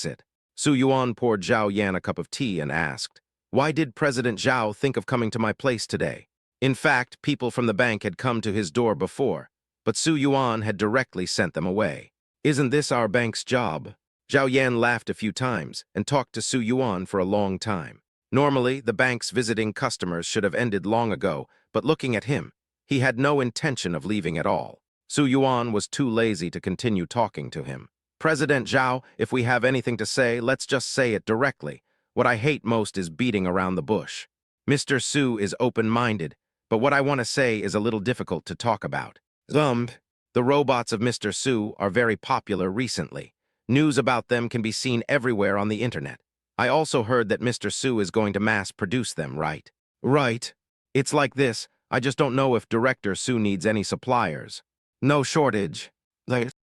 exit. Su Yuan poured Zhao Yan a cup of tea and asked, "Why did President Zhao think of coming to my place today?" In fact, people from the bank had come to his door before, but Su Yuan had directly sent them away. "Isn't this our bank's job?" Zhao Yan laughed a few times and talked to Su Yuan for a long time. Normally, the bank's visiting customers should have ended long ago, but looking at him, he had no intention of leaving at all. Su Yuan was too lazy to continue talking to him. "President Zhao, if we have anything to say, let's just say it directly. What I hate most is beating around the bush. Mr. Su is open-minded, but what I want to say is a little difficult to talk about. The robots of Mr. Su are very popular recently. News about them can be seen everywhere on the internet. I also heard that Mr. Su is going to mass-produce them, right?" "Right. It's like this. I just don't know if Director Su needs any suppliers." "No shortage."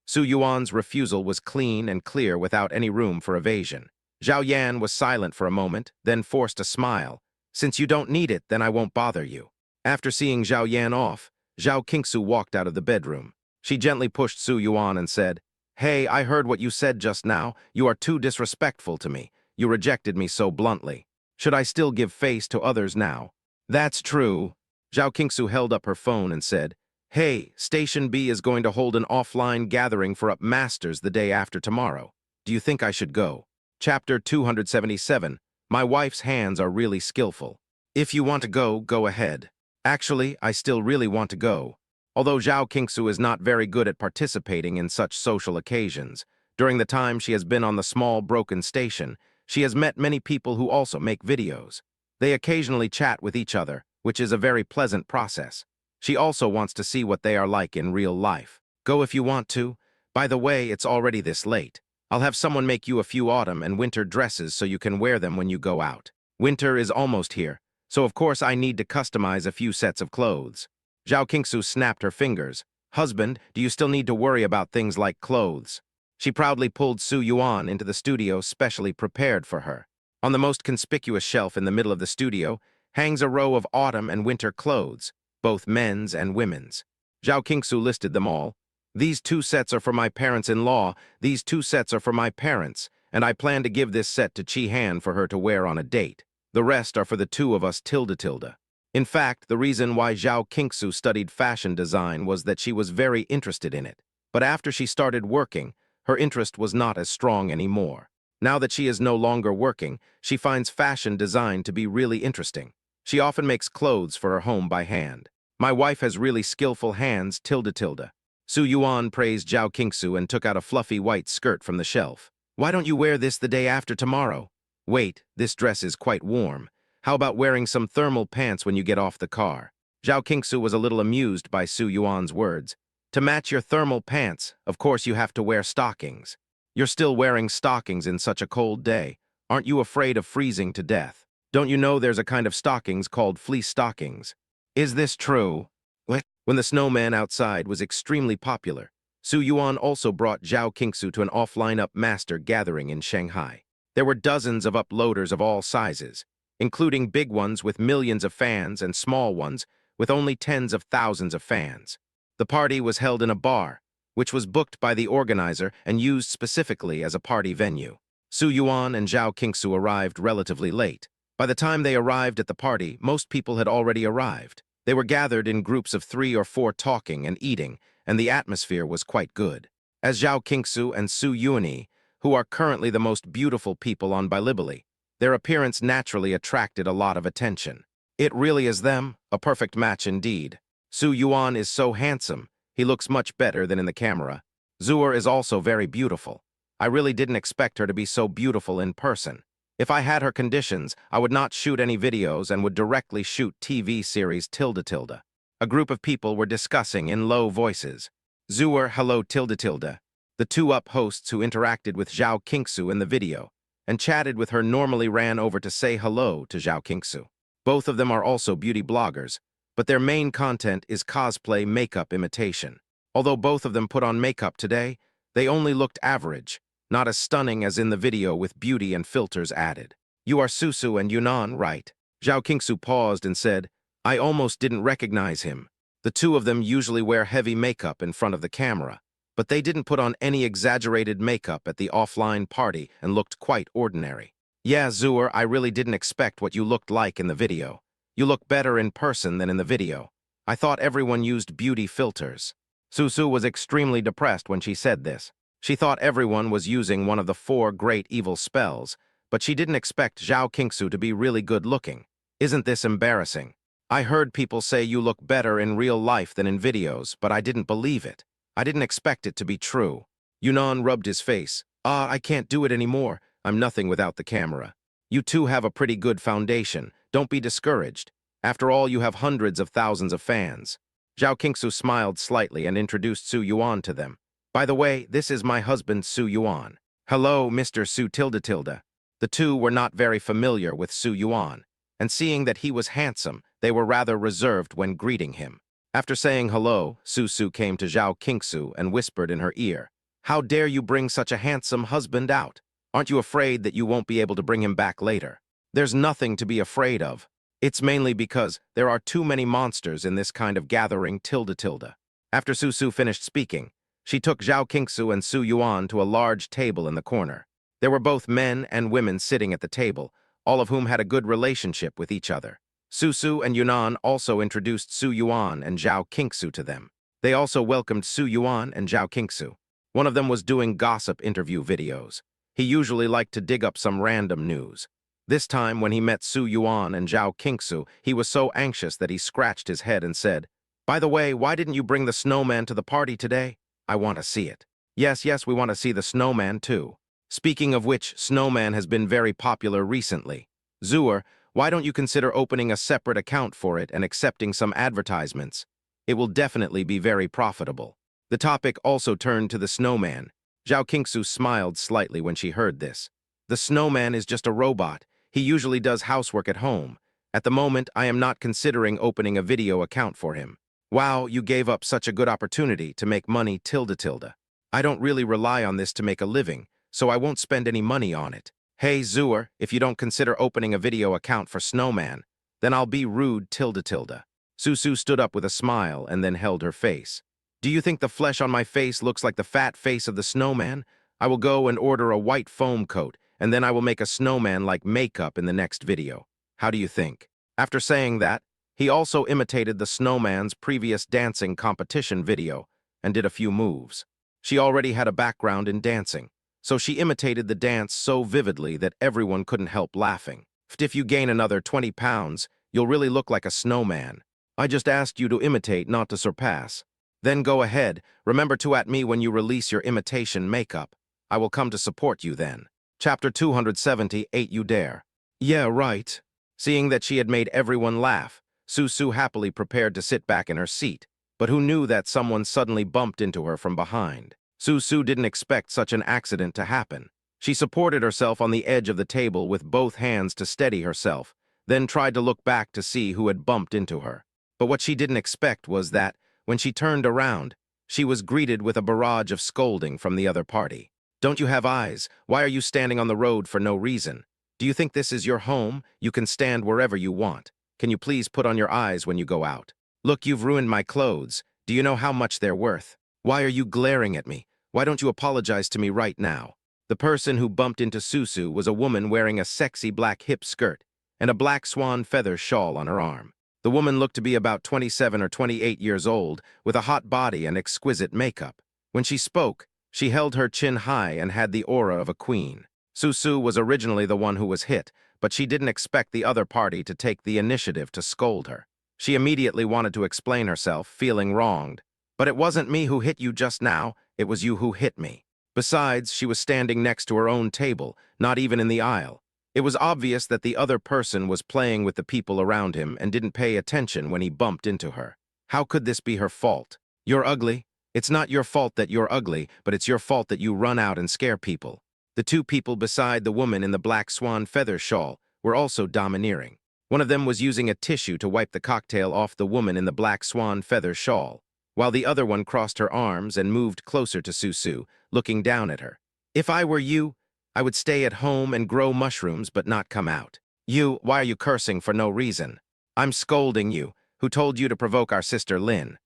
Su Yuan's refusal was clean and clear without any room for evasion. Zhao Yan was silent for a moment, then forced a smile. "Since you don't need it, then I won't bother you." After seeing Zhao Yan off, Zhao Qingsu walked out of the bedroom. She gently pushed Su Yuan and said, "Hey, I heard what you said just now. You are too disrespectful to me. You rejected me so bluntly. Should I still give face to others now?" "That's true." Zhao Qingsu held up her phone and said, "Hey, Station B is going to hold an offline gathering for up masters the day after tomorrow. Do you think I should go?" Chapter 277, My wife's hands are really skillful. "If you want to go, go ahead." Actually, I still really want to go. Although Zhao Qingsu is not very good at participating in such social occasions, during the time she has been on the small broken station, she has met many people who also make videos. They occasionally chat with each other, which is a very pleasant process. She also wants to see what they are like in real life. "Go if you want to. By the way, it's already this late. I'll have someone make you a few autumn and winter dresses so you can wear them when you go out. Winter is almost here, so of course I need to customize a few sets of clothes." Zhao Qingsu snapped her fingers. "Husband, do you still need to worry about things like clothes?" She proudly pulled Su Yuan into the studio specially prepared for her. On the most conspicuous shelf in the middle of the studio hangs a row of autumn and winter clothes, both men's and women's. Zhao Qingsu listed them all. "These 2 sets are for my parents-in-law, these 2 sets are for my parents, and I plan to give this set to Chi Han for her to wear on a date. The rest are for the 2 of us tilde. In fact, the reason why Zhao Qingsu studied fashion design was that she was very interested in it. But after she started working, her interest was not as strong anymore. Now that she is no longer working, she finds fashion design to be really interesting. She often makes clothes for her home by hand. "My wife has really skillful hands, tilde. Su Yuan praised Zhao Qingsu and took out a fluffy white skirt from the shelf. "Why don't you wear this the day after tomorrow?" "Wait, this dress is quite warm. How about wearing some thermal pants when you get off the car?" Zhao Qingsu was a little amused by Su Yuan's words. "To match your thermal pants, of course you have to wear stockings. You're still wearing stockings in such a cold day. Aren't you afraid of freezing to death? Don't you know there's a kind of stockings called fleece stockings?" "Is this true?" "What?" When the snowman outside was extremely popular, Su Yuan also brought Zhao Qingsu to an offline up-master gathering in Shanghai. There were dozens of uploaders of all sizes, including big ones with millions of fans and small ones with only tens of thousands of fans. The party was held in a bar, which was booked by the organizer and used specifically as a party venue. Su Yuan and Zhao Qingsu arrived relatively late. By the time they arrived at the party, most people had already arrived. They were gathered in groups of 3 or 4 talking and eating, and the atmosphere was quite good. As Zhao Qingsu and Su Yuani, who are currently the most beautiful people on Bilibili, their appearance naturally attracted a lot of attention. It really is them, a perfect match indeed. Su Yuan is so handsome, he looks much better than in the camera. Zuer is also very beautiful. I really didn't expect her to be so beautiful in person. If I had her conditions, I would not shoot any videos and would directly shoot TV series tilde. A group of people were discussing in low voices. "Zuer, hello tilde." The 2 up hosts who interacted with Zhao Qingsu in the video and chatted with her normally ran over to say hello to Zhao Qingsu. Both of them are also beauty bloggers, but their main content is cosplay makeup imitation. Although both of them put on makeup today, they only looked average, not as stunning as in the video with beauty and filters added. "You are Susu and Yunnan, right?" Zhao Qingsu paused and said, "I almost didn't recognize him. The 2 of them usually wear heavy makeup in front of the camera. but they didn't put on any exaggerated makeup at the offline party and looked quite ordinary. Yeah, Zooer, I really didn't expect what you looked like in the video. You look better in person than in the video. I thought everyone used beauty filters. Susu was extremely depressed when she said this. She thought everyone was using one of the 4 great evil spells, but she didn't expect Zhao Qingsu to be really good-looking. Isn't this embarrassing? I heard people say you look better in real life than in videos, but I didn't believe it. I didn't expect it to be true. Yunnan rubbed his face. I can't do it anymore. I'm nothing without the camera. You two have a pretty good foundation. Don't be discouraged. After all, you have hundreds of thousands of fans. Zhao Qingsu smiled slightly and introduced Su Yuan to them. By the way, this is my husband, Su Yuan. Hello, Mr. Su tilde tilde. The two were not very familiar with Su Yuan, and seeing that he was handsome, they were rather reserved when greeting him. After saying hello, Su came to Zhao Qingsu and whispered in her ear, "How dare you bring such a handsome husband out? Aren't you afraid that you won't be able to bring him back later? There's nothing to be afraid of. It's mainly because there are too many monsters in this kind of gathering tilde tilde." After Su finished speaking, she took Zhao Qingsu and Su Yuan to a large table in the corner. There were both men and women sitting at the table, all of whom had a good relationship with each other. Su and Yunnan also introduced Su Yuan and Zhao Qingsu to them. They also welcomed Su Yuan and Zhao Qingsu. One of them was doing gossip interview videos. He usually liked to dig up some random news. This time, when he met Su Yuan and Zhao Qingsu, he was so anxious that he scratched his head and said, "By the way, why didn't you bring the snowman to the party today? I want to see it." Yes, we want to see the snowman too. Speaking of which, snowman has been very popular recently. Zooer, why don't you consider opening a separate account for it and accepting some advertisements? It will definitely be very profitable. The topic also turned to the snowman. Zhao Qingsu smiled slightly when she heard this. The snowman is just a robot. He usually does housework at home. At the moment, I am not considering opening a video account for him. Wow, you gave up such a good opportunity to make money tilde tilde. I don't really rely on this to make a living, so I won't spend any money on it. Hey, Zooer, if you don't consider opening a video account for Snowman, then I'll be rude tilde tilde. Su stood up with a smile and then held her face. Do you think the flesh on my face looks like the fat face of the snowman? I will go and order a white foam coat, and then I will make a snowman like makeup in the next video. How do you think? After saying that, he also imitated the snowman's previous dancing competition video and did a few moves. She already had a background in dancing, so she imitated the dance so vividly that everyone couldn't help laughing. If you gain another 20 pounds, you'll really look like a snowman. I just asked you to imitate, not to surpass. Then go ahead, remember to at me when you release your imitation makeup. I will come to support you then. Chapter 278, You Dare. Yeah, right. Seeing that she had made everyone laugh, Su happily prepared to sit back in her seat, but who knew that someone suddenly bumped into her from behind. Su didn't expect such an accident to happen. She supported herself on the edge of the table with both hands to steady herself, then tried to look back to see who had bumped into her. But what she didn't expect was that, when she turned around, she was greeted with a barrage of scolding from the other party. Don't you have eyes? Why are you standing on the road for no reason? Do you think this is your home? You can stand wherever you want. Can you please put on your eyes when you go out? Look, you've ruined my clothes. Do you know how much they're worth? Why are you glaring at me? Why don't you apologize to me right now? The person who bumped into Su was a woman wearing a sexy black hip skirt and a black swan feather shawl on her arm. The woman looked to be about 27 or 28 years old, with a hot body and exquisite makeup. When she spoke, she held her chin high and had the aura of a queen. Su was originally the one who was hit, but she didn't expect the other party to take the initiative to scold her. She immediately wanted to explain herself, feeling wronged. But it wasn't me who hit you just now, it was you who hit me. Besides, she was standing next to her own table, not even in the aisle. It was obvious that the other person was playing with the people around him and didn't pay attention when he bumped into her. How could this be her fault? You're ugly? It's not your fault that you're ugly, but it's your fault that you run out and scare people. The two people beside the woman in the black swan feather shawl were also domineering. One of them was using a tissue to wipe the cocktail off the woman in the black swan feather shawl, while the other one crossed her arms and moved closer to Su, looking down at her. If I were you, I would stay at home and grow mushrooms but not come out. Why are you cursing for no reason? I'm scolding you. Who told you to provoke our sister Lin?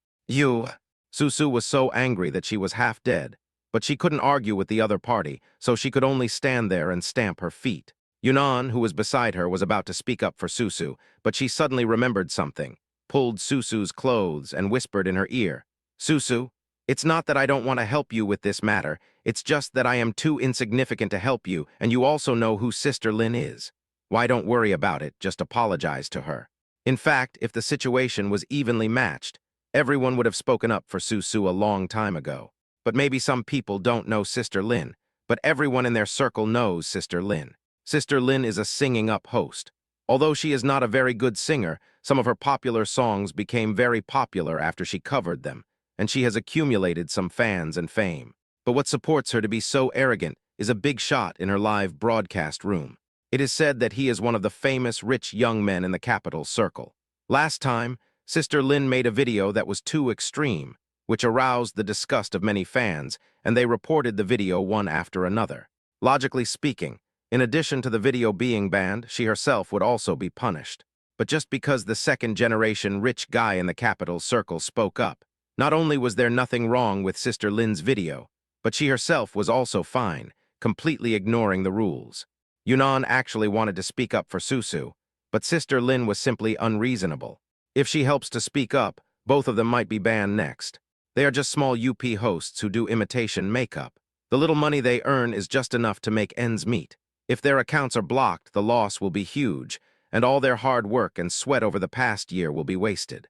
Susu was so angry that she was half dead, but she couldn't argue with the other party, so she could only stand there and stamp her feet. Yunnan, who was beside her, was about to speak up for Susu, but she suddenly remembered something, pulled Susu's clothes, and whispered in her ear, "Susu, it's not that I don't want to help you with this matter, it's just that I am too insignificant to help you, and you also know who Sister Lin is. Why don't worry about it, just apologize to her." In fact, if the situation was evenly matched, everyone would have spoken up for Susu a long time ago. But maybe some people don't know Sister Lin, but everyone in their circle knows Sister Lin. Sister Lin is a singing-up host. Although she is not a very good singer, some of her popular songs became very popular after she covered them, and she has accumulated some fans and fame. But what supports her to be so arrogant is a big shot in her live broadcast room. It is said that he is one of the famous rich young men in the capital circle. Last time, Sister Lin made a video that was too extreme, which aroused the disgust of many fans, and they reported the video one after another. Logically speaking, in addition to the video being banned, she herself would also be punished. But just because the second-generation rich guy in the capital circle spoke up, not only was there nothing wrong with Sister Lin's video, but she herself was also fine, completely ignoring the rules. Yunnan actually wanted to speak up for Susu, but Sister Lin was simply unreasonable. If she helps to speak up, both of them might be banned next. They are just small UP hosts who do imitation makeup. The little money they earn is just enough to make ends meet. If their accounts are blocked, the loss will be huge, and all their hard work and sweat over the past year will be wasted.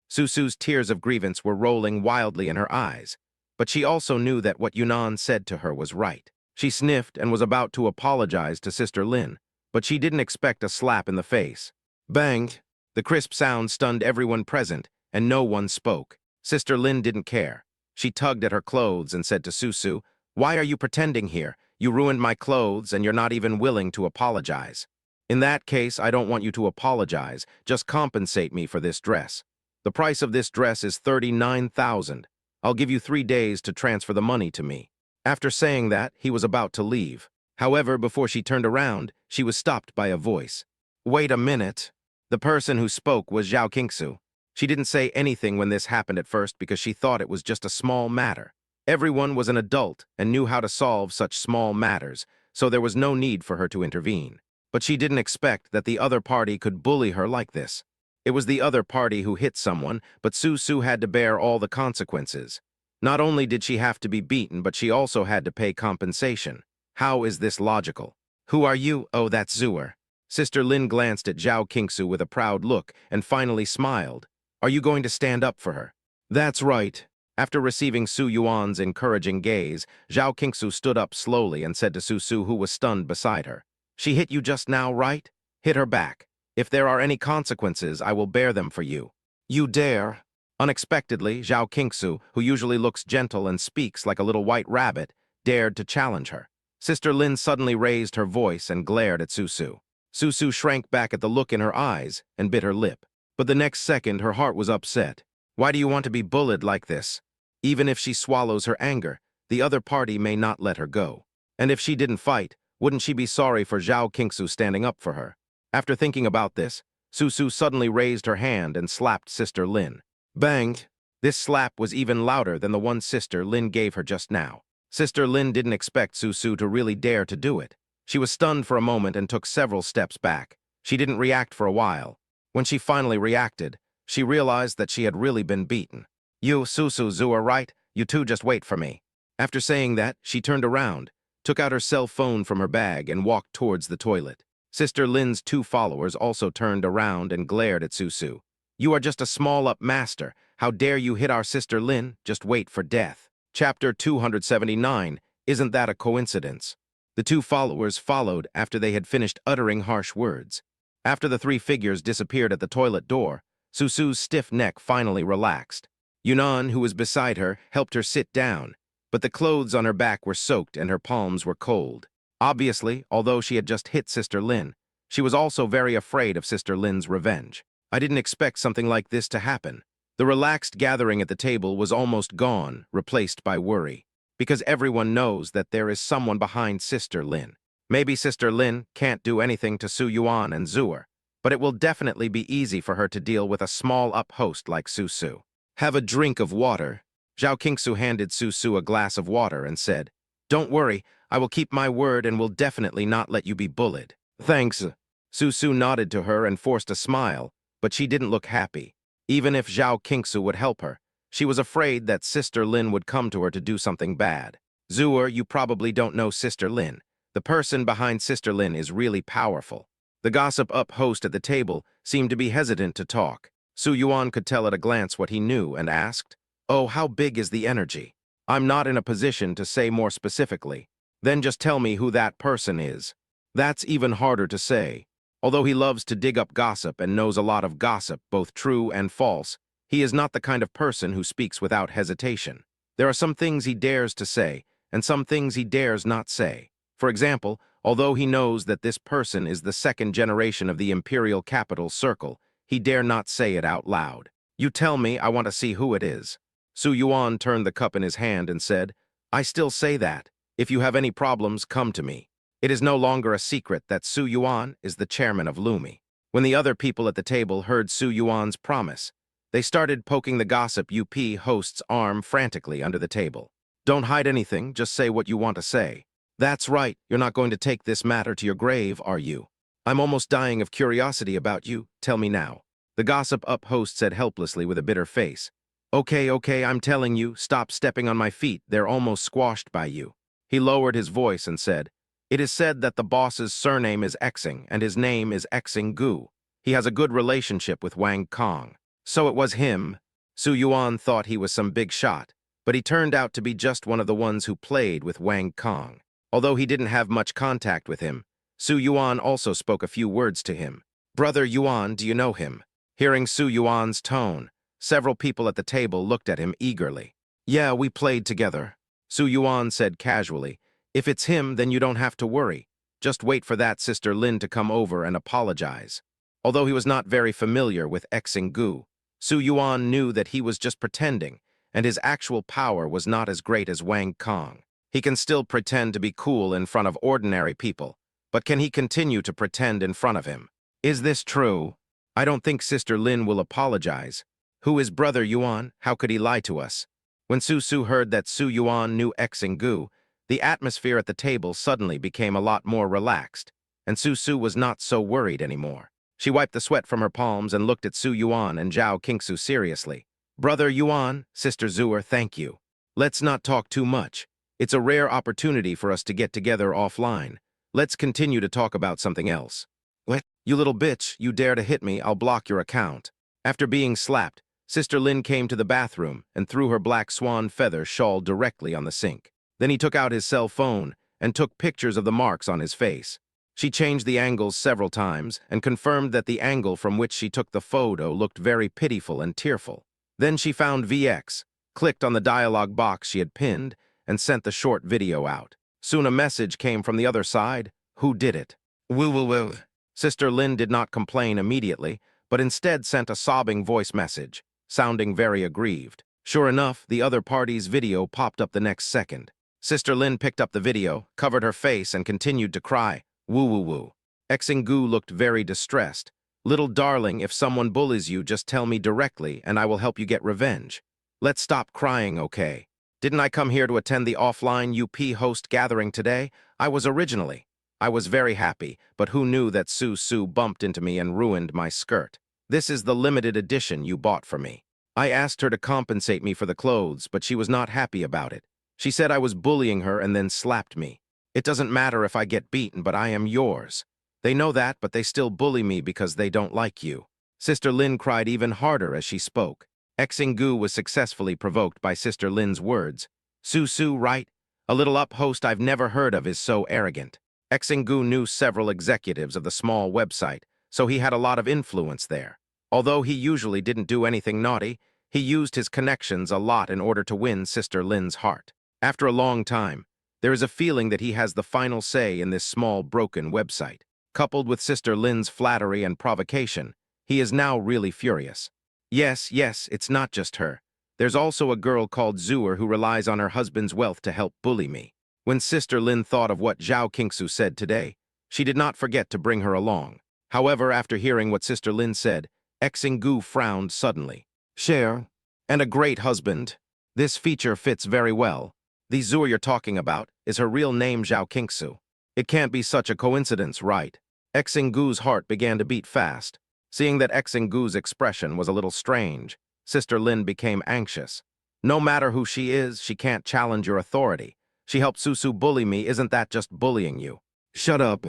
Susu's tears of grievance were rolling wildly in her eyes, but she also knew that what Yunnan said to her was right. She sniffed and was about to apologize to Sister Lin, but she didn't expect a slap in the face. Bang! The crisp sound stunned everyone present, and no one spoke. Sister Lin didn't care. She tugged at her clothes and said to Susu, "Why are you pretending here? You ruined my clothes, and you're not even willing to apologize. In that case, I don't want you to apologize. Just compensate me for this dress. The price of this dress is 39,000. I'll give you 3 days to transfer the money to me." After saying that, he was about to leave. However, before she turned around, she was stopped by a voice. "Wait a minute." The person who spoke was Zhao Qingsu. She didn't say anything when this happened at first because she thought it was just a small matter. Everyone was an adult and knew how to solve such small matters, so there was no need for her to intervene. But she didn't expect that the other party could bully her like this. It was the other party who hit someone, but Susu had to bear all the consequences. Not only did she have to be beaten, but she also had to pay compensation. How is this logical? "Who are you?" "Oh, that's Zuer." Sister Lin glanced at Zhao Qingsu with a proud look and finally smiled. "Are you going to stand up for her?" "That's right." After receiving Su Yuan's encouraging gaze, Zhao Qingsu stood up slowly and said to Susu, who was stunned beside her, "She hit you just now, right? Hit her back. If there are any consequences, I will bear them for you." "You dare?" Unexpectedly, Zhao Qingsu, who usually looks gentle and speaks like a little white rabbit, dared to challenge her. Sister Lin suddenly raised her voice and glared at Susu. Susu shrank back at the look in her eyes and bit her lip. But the next second, her heart was upset. Why do you want to be bullied like this? Even if she swallows her anger, the other party may not let her go. And if she didn't fight, wouldn't she be sorry for Zhao Qingsu standing up for her? After thinking about this, Susu suddenly raised her hand and slapped Sister Lin. Bang! This slap was even louder than the one Sister Lin gave her just now. Sister Lin didn't expect Susu to really dare to do it. She was stunned for a moment and took several steps back. She didn't react for a while. When she finally reacted, she realized that she had really been beaten. "You, Susu, Zuer, right? You two just wait for me." After saying that, she turned around, took out her cell phone from her bag, and walked towards the toilet. Sister Lin's 2 followers also turned around and glared at Susu. "You are just a small-up master. How dare you hit our Sister Lin? Just wait for death." Chapter 279, Isn't That a Coincidence? The 2 followers followed after they had finished uttering harsh words. After the 3 figures disappeared at the toilet door, Susu's stiff neck finally relaxed. Yunnan, who was beside her, helped her sit down, but the clothes on her back were soaked and her palms were cold. Obviously, although she had just hit Sister Lin, she was also very afraid of Sister Lin's revenge. I didn't expect something like this to happen. The relaxed gathering at the table was almost gone, replaced by worry, because everyone knows that there is someone behind Sister Lin. Maybe Sister Lin can't do anything to Su Yuan and Zuer, but it will definitely be easy for her to deal with a small-up host like Susu. Have a drink of water. Zhao Qingsu handed Su Su a glass of water and said, Don't worry, I will keep my word and will definitely not let you be bullied. Thanks. Su Su nodded to her and forced a smile, but she didn't look happy. Even if Zhao Qingsu would help her, she was afraid that Sister Lin would come to her to do something bad. Zuer, you probably don't know Sister Lin. The person behind Sister Lin is really powerful. The gossip-up host at the table seemed to be hesitant to talk. Su Yuan could tell at a glance what he knew and asked, Oh, how big is the energy? I'm not in a position to say more specifically. Then just tell me who that person is. That's even harder to say. Although he loves to dig up gossip and knows a lot of gossip, both true and false, he is not the kind of person who speaks without hesitation. There are some things he dares to say, and some things he dares not say. For example, although he knows that this person is the second generation of the imperial capital circle, he dare not say it out loud. You tell me, I want to see who it is. Su Yuan turned the cup in his hand and said, I still say that. If you have any problems, come to me. It is no longer a secret that Su Yuan is the chairman of Lumi. When the other people at the table heard Su Yuan's promise, they started poking the gossip UP host's arm frantically under the table. Don't hide anything, just say what you want to say. That's right, you're not going to take this matter to your grave, are you? I'm almost dying of curiosity about you, tell me now. The gossip-up host said helplessly with a bitter face. Okay, I'm telling you, stop stepping on my feet, they're almost squashed by you. He lowered his voice and said, It is said that the boss's surname is Xing and his name is Xing Gu. He has a good relationship with Wang Kong. So it was him. Su Yuan thought he was some big shot, but he turned out to be just one of the ones who played with Wang Kong. Although he didn't have much contact with him, Su Yuan also spoke a few words to him. Brother Yuan, do you know him? Hearing Su Yuan's tone, several people at the table looked at him eagerly. Yeah, we played together. Su Yuan said casually, If it's him, then you don't have to worry. Just wait for that Sister Lin to come over and apologize. Although he was not very familiar with Xing Gu, Su Yuan knew that he was just pretending, and his actual power was not as great as Wang Kong. He can still pretend to be cool in front of ordinary people, but can he continue to pretend in front of him? Is this true? I don't think Sister Lin will apologize. Who is Brother Yuan? How could he lie to us? When Su Su heard that Su Yuan knew Xing Gu, the atmosphere at the table suddenly became a lot more relaxed, and Su Su was not so worried anymore. She wiped the sweat from her palms and looked at Su Yuan and Zhao Qingsu seriously. Brother Yuan, Sister Zuer, thank you. Let's not talk too much. It's a rare opportunity for us to get together offline. Let's continue to talk about something else. What? You little bitch, you dare to hit me, I'll block your account. After being slapped, Sister Lin came to the bathroom and threw her black swan feather shawl directly on the sink. Then he took out his cell phone and took pictures of the marks on his face. She changed the angles several times and confirmed that the angle from which she took the photo looked very pitiful and tearful. Then she found VX, clicked on the dialog box she had pinned, and sent the short video out. Soon a message came from the other side. Who did it? Will. Sister Lin did not complain immediately, but instead sent a sobbing voice message, sounding very aggrieved. Sure enough, the other party's video popped up the next second. Sister Lin picked up the video, covered her face, and continued to cry. Woo. Xing Gu looked very distressed. Little darling, if someone bullies you, just tell me directly, and I will help you get revenge. Let's stop crying, okay? Didn't I come here to attend the offline UP host gathering today? I was originally. I was very happy, but who knew that Su Su bumped into me and ruined my skirt? This is the limited edition you bought for me. I asked her to compensate me for the clothes, but she was not happy about it. She said I was bullying her and then slapped me. It doesn't matter if I get beaten, but I am yours. They know that, but they still bully me because they don't like you. Sister Lin cried even harder as she spoke. Xing Gu was successfully provoked by Sister Lin's words. Su Su, right? A little up host I've never heard of is so arrogant. Xing Gu knew several executives of the small website, so he had a lot of influence there. Although he usually didn't do anything naughty, he used his connections a lot in order to win Sister Lin's heart. After a long time, there is a feeling that he has the final say in this small, broken website. Coupled with Sister Lin's flattery and provocation, he is now really furious. Yes, it's not just her. There's also a girl called Zuer who relies on her husband's wealth to help bully me. When Sister Lin thought of what Zhao Qingsu said today, she did not forget to bring her along. However, after hearing what Sister Lin said, Xing Gu frowned suddenly. Share, And a great husband. This feature fits very well. The Zhu you're talking about is her real name Zhao Qingsu. It can't be such a coincidence, right? Xingu's heart began to beat fast. Seeing that Xingu's expression was a little strange, Sister Lin became anxious. No matter who she is, she can't challenge your authority. She helped Susu bully me, isn't that just bullying you? Shut up.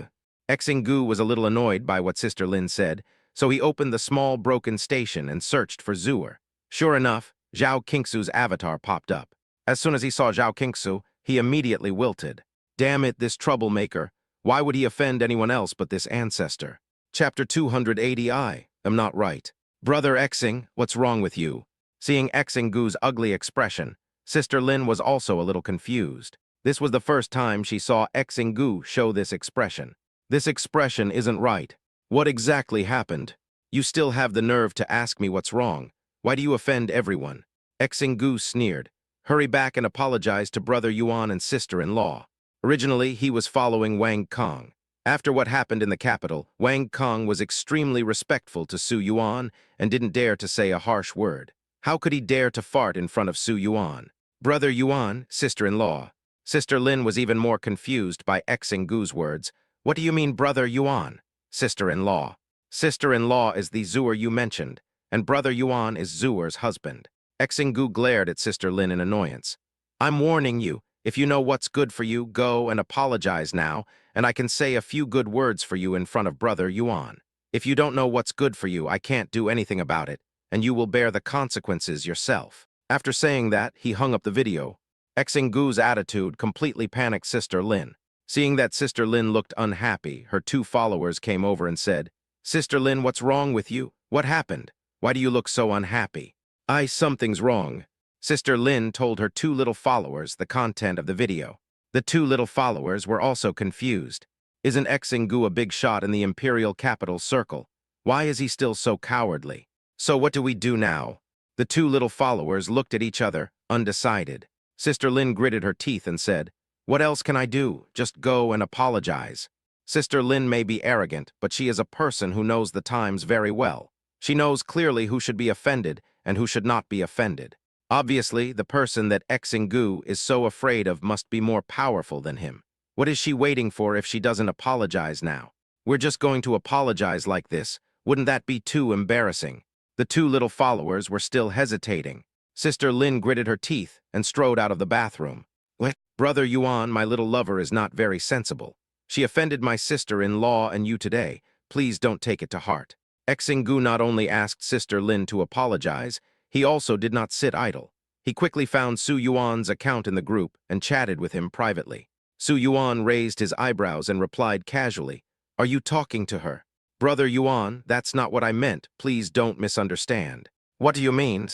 Xingu was a little annoyed by what Sister Lin said, so he opened the small broken station and searched for Zhuer. Sure enough, Zhao Qingsu's avatar popped up. As soon as he saw Zhao Qingsu, he immediately wilted. Damn it, this troublemaker. Why would he offend anyone else but this ancestor? Chapter 280I. I'm not right. Brother Xing, what's wrong with you? Seeing Xingu's ugly expression, Sister Lin was also a little confused. This was the first time she saw Xingu show this expression. This expression isn't right. What exactly happened? You still have the nerve to ask me what's wrong. Why do you offend everyone? Xingu sneered. Hurry back and apologize to Brother Yuan and sister-in-law. Originally, he was following Wang Kong. After what happened in the capital, Wang Kong was extremely respectful to Su Yuan and didn't dare to say a harsh word. How could he dare to fart in front of Su Yuan? Brother Yuan, sister-in-law. Sister Lin was even more confused by Xingu's words. What do you mean, Brother Yuan? Sister-in-law. Sister-in-law is the Zhuer you mentioned, and Brother Yuan is Zhuer's husband. Xingu glared at Sister Lin in annoyance. I'm warning you, if you know what's good for you, go and apologize now, and I can say a few good words for you in front of Brother Yuan. If you don't know what's good for you, I can't do anything about it, and you will bear the consequences yourself. After saying that, he hung up the video. Xingu's attitude completely panicked Sister Lin. Seeing that Sister Lin looked unhappy, her two followers came over and said, Sister Lin, what's wrong with you? What happened? Why do you look so unhappy? Something's wrong. Sister Lin told her two little followers the content of the video. The two little followers were also confused. Isn't Xingu a big shot in the imperial capital circle? Why is he still so cowardly? So what do we do now? The two little followers looked at each other, undecided. Sister Lin gritted her teeth and said, What else can I do? Just go and apologize. Sister Lin may be arrogant, but she is a person who knows the times very well. She knows clearly who should be offended and who should not be offended. Obviously, the person that Xingu is so afraid of must be more powerful than him. What is she waiting for if she doesn't apologize now? We're just going to apologize like this. Wouldn't that be too embarrassing? The two little followers were still hesitating. Sister Lin gritted her teeth and strode out of the bathroom. What? Brother Yuan, my little lover, is not very sensible. She offended my sister-in-law and you today. Please don't take it to heart. Xingu not only asked Sister Lin to apologize, he also did not sit idle. He quickly found Su Yuan's account in the group and chatted with him privately. Su Yuan raised his eyebrows and replied casually, Are you talking to her? Brother Yuan, that's not what I meant. Please don't misunderstand. What do you mean?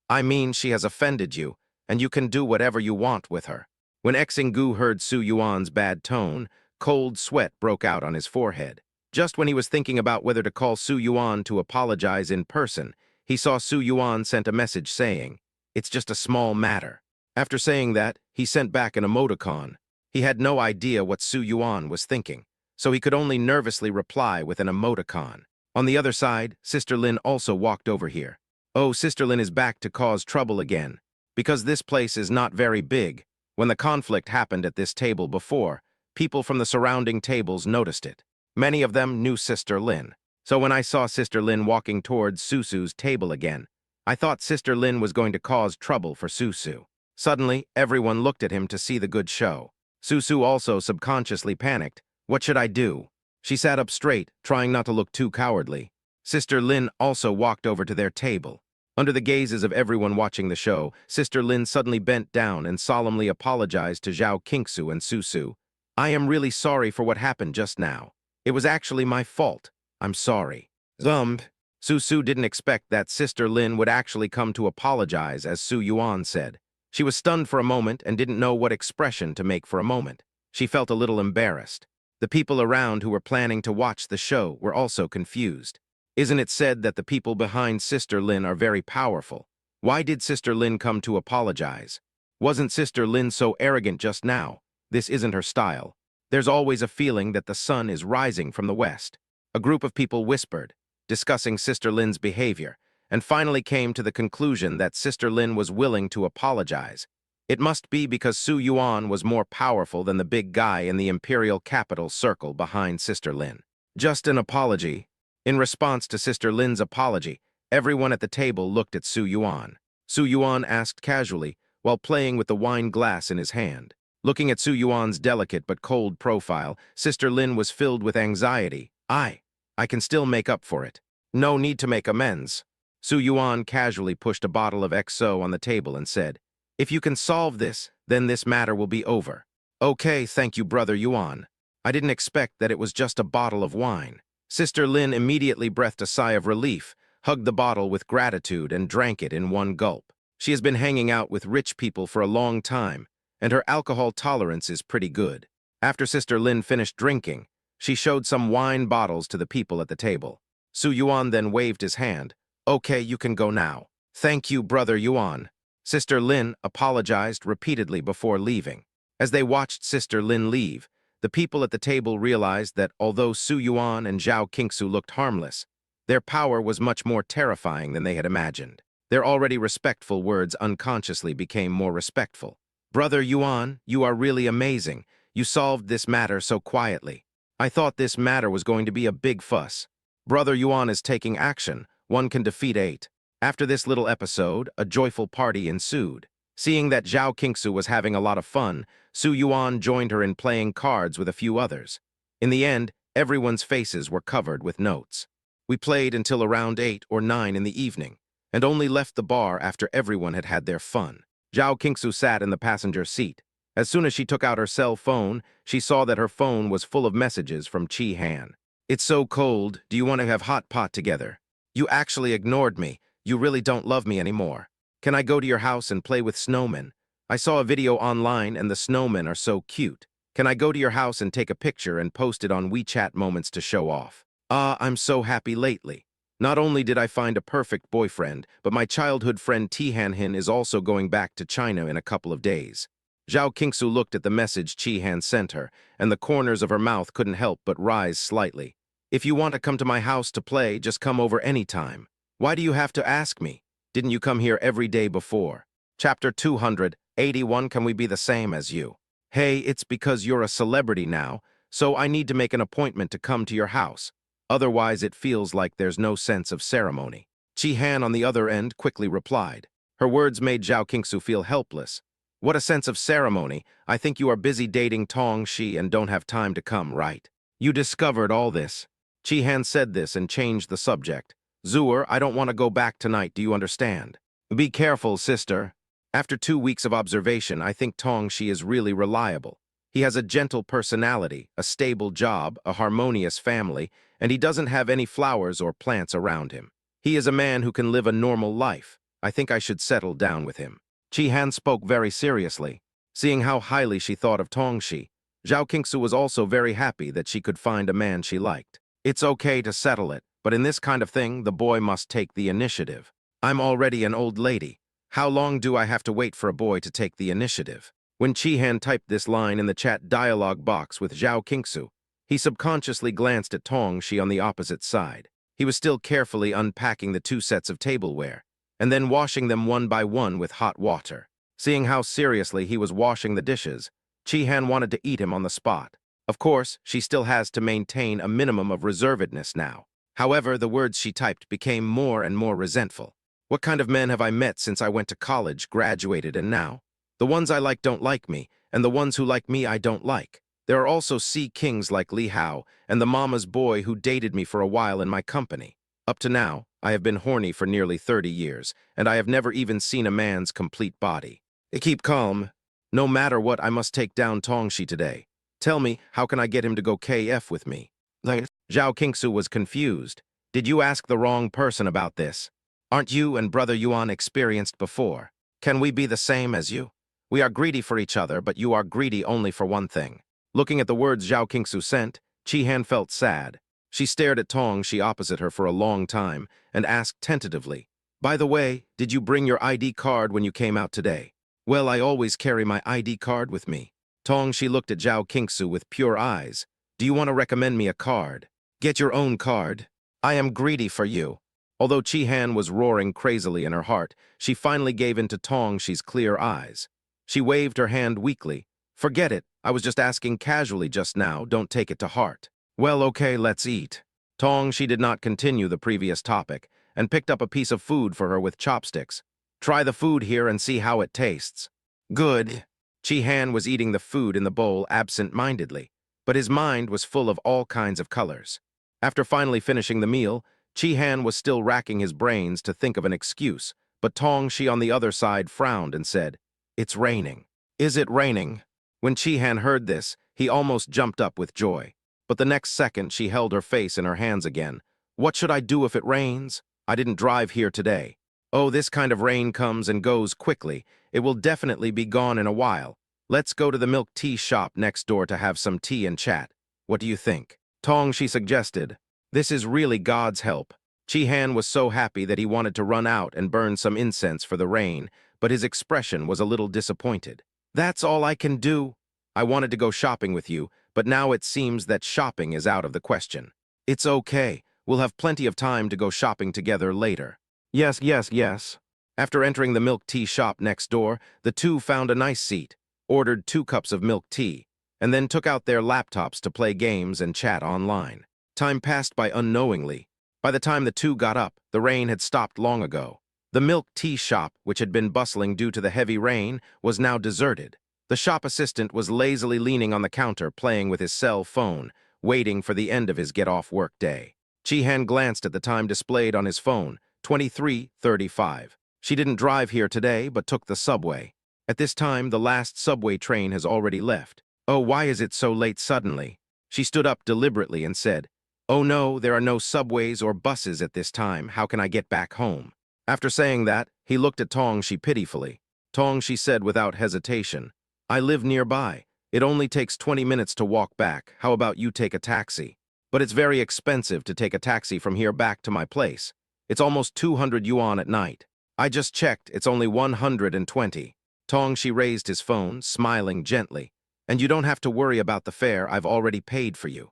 I mean she has offended you, and you can do whatever you want with her. When Xingu heard Su Yuan's bad tone, cold sweat broke out on his forehead. Just when he was thinking about whether to call Su Yuan to apologize in person, he saw Su Yuan sent a message saying, It's just a small matter. After saying that, he sent back an emoticon. He had no idea what Su Yuan was thinking, so he could only nervously reply with an emoticon. On the other side, Sister Lin also walked over here. Oh, Sister Lin is back to cause trouble again. Because this place is not very big, when the conflict happened at this table before, people from the surrounding tables noticed it. Many of them knew Sister Lin. So when I saw Sister Lin walking towards Susu's table again, I thought Sister Lin was going to cause trouble for Susu. Suddenly, everyone looked at him to see the good show. Susu also subconsciously panicked. What should I do? She sat up straight, trying not to look too cowardly. Sister Lin also walked over to their table. Under the gazes of everyone watching the show, Sister Lin suddenly bent down and solemnly apologized to Zhao Qingsu and Susu. I am really sorry for what happened just now. It was actually my fault. I'm sorry. Susu didn't expect that Sister Lin would actually come to apologize, as Su Yuan said. She was stunned for a moment and didn't know what expression to make for a moment. She felt a little embarrassed. The people around who were planning to watch the show were also confused. Isn't it said that the people behind Sister Lin are very powerful? Why did Sister Lin come to apologize? Wasn't Sister Lin so arrogant just now? This isn't her style. There's always a feeling that the sun is rising from the west. A group of people whispered, discussing Sister Lin's behavior, and finally came to the conclusion that Sister Lin was willing to apologize. It must be because Su Yuan was more powerful than the big guy in the imperial capital circle behind Sister Lin. Just an apology. In response to Sister Lin's apology, everyone at the table looked at Su Yuan. Su Yuan asked casually, while playing with the wine glass in his hand. Looking at Su Yuan's delicate but cold profile, Sister Lin was filled with anxiety. I can still make up for it. No need to make amends. Su Yuan casually pushed a bottle of XO on the table and said, "If you can solve this, then this matter will be over." "Okay, thank you, Brother Yuan. I didn't expect that it was just a bottle of wine." Sister Lin immediately breathed a sigh of relief, hugged the bottle with gratitude, and drank it in one gulp. She has been hanging out with rich people for a long time, and her alcohol tolerance is pretty good. After Sister Lin finished drinking, she showed some wine bottles to the people at the table. Su Yuan then waved his hand. "Okay, you can go now." "Thank you, Brother Yuan." Sister Lin apologized repeatedly before leaving. As they watched Sister Lin leave, the people at the table realized that although Su Yuan and Zhao Qingsu looked harmless, their power was much more terrifying than they had imagined. Their already respectful words unconsciously became more respectful. "Brother Yuan, you are really amazing. You solved this matter so quietly. I thought this matter was going to be a big fuss. Brother Yuan is taking action. One can defeat 8. After this little episode, a joyful party ensued. Seeing that Zhao Qingsu was having a lot of fun, Su Yuan joined her in playing cards with a few others. In the end, everyone's faces were covered with notes. We played until around 8 or 9 in the evening, and only left the bar after everyone had had their fun. Zhao Qingsu sat in the passenger seat. As soon as she took out her cell phone, she saw that her phone was full of messages from Chi Han. "It's so cold. Do you want to have hot pot together? You actually ignored me. You really don't love me anymore. Can I go to your house and play with snowmen? I saw a video online and the snowmen are so cute. Can I go to your house and take a picture and post it on WeChat Moments to show off? I'm so happy lately. Not only did I find a perfect boyfriend, but my childhood friend Tihan Hin is also going back to China in a couple of days." Zhao Qingsu looked at the message Chi Han sent her, and the corners of her mouth couldn't help but rise slightly. "If you want to come to my house to play, just come over anytime. Why do you have to ask me? Didn't you come here every day before?" Chapter 281. Can we be the same as you? "Hey, it's because you're a celebrity now, so I need to make an appointment to come to your house. Otherwise, it feels like there's no sense of ceremony." Chi Han on the other end quickly replied. Her words made Zhao Qingsu feel helpless. "What a sense of ceremony. I think you are busy dating Tong Shi and don't have time to come, right? You discovered all this." Chi Han said this and changed the subject. "Zuer, I don't want to go back tonight, do you understand?" "Be careful, sister. After 2 weeks of observation, I think Tong Shi is really reliable. He has a gentle personality, a stable job, a harmonious family, and he doesn't have any flowers or plants around him. He is a man who can live a normal life. I think I should settle down with him." Chi Han spoke very seriously. Seeing how highly she thought of Tong Shi, Zhao Qingsu was also very happy that she could find a man she liked. It's okay to settle it, but in this kind of thing, the boy must take the initiative. "I'm already an old lady. How long do I have to wait for a boy to take the initiative?" When Chi Han typed this line in the chat dialogue box with Zhao Qingsu, he subconsciously glanced at Tong Shi on the opposite side. He was still carefully unpacking the 2 sets of tableware, and then washing them one by one with hot water. Seeing how seriously he was washing the dishes, Chi Han wanted to eat him on the spot. Of course, she still has to maintain a minimum of reservedness now. However, the words she typed became more and more resentful. "What kind of men have I met since I went to college, graduated, and now? The ones I like don't like me, and the ones who like me I don't like. There are also sea kings like Li Hao, and the mama's boy who dated me for a while in my company. Up to now, I have been horny for nearly 30 years, and I have never even seen a man's complete body. Keep calm. No matter what, I must take down Tong Shi today. Tell me, how can I get him to go KF with me?" Zhao Qingsu was confused. "Did you ask the wrong person about this? Aren't you and Brother Yuan experienced before? Can we be the same as you? We are greedy for each other, but you are greedy only for one thing." Looking at the words Zhao Qingsu sent, Chi Han felt sad. She stared at Tong Shi opposite her for a long time and asked tentatively, "By the way, did you bring your ID card when you came out today?" "Well, I always carry my ID card with me." Tong Shi looked at Zhao Qingsu with pure eyes. "Do you want to recommend me a card? Get your own card. I am greedy for you." Although Chi-Han was roaring crazily in her heart, she finally gave in to Tong-shi's clear eyes. She waved her hand weakly. "Forget it. I was just asking casually just now. Don't take it to heart." "Well, okay, let's eat." Tong-shi did not continue the previous topic and picked up a piece of food for her with chopsticks. "Try the food here and see how it tastes." "Good." Chi-Han was eating the food in the bowl absent-mindedly, but his mind was full of all kinds of colors. After finally finishing the meal, Chi-Han was still racking his brains to think of an excuse, but Tong-shi on the other side frowned and said, "It's raining." "Is it raining?" When Chi-Han heard this, he almost jumped up with joy. But the next second, she held her face in her hands again. "What should I do if it rains? I didn't drive here today." "Oh, this kind of rain comes and goes quickly. It will definitely be gone in a while. Let's go to the milk tea shop next door to have some tea and chat. What do you think?" Tong-shi suggested. This is really God's help. Chi-Han was so happy that he wanted to run out and burn some incense for the rain, but his expression was a little disappointed. "That's all I can do. I wanted to go shopping with you, but now it seems that shopping is out of the question." "It's okay. We'll have plenty of time to go shopping together later." "Yes, yes, yes." After entering the milk tea shop next door, the two found a nice seat, ordered 2 cups of milk tea, and then took out their laptops to play games and chat online. Time passed by unknowingly. By the time the two got up, the rain had stopped long ago. The milk tea shop, which had been bustling due to the heavy rain, was now deserted. The shop assistant was lazily leaning on the counter playing with his cell phone, waiting for the end of his get-off-work day. Chi-Han glanced at the time displayed on his phone, 23:35. She didn't drive here today, but took the subway. At this time, the last subway train has already left. "Oh, why is it so late suddenly?" She stood up deliberately and said, "Oh no, there are no subways or buses at this time. How can I get back home?" After saying that, he looked at Tong-shi pitifully. Tong-shi said without hesitation, "I live nearby. It only takes 20 minutes to walk back. How about you take a taxi?" "But it's very expensive to take a taxi from here back to my place. It's almost 200 yuan at night." "I just checked. It's only 120. Tong-shi raised his phone, smiling gently. "And you don't have to worry about the fare. I've already paid for you."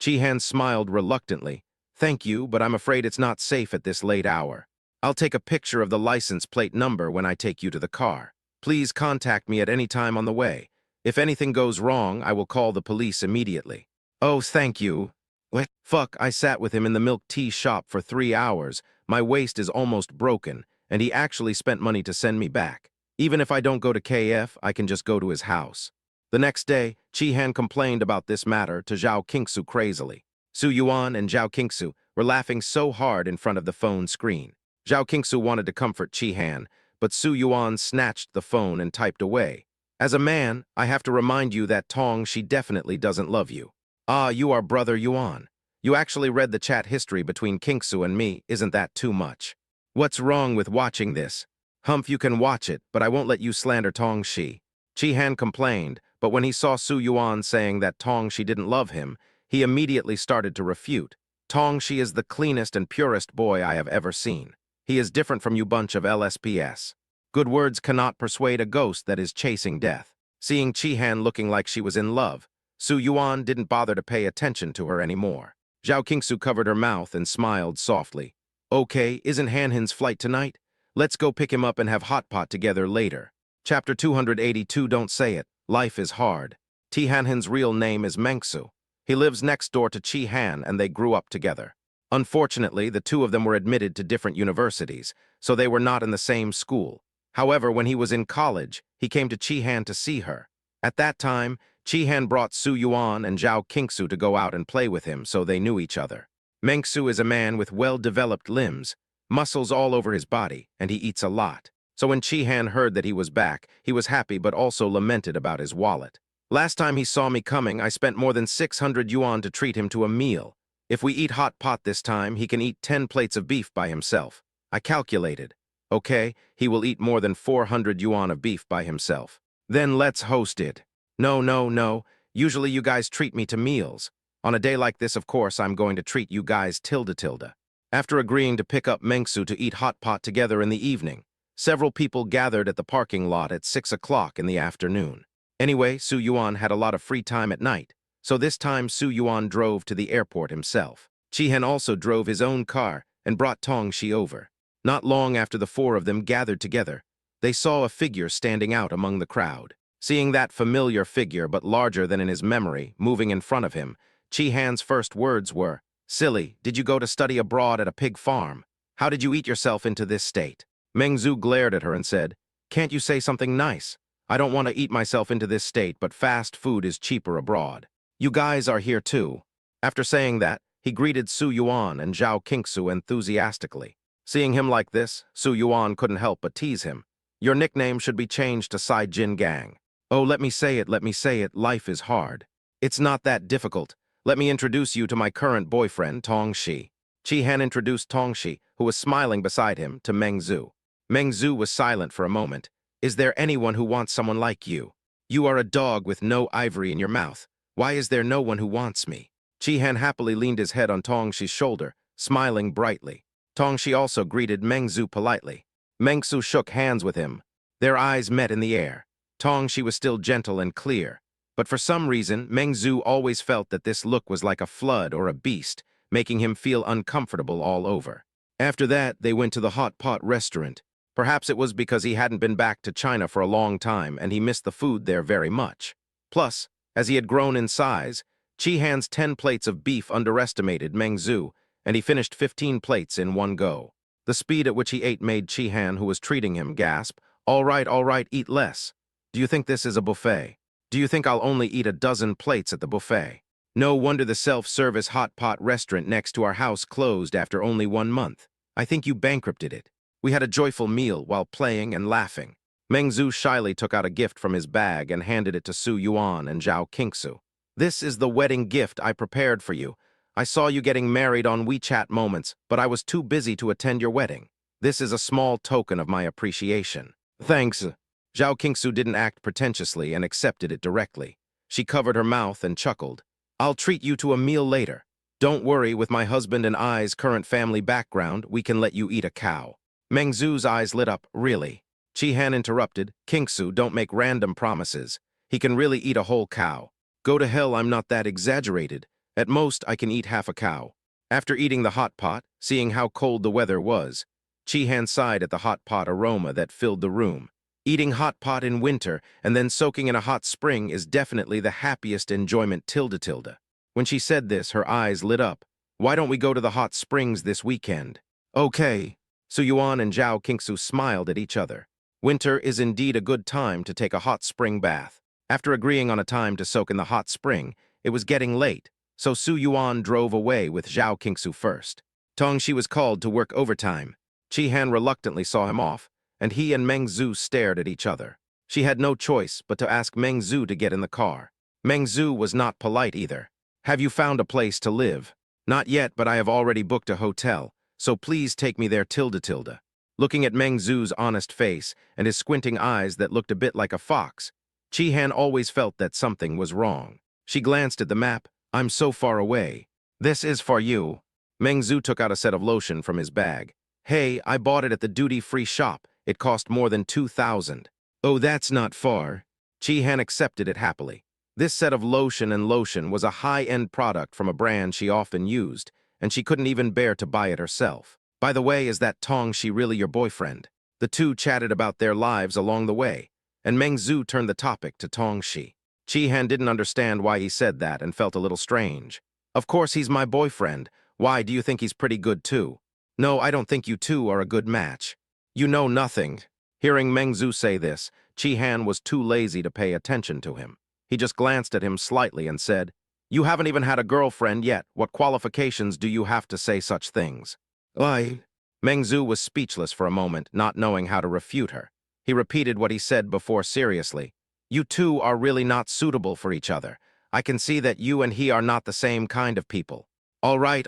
Chi-Han smiled reluctantly. "Thank you, but I'm afraid it's not safe at this late hour. I'll take a picture of the license plate number when I take you to the car. Please contact me at any time on the way. If anything goes wrong, I will call the police immediately." "Oh, thank you." "What? Fuck, I sat with him in the milk tea shop for 3 hours. My waist is almost broken, and he actually spent money to send me back. Even if I don't go to KF, I can just go to his house." The next day, Chi-Han complained about this matter to Zhao Qingsu crazily. Su Yuan and Zhao Qingsu were laughing so hard in front of the phone screen. Zhao Qingsu wanted to comfort Chi-Han, but Su Yuan snatched the phone and typed away. "As a man, I have to remind you that Tong-shi definitely doesn't love you." "Ah, you are Brother Yuan. You actually read the chat history between Qingsu and me. Isn't that too much?" "What's wrong with watching this?" "Humph, you can watch it, but I won't let you slander Tong-shi." Chi-Han complained, but when he saw Su Yuan saying that Tong-shi didn't love him, he immediately started to refute. "Tong-shi is the cleanest and purest boy I have ever seen. He is different from you bunch of LSPS. Good words cannot persuade a ghost that is chasing death." Seeing Chi-Han looking like she was in love, Su Yuan didn't bother to pay attention to her anymore. Zhao Qingsu covered her mouth and smiled softly. "Okay, isn't Hanhin's flight tonight? Let's go pick him up and have hot pot together later." Chapter 282. Don't say it. Life is hard. Hanhin's real name is Mengsu. He lives next door to Chi-Han and they grew up together. Unfortunately, the two of them were admitted to different universities, so they were not in the same school. However, when he was in college, he came to Chi-Han to see her. At that time, Chi-Han brought Su Yuan and Zhao Qingsu to go out and play with him, so they knew each other. Mengsu is a man with well-developed limbs, muscles all over his body, and he eats a lot. So when Chi-Han heard that he was back, he was happy but also lamented about his wallet. "Last time he saw me coming, I spent more than 600 yuan to treat him to a meal. If we eat hot pot this time, he can eat 10 plates of beef by himself. I calculated. Okay, he will eat more than 400 yuan of beef by himself. Then let's host it." "No, no, no. Usually you guys treat me to meals. On a day like this, of course, I'm going to treat you guys tilde. After agreeing to pick up Mengsu to eat hot pot together in the evening, several people gathered at the parking lot at 6 o'clock in the afternoon. Anyway, Su Yuan had a lot of free time at night, so this time Su Yuan drove to the airport himself. Chi-Han also drove his own car, and brought Tong Shi over. Not long after the four of them gathered together, they saw a figure standing out among the crowd. Seeing that familiar figure, but larger than in his memory, moving in front of him, Chi Han's first words were, "Silly, did you go to study abroad at a pig farm? How did you eat yourself into this state?" Meng Zhu glared at her and said, "Can't you say something nice? I don't want to eat myself into this state, but fast food is cheaper abroad. You guys are here too." After saying that, he greeted Su Yuan and Zhao Qingsu enthusiastically. Seeing him like this, Su Yuan couldn't help but tease him. "Your nickname should be changed to Sai Jin Gang." "Oh, let me say it, life is hard." "It's not that difficult. Let me introduce you to my current boyfriend, Tong Shi." Chi Han introduced Tong Shi, who was smiling beside him, to Meng Zhu. Meng Zhu was silent for a moment. "Is there anyone who wants someone like you? You are a dog with no ivory in your mouth. Why is there no one who wants me?" Chi Han happily leaned his head on Tong Shi's shoulder, smiling brightly. Tong Shi also greeted Meng Zhu politely. Meng Zhu shook hands with him. Their eyes met in the air. Tong Shi was still gentle and clear, but for some reason, Meng Zhu always felt that this look was like a flood or a beast, making him feel uncomfortable all over. After that, they went to the hot pot restaurant. Perhaps it was because he hadn't been back to China for a long time and he missed the food there very much. Plus, as he had grown in size, Chi Han's 10 plates of beef underestimated Meng Zhu, and he finished 15 plates in one go. The speed at which he ate made Chi Han, who was treating him, gasp, all right, eat less. Do you think this is a buffet? Do you think I'll only eat a dozen plates at the buffet?" No wonder the self-service hot pot restaurant next to our house closed after only 1 month. I think you bankrupted it. We had a joyful meal while playing and laughing. Meng Zhu shyly took out a gift from his bag and handed it to Su Yuan and Zhao Qingsu. "This is the wedding gift I prepared for you. I saw you getting married on WeChat Moments, but I was too busy to attend your wedding. This is a small token of my appreciation." "Thanks." Zhao Qingsu didn't act pretentiously and accepted it directly. She covered her mouth and chuckled. "I'll treat you to a meal later. Don't worry, with my husband and I's current family background, we can let you eat a cow." Meng Zhu's eyes lit up. "Really?" Chi Han interrupted. "Qingsu, don't make random promises. He can really eat a whole cow." "Go to hell, I'm not that exaggerated. At most, I can eat half a cow." After eating the hot pot, seeing how cold the weather was, Chi Han sighed at the hot pot aroma that filled the room. Eating hot pot in winter and then soaking in a hot spring is definitely the happiest enjoyment tilde. When she said this, her eyes lit up. "Why don't we go to the hot springs this weekend?" "Okay." Su Yuan and Zhao Qingsu smiled at each other. Winter is indeed a good time to take a hot spring bath. After agreeing on a time to soak in the hot spring, it was getting late, so Su Yuan drove away with Zhao Qingsu first. Tong Shi was called to work overtime. Chi Han reluctantly saw him off, and he and Meng Zhu stared at each other. She had no choice but to ask Meng Zhu to get in the car. Meng Zhu was not polite either. "Have you found a place to live?" "Not yet, but I have already booked a hotel, so please take me there tilde. Looking at Meng Zhu's honest face and his squinting eyes that looked a bit like a fox, Chi Han always felt that something was wrong. She glanced at the map. "I'm so far away." "This is for you." Meng Zhu took out a set of lotion from his bag. "Hey, I bought it at the duty-free shop. It cost more than 2,000. "Oh, that's not far." Chi Han accepted it happily. This set of lotion was a high-end product from a brand she often used, and she couldn't even bear to buy it herself. "By the way, is that Tong Shi really your boyfriend?" The two chatted about their lives along the way, and Meng Zhu turned the topic to Tong Shi. Chi Han didn't understand why he said that and felt a little strange. "Of course he's my boyfriend. Why, do you think he's pretty good too?" "No, I don't think you two are a good match." "You know nothing." Hearing Meng Zhu say this, Chi Han was too lazy to pay attention to him. He just glanced at him slightly and said, "You haven't even had a girlfriend yet. What qualifications do you have to say such things?" Meng Zhu was speechless for a moment, not knowing how to refute her. He repeated what he said before seriously. "You two are really not suitable for each other. I can see that you and he are not the same kind of people." All right.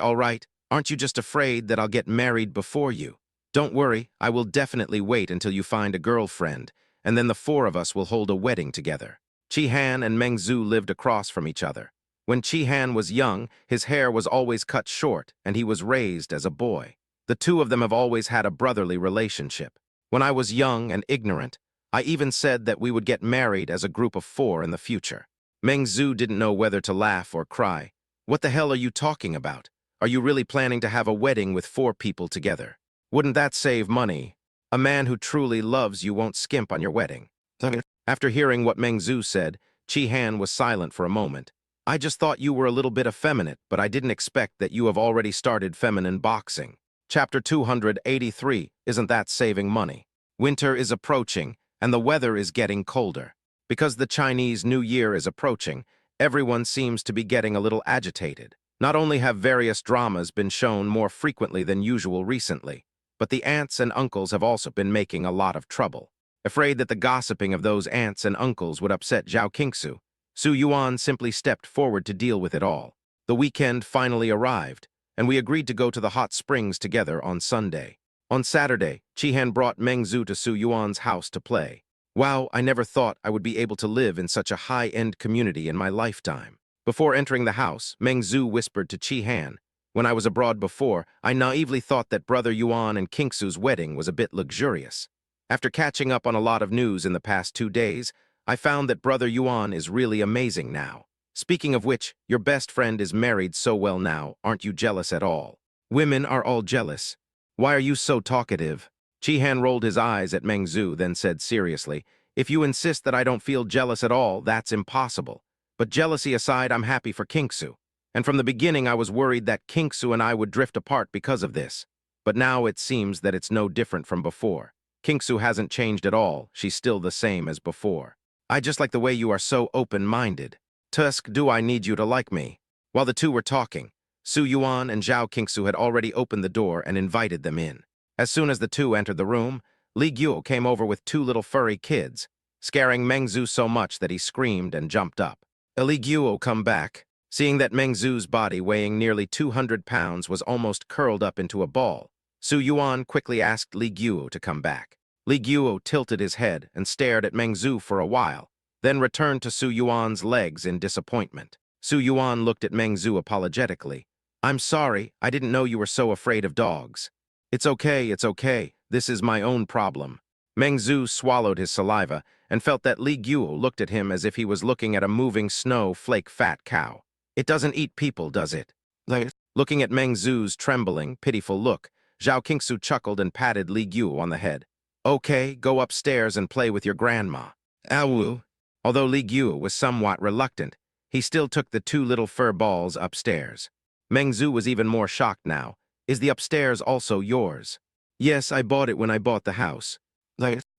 Aren't you just afraid that I'll get married before you?" "Don't worry, I will definitely wait until you find a girlfriend, and then the four of us will hold a wedding together." Chi Han and Meng Zhu lived across from each other. When Chi Han was young, his hair was always cut short, and he was raised as a boy. The two of them have always had a brotherly relationship. When I was young and ignorant, I even said that we would get married as a group of four in the future. Meng Zhu didn't know whether to laugh or cry. "What the hell are you talking about? Are you really planning to have a wedding with 4 people together? Wouldn't that save money? A man who truly loves you won't skimp on your wedding. Okay. After hearing what Meng Zhu said, Chi Han was silent for a moment. I just thought you were a little bit effeminate, but I didn't expect that you have already started feminine boxing. Chapter 283, isn't that saving money? Winter is approaching, and the weather is getting colder. Because the Chinese New Year is approaching, everyone seems to be getting a little agitated. Not only have various dramas been shown more frequently than usual recently, but the aunts and uncles have also been making a lot of trouble. Afraid that the gossiping of those aunts and uncles would upset Zhao Qingsu, Su Yuan simply stepped forward to deal with it all. The weekend finally arrived, and we agreed to go to the hot springs together on Sunday. On Saturday, Chi Han brought Meng Zhu to Su Yuan's house to play. Wow, I never thought I would be able to live in such a high-end community in my lifetime. Before entering the house, Meng Zhu whispered to Chi Han, "When I was abroad before, I naively thought that Brother Yuan and Qingsu's wedding was a bit luxurious. After catching up on a lot of news in the past 2 days, I found that Brother Yuan is really amazing now. Speaking of which, your best friend is married so well now, aren't you jealous at all? Women are all jealous. Why are you so talkative?" Chi Han rolled his eyes at Meng Zhu, then said seriously, "If you insist that I don't feel jealous at all, that's impossible. But jealousy aside, I'm happy for Qingsu. And from the beginning, I was worried that Qingsu and I would drift apart because of this. But now it seems that it's no different from before. Qingsu hasn't changed at all. She's still the same as before. I just like the way you are so open-minded. Tusk, do I need you to like me?" While the two were talking, Su Yuan and Zhao Qingsu had already opened the door and invited them in. As soon as the two entered the room, Li Guo came over with 2 little furry kids, scaring Meng Zhu so much that he screamed and jumped up. Li Guo come back, seeing that Meng Zhu's body weighing nearly 200 pounds was almost curled up into a ball. Su Yuan quickly asked Li Guo to come back. Li Guo tilted his head and stared at Meng Zhu for a while, then returned to Su Yuan's legs in disappointment. Su Yuan looked at Meng Zhu apologetically. "I'm sorry, I didn't know you were so afraid of dogs." It's okay, this is my own problem." Meng Zhu swallowed his saliva and felt that Li Guo looked at him as if he was looking at a moving snow-flake fat cow. "It doesn't eat people, does it?" Looking at Meng Zhu's trembling, pitiful look, Zhao Qingsu chuckled and patted Li Guo on the head. "Okay, go upstairs and play with your grandma." Awu. Although Li Guo was somewhat reluctant, he still took the 2 little fur balls upstairs. Meng Zhu was even more shocked now. "Is the upstairs also yours?" "Yes, I bought it when I bought the house."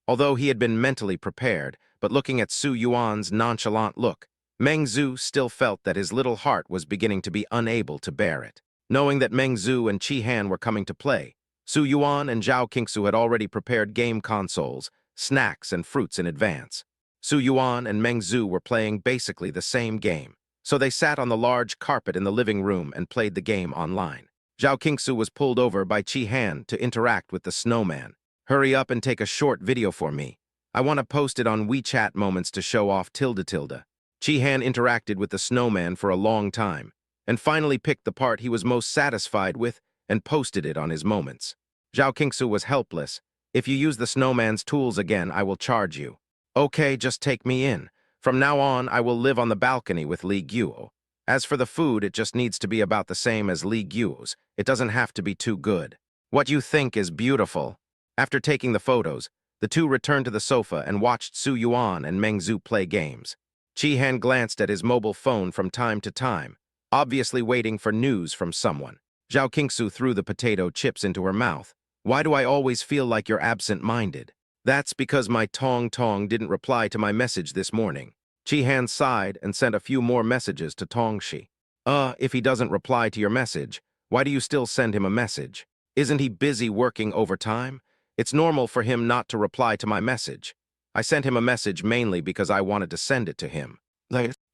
Although he had been mentally prepared, but looking at Su Yuan's nonchalant look, Meng Zhu still felt that his little heart was beginning to be unable to bear it. Knowing that Meng Zhu and Chi Han were coming to play, Su Yuan and Zhao Qingsu had already prepared game consoles, snacks, and fruits in advance. Su Yuan and Meng Zhu were playing basically the same game, so they sat on the large carpet in the living room and played the game online. Zhao Qingsu was pulled over by Chi Han to interact with the snowman. "Hurry up and take a short video for me. I want to post it on WeChat Moments to show off tilde. Chi Han interacted with the snowman for a long time, and finally picked the part he was most satisfied with and posted it on his Moments. Zhao Qingsu was helpless. "If you use the snowman's tools again, I will charge you." "Okay, just take me in. From now on, I will live on the balcony with Li Guo. As for the food, it just needs to be about the same as Li Guo's. It doesn't have to be too good. What you think is beautiful." After taking the photos, the two returned to the sofa and watched Su Yuan and Meng Zhu play games. Chi Han glanced at his mobile phone from time to time, obviously waiting for news from someone. Zhao Qingsu threw the potato chips into her mouth. "Why do I always feel like you're absent-minded?" "That's because my Tong Tong didn't reply to my message this morning." Chi Han sighed and sent a few more messages to Tong Shi. If he doesn't reply to your message, why do you still send him a message? Isn't he busy working overtime? It's normal for him not to reply to my message. I sent him a message mainly because I wanted to send it to him."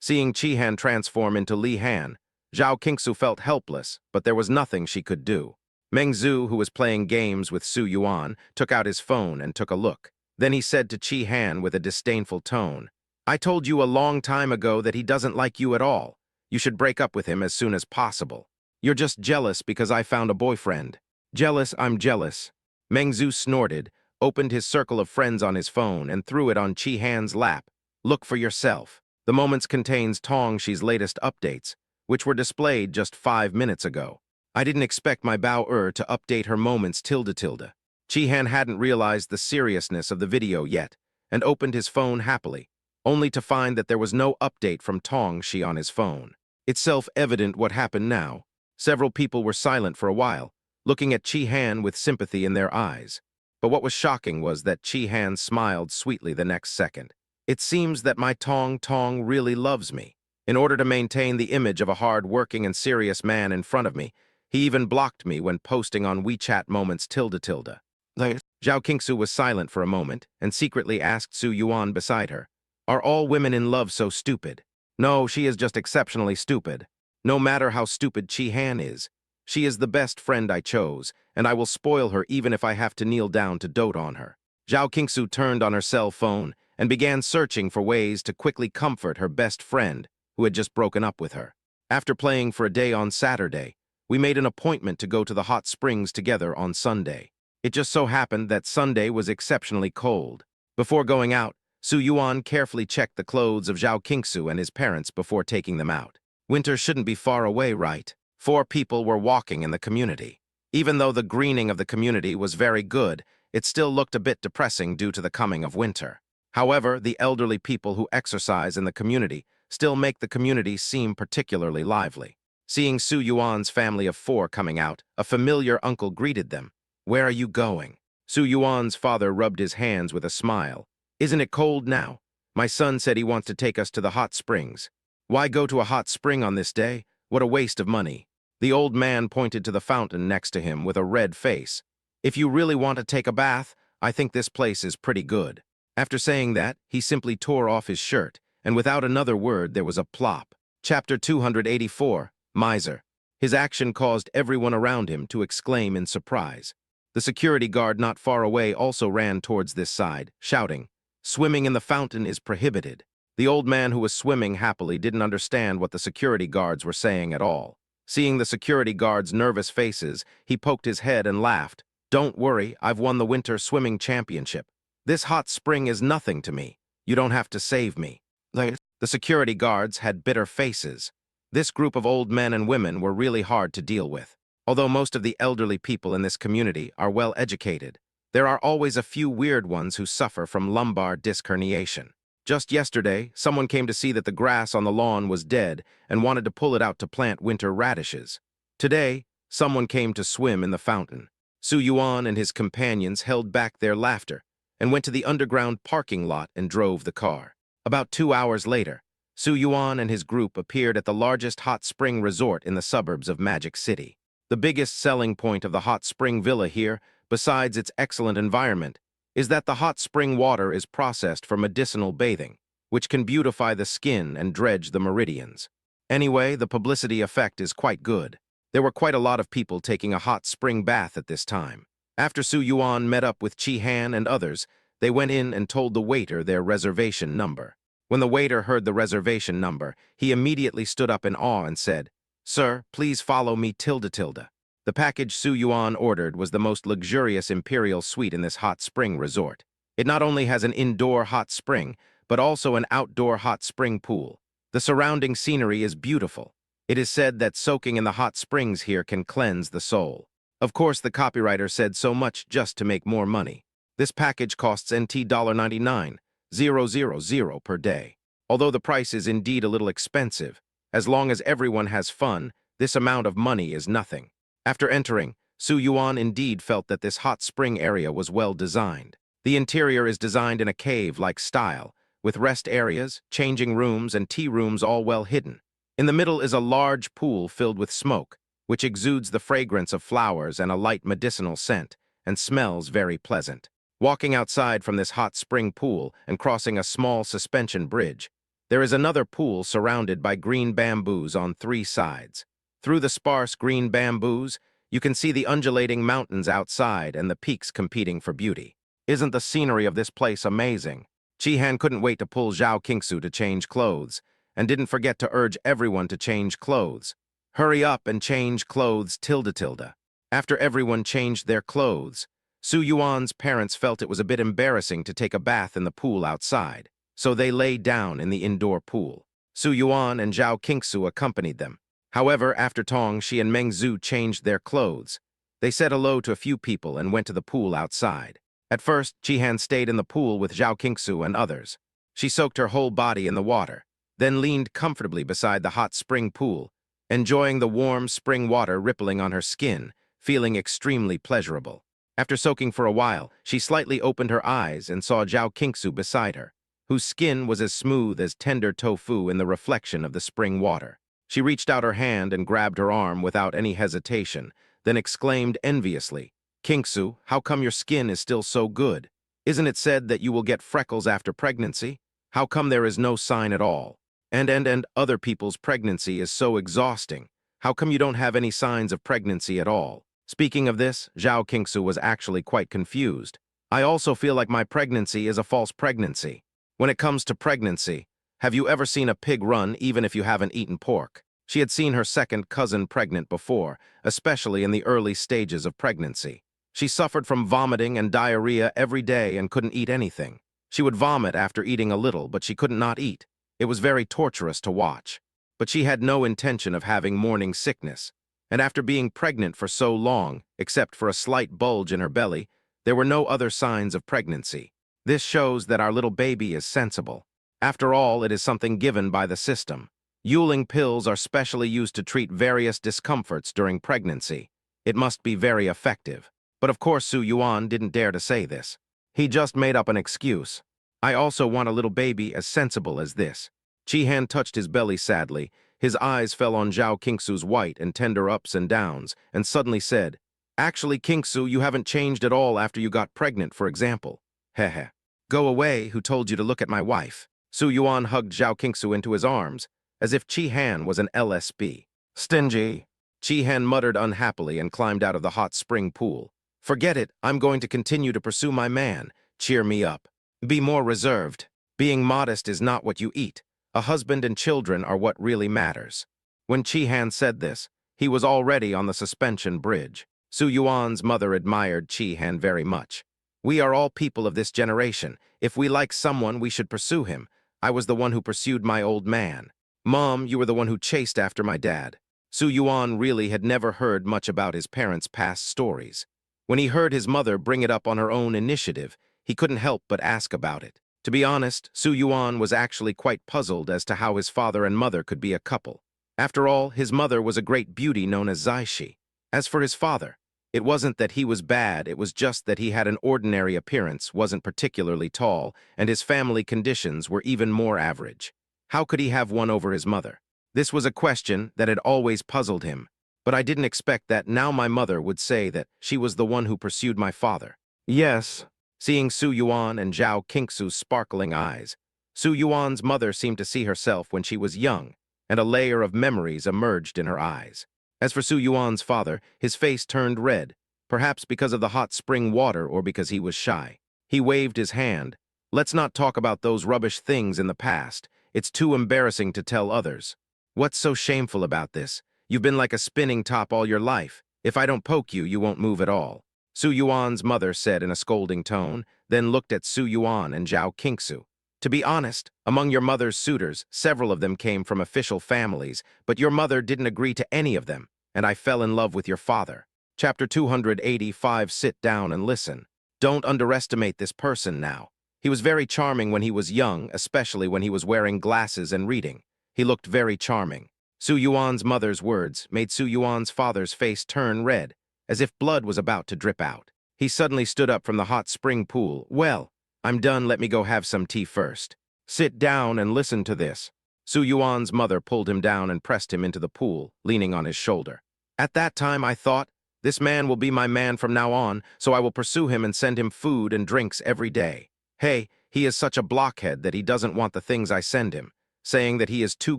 Seeing Chi Han transform into Li Han, Zhao Qingsu felt helpless, but there was nothing she could do. Meng Zhu, who was playing games with Su Yuan, took out his phone and took a look. Then he said to Chi Han with a disdainful tone, "I told you a long time ago that he doesn't like you at all. You should break up with him as soon as possible. You're just jealous because I found a boyfriend." "Jealous, I'm jealous." Meng Zhu snorted, opened his circle of friends on his phone, and threw it on Chi Han's lap. "Look for yourself." The Moments contains Tong Shi's latest updates, which were displayed just 5 minutes ago. I didn't expect my Bao to update her moments tilde tilde. Chi-Han hadn't realized the seriousness of the video yet, and opened his phone happily, only to find that there was no update from Tong Shi on his phone. It's self-evident what happened now. Several people were silent for a while, looking at Chi-Han with sympathy in their eyes. But what was shocking was that Chi-Han smiled sweetly the next second. It seems that my Tong Tong really loves me. In order to maintain the image of a hard-working and serious man in front of me, he even blocked me when posting on WeChat moments tilde tilde. Zhao Qingsu was silent for a moment and secretly asked Su Yuan beside her, "Are all women in love so stupid?" "No, she is just exceptionally stupid. No matter how stupid Chi-Han is, she is the best friend I chose, and I will spoil her even if I have to kneel down to dote on her." Zhao Qingsu turned on her cell phone and began searching for ways to quickly comfort her best friend, who had just broken up with her. After playing for a day on Saturday, we made an appointment to go to the hot springs together on Sunday. It just so happened that Sunday was exceptionally cold. Before going out, Su Yuan carefully checked the clothes of Zhao Qingsu and his parents before taking them out. Winter shouldn't be far away, right? 4 people were walking in the community. Even though the greening of the community was very good, it still looked a bit depressing due to the coming of winter. However, the elderly people who exercise in the community still make the community seem particularly lively. Seeing Su Yuan's family of 4 coming out, a familiar uncle greeted them. "Where are you going?" Su Yuan's father rubbed his hands with a smile. "Isn't it cold now? My son said he wants to take us to the hot springs." "Why go to a hot spring on this day? What a waste of money." The old man pointed to the fountain next to him with a red face. "If you really want to take a bath, I think this place is pretty good." After saying that, he simply tore off his shirt, and without another word there was a plop. Chapter 284, Miser. His action caused everyone around him to exclaim in surprise. The security guard not far away also ran towards this side, shouting, "Swimming in the fountain is prohibited." The old man who was swimming happily didn't understand what the security guards were saying at all. Seeing the security guards' nervous faces, he poked his head and laughed. "Don't worry, I've won the Winter Swimming Championship. This hot spring is nothing to me. You don't have to save me." The security guards had bitter faces. This group of old men and women were really hard to deal with. Although most of the elderly people in this community are well educated, there are always a few weird ones who suffer from lumbar disc herniation. Just yesterday, someone came to see that the grass on the lawn was dead and wanted to pull it out to plant winter radishes. Today, someone came to swim in the fountain. Su Yuan and his companions held back their laughter and went to the underground parking lot and drove the car. About 2 hours later, Su Yuan and his group appeared at the largest hot spring resort in the suburbs of Magic City. The biggest selling point of the hot spring villa here, besides its excellent environment, is that the hot spring water is processed for medicinal bathing, which can beautify the skin and dredge the meridians. Anyway, the publicity effect is quite good. There were quite a lot of people taking a hot spring bath at this time. After Su Yuan met up with Chi-Han and others, they went in and told the waiter their reservation number. When the waiter heard the reservation number, he immediately stood up in awe and said, "Sir, please follow me tilde tilde." The package Su Yuan ordered was the most luxurious imperial suite in this hot spring resort. It not only has an indoor hot spring, but also an outdoor hot spring pool. The surrounding scenery is beautiful. It is said that soaking in the hot springs here can cleanse the soul. Of course, the copywriter said so much just to make more money. This package costs NT $99,000 per day. Although the price is indeed a little expensive, as long as everyone has fun, this amount of money is nothing. After entering, Su Yuan indeed felt that this hot spring area was well designed. The interior is designed in a cave-like style, with rest areas, changing rooms, and tea rooms all well hidden. In the middle is a large pool filled with smoke, which exudes the fragrance of flowers and a light medicinal scent, and smells very pleasant. Walking outside from this hot spring pool and crossing a small suspension bridge, there is another pool surrounded by green bamboos on 3 sides. Through the sparse green bamboos, you can see the undulating mountains outside and the peaks competing for beauty. Isn't the scenery of this place amazing? Chi-Han couldn't wait to pull Zhao Qingsu to change clothes, and didn't forget to urge everyone to change clothes. "Hurry up and change clothes tilde tilde." After everyone changed their clothes, Su Yuan's parents felt it was a bit embarrassing to take a bath in the pool outside, so they lay down in the indoor pool. Su Yuan and Zhao Qingsu accompanied them. However, after Tong, she and Meng Zhu changed their clothes. They said hello to a few people and went to the pool outside. At first, Chi-Han stayed in the pool with Zhao Qingsu and others. She soaked her whole body in the water, then leaned comfortably beside the hot spring pool, enjoying the warm spring water rippling on her skin, feeling extremely pleasurable. After soaking for a while, she slightly opened her eyes and saw Zhao Qingsu beside her, whose skin was as smooth as tender tofu in the reflection of the spring water. She reached out her hand and grabbed her arm without any hesitation, then exclaimed enviously, "Qingsu, how come your skin is still so good? Isn't it said that you will get freckles after pregnancy? How come there is no sign at all? And other people's pregnancy is so exhausting. How come you don't have any signs of pregnancy at all?" Speaking of this, Zhao Qingsu was actually quite confused. "I also feel like my pregnancy is a false pregnancy. When it comes to pregnancy, have you ever seen a pig run even if you haven't eaten pork?" She had seen her second cousin pregnant before, especially in the early stages of pregnancy. She suffered from vomiting and diarrhea every day and couldn't eat anything. She would vomit after eating a little, but she couldn't not eat. It was very torturous to watch. But she had no intention of having morning sickness. And after being pregnant for so long, except for a slight bulge in her belly, there were no other signs of pregnancy. This shows that our little baby is sensible. After all, it is something given by the system. Yuling pills are specially used to treat various discomforts during pregnancy. It must be very effective. But of course Su Yuan didn't dare to say this. He just made up an excuse. "I also want a little baby as sensible as this." Chi-Han touched his belly sadly. His eyes fell on Zhao Qingsu's white and tender ups and downs, and suddenly said, "Actually, Qingsu, you haven't changed at all after you got pregnant, for example." Heh. "Go away, who told you to look at my wife?" Su Yuan hugged Zhao Qingsu into his arms, as if Chi-Han was an LSB. "Stingy." Chi-Han muttered unhappily and climbed out of the hot spring pool. "Forget it, I'm going to continue to pursue my man. Cheer me up. Be more reserved. Being modest is not what you eat. A husband and children are what really matters." When Chi-Han said this, he was already on the suspension bridge. Su Yuan's mother admired Chi-Han very much. "We are all people of this generation. If we like someone, we should pursue him. I was the one who pursued my old man. Mom, you were the one who chased after my dad." Su Yuan really had never heard much about his parents' past stories. When he heard his mother bring it up on her own initiative, he couldn't help but ask about it. To be honest, Su Yuan was actually quite puzzled as to how his father and mother could be a couple. After all, his mother was a great beauty known as Zaishi. As for his father, it wasn't that he was bad, it was just that he had an ordinary appearance, wasn't particularly tall, and his family conditions were even more average. How could he have one over his mother? This was a question that had always puzzled him, but I didn't expect that now my mother would say that she was the one who pursued my father. Yes. Seeing Su Yuan and Zhao Qingsu's sparkling eyes, Su Yuan's mother seemed to see herself when she was young, and a layer of memories emerged in her eyes. As for Su Yuan's father, his face turned red, perhaps because of the hot spring water or because he was shy. He waved his hand. "Let's not talk about those rubbish things in the past. It's too embarrassing to tell others." "What's so shameful about this? You've been like a spinning top all your life. If I don't poke you, you won't move at all," Su Yuan's mother said in a scolding tone, then looked at Su Yuan and Zhao Qingsu. "To be honest, among your mother's suitors, several of them came from official families, but your mother didn't agree to any of them, and I fell in love with your father." Chapter 285. Sit down and listen. Don't underestimate this person now. He was very charming when he was young, especially when he was wearing glasses and reading. He looked very charming. Su Yuan's mother's words made Su Yuan's father's face turn red, as if blood was about to drip out. He suddenly stood up from the hot spring pool. "Well, I'm done, let me go have some tea first." "Sit down and listen to this." Su Yuan's mother pulled him down and pressed him into the pool, leaning on his shoulder. "At that time I thought, this man will be my man from now on, so I will pursue him and send him food and drinks every day. Hey, he is such a blockhead that he doesn't want the things I send him, saying that he is too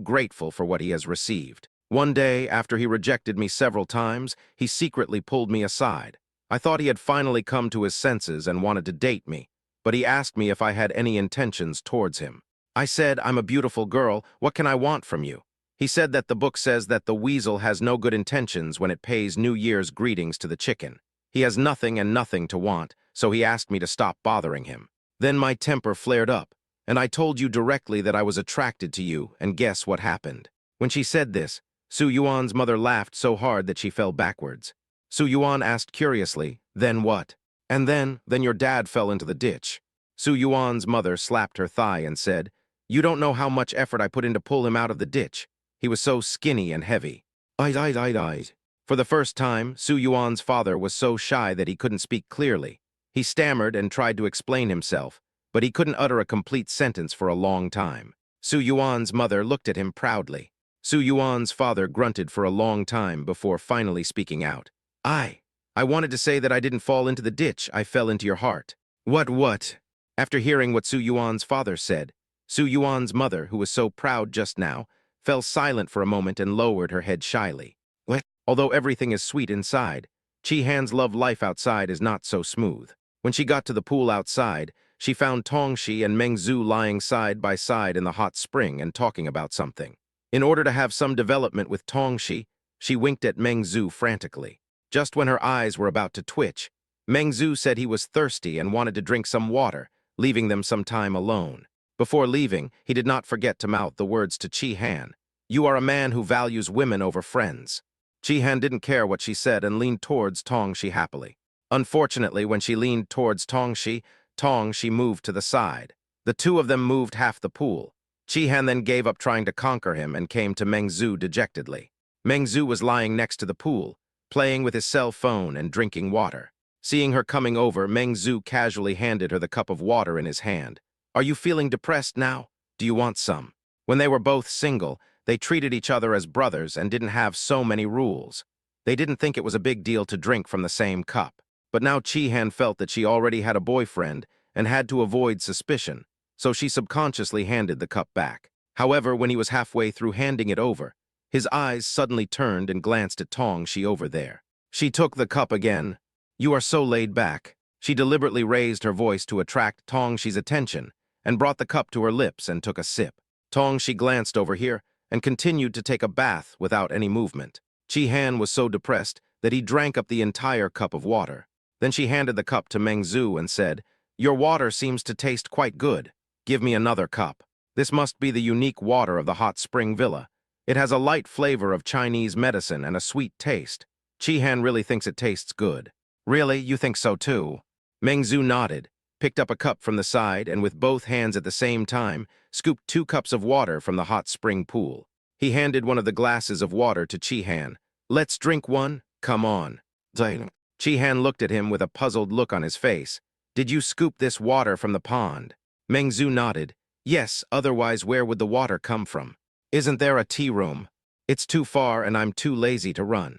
grateful for what he has received. One day, after he rejected me several times, he secretly pulled me aside. I thought he had finally come to his senses and wanted to date me, but he asked me if I had any intentions towards him. I said, I'm a beautiful girl, what can I want from you? He said that the book says that the weasel has no good intentions when it pays New Year's greetings to the chicken. He has nothing and nothing to want, so he asked me to stop bothering him. Then my temper flared up, and I told you directly that I was attracted to you, and guess what happened? When she said this, Su Yuan's mother laughed so hard that she fell backwards. Su Yuan asked curiously, then what? And then your dad fell into the ditch. Su Yuan's mother slapped her thigh and said, you don't know how much effort I put in to pull him out of the ditch. He was so skinny and heavy. I. For the first time, Su Yuan's father was so shy that he couldn't speak clearly. He stammered and tried to explain himself, but he couldn't utter a complete sentence for a long time. Su Yuan's mother looked at him proudly. Su Yuan's father grunted for a long time before finally speaking out. I wanted to say that I didn't fall into the ditch, I fell into your heart. What? After hearing what Su Yuan's father said, Su Yuan's mother, who was so proud just now, fell silent for a moment and lowered her head shyly. What? Although everything is sweet inside, Chi-Han's love life outside is not so smooth. When she got to the pool outside, she found Tongxi and Meng Zhu lying side by side in the hot spring and talking about something. In order to have some development with Tongxi, she winked at Meng Zhu frantically. Just when her eyes were about to twitch, Meng Zhu said he was thirsty and wanted to drink some water, leaving them some time alone. Before leaving, he did not forget to mouth the words to Chi-Han. You are a man who values women over friends. Chi-Han didn't care what she said and leaned towards Tongxi happily. Unfortunately, when she leaned towards Tongxi moved to the side. The two of them moved half the pool. Chi-Han then gave up trying to conquer him and came to Meng Zhu dejectedly. Meng Zhu was lying next to the pool, playing with his cell phone and drinking water. Seeing her coming over, Meng Zhu casually handed her the cup of water in his hand. Are you feeling depressed now? Do you want some? When they were both single, they treated each other as brothers and didn't have so many rules. They didn't think it was a big deal to drink from the same cup. But now Chi-Han felt that she already had a boyfriend and had to avoid suspicion, so she subconsciously handed the cup back. However, when he was halfway through handing it over, his eyes suddenly turned and glanced at Tongxi over there. She took the cup again. You are so laid back. She deliberately raised her voice to attract Tongxi's attention and brought the cup to her lips and took a sip. Tongxi glanced over here and continued to take a bath without any movement. Chi-Han was so depressed that he drank up the entire cup of water. Then she handed the cup to Meng Zhu and said, your water seems to taste quite good. Give me another cup. This must be the unique water of the hot spring villa. It has a light flavor of Chinese medicine and a sweet taste. Chi-Han really thinks it tastes good. Really? You think so too? Meng Zhu nodded, picked up a cup from the side, and with both hands at the same time, scooped 2 cups of water from the hot spring pool. He handed one of the glasses of water to Chi-Han. Let's drink one? Come on. Chi-Han looked at him with a puzzled look on his face. Did you scoop this water from the pond? Meng Zhu nodded. Yes, otherwise where would the water come from? Isn't there a tea room? It's too far and I'm too lazy to run.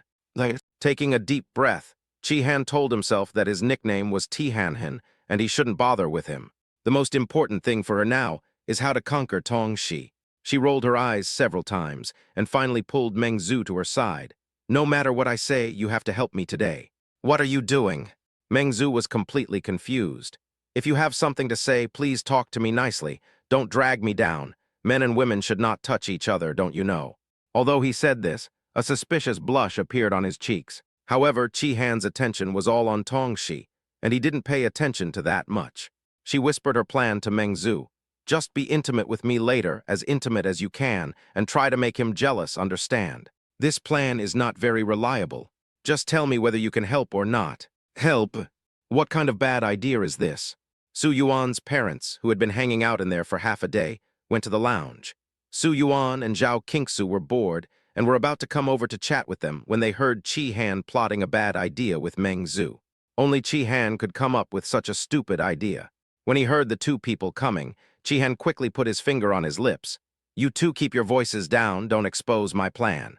Taking a deep breath, Chi-Han told himself that his nickname was Ti-Han-Han and he shouldn't bother with him. The most important thing for her now is how to conquer Tongxi. She rolled her eyes several times and finally pulled Meng Zhu to her side. No matter what I say, you have to help me today. What are you doing? Meng Zhu was completely confused. If you have something to say, please talk to me nicely. Don't drag me down. Men and women should not touch each other, don't you know? Although he said this, a suspicious blush appeared on his cheeks. However, Chi-Han's attention was all on Tongxi, and he didn't pay attention to that much. She whispered her plan to Meng Zhu. Just be intimate with me later, as intimate as you can, and try to make him jealous, understand? This plan is not very reliable. Just tell me whether you can help or not. Help? What kind of bad idea is this? Su Yuan's parents, who had been hanging out in there for half a day, went to the lounge. Su Yuan and Zhao Qingsu were bored and were about to come over to chat with them when they heard Chi-Han plotting a bad idea with Meng Zhu. Only Chi-Han could come up with such a stupid idea. When he heard the 2 people coming, Chi-Han quickly put his finger on his lips. You 2 keep your voices down, don't expose my plan.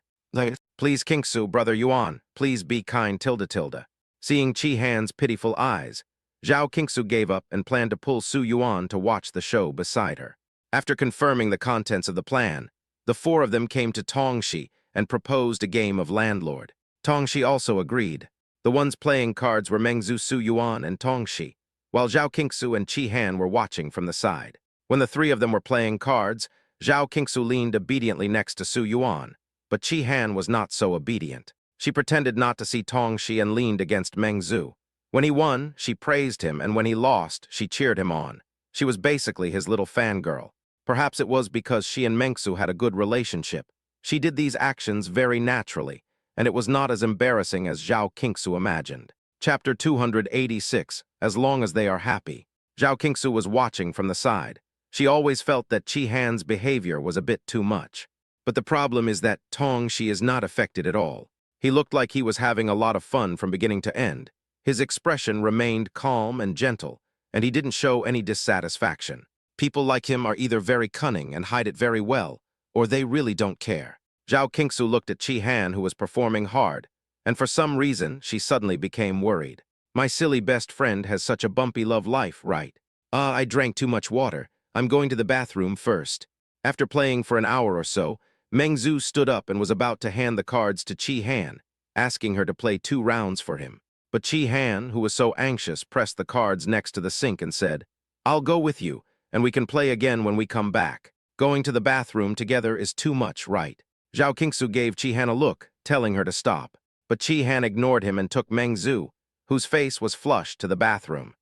Please Qingsu, brother Yuan, please be kind tilde. Seeing Chi-Han's pitiful eyes, Zhao Qingsu gave up and planned to pull Su Yuan to watch the show beside her. After confirming the contents of the plan, the 4 of them came to Tongxi and proposed a game of landlord. Tongxi also agreed. The ones playing cards were Meng Zhu, Su Yuan, and Tongxi, while Zhao Qingsu and Chi-Han were watching from the side. When the 3 of them were playing cards, Zhao Qingsu leaned obediently next to Su Yuan, but Chi-Han was not so obedient. She pretended not to see Tongxi and leaned against Meng Zhu. When he won, she praised him, and when he lost, she cheered him on. She was basically his little fangirl. Perhaps it was because she and Meng Zhu had a good relationship, She did these actions very naturally, and it was not as embarrassing as Zhao Qingsu imagined. Chapter 286, As Long as They Are Happy. Zhao Qingsu was watching from the side. She always felt that Qi Han's behavior was a bit too much. But the problem is that Tong Shi is not affected at all. He looked like he was having a lot of fun from beginning to end. His expression remained calm and gentle, and he didn't show any dissatisfaction. People like him are either very cunning and hide it very well, or they really don't care. Zhao Qingsu looked at Qi Han, who was performing hard, and for some reason, she suddenly became worried. My silly best friend has such a bumpy love life, right? I drank too much water. I'm going to the bathroom first. After playing for an hour or so, Meng Zhu stood up and was about to hand the cards to Qi Han, asking her to play 2 rounds for him. But Qi Han, who was so anxious, pressed the cards next to the sink and said, "I'll go with you, and we can play again when we come back. Going to the bathroom together is too much, right?" Zhao Qingsu gave Qi Han a look, telling her to stop. But Qi Han ignored him and took Meng Zhu, whose face was flushed, to the bathroom.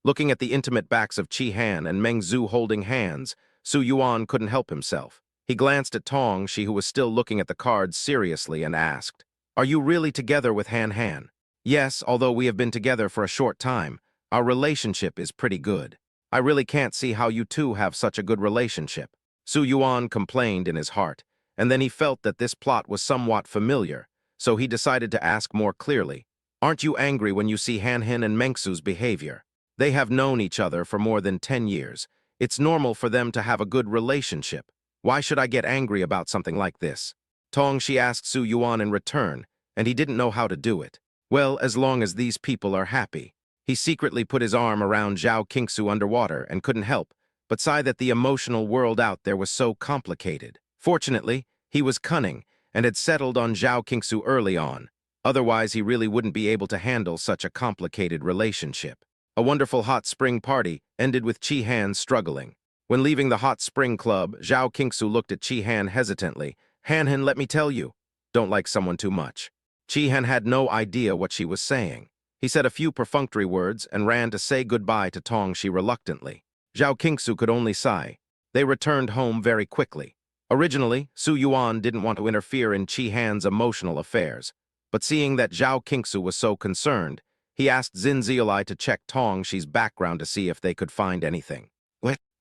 Looking at the intimate backs of Qi Han and Meng Zhu holding hands, Su Yuan couldn't help himself. He glanced at Tong Shi, who was still looking at the cards seriously, and asked, "Are you really together with Han Han?" "Yes, although we have been together for a short time. Our relationship is pretty good." "I really can't see how you two have such a good relationship," Su Yuan complained in his heart, and then he felt that this plot was somewhat familiar, so he decided to ask more clearly, "Aren't you angry when you see Han Han and Mengsu's behavior? They have known each other for more than 10 years. It's normal for them to have a good relationship. Why should I get angry about something like this?" Tong Shi asked Su Yuan in return, and he didn't know how to do it. Well, as long as these people are happy. He secretly put his arm around Zhao Qingsu underwater and couldn't help but sigh that the emotional world out there was so complicated. Fortunately, he was cunning and had settled on Zhao Qingsu early on. Otherwise, he really wouldn't be able to handle such a complicated relationship. A wonderful hot spring party ended with Qi Han struggling. When leaving the hot spring club, Zhao Qingsu looked at Qi Han hesitantly. "Han Han, let me tell you, don't like someone too much." Qi Han had no idea what she was saying. He said a few perfunctory words and ran to say goodbye to Tong Shi reluctantly. Zhao Qingsu could only sigh. They returned home very quickly. Originally, Su Yuan didn't want to interfere in Qi Han's emotional affairs, but seeing that Zhao Qingsu was so concerned, he asked Xin Ziolai to check Tong Shi's background to see if they could find anything.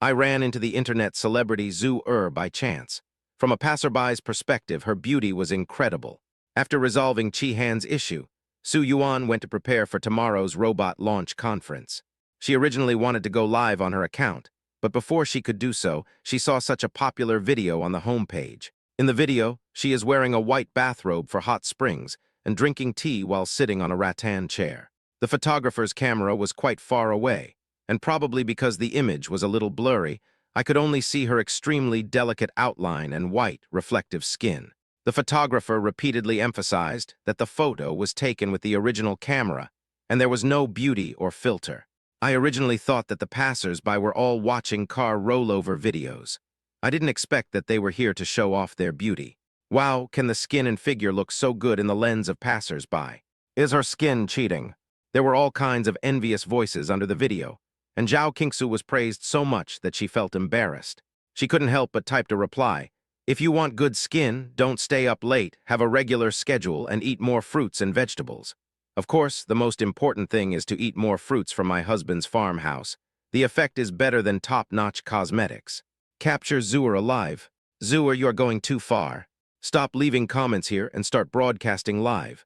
"I ran into the internet celebrity Zhu by chance. From a passerby's perspective, her beauty was incredible. After resolving Qi Han's issue, Su Yuan went to prepare for tomorrow's robot launch conference. She originally wanted to go live on her account, but before she could do so, she saw such a popular video on the homepage. In the video, she is wearing a white bathrobe for hot springs and drinking tea while sitting on a rattan chair. The photographer's camera was quite far away, and probably because the image was a little blurry, I could only see her extremely delicate outline and white, reflective skin. The photographer repeatedly emphasized that the photo was taken with the original camera, and there was no beauty or filter. I originally thought that the passers-by were all watching car rollover videos. I didn't expect that they were here to show off their beauty. Wow, can the skin and figure look so good in the lens of passers-by? Is her skin cheating? There were all kinds of envious voices under the video, and Zhao Qingsu was praised so much that she felt embarrassed. She couldn't help but typed a reply. "If you want good skin, don't stay up late, have a regular schedule, and eat more fruits and vegetables. Of course, the most important thing is to eat more fruits from my husband's farmhouse. The effect is better than top-notch cosmetics." Capture Zhuer alive. "Zhuer, you're going too far. Stop leaving comments here and start broadcasting live."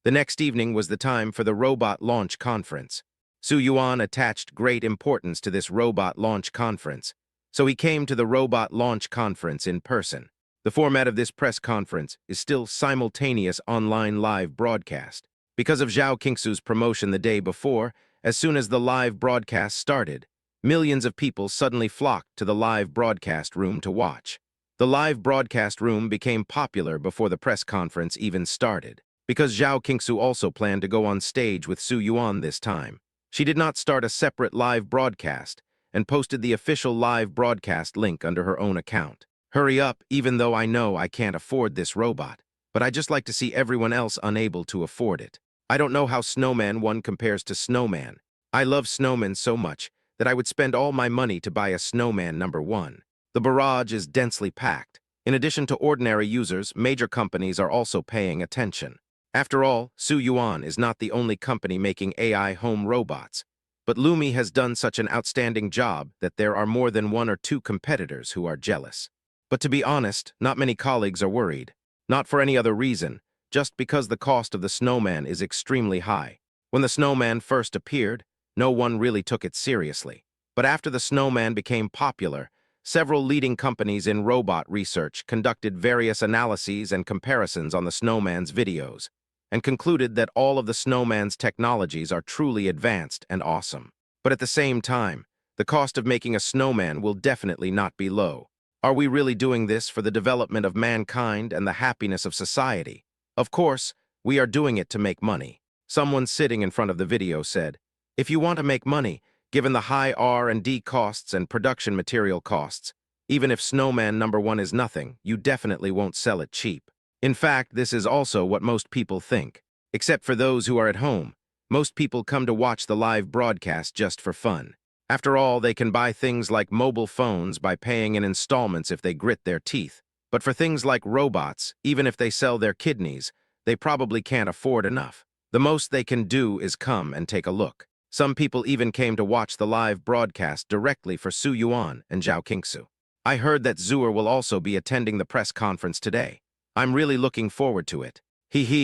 The next evening was the time for the robot launch conference. Su Yuan attached great importance to this robot launch conference, so he came to the robot launch conference in person. The format of this press conference is still simultaneous online live broadcast. Because of Zhao Qingsu's promotion the day before, as soon as the live broadcast started, millions of people suddenly flocked to the live broadcast room to watch. The live broadcast room became popular before the press conference even started, because Zhao Qingsu also planned to go on stage with Su Yuan this time. She did not start a separate live broadcast and posted the official live broadcast link under her own account. "Hurry up, even though I know I can't afford this robot, but I just like to see everyone else unable to afford it. I don't know how Snowman 1 compares to Snowman. I love Snowman so much that I would spend all my money to buy a Snowman number 1. The barrage is densely packed. In addition to ordinary users, major companies are also paying attention. After all, Suyuan is not the only company making AI home robots, but Lumi has done such an outstanding job that there are more than one or two competitors who are jealous. But to be honest, not many colleagues are worried. Not for any other reason, just because the cost of the snowman is extremely high. When the snowman first appeared, no one really took it seriously. But after the snowman became popular, several leading companies in robot research conducted various analyses and comparisons on the snowman's videos, and concluded that all of the snowman's technologies are truly advanced and awesome. But at the same time, the cost of making a snowman will definitely not be low. Are we really doing this for the development of mankind and the happiness of society? Of course, we are doing it to make money. Someone sitting in front of the video said, "If you want to make money, given the high R&D costs and production material costs, even if Snowman #1 is nothing, you definitely won't sell it cheap." In fact, this is also what most people think. Except for those who are at home, most people come to watch the live broadcast just for fun. After all, they can buy things like mobile phones by paying in installments if they grit their teeth. But for things like robots, even if they sell their kidneys, they probably can't afford enough. The most they can do is come and take a look. Some people even came to watch the live broadcast directly for Suyuan and Zhao Qingsu. I heard that Zhuer will also be attending the press conference today. I'm really looking forward to it.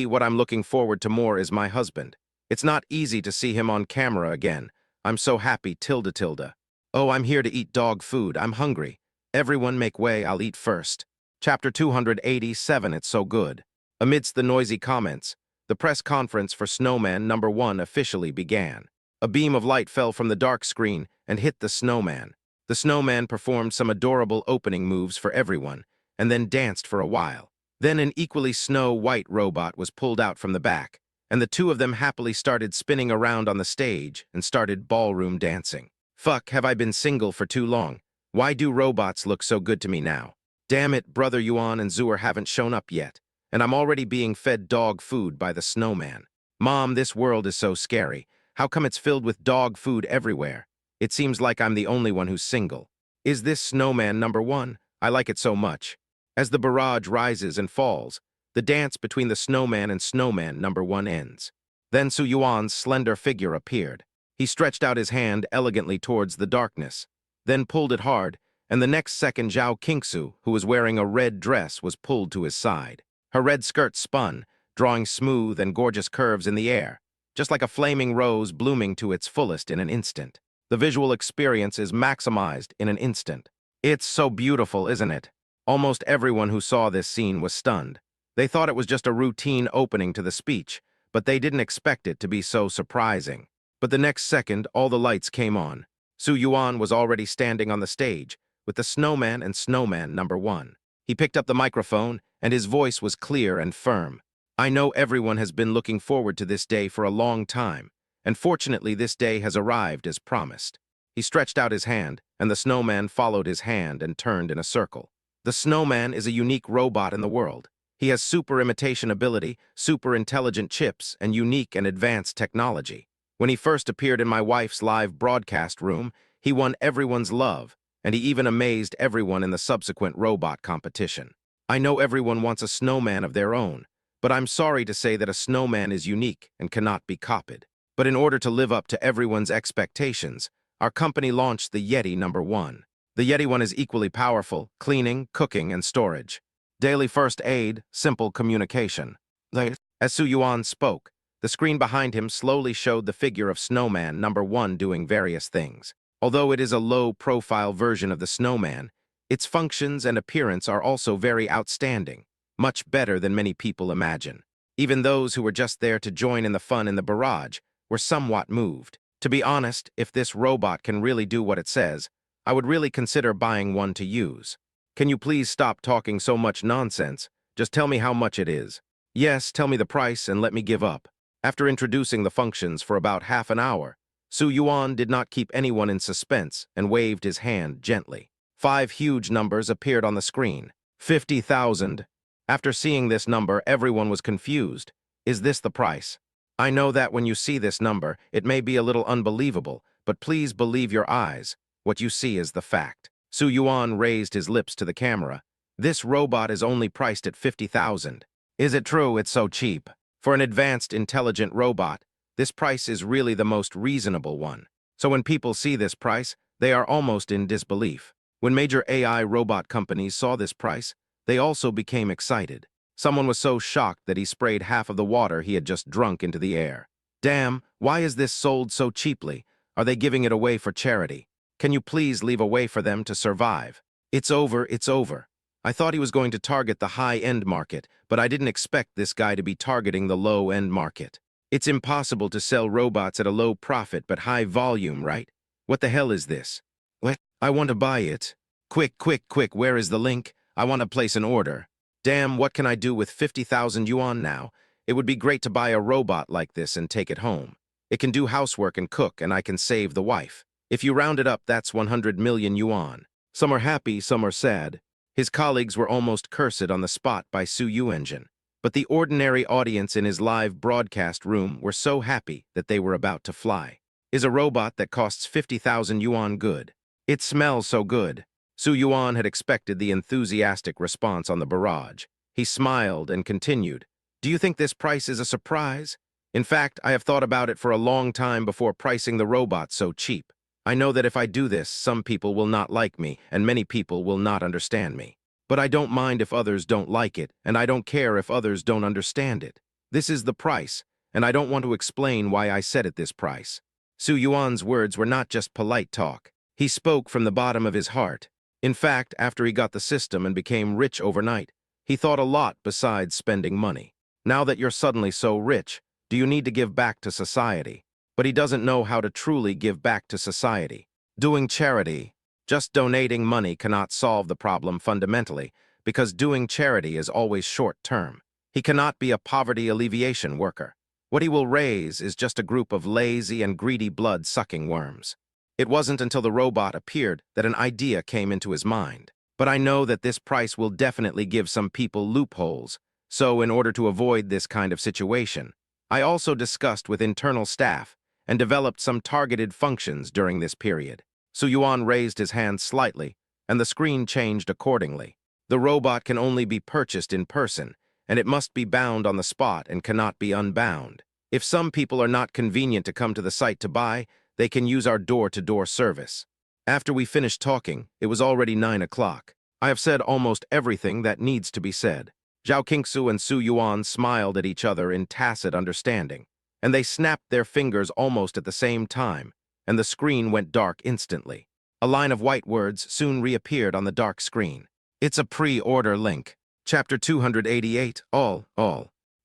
What I'm looking forward to more is my husband. It's not easy to see him on camera again. I'm so happy, tilde. Oh, I'm here to eat dog food. I'm hungry. Everyone make way, I'll eat first. Chapter 287, it's so good. Amidst the noisy comments, the press conference for Snowman #1 officially began. A beam of light fell from the dark screen and hit the snowman. The snowman performed some adorable opening moves for everyone, and then danced for a while. Then an equally snow-white robot was pulled out from the back, and the two of them happily started spinning around on the stage and started ballroom dancing. Fuck, have I been single for too long? Why do robots look so good to me now? Damn it, Brother Yuan and Zhuer haven't shown up yet, and I'm already being fed dog food by the snowman. Mom, this world is so scary. How come it's filled with dog food everywhere? It seems like I'm the only one who's single. Is this Snowman #1? I like it so much. As the barrage rises and falls, the dance between the snowman and Snowman #1 ends. Then Suyuan's slender figure appeared. He stretched out his hand elegantly towards the darkness, then pulled it hard, and the next second Zhao Qingsu, who was wearing a red dress, was pulled to his side. Her red skirt spun, drawing smooth and gorgeous curves in the air, just like a flaming rose blooming to its fullest in an instant. The visual experience is maximized in an instant. It's so beautiful, isn't it? Almost everyone who saw this scene was stunned. They thought it was just a routine opening to the speech, but they didn't expect it to be so surprising. But the next second, all the lights came on. Suyuan was already standing on the stage, with the snowman and Snowman #1. He picked up the microphone, and his voice was clear and firm. I know everyone has been looking forward to this day for a long time, and fortunately this day has arrived as promised. He stretched out his hand, and the snowman followed his hand and turned in a circle. The snowman is a unique robot in the world. He has super imitation ability, super intelligent chips, and unique and advanced technology. When he first appeared in my wife's live broadcast room, he won everyone's love, and he even amazed everyone in the subsequent robot competition. I know everyone wants a snowman of their own, but I'm sorry to say that a snowman is unique and cannot be copied. But in order to live up to everyone's expectations, our company launched the Yeti #1. The Yeti 1 is equally powerful, cleaning, cooking, and storage. Daily first aid, simple communication. As Suyuan spoke, the screen behind him slowly showed the figure of Snowman #1 doing various things. Although it is a low-profile version of the snowman, its functions and appearance are also very outstanding, much better than many people imagine. Even those who were just there to join in the fun in the barrage were somewhat moved. To be honest, if this robot can really do what it says, I would really consider buying one to use. Can you please stop talking so much nonsense? Just tell me how much it is. Yes, tell me the price and let me give up. After introducing the functions for about half an hour, Suyuan did not keep anyone in suspense and waved his hand gently. 5 huge numbers appeared on the screen. 50,000. After seeing this number, everyone was confused. Is this the price? I know that when you see this number, it may be a little unbelievable, but please believe your eyes. What you see is the fact. Suyuan raised his lips to the camera, This robot is only priced at 50,000. Is it true it's so cheap? For an advanced, intelligent robot, this price is really the most reasonable one. So when people see this price, they are almost in disbelief. When major AI robot companies saw this price, they also became excited. Someone was so shocked that he sprayed half of the water he had just drunk into the air. Damn, why is this sold so cheaply? Are they giving it away for charity? Can you please leave a way for them to survive? It's over, it's over. I thought he was going to target the high-end market, but I didn't expect this guy to be targeting the low-end market. It's impossible to sell robots at a low profit but high volume, right? What the hell is this? What? I want to buy it. Quick, quick, quick, where is the link? I want to place an order. Damn, what can I do with 50,000 yuan now? It would be great to buy a robot like this and take it home. It can do housework and cook, and I can save the wife. If you round it up, that's 100 million yuan. Some are happy, some are sad. His colleagues were almost cursed on the spot by Su Yuanjin, but the ordinary audience in his live broadcast room were so happy that they were about to fly. Is a robot that costs 50,000 yuan good? It smells so good. Su Yuan had expected the enthusiastic response on the barrage. He smiled and continued, "Do you think this price is a surprise? In fact, I have thought about it for a long time before pricing the robot so cheap. I know that if I do this, some people will not like me, and many people will not understand me. But I don't mind if others don't like it, and I don't care if others don't understand it. This is the price, and I don't want to explain why I set it this price." Su Yuan's words were not just polite talk. He spoke from the bottom of his heart. In fact, after he got the system and became rich overnight, he thought a lot besides spending money. Now that you're suddenly so rich, do you need to give back to society? But he doesn't know how to truly give back to society. Doing charity, just donating money cannot solve the problem fundamentally, because doing charity is always short-term. He cannot be a poverty alleviation worker. What he will raise is just a group of lazy and greedy blood-sucking worms. It wasn't until the robot appeared that an idea came into his mind. But I know that this price will definitely give some people loopholes, so in order to avoid this kind of situation, I also discussed with internal staff and developed some targeted functions during this period. Su Yuan raised his hand slightly, and the screen changed accordingly. The robot can only be purchased in person, and it must be bound on the spot and cannot be unbound. If some people are not convenient to come to the site to buy, they can use our door-to-door service. After we finished talking, it was already 9 o'clock. I have said almost everything that needs to be said. Zhao Qingsu and Su Yuan smiled at each other in tacit understanding, and they snapped their fingers almost at the same time, and the screen went dark instantly. A line of white words soon reappeared on the dark screen. It's a pre-order link. Chapter 288, all.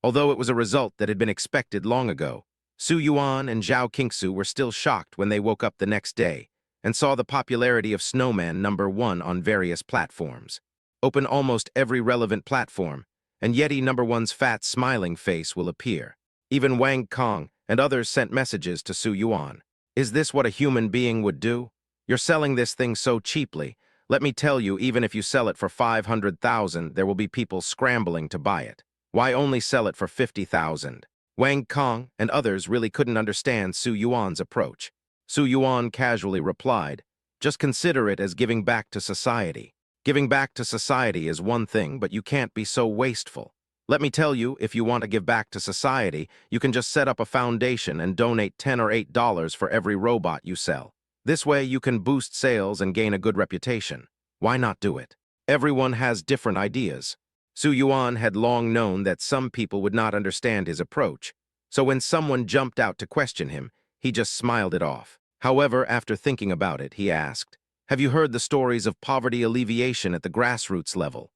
Although it was a result that had been expected long ago, Su Yuan and Zhao Qingsu were still shocked when they woke up the next day and saw the popularity of Snowman #1 on various platforms. Open almost every relevant platform, and Yeti #1's fat, smiling face will appear. Even Wang Kong and others sent messages to Su Yuan. Is this what a human being would do? You're selling this thing so cheaply. Let me tell you, even if you sell it for 500,000, there will be people scrambling to buy it. Why only sell it for 50,000? Wang Kong and others really couldn't understand Su Yuan's approach. Su Yuan casually replied, "Just consider it as giving back to society. Giving back to society is one thing, but you can't be so wasteful. Let me tell you, if you want to give back to society, you can just set up a foundation and donate $10 or $8 for every robot you sell. This way you can boost sales and gain a good reputation. Why not do it?" Everyone has different ideas. Su Yuan had long known that some people would not understand his approach, so when someone jumped out to question him, he just smiled it off. However, after thinking about it, he asked, "Have you heard the stories of poverty alleviation at the grassroots level?"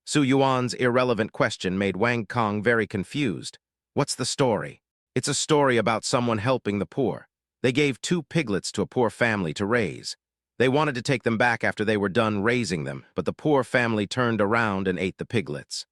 Su Yuan's irrelevant question made Wang Kong very confused. "What's the story?" "It's a story about someone helping the poor. They gave 2 piglets to a poor family to raise. They wanted to take them back after they were done raising them, but the poor family turned around and ate the piglets.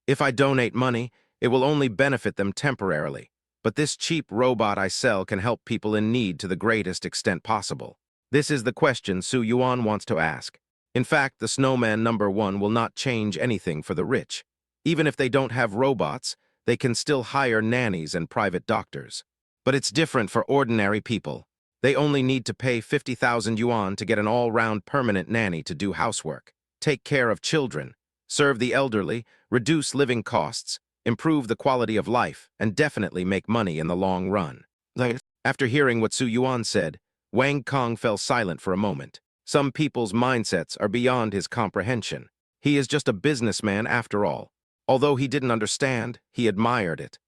If I donate money, it will only benefit them temporarily, but this cheap robot I sell can help people in need to the greatest extent possible." This is the question Su Yuan wants to ask. In fact, the Snowman #1 will not change anything for the rich. Even if they don't have robots, they can still hire nannies and private doctors. But it's different for ordinary people. They only need to pay 50,000 yuan to get an all-round permanent nanny to do housework. take care of children, serve the elderly, reduce living costs, improve the quality of life, and definitely make money in the long run. After hearing what Su Yuan said, Wang Kong fell silent for a moment. Some people's mindsets are beyond his comprehension. He is just a businessman after all. Although he didn't understand, he admired it.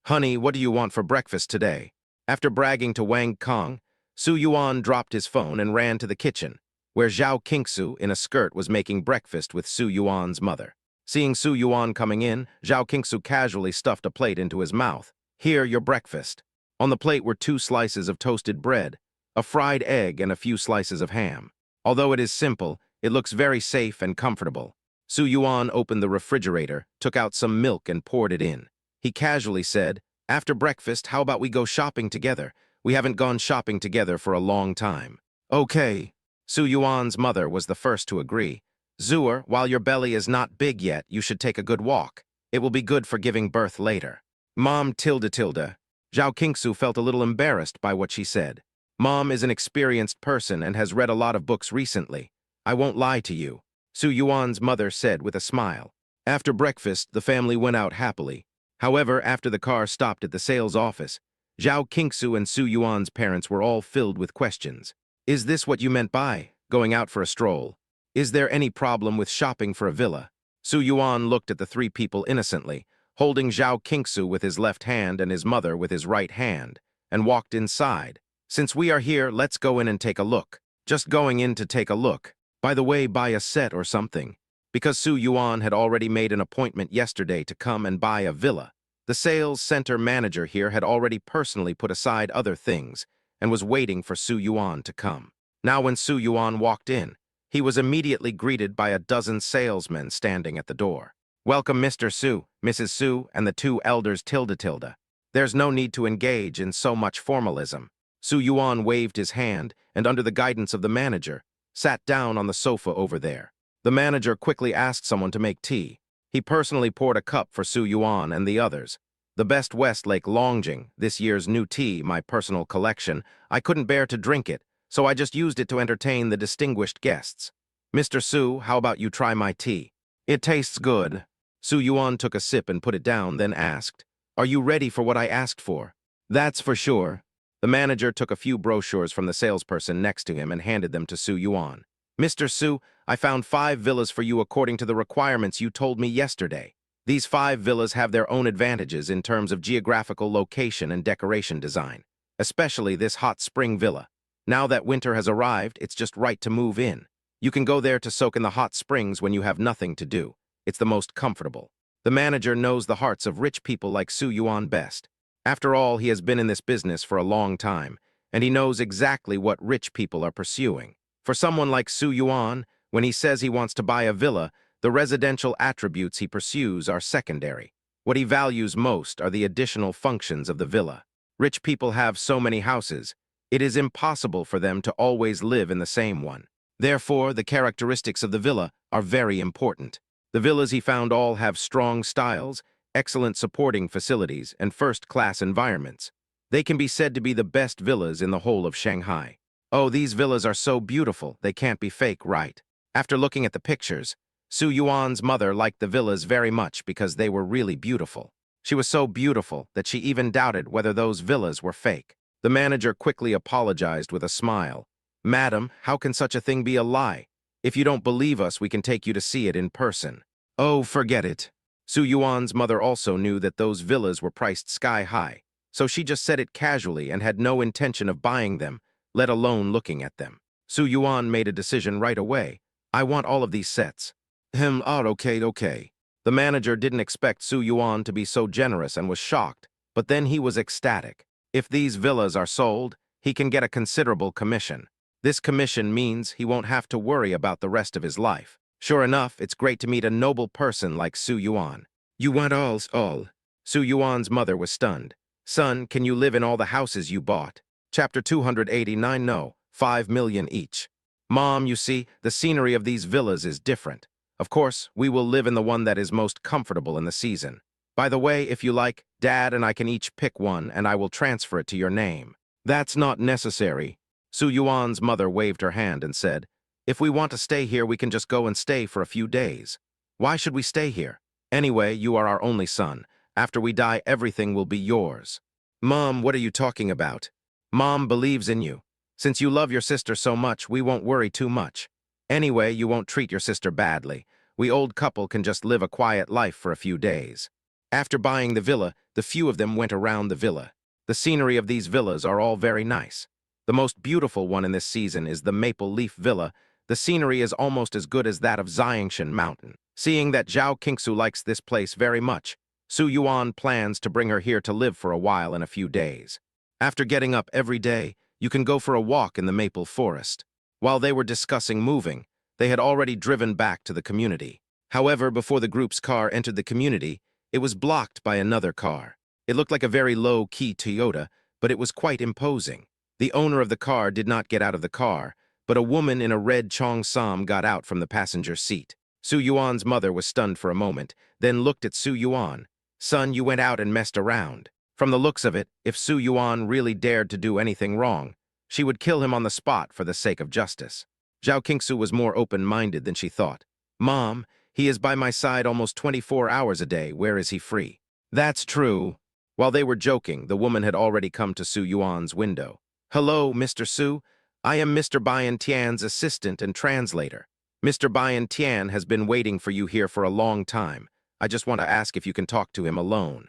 Honey, what do you want for breakfast today? After bragging to Wang Kong, Su Yuan dropped his phone and ran to the kitchen, where Zhao Qingsu in a skirt was making breakfast with Su Yuan's mother. Seeing Su Yuan coming in, Zhao Qingsu casually stuffed a plate into his mouth. Here, your breakfast. On the plate were 2 slices of toasted bread, a fried egg, and a few slices of ham. Although it is simple, it looks very safe and comfortable. Su Yuan opened the refrigerator, took out some milk, and poured it in. He casually said, "After breakfast, how about we go shopping together? We haven't gone shopping together for a long time." Okay. Su Yuan's mother was the first to agree. Zuer, while your belly is not big yet, you should take a good walk. It will be good for giving birth later. Mom tilde. Zhao Qingsu felt a little embarrassed by what she said. Mom is an experienced person and has read a lot of books recently. I won't lie to you, Su Yuan's mother said with a smile. After breakfast, the family went out happily. However, after the car stopped at the sales office, Zhao Qingsu and Su Yuan's parents were all filled with questions. Is this what you meant by going out for a stroll? Is there any problem with shopping for a villa? Su Yuan looked at the 3 people innocently, holding Zhao Qingsu with his left hand and his mother with his right hand, and walked inside. Since we are here, let's go in and take a look. Just going in to take a look. By the way, buy a set or something. Because Su Yuan had already made an appointment yesterday to come and buy a villa, the sales center manager here had already personally put aside other things and was waiting for Su Yuan to come. Now when Su Yuan walked in, he was immediately greeted by a dozen salesmen standing at the door. Welcome, Mr. Su, Mrs. Su, and the 2 elders tilde. There's no need to engage in so much formalism. Su Yuan waved his hand and, under the guidance of the manager, sat down on the sofa over there. The manager quickly asked someone to make tea. He personally poured a cup for Su Yuan and the others. The best Westlake Longjing, this year's new tea, my personal collection. I couldn't bear to drink it, so I just used it to entertain the distinguished guests. Mr. Su, how about you try my tea? It tastes good. Su Yuan took a sip and put it down, then asked, Are you ready for what I asked for? That's for sure. The manager took a few brochures from the salesperson next to him and handed them to Su Yuan. Mr. Su, I found 5 villas for you according to the requirements you told me yesterday. These 5 villas have their own advantages in terms of geographical location and decoration design, especially this hot spring villa. Now that winter has arrived, it's just right to move in. You can go there to soak in the hot springs when you have nothing to do. It's the most comfortable. The manager knows the hearts of rich people like Su Yuan best. After all, he has been in this business for a long time, and he knows exactly what rich people are pursuing. For someone like Su Yuan, when he says he wants to buy a villa, the residential attributes he pursues are secondary. What he values most are the additional functions of the villa. Rich people have so many houses, it is impossible for them to always live in the same one. Therefore, the characteristics of the villa are very important. The villas he found all have strong styles, excellent supporting facilities, and first-class environments. They can be said to be the best villas in the whole of Shanghai. Oh, these villas are so beautiful, they can't be fake, right? After looking at the pictures, Su Yuan's mother liked the villas very much because they were really beautiful. She was so beautiful that she even doubted whether those villas were fake. The manager quickly apologized with a smile. Madam, how can such a thing be a lie? If you don't believe us, we can take you to see it in person. Oh, forget it. Su Yuan's mother also knew that those villas were priced sky high, so she just said it casually and had no intention of buying them, let alone looking at them. Su Yuan made a decision right away. I want all of these sets. Okay. The manager didn't expect Su Yuan to be so generous and was shocked, but then he was ecstatic. If these villas are sold, he can get a considerable commission. This commission means he won't have to worry about the rest of his life. Sure enough, it's great to meet a noble person like Su Yuan. You want all. Su Yuan's mother was stunned. Son, can you live in all the houses you bought? Chapter 289. No, 5 million each. Mom, you see, the scenery of these villas is different. Of course, we will live in the one that is most comfortable in the season. By the way, if you like, Dad and I can each pick one and I will transfer it to your name. That's not necessary. Su Yuan's mother waved her hand and said, If we want to stay here, we can just go and stay for a few days. Why should we stay here? Anyway, you are our only son. After we die, everything will be yours. Mom, what are you talking about? Mom believes in you. Since you love your sister so much, we won't worry too much. Anyway, you won't treat your sister badly. We old couple can just live a quiet life for a few days. After buying the villa, the few of them went around the villa. The scenery of these villas are all very nice. The most beautiful one in this season is the Maple Leaf Villa. The scenery is almost as good as that of Xiangshan Mountain. Seeing that Zhao Qingsu likes this place very much, Su Yuan plans to bring her here to live for a while in a few days. After getting up every day, you can go for a walk in the maple forest. While they were discussing moving, they had already driven back to the community. However, before the group's car entered the community, it was blocked by another car. It looked like a very low-key Toyota, but it was quite imposing. The owner of the car did not get out of the car, but a woman in a red Cheongsam got out from the passenger seat. Su Yuan's mother was stunned for a moment, then looked at Su Yuan. Son, you went out and messed around. From the looks of it, if Su Yuan really dared to do anything wrong, she would kill him on the spot for the sake of justice. Zhao Qingsu was more open-minded than she thought. Mom, he is by my side almost 24 hours a day. Where is he free? That's true. While they were joking, the woman had already come to Su Yuan's window. Hello, Mr. Su. I am Mr. Bian Tian's assistant and translator. Mr. Bian Tian has been waiting for you here for a long time. I just want to ask if you can talk to him alone.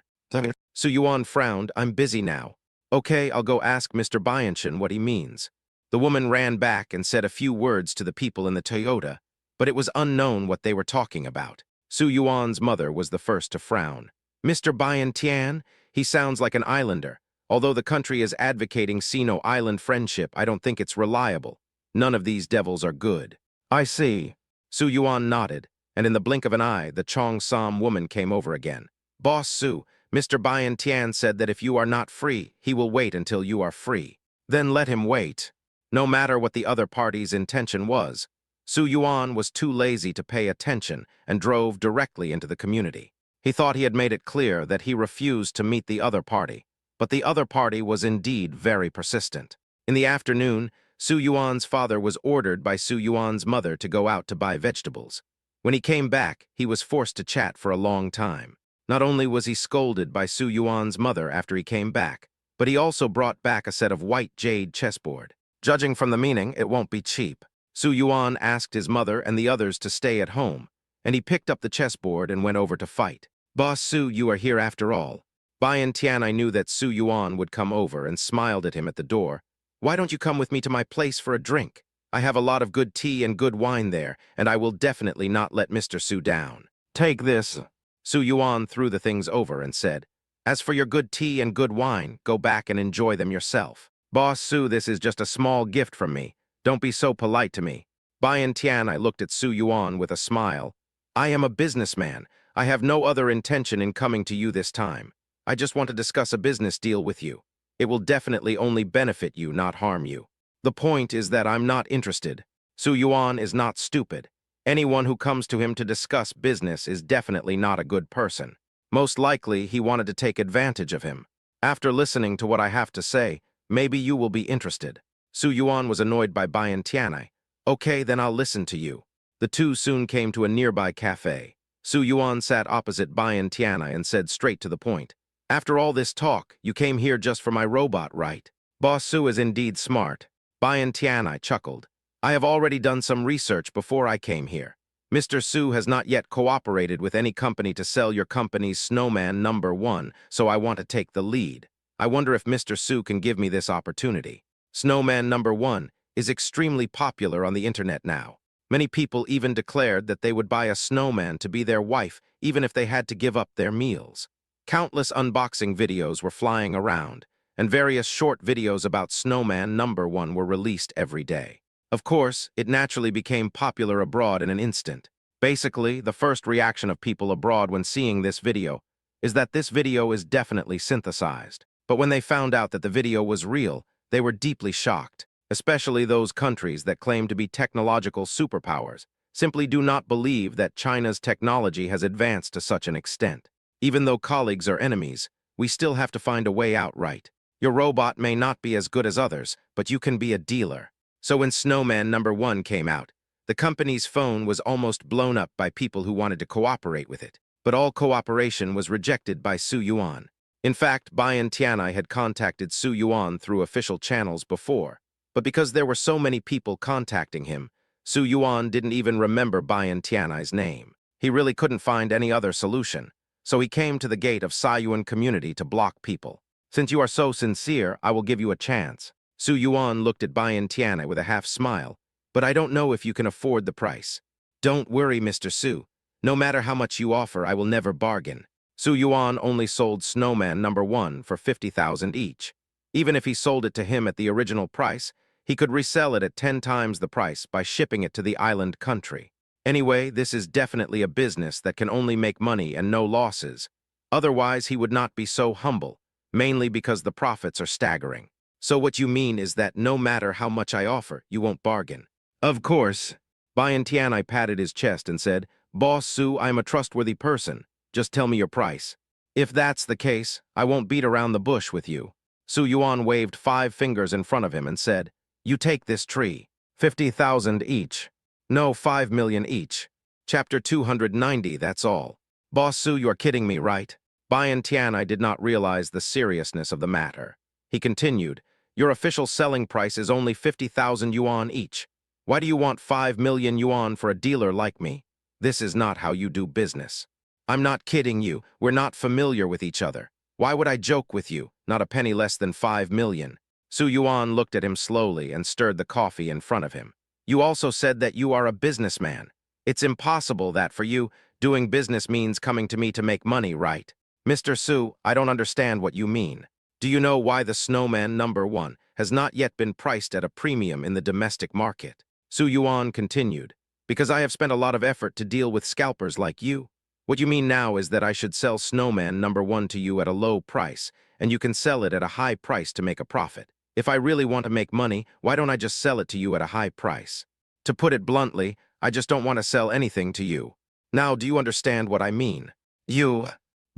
Su Yuan frowned. I'm busy now. Okay, I'll go ask Mr. Bianshan what he means. The woman ran back and said a few words to the people in the Toyota, but it was unknown what they were talking about. Su Yuan's mother was the first to frown. Mr. Bian Tian? He sounds like an islander. Although the country is advocating Sino-Island friendship, I don't think it's reliable. None of these devils are good. I see. Su Yuan nodded, and in the blink of an eye, the Cheongsam woman came over again. Boss Su, Mr. Bian Tian said that if you are not free, he will wait until you are free. Then let him wait. No matter what the other party's intention was, Su Yuan was too lazy to pay attention and drove directly into the community. He thought he had made it clear that he refused to meet the other party, but the other party was indeed very persistent. In the afternoon, Su Yuan's father was ordered by Su Yuan's mother to go out to buy vegetables. When he came back, he was forced to chat for a long time. Not only was he scolded by Su Yuan's mother after he came back, but he also brought back a set of white jade chessboard. Judging from the meaning, it won't be cheap. Su Yuan asked his mother and the others to stay at home, and he picked up the chessboard and went over to fight. Boss Su, you are here after all. Bian Tian, I knew that Su Yuan would come over and smiled at him at the door. Why don't you come with me to my place for a drink? I have a lot of good tea and good wine there, and I will definitely not let Mr. Su down. Take this. Su Yuan threw the things over and said, As for your good tea and good wine, go back and enjoy them yourself. Boss Su, this is just a small gift from me. Don't be so polite to me. Bian Tian, I looked at Su Yuan with a smile. I am a businessman. I have no other intention in coming to you this time. I just want to discuss a business deal with you. It will definitely only benefit you, not harm you. The point is that I'm not interested. Su Yuan is not stupid. Anyone who comes to him to discuss business is definitely not a good person. Most likely, he wanted to take advantage of him. After listening to what I have to say, maybe you will be interested. Su Yuan was annoyed by Bian Tianai. Okay, then I'll listen to you. The two soon came to a nearby cafe. Su Yuan sat opposite Bian Tianai and said straight to the point. After all this talk, you came here just for my robot, right? Boss Su is indeed smart. Bian Tianai chuckled. I have already done some research before I came here. Mr. Su has not yet cooperated with any company to sell your company's Snowman #1, so I want to take the lead. I wonder if Mr. Su can give me this opportunity. Snowman #1 is extremely popular on the internet now. Many people even declared that they would buy a snowman to be their wife even if they had to give up their meals. Countless unboxing videos were flying around, and various short videos about Snowman #1 were released every day. Of course, it naturally became popular abroad in an instant. Basically, the first reaction of people abroad when seeing this video is that this video is definitely synthesized. But when they found out that the video was real, they were deeply shocked. Especially those countries that claim to be technological superpowers simply do not believe that China's technology has advanced to such an extent. Even though colleagues are enemies, we still have to find a way out, right? Your robot may not be as good as others, but you can be a dealer. So when Snowman #1 came out, The company's phone was almost blown up by people who wanted to cooperate with it, but all cooperation was rejected by Su Yuan. In fact, Bian Tianai had contacted Su Yuan through official channels before, but because there were so many people contacting him, Su Yuan didn't even remember Bian Tianai's name. He really couldn't find any other solution, so he came to the gate of Saiyuan community to block people. Since you are so sincere, I will give you a chance. Su Yuan looked at Bian Tianai with a half-smile, but I don't know if you can afford the price. Don't worry, Mr. Su. No matter how much you offer, I will never bargain. Su Yuan only sold Snowman number 1 for 50,000 each. Even if he sold it to him at the original price, he could resell it at 10 times the price by shipping it to the island country. Anyway, this is definitely a business that can only make money and no losses. Otherwise, he would not be so humble, mainly because the profits are staggering. So what you mean is that no matter how much I offer, you won't bargain. Of course. Bian Tianai patted his chest and said, Boss Su, I am a trustworthy person. Just tell me your price. If that's the case, I won't beat around the bush with you. Su Yuan waved 5 fingers in front of him and said, You take this tree. 50,000 each. No, 5 million each. Chapter 290, that's all. Boss Su, you're kidding me, right? Bian Tianai did not realize the seriousness of the matter. He continued, Your official selling price is only 50,000 yuan each. Why do you want 5 million yuan for a dealer like me? This is not how you do business. I'm not kidding you. We're not familiar with each other. Why would I joke with you? Not a penny less than 5 million. Su Yuan looked at him slowly and stirred the coffee in front of him. You also said that you are a businessman. It's impossible that for you, doing business means coming to me to make money, right? Mr. Su, I don't understand what you mean. Do you know why the Snowman number 1 has not yet been priced at a premium in the domestic market? Su Yuan continued, Because I have spent a lot of effort to deal with scalpers like you. What you mean now is that I should sell Snowman number 1 to you at a low price, and you can sell it at a high price to make a profit. If I really want to make money, why don't I just sell it to you at a high price? To put it bluntly, I just don't want to sell anything to you. Now, do you understand what I mean? You...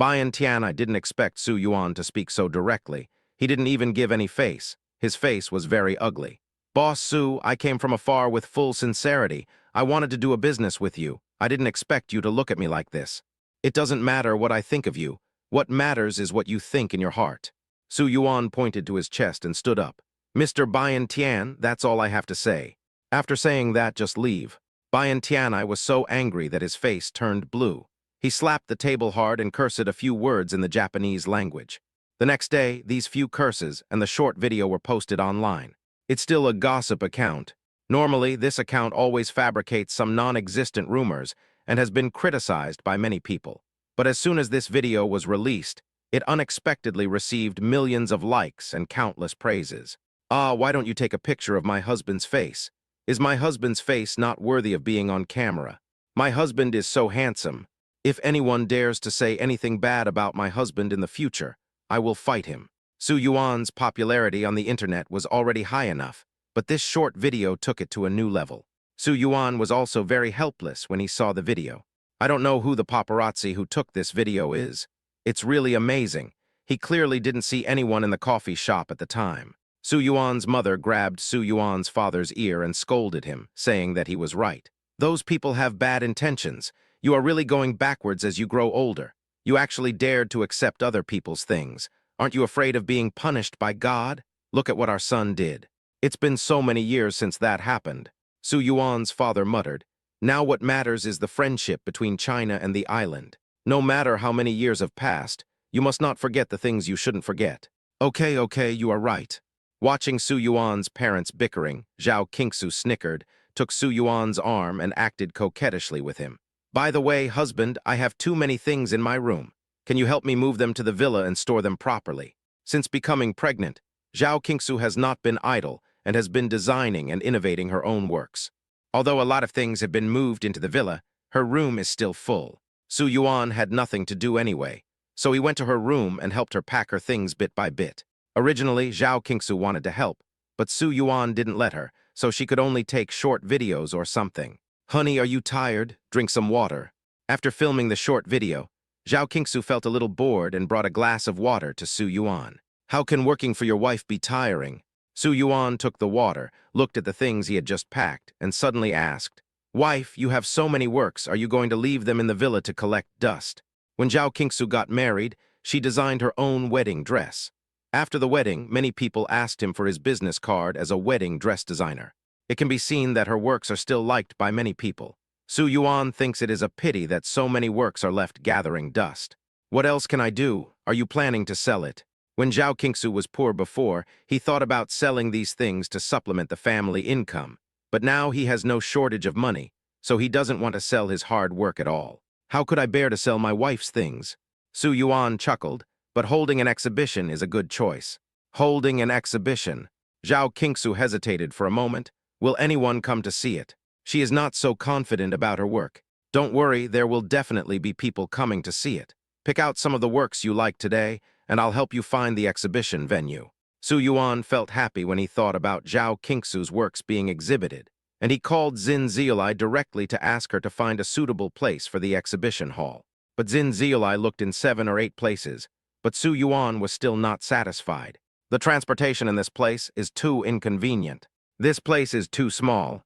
Bian Tianai didn't expect Su Yuan to speak so directly. He didn't even give any face. His face was very ugly. Boss Su, I came from afar with full sincerity. I wanted to do a business with you. I didn't expect you to look at me like this. It doesn't matter what I think of you. What matters is what you think in your heart. Su Yuan pointed to his chest and stood up. Mr. Bian Tian, that's all I have to say. After saying that, just leave. Bian Tianai was so angry that his face turned blue. He slapped the table hard and cursed a few words in the Japanese language. The next day, these few curses and the short video were posted online. It's still a gossip account. Normally, this account always fabricates some non-existent rumors and has been criticized by many people. But as soon as this video was released, it unexpectedly received millions of likes and countless praises. Ah, why don't you take a picture of my husband's face? Is my husband's face not worthy of being on camera? My husband is so handsome. If anyone dares to say anything bad about my husband in the future, I will fight him. Su Yuan's popularity on the internet was already high enough, but this short video took it to a new level. Su Yuan was also very helpless when he saw the video. I don't know who the paparazzi who took this video is. It's really amazing. He clearly didn't see anyone in the coffee shop at the time. Su Yuan's mother grabbed Su Yuan's father's ear and scolded him, saying that he was right. Those people have bad intentions. You are really going backwards as you grow older. You actually dared to accept other people's things. Aren't you afraid of being punished by God? Look at what our son did. It's been so many years since that happened. Su Yuan's father muttered, Now what matters is the friendship between China and the island. No matter how many years have passed, you must not forget the things you shouldn't forget. Okay, you are right. Watching Su Yuan's parents bickering, Zhao Qingsu snickered, took Su Yuan's arm and acted coquettishly with him. By the way, husband, I have too many things in my room. Can you help me move them to the villa and store them properly? Since becoming pregnant, Zhao Qingsu has not been idle and has been designing and innovating her own works. Although a lot of things have been moved into the villa, her room is still full. Su Yuan had nothing to do anyway, so he went to her room and helped her pack her things bit by bit. Originally, Zhao Qingsu wanted to help, but Su Yuan didn't let her, so she could only take short videos or something. Honey, are you tired? Drink some water. After filming the short video, Zhao Qingsu felt a little bored and brought a glass of water to Su Yuan. How can working for your wife be tiring? Su Yuan took the water, looked at the things he had just packed, and suddenly asked, Wife, you have so many works, are you going to leave them in the villa to collect dust? When Zhao Qingsu got married, she designed her own wedding dress. After the wedding, many people asked him for his business card as a wedding dress designer. It can be seen that her works are still liked by many people. Su Yuan thinks it is a pity that so many works are left gathering dust. What else can I do? Are you planning to sell it? When Zhao Qingsu was poor before, he thought about selling these things to supplement the family income. But now he has no shortage of money, so he doesn't want to sell his hard work at all. How could I bear to sell my wife's things? Su Yuan chuckled, but holding an exhibition is a good choice. Holding an exhibition. Zhao Qingsu hesitated for a moment. Will anyone come to see it? She is not so confident about her work. Don't worry, there will definitely be people coming to see it. Pick out some of the works you like today, and I'll help you find the exhibition venue. Su Yuan felt happy when he thought about Zhao Qingsu's works being exhibited, and he called Xin Ziolai directly to ask her to find a suitable place for the exhibition hall. But Xin Ziolai looked in 7 or 8 places, but Su Yuan was still not satisfied. The transportation in this place is too inconvenient. This place is too small.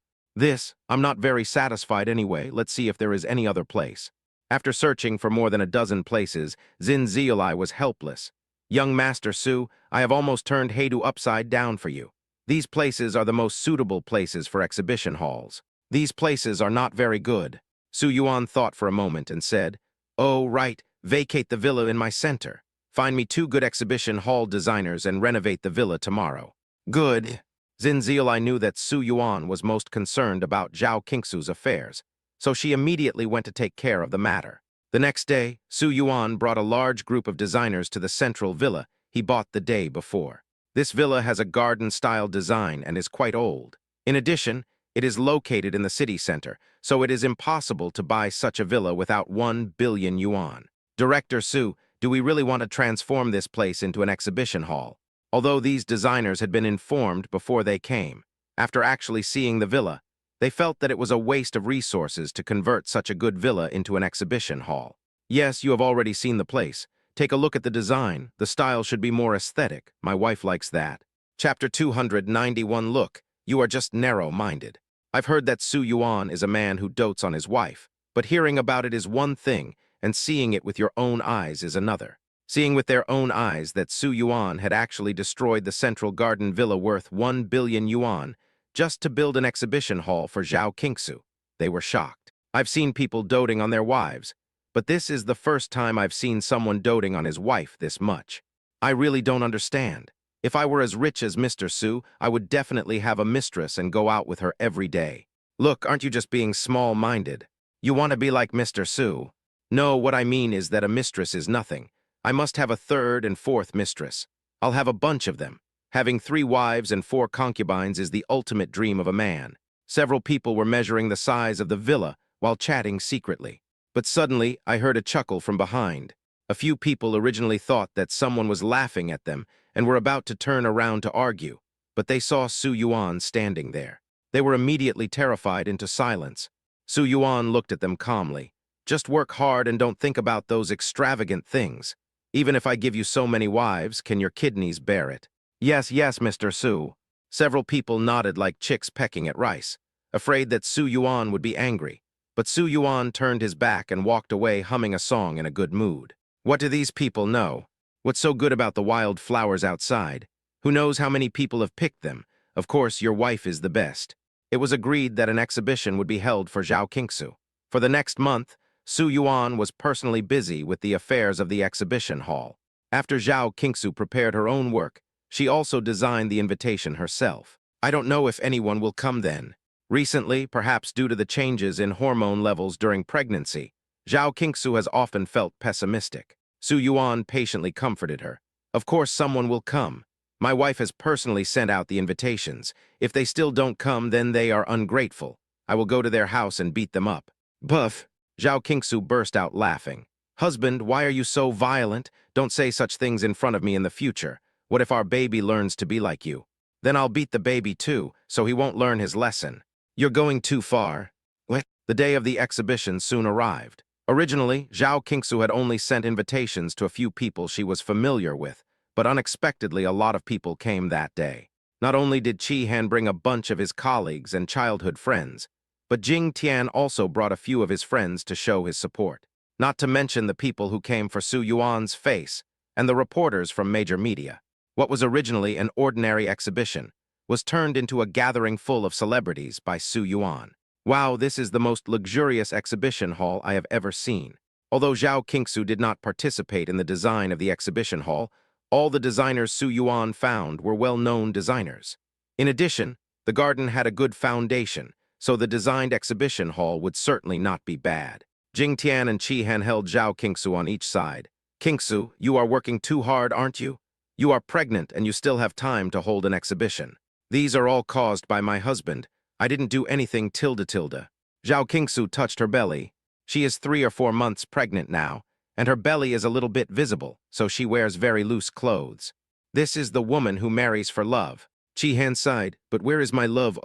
I'm not very satisfied anyway. Let's see if there is any other place. After searching for more than a dozen places, Xin Ziolai was helpless. Young Master Su, I have almost turned Heidu upside down for you. These places are the most suitable places for exhibition halls. These places are not very good. Su Yuan thought for a moment and said, Oh, right, vacate the villa in my center. Find me 2 good exhibition hall designers and renovate the villa tomorrow. Good. Xin Ziolai knew that Su Yuan was most concerned about Zhao Qingsu's affairs, so she immediately went to take care of the matter. The next day, Su Yuan brought a large group of designers to the central villa he bought the day before. This villa has a garden-style design and is quite old. In addition, it is located in the city center, so it is impossible to buy such a villa without 1 billion yuan. Director Su, do we really want to transform this place into an exhibition hall? Although these designers had been informed before they came, after actually seeing the villa, they felt that it was a waste of resources to convert such a good villa into an exhibition hall. Yes, you have already seen the place. Take a look at the design. The style should be more aesthetic. My wife likes that. Chapter 291. Look, you are just narrow-minded. I've heard that Su Yuan is a man who dotes on his wife, but hearing about it is one thing, and seeing it with your own eyes is another. Seeing with their own eyes that Su Yuan had actually destroyed the Central Garden Villa worth 1 billion yuan just to build an exhibition hall for Zhao Qingsu, they were shocked. I've seen people doting on their wives, but this is the first time I've seen someone doting on his wife this much. I really don't understand. If I were as rich as Mr. Su, I would definitely have a mistress and go out with her every day. Look, aren't you just being small-minded? You want to be like Mr. Su? No, what I mean is that a mistress is nothing. I must have a 3rd and 4th mistress. I'll have a bunch of them. Having 3 wives and 4 concubines is the ultimate dream of a man. Several people were measuring the size of the villa while chatting secretly. But suddenly, I heard a chuckle from behind. A few people originally thought that someone was laughing at them and were about to turn around to argue, but they saw Su Yuan standing there. They were immediately terrified into silence. Su Yuan looked at them calmly. Just work hard and don't think about those extravagant things. Even if I give you so many wives, can your kidneys bear it? Yes, yes, Mr. Su. Several people nodded like chicks pecking at rice, afraid that Su Yuan would be angry. But Su Yuan turned his back and walked away humming a song in a good mood. What do these people know? What's so good about the wild flowers outside? Who knows how many people have picked them? Of course, your wife is the best. It was agreed that an exhibition would be held for Zhao Qingsu. For the next month, Su Yuan was personally busy with the affairs of the exhibition hall. After Zhao Qingsu prepared her own work, she also designed the invitation herself. I don't know if anyone will come then. Recently, perhaps due to the changes in hormone levels during pregnancy, Zhao Qingsu has often felt pessimistic. Su Yuan patiently comforted her. Of course someone will come. My wife has personally sent out the invitations. If they still don't come, then they are ungrateful. I will go to their house and beat them up. Buff! Zhao Qingsu burst out laughing. Husband, why are you so violent? Don't say such things in front of me in the future. What if our baby learns to be like you? Then I'll beat the baby too, so he won't learn his lesson. You're going too far. What? The day of the exhibition soon arrived. Originally, Zhao Qingsu had only sent invitations to a few people she was familiar with, but unexpectedly a lot of people came that day. Not only did Qi Han bring a bunch of his colleagues and childhood friends, But Jing Tian also brought a few of his friends to show his support. Not to mention the people who came for Su Yuan's face, and the reporters from major media. What was originally an ordinary exhibition was turned into a gathering full of celebrities by Su Yuan. Wow, this is the most luxurious exhibition hall I have ever seen. Although Zhao Qingsu did not participate in the design of the exhibition hall, all the designers Su Yuan found were well-known designers. In addition, the garden had a good foundation, so the designed exhibition hall would certainly not be bad. Jing Tian and Qi Han held Zhao Qingsu on each side. Qingsu, you are working too hard, aren't you? You are pregnant and you still have time to hold an exhibition. These are all caused by my husband. I didn't do anything tilde. Zhao Qingsu touched her belly. She is 3 or 4 months pregnant now, and her belly is a little bit visible, so she wears very loose clothes. This is the woman who marries for love. Qi Han sighed, but where is my love?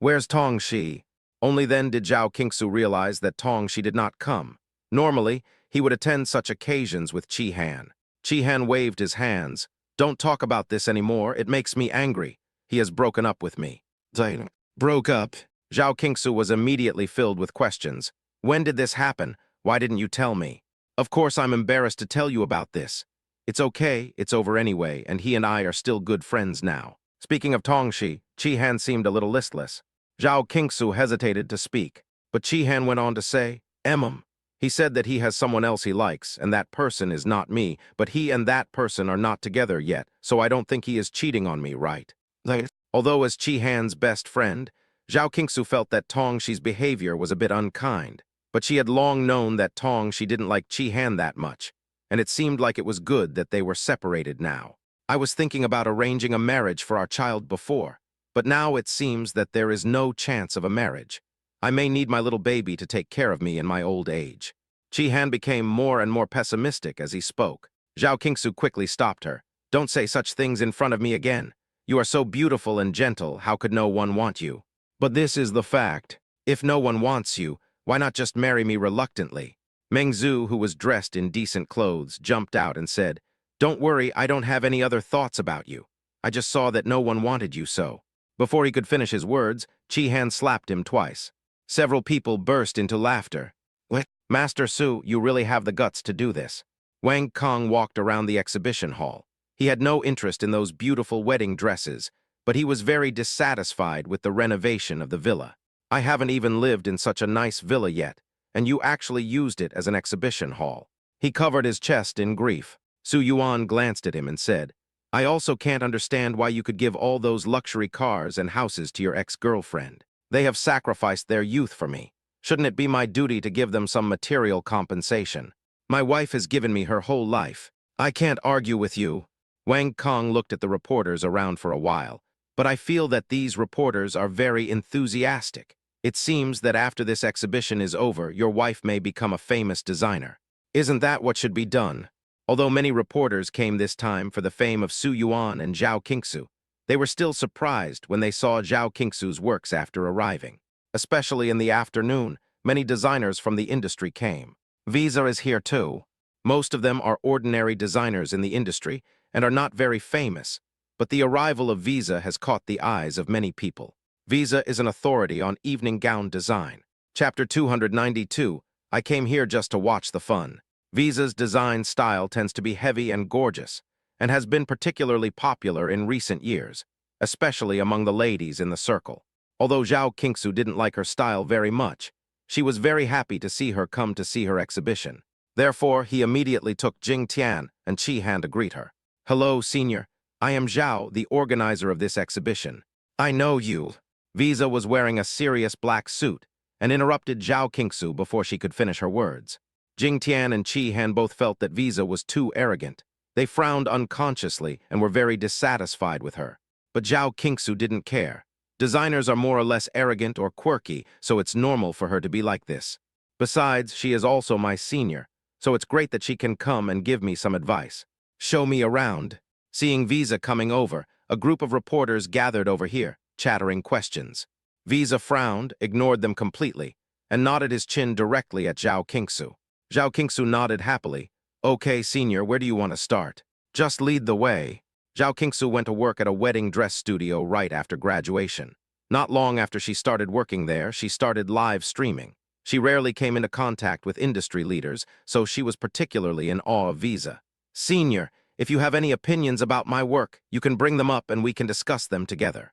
Where's Tong Shi? Only then did Zhao Qingsu realize that Tong Shi did not come. Normally, he would attend such occasions with Qi Han. Qi Han waved his hands. Don't talk about this anymore, it makes me angry. He has broken up with me. Broke up? Zhao Qingsu was immediately filled with questions. When did this happen? Why didn't you tell me? Of course I'm embarrassed to tell you about this. It's okay, it's over anyway, and he and I are still good friends now. Speaking of Tongxi, Qi Han seemed a little listless. Zhao Qingsu hesitated to speak, but Qi Han went on to say, He said that he has someone else he likes, and that person is not me, but he and that person are not together yet, so I don't think he is cheating on me, right? Although as Qi Han's best friend, Zhao Qingsu felt that Tongxi's behavior was a bit unkind, but she had long known that Tongxi didn't like Qi Han that much, and it seemed like it was good that they were separated now. I was thinking about arranging a marriage for our child before, but now it seems that there is no chance of a marriage. I may need my little baby to take care of me in my old age. Qi Han became more and more pessimistic as he spoke. Zhao Qingsu quickly stopped her. Don't say such things in front of me again. You are so beautiful and gentle, how could no one want you? But this is the fact. If no one wants you, why not just marry me reluctantly? Meng Zhu, who was dressed in decent clothes, jumped out and said, Don't worry, I don't have any other thoughts about you. I just saw that no one wanted you so. Before he could finish his words, Qi Han slapped him twice. Several people burst into laughter. What? Master Su, you really have the guts to do this. Wang Kong walked around the exhibition hall. He had no interest in those beautiful wedding dresses, but he was very dissatisfied with the renovation of the villa. I haven't even lived in such a nice villa yet, and you actually used it as an exhibition hall. He covered his chest in grief. Su Yuan glanced at him and said, I also can't understand why you could give all those luxury cars and houses to your ex-girlfriend. They have sacrificed their youth for me. Shouldn't it be my duty to give them some material compensation? My wife has given me her whole life. I can't argue with you. Wang Kong looked at the reporters around for a while, but I feel that these reporters are very enthusiastic. It seems that after this exhibition is over, your wife may become a famous designer. Isn't that what should be done? Although many reporters came this time for the fame of Su Yuan and Zhao Qingsu, they were still surprised when they saw Zhao Qingsu's works after arriving. Especially in the afternoon, many designers from the industry came. Visa is here too. Most of them are ordinary designers in the industry and are not very famous, but the arrival of Visa has caught the eyes of many people. Visa is an authority on evening gown design. Chapter 292, I came here just to watch the fun. Visa's design style tends to be heavy and gorgeous, and has been particularly popular in recent years, especially among the ladies in the circle. Although Zhao Qingsu didn't like her style very much, she was very happy to see her come to see her exhibition. Therefore, he immediately took Jing Tian and Qi Han to greet her. Hello, senior. I am Zhao, the organizer of this exhibition. I know you. Visa was wearing a serious black suit and interrupted Zhao Qingsu before she could finish her words. Jing Tian and Qi Han both felt that Visa was too arrogant. They frowned unconsciously and were very dissatisfied with her. But Zhao Qingsu didn't care. Designers are more or less arrogant or quirky, so it's normal for her to be like this. Besides, she is also my senior, so it's great that she can come and give me some advice. Show me around. Seeing Visa coming over, a group of reporters gathered over here, chattering questions. Visa frowned, ignored them completely, and nodded his chin directly at Zhao Qingsu. Zhao Qingsu nodded happily. Okay, senior, where do you want to start? Just lead the way. Zhao Qingsu went to work at a wedding dress studio right after graduation. Not long after she started working there, she started live streaming. She rarely came into contact with industry leaders, so she was particularly in awe of Visa. Senior, if you have any opinions about my work, you can bring them up and we can discuss them together.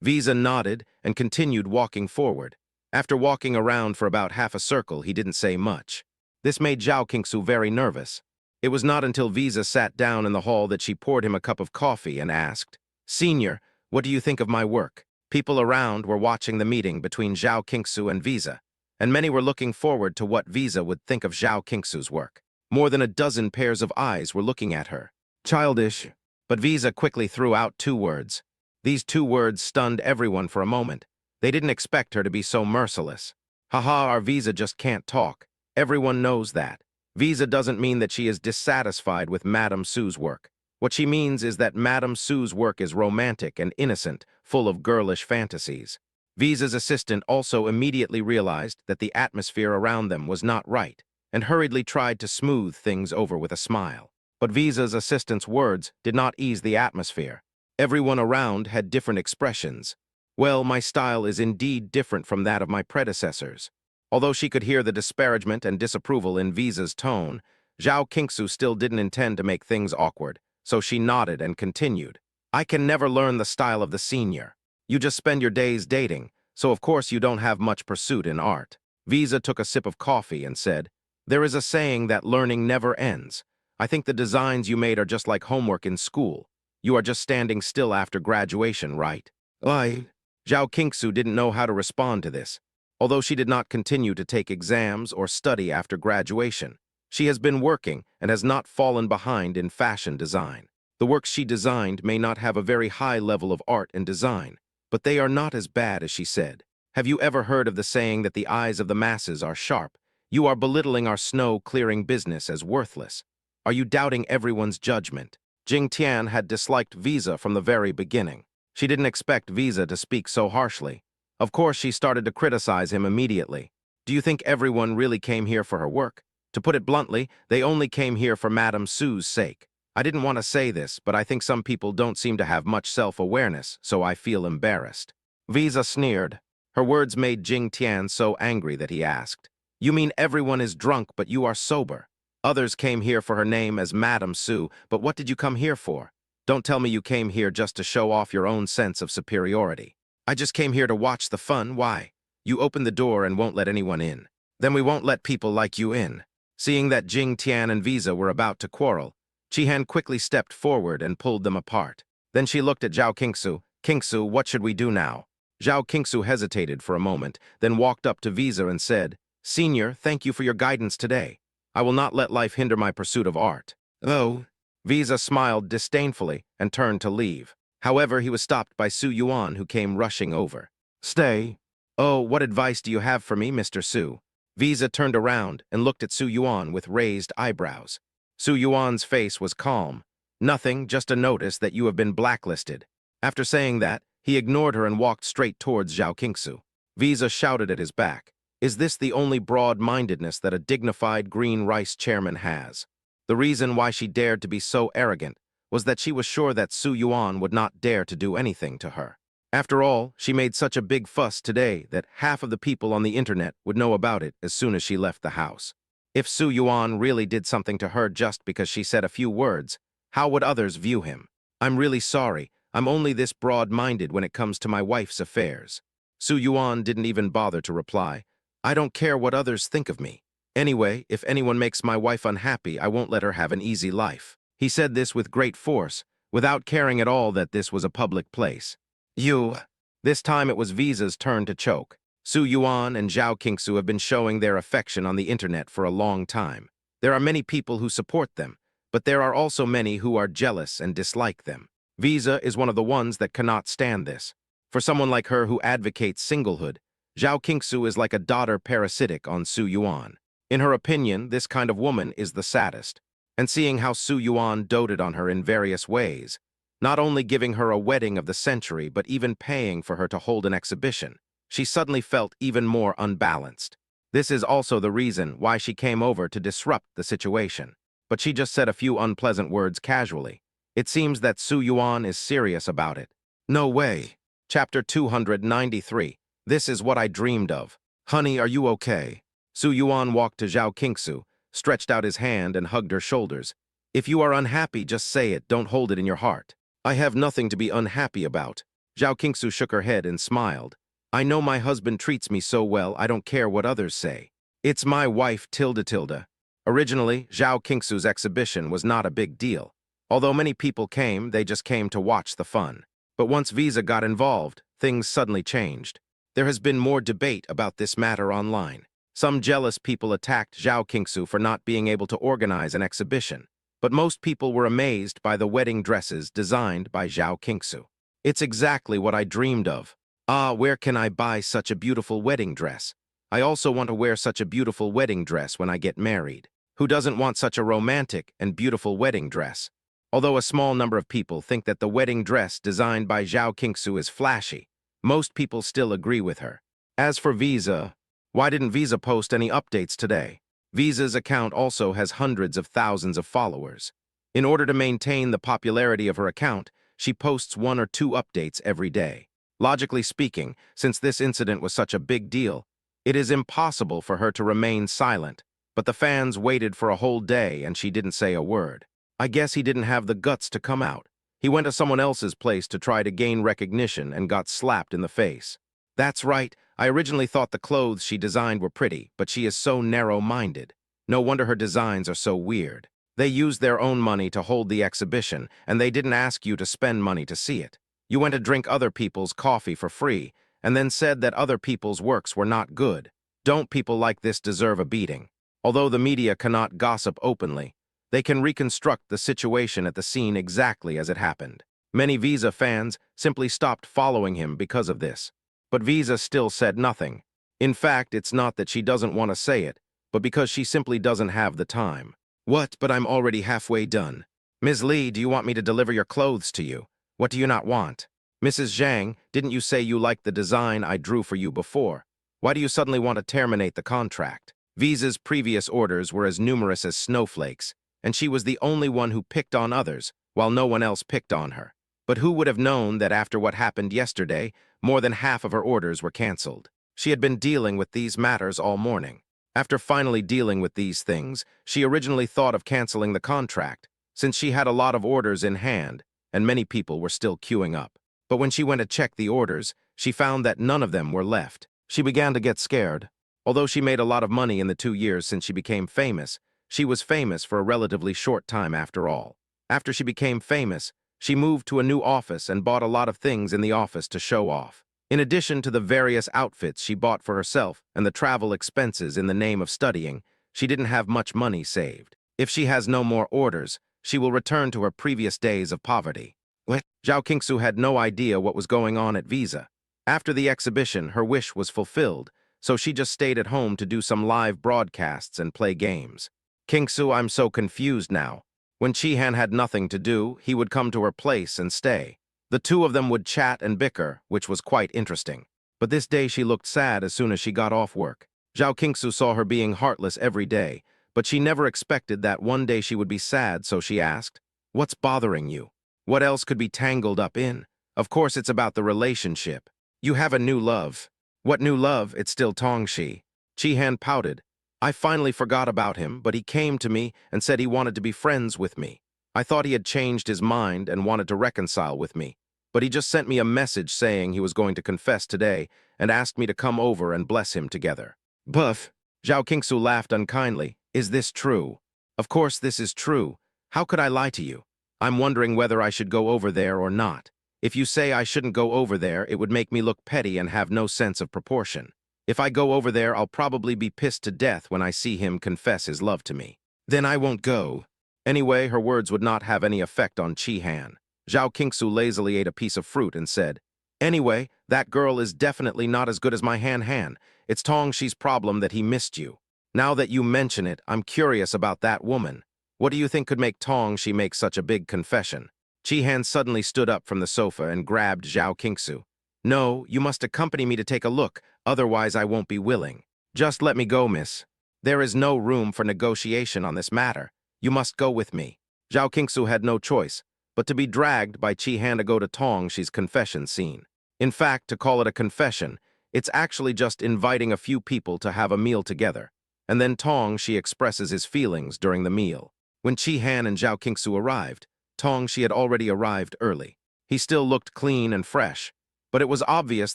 Visa nodded and continued walking forward. After walking around for about half a circle, he didn't say much. This made Zhao Qingsu very nervous. It was not until Visa sat down in the hall that she poured him a cup of coffee and asked, Senior, what do you think of my work? People around were watching the meeting between Zhao Qingsu and Visa, and many were looking forward to what Visa would think of Zhao Qingsu's work. More than a dozen pairs of eyes were looking at her. Childish. But Visa quickly threw out 2 words. These 2 words stunned everyone for a moment. They didn't expect her to be so merciless. Haha, our Visa just can't talk. Everyone knows that. Visa doesn't mean that she is dissatisfied with Madame Su's work. What she means is that Madame Su's work is romantic and innocent, full of girlish fantasies. Visa's assistant also immediately realized that the atmosphere around them was not right, and hurriedly tried to smooth things over with a smile. But Visa's assistant's words did not ease the atmosphere. Everyone around had different expressions. Well, my style is indeed different from that of my predecessors. Although she could hear the disparagement and disapproval in Visa's tone, Zhao Qingsu still didn't intend to make things awkward, so she nodded and continued. I can never learn the style of the senior. You just spend your days dating, so of course you don't have much pursuit in art. Visa took a sip of coffee and said, There is a saying that learning never ends. I think the designs you made are just like homework in school. You are just standing still after graduation, right? Zhao Qingsu didn't know how to respond to this. Although she did not continue to take exams or study after graduation, she has been working and has not fallen behind in fashion design. The works she designed may not have a very high level of art and design, but they are not as bad as she said. Have you ever heard of the saying that the eyes of the masses are sharp? You are belittling our snow-clearing business as worthless. Are you doubting everyone's judgment? Jing Tian had disliked Visa from the very beginning. She didn't expect Visa to speak so harshly. Of course, she started to criticize him immediately. Do you think everyone really came here for her work? To put it bluntly, they only came here for Madame Su's sake. I didn't want to say this, but I think some people don't seem to have much self-awareness, so I feel embarrassed. Visa sneered. Her words made Jing Tian so angry that he asked, You mean everyone is drunk, but you are sober? Others came here for her name as Madame Su, but what did you come here for? Don't tell me you came here just to show off your own sense of superiority. I just came here to watch the fun. Why? You opened the door and won't let anyone in. Then we won't let people like you in. Seeing that Jing Tian and Visa were about to quarrel, Qihan quickly stepped forward and pulled them apart. Then she looked at Zhao Qingsu. Qingsu, what should we do now? Zhao Qingsu hesitated for a moment, then walked up to Visa and said, Senior, thank you for your guidance today. I will not let life hinder my pursuit of art. Oh. Visa smiled disdainfully and turned to leave. However, he was stopped by Su Yuan, who came rushing over. Stay. Oh, what advice do you have for me, Mr. Su? Visa turned around and looked at Su Yuan with raised eyebrows. Su Yuan's face was calm. Nothing, just a notice that you have been blacklisted. After saying that, he ignored her and walked straight towards Zhao Qingsu. Visa shouted at his back. Is this the only broad-mindedness that a dignified Green Rice chairman has? The reason why she dared to be so arrogant was that she was sure that Su Yuan would not dare to do anything to her. After all, she made such a big fuss today that half of the people on the internet would know about it as soon as she left the house. If Su Yuan really did something to her just because she said a few words, how would others view him? I'm really sorry. I'm only this broad-minded when it comes to my wife's affairs. Su Yuan didn't even bother to reply. I don't care what others think of me. Anyway, if anyone makes my wife unhappy, I won't let her have an easy life. He said this with great force, without caring at all that this was a public place. This time it was Visa's turn to choke. Su Yuan and Zhao Qingsu have been showing their affection on the internet for a long time. There are many people who support them, but there are also many who are jealous and dislike them. Visa is one of the ones that cannot stand this. For someone like her who advocates singlehood, Zhao Qingsu is like a daughter parasitic on Su Yuan. In her opinion, this kind of woman is the saddest. And seeing how Su Yuan doted on her in various ways, not only giving her a wedding of the century, but even paying for her to hold an exhibition, she suddenly felt even more unbalanced. This is also the reason why she came over to disrupt the situation. But she just said a few unpleasant words casually. It seems that Su Yuan is serious about it. No way. Chapter 293. This is what I dreamed of. Honey, are you okay? Su Yuan walked to Zhao Qingsu, stretched out his hand and hugged her shoulders. If you are unhappy, just say it, don't hold it in your heart. I have nothing to be unhappy about. Zhao Qingsu shook her head and smiled. I know my husband treats me so well, I don't care what others say. It's my wife, Tilda. Originally, Zhao Qingsu's exhibition was not a big deal. Although many people came, they just came to watch the fun. But once Visa got involved, things suddenly changed. There has been more debate about this matter online. Some jealous people attacked Zhao Qingsu for not being able to organize an exhibition. But most people were amazed by the wedding dresses designed by Zhao Qingsu. It's exactly what I dreamed of. Ah, where can I buy such a beautiful wedding dress? I also want to wear such a beautiful wedding dress when I get married. Who doesn't want such a romantic and beautiful wedding dress? Although a small number of people think that the wedding dress designed by Zhao Qingsu is flashy, most people still agree with her. As for Visa, why didn't Visa post any updates today? Visa's account also has hundreds of thousands of followers. In order to maintain the popularity of her account, she posts 1 or 2 updates every day. Logically speaking, since this incident was such a big deal, it is impossible for her to remain silent, but the fans waited for a whole day and she didn't say a word. I guess he didn't have the guts to come out. He went to someone else's place to try to gain recognition and got slapped in the face. That's right, I originally thought the clothes she designed were pretty, but she is so narrow-minded. No wonder her designs are so weird. They used their own money to hold the exhibition, and they didn't ask you to spend money to see it. You went to drink other people's coffee for free, and then said that other people's works were not good. Don't people like this deserve a beating? Although the media cannot gossip openly, they can reconstruct the situation at the scene exactly as it happened. Many Visa fans simply stopped following him because of this. But Visa still said nothing. In fact, it's not that she doesn't want to say it, but because she simply doesn't have the time. What? But I'm already halfway done. Ms. Li, do you want me to deliver your clothes to you? What do you not want? Mrs. Zhang, didn't you say you liked the design I drew for you before? Why do you suddenly want to terminate the contract? Visa's previous orders were as numerous as snowflakes, and she was the only one who picked on others, while no one else picked on her. But who would have known that after what happened yesterday, more than half of her orders were canceled? She had been dealing with these matters all morning. After finally dealing with these things, she originally thought of canceling the contract, since she had a lot of orders in hand, and many people were still queuing up. But when she went to check the orders, she found that none of them were left. She began to get scared. Although she made a lot of money in the 2 years since she became famous, she was famous for a relatively short time after all. After she became famous, she moved to a new office and bought a lot of things in the office to show off. In addition to the various outfits she bought for herself and the travel expenses in the name of studying, she didn't have much money saved. If she has no more orders, she will return to her previous days of poverty. What? Zhao Qingsu had no idea what was going on at Visa. After the exhibition, her wish was fulfilled, so she just stayed at home to do some live broadcasts and play games. Qingsu, I'm so confused now. When Qihan had nothing to do, he would come to her place and stay. The two of them would chat and bicker, which was quite interesting. But this day she looked sad as soon as she got off work. Zhao Qingsu saw her being heartless every day, but she never expected that one day she would be sad, so she asked, "What's bothering you? What else could be tangled up in? Of course it's about the relationship. You have a new love." "What new love? It's still Tongxi." Qihan pouted. "I finally forgot about him, but he came to me and said he wanted to be friends with me. I thought he had changed his mind and wanted to reconcile with me, but he just sent me a message saying he was going to confess today and asked me to come over and bless him together." "Buff." Zhao Qingsu laughed unkindly. "Is this true?" "Of course this is true. How could I lie to you? I'm wondering whether I should go over there or not. If you say I shouldn't go over there, it would make me look petty and have no sense of proportion. If I go over there, I'll probably be pissed to death when I see him confess his love to me. Then I won't go." Anyway, her words would not have any effect on Qihan. Zhao Qingsu lazily ate a piece of fruit and said, "Anyway, that girl is definitely not as good as my Han. It's Tongxi's problem that he missed you. Now that you mention it, I'm curious about that woman. What do you think could make Tongxi make such a big confession?" Qihan suddenly stood up from the sofa and grabbed Zhao Qingsu. "No, you must accompany me to take a look, otherwise I won't be willing." "Just let me go, miss. There is no room for negotiation on this matter. You must go with me." Zhao Qingsu had no choice but to be dragged by Qihan to go to Tongxi's confession scene. In fact, to call it a confession, it's actually just inviting a few people to have a meal together. And then Tong Shi expresses his feelings during the meal. When Chi Han and Zhao Qingsu arrived, Tong Shi had already arrived early. He still looked clean and fresh, but it was obvious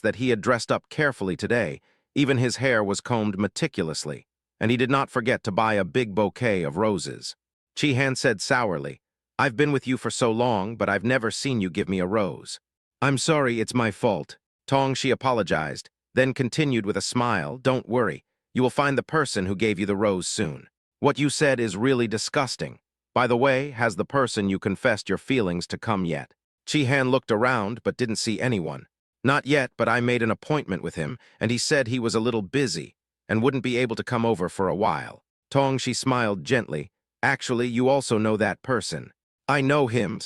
that he had dressed up carefully today. Even his hair was combed meticulously, and he did not forget to buy a big bouquet of roses. Chi Han said sourly, "I've been with you for so long, but I've never seen you give me a rose." "I'm sorry, it's my fault." Tong Shi apologized, then continued with a smile, "Don't worry. You will find the person who gave you the rose soon. What you said is really disgusting. By the way, has the person you confessed your feelings to come yet?" Chi Han looked around but didn't see anyone. "Not yet, but I made an appointment with him, and he said he was a little busy and wouldn't be able to come over for a while." Tong Shi smiled gently. "Actually, you also know that person." "I know him."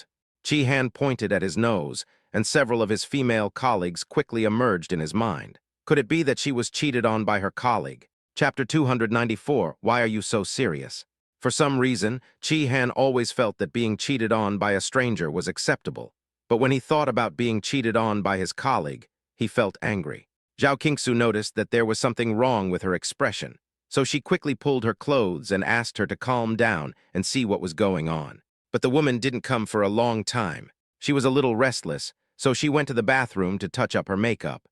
Chi Han pointed at his nose, and several of his female colleagues quickly emerged in his mind. Could it be that she was cheated on by her colleague? Chapter 294, Why Are You So Serious? For some reason, Chi Han always felt that being cheated on by a stranger was acceptable. But when he thought about being cheated on by his colleague, he felt angry. Zhao Qingsu noticed that there was something wrong with her expression, so she quickly pulled her clothes and asked her to calm down and see what was going on. But the woman didn't come for a long time. She was a little restless, so she went to the bathroom to touch up her makeup.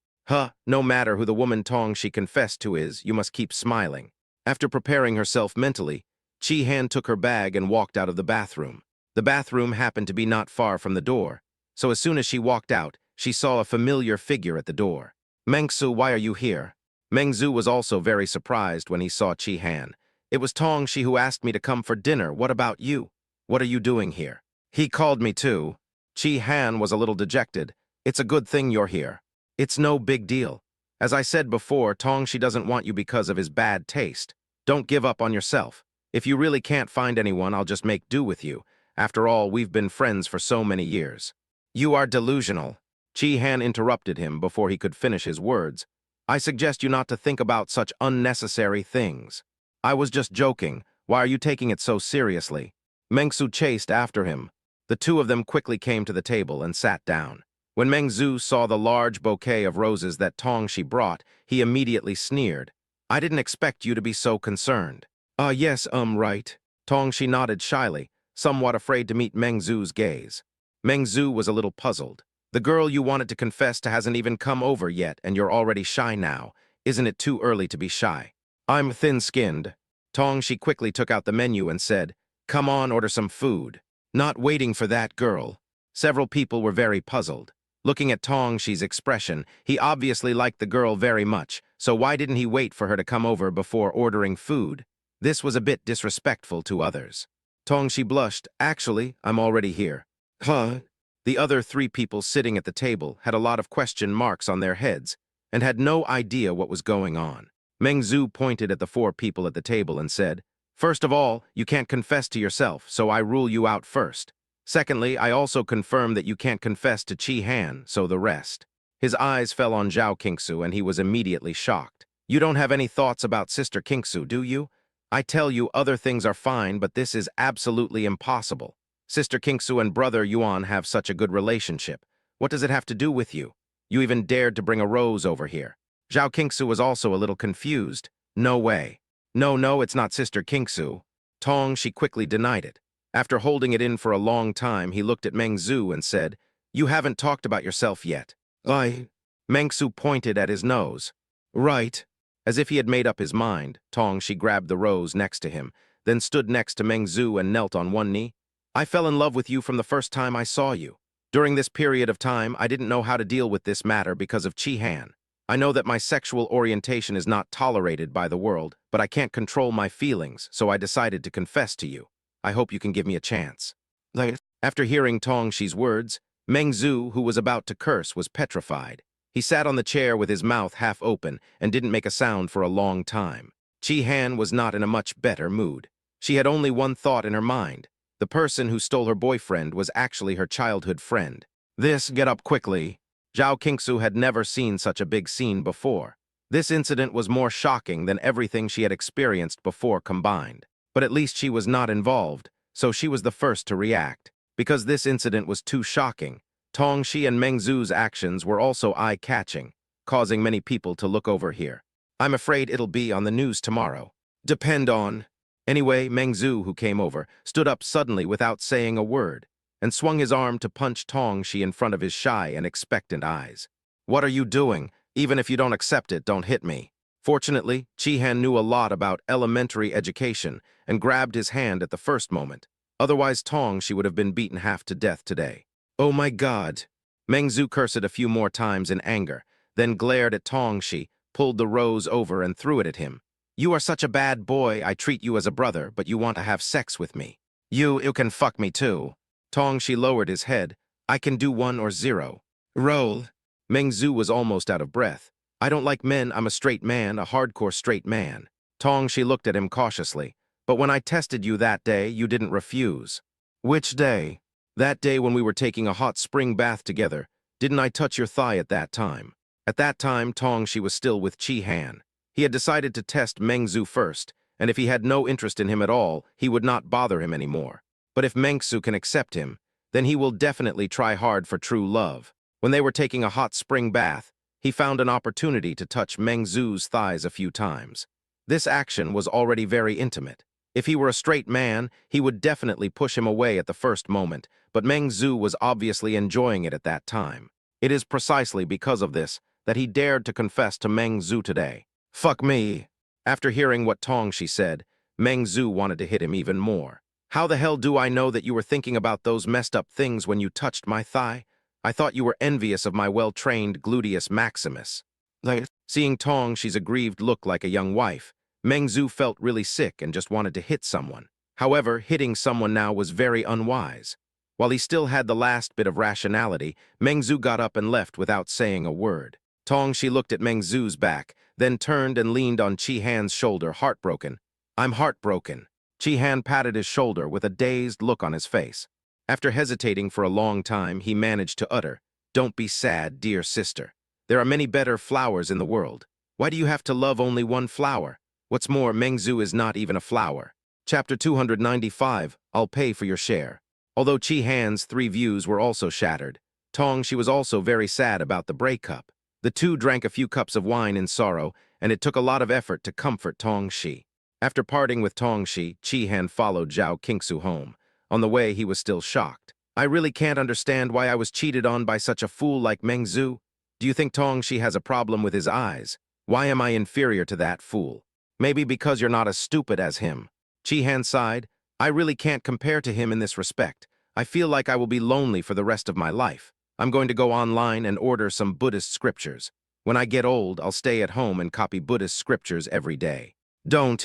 No matter who the woman Tong Shi confessed to is, you must keep smiling. After preparing herself mentally, Chi Han took her bag and walked out of the bathroom. The bathroom happened to be not far from the door, so as soon as she walked out, she saw a familiar figure at the door. "Mengzu, why are you here?" Mengzu was also very surprised when he saw Chi Han. "It was Tong Shi who asked me to come for dinner. What about you? What are you doing here?" "He called me too." Chi Han was a little dejected. "It's a good thing you're here. It's no big deal. As I said before, Tong Shi doesn't want you because of his bad taste. Don't give up on yourself. If you really can't find anyone, I'll just make do with you. After all, we've been friends for so many years." "You are delusional." Chi Han interrupted him before he could finish his words. "I suggest you not to think about such unnecessary things." "I was just joking. Why are you taking it so seriously?" Mengzu chased after him. The two of them quickly came to the table and sat down. When Mengzu saw the large bouquet of roses that Tong Shi brought, he immediately sneered. "I didn't expect you to be so concerned." Yes, right." Tong Shi nodded shyly, somewhat afraid to meet Mengzu's gaze. Mengzu was a little puzzled. "The girl you wanted to confess to hasn't even come over yet, and you're already shy now. Isn't it too early to be shy?" "I'm thin-skinned." Tong Shi quickly took out the menu and said, "Come on, order some food." Not waiting for that girl. Several people were very puzzled. Looking at Tong Shi's expression, he obviously liked the girl very much, so why didn't he wait for her to come over before ordering food? This was a bit disrespectful to others. Tong Shi blushed. "Actually, I'm already here." "Huh?" The other three people sitting at the table had a lot of question marks on their heads and had no idea what was going on. Mengzu pointed at the four people at the table and said, "First of all, you can't confess to yourself, so I rule you out first. Secondly, I also confirm that you can't confess to Chi Han, so the rest." His eyes fell on Zhao Qingsu and he was immediately shocked. "You don't have any thoughts about Sister Qingsu, do you? I tell you, other things are fine, but this is absolutely impossible. Sister Qingsu and Brother Yuan have such a good relationship. What does it have to do with you? You even dared to bring a rose over here." Zhao Qingsu was also a little confused. "No way. No, it's not Sister Qingsu." Tong Shi quickly denied it. After holding it in for a long time, he looked at Mengzu and said, "You haven't talked about yourself yet." Mengzu pointed at his nose. "Right." As if he had made up his mind, Tong Shi grabbed the rose next to him, then stood next to Mengzu and knelt on one knee. "I fell in love with you from the first time I saw you. During this period of time, I didn't know how to deal with this matter because of Chi Han. I know that my sexual orientation is not tolerated by the world, but I can't control my feelings, so I decided to confess to you. I hope you can give me a chance." After hearing Tong Shi's words, Mengzu, who was about to curse, was petrified. He sat on the chair with his mouth half open and didn't make a sound for a long time. Chi Han was not in a much better mood. She had only one thought in her mind. The person who stole her boyfriend was actually her childhood friend. Get up quickly." Zhao Qingsu had never seen such a big scene before. This incident was more shocking than everything she had experienced before combined. But at least she was not involved, so she was the first to react. Because this incident was too shocking, Tong Shi and Meng Zhu's actions were also eye-catching, causing many people to look over here. I'm afraid it'll be on the news tomorrow. Depend on. Anyway, Meng Zhu, who came over, stood up suddenly without saying a word, and swung his arm to punch Tong Shi in front of his shy and expectant eyes. What are you doing? Even if you don't accept it, don't hit me. Fortunately, Chi-Han knew a lot about elementary education and grabbed his hand at the first moment. Otherwise, Tong Shi would have been beaten half to death today. Oh my God! Meng Zhu cursed a few more times in anger, then glared at Tong Shi, pulled the rose over and threw it at him. You are such a bad boy, I treat you as a brother, but you want to have sex with me. You can fuck me too. Tong Shi lowered his head. I can do 1 or 0. Roll. Meng Zhu was almost out of breath. I don't like men, I'm a straight man, a hardcore straight man. Tong Shi looked at him cautiously. But when I tested you that day, you didn't refuse. Which day? That day when we were taking a hot spring bath together. Didn't I touch your thigh at that time? At that time, Tong Shi was still with Chi-Han. He had decided to test Meng Zhu first, and if he had no interest in him at all, he would not bother him anymore. But if Meng Zhu can accept him, then he will definitely try hard for true love. When they were taking a hot spring bath, he found an opportunity to touch Meng Zhu's thighs a few times. This action was already very intimate. If he were a straight man, he would definitely push him away at the first moment, but Meng Zhu was obviously enjoying it at that time. It is precisely because of this that he dared to confess to Meng Zhu today. Fuck me. After hearing what Tong Shi said, Meng Zhu wanted to hit him even more. How the hell do I know that you were thinking about those messed up things when you touched my thigh? I thought you were envious of my well-trained gluteus maximus. Seeing Tong Shi's aggrieved look like a young wife, Meng Zhu felt really sick and just wanted to hit someone. However, hitting someone now was very unwise. While he still had the last bit of rationality, Meng Zhu got up and left without saying a word. Tong Shi looked at Meng Zhu's back, then turned and leaned on Chi-Han's shoulder, heartbroken. I'm heartbroken. Chi-Han patted his shoulder with a dazed look on his face. After hesitating for a long time, he managed to utter, Don't be sad, dear sister. There are many better flowers in the world. Why do you have to love only one flower? What's more, Meng Zhu is not even a flower. Chapter 295, I'll pay for your share. Although Chi-Han's 3 views were also shattered, Tong Shi was also very sad about the breakup. The two drank a few cups of wine in sorrow, and it took a lot of effort to comfort Tong Shi. After parting with Tong Shi, Chi-Han followed Zhao Qingsu home. On the way, he was still shocked. I really can't understand why I was cheated on by such a fool like Meng Zhu. Do you think Tong Shi has a problem with his eyes? Why am I inferior to that fool? Maybe because you're not as stupid as him. Chi-Han sighed. I really can't compare to him in this respect. I feel like I will be lonely for the rest of my life. I'm going to go online and order some Buddhist scriptures. When I get old, I'll stay at home and copy Buddhist scriptures every day. Don't.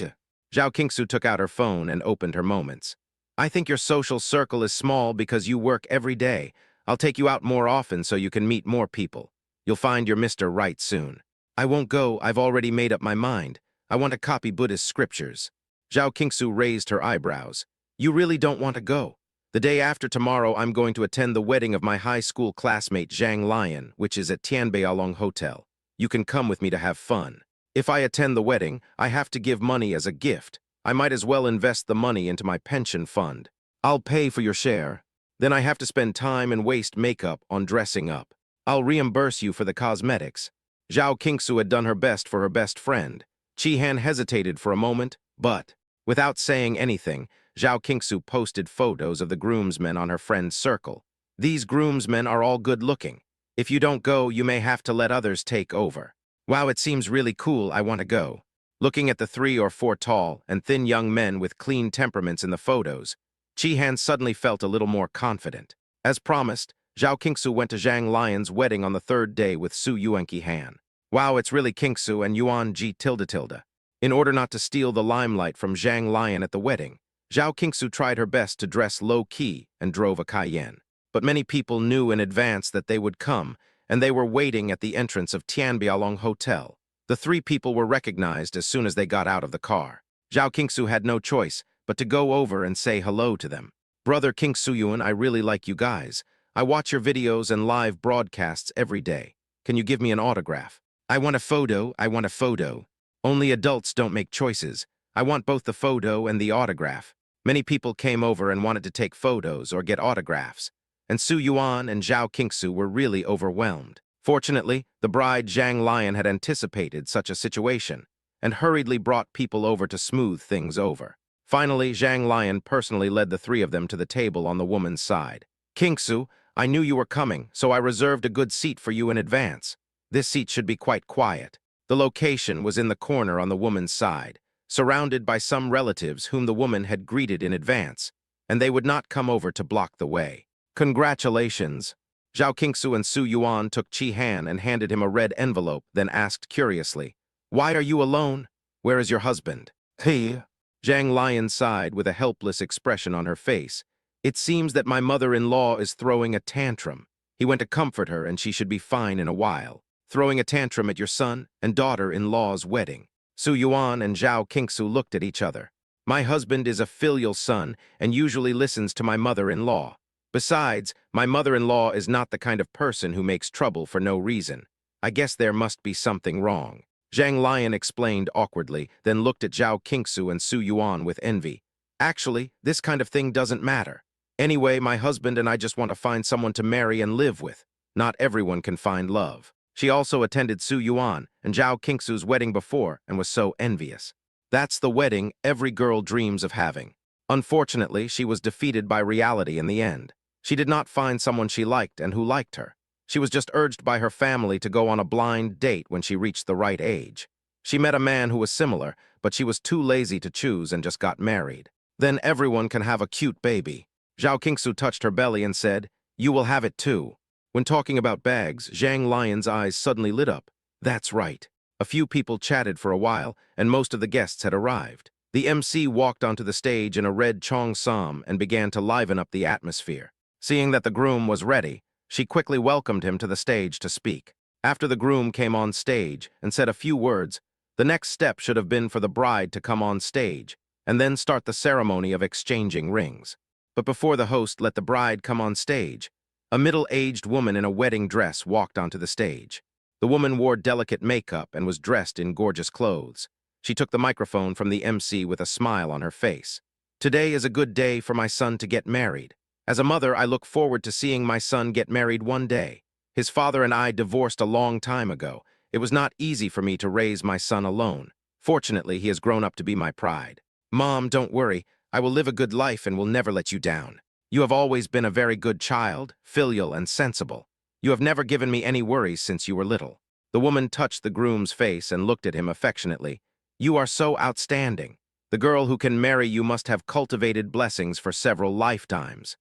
Zhao Qingsu took out her phone and opened her moments. I think your social circle is small because you work every day. I'll take you out more often so you can meet more people. You'll find your Mr. Right soon. I won't go, I've already made up my mind. I want to copy Buddhist scriptures. Zhao Qingsu raised her eyebrows. You really don't want to go? The day after tomorrow, I'm going to attend the wedding of my high school classmate Zhang Lian, which is at Tianbeialong Hotel. You can come with me to have fun. If I attend the wedding, I have to give money as a gift. I might as well invest the money into my pension fund. I'll pay for your share. Then I have to spend time and waste makeup on dressing up. I'll reimburse you for the cosmetics. Zhao Qingsu had done her best for her best friend. Chi-Han hesitated for a moment, but, without saying anything, Zhao Qingsu posted photos of the groomsmen on her friend's circle. These groomsmen are all good-looking. If you don't go, you may have to let others take over. Wow, it seems really cool, I want to go. Looking at the 3 or 4 tall and thin young men with clean temperaments in the photos, Chi-Han suddenly felt a little more confident. As promised, Zhao Qingsu went to Zhang Lian's wedding on the 3rd day with Su Yuanqi Han. Wow, it's really Qingsu and Yuan Ji tilde. In order not to steal the limelight from Zhang Lian at the wedding, Zhao Qingsu tried her best to dress low-key and drove a Cayenne. But many people knew in advance that they would come, and they were waiting at the entrance of Tianbeialong Hotel. The 3 people were recognized as soon as they got out of the car. Zhao Qingsu had no choice but to go over and say hello to them. Brother Qingsu Yuan, I really like you guys. I watch your videos and live broadcasts every day. Can you give me an autograph? I want a photo, I want a photo. Only adults don't make choices. I want both the photo and the autograph. Many people came over and wanted to take photos or get autographs. and Su Yuan and Zhao Qingsu were really overwhelmed. Fortunately, the bride Zhang Lion had anticipated such a situation and hurriedly brought people over to smooth things over. Finally, Zhang Lion personally led the three of them to the table on the woman's side. Qingsu, I knew you were coming, so I reserved a good seat for you in advance. This seat should be quite quiet. The location was in the corner on the woman's side, surrounded by some relatives whom the woman had greeted in advance, and they would not come over to block the way. Congratulations. Zhao Qingsu and Su Yuan took Qi Han and handed him a red envelope, then asked curiously, Why are you alone? Where is your husband? He. Zhang Lion sighed with a helpless expression on her face. It seems that my mother-in-law is throwing a tantrum. He went to comfort her and she should be fine in a while. Throwing a tantrum at your son and daughter-in-law's wedding. Su Yuan and Zhao Qingsu looked at each other. My husband is a filial son and usually listens to my mother-in-law. Besides, my mother-in-law is not the kind of person who makes trouble for no reason. I guess there must be something wrong. Zhang Lion explained awkwardly, then looked at Zhao Qingsu and Su Yuan with envy. Actually, this kind of thing doesn't matter. Anyway, my husband and I just want to find someone to marry and live with. Not everyone can find love. She also attended Su Yuan and Zhao Qingsu's wedding before and was so envious. That's the wedding every girl dreams of having. Unfortunately, she was defeated by reality in the end. She did not find someone she liked and who liked her. She was just urged by her family to go on a blind date when she reached the right age. She met a man who was similar, but she was too lazy to choose and just got married. Then everyone can have a cute baby. Zhao Qingsu touched her belly and said, You will have it too. When talking about bags, Zhang Lion's eyes suddenly lit up. That's right. A few people chatted for a while, and most of the guests had arrived. The MC walked onto the stage in a red cheongsam and began to liven up the atmosphere. Seeing that the groom was ready, she quickly welcomed him to the stage to speak. After the groom came on stage and said a few words, the next step should have been for the bride to come on stage and then start the ceremony of exchanging rings. But before the host let the bride come on stage, a middle-aged woman in a wedding dress walked onto the stage. The woman wore delicate makeup and was dressed in gorgeous clothes. She took the microphone from the MC with a smile on her face. Today is a good day for my son to get married. As a mother, I look forward to seeing my son get married one day. His father and I divorced a long time ago. It was not easy for me to raise my son alone. Fortunately, he has grown up to be my pride. Mom, don't worry. I will live a good life and will never let you down. You have always been a very good child, filial and sensible. You have never given me any worries since you were little. The woman touched the groom's face and looked at him affectionately. You are so outstanding. The girl who can marry you must have cultivated blessings for several lifetimes.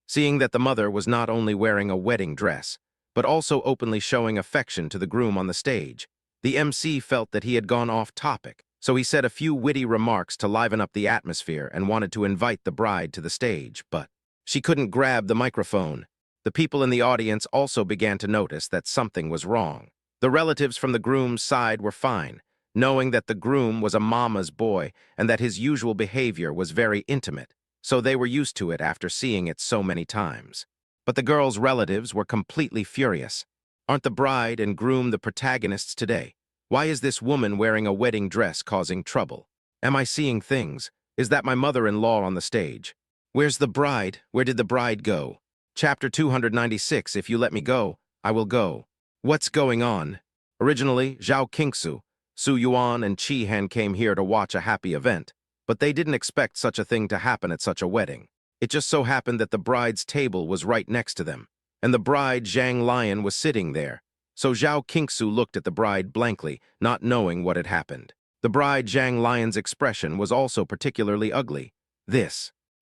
Seeing that the mother was not only wearing a wedding dress, but also openly showing affection to the groom on the stage, the MC felt that he had gone off topic, so he said a few witty remarks to liven up the atmosphere and wanted to invite the bride to the stage, but she couldn't grab the microphone. The people in the audience also began to notice that something was wrong. The relatives from the groom's side were fine, knowing that the groom was a mama's boy and that his usual behavior was very intimate, so they were used to it after seeing it so many times. But the girl's relatives were completely furious. Aren't the bride and groom the protagonists today? Why is this woman wearing a wedding dress causing trouble? Am I seeing things? Is that my mother-in-law on the stage? Where's the bride? Where did the bride go? Chapter 296, If you let me go, I will go. What's going on? Originally, Zhao Qingsu, Su Yuan, and Qi Han came here to watch a happy event, but they didn't expect such a thing to happen at such a wedding. It just so happened that the bride's table was right next to them, and the bride Zhang Lion was sitting there. So Zhao Qingsu looked at the bride blankly, not knowing what had happened. The bride Zhang Lion's expression was also particularly ugly.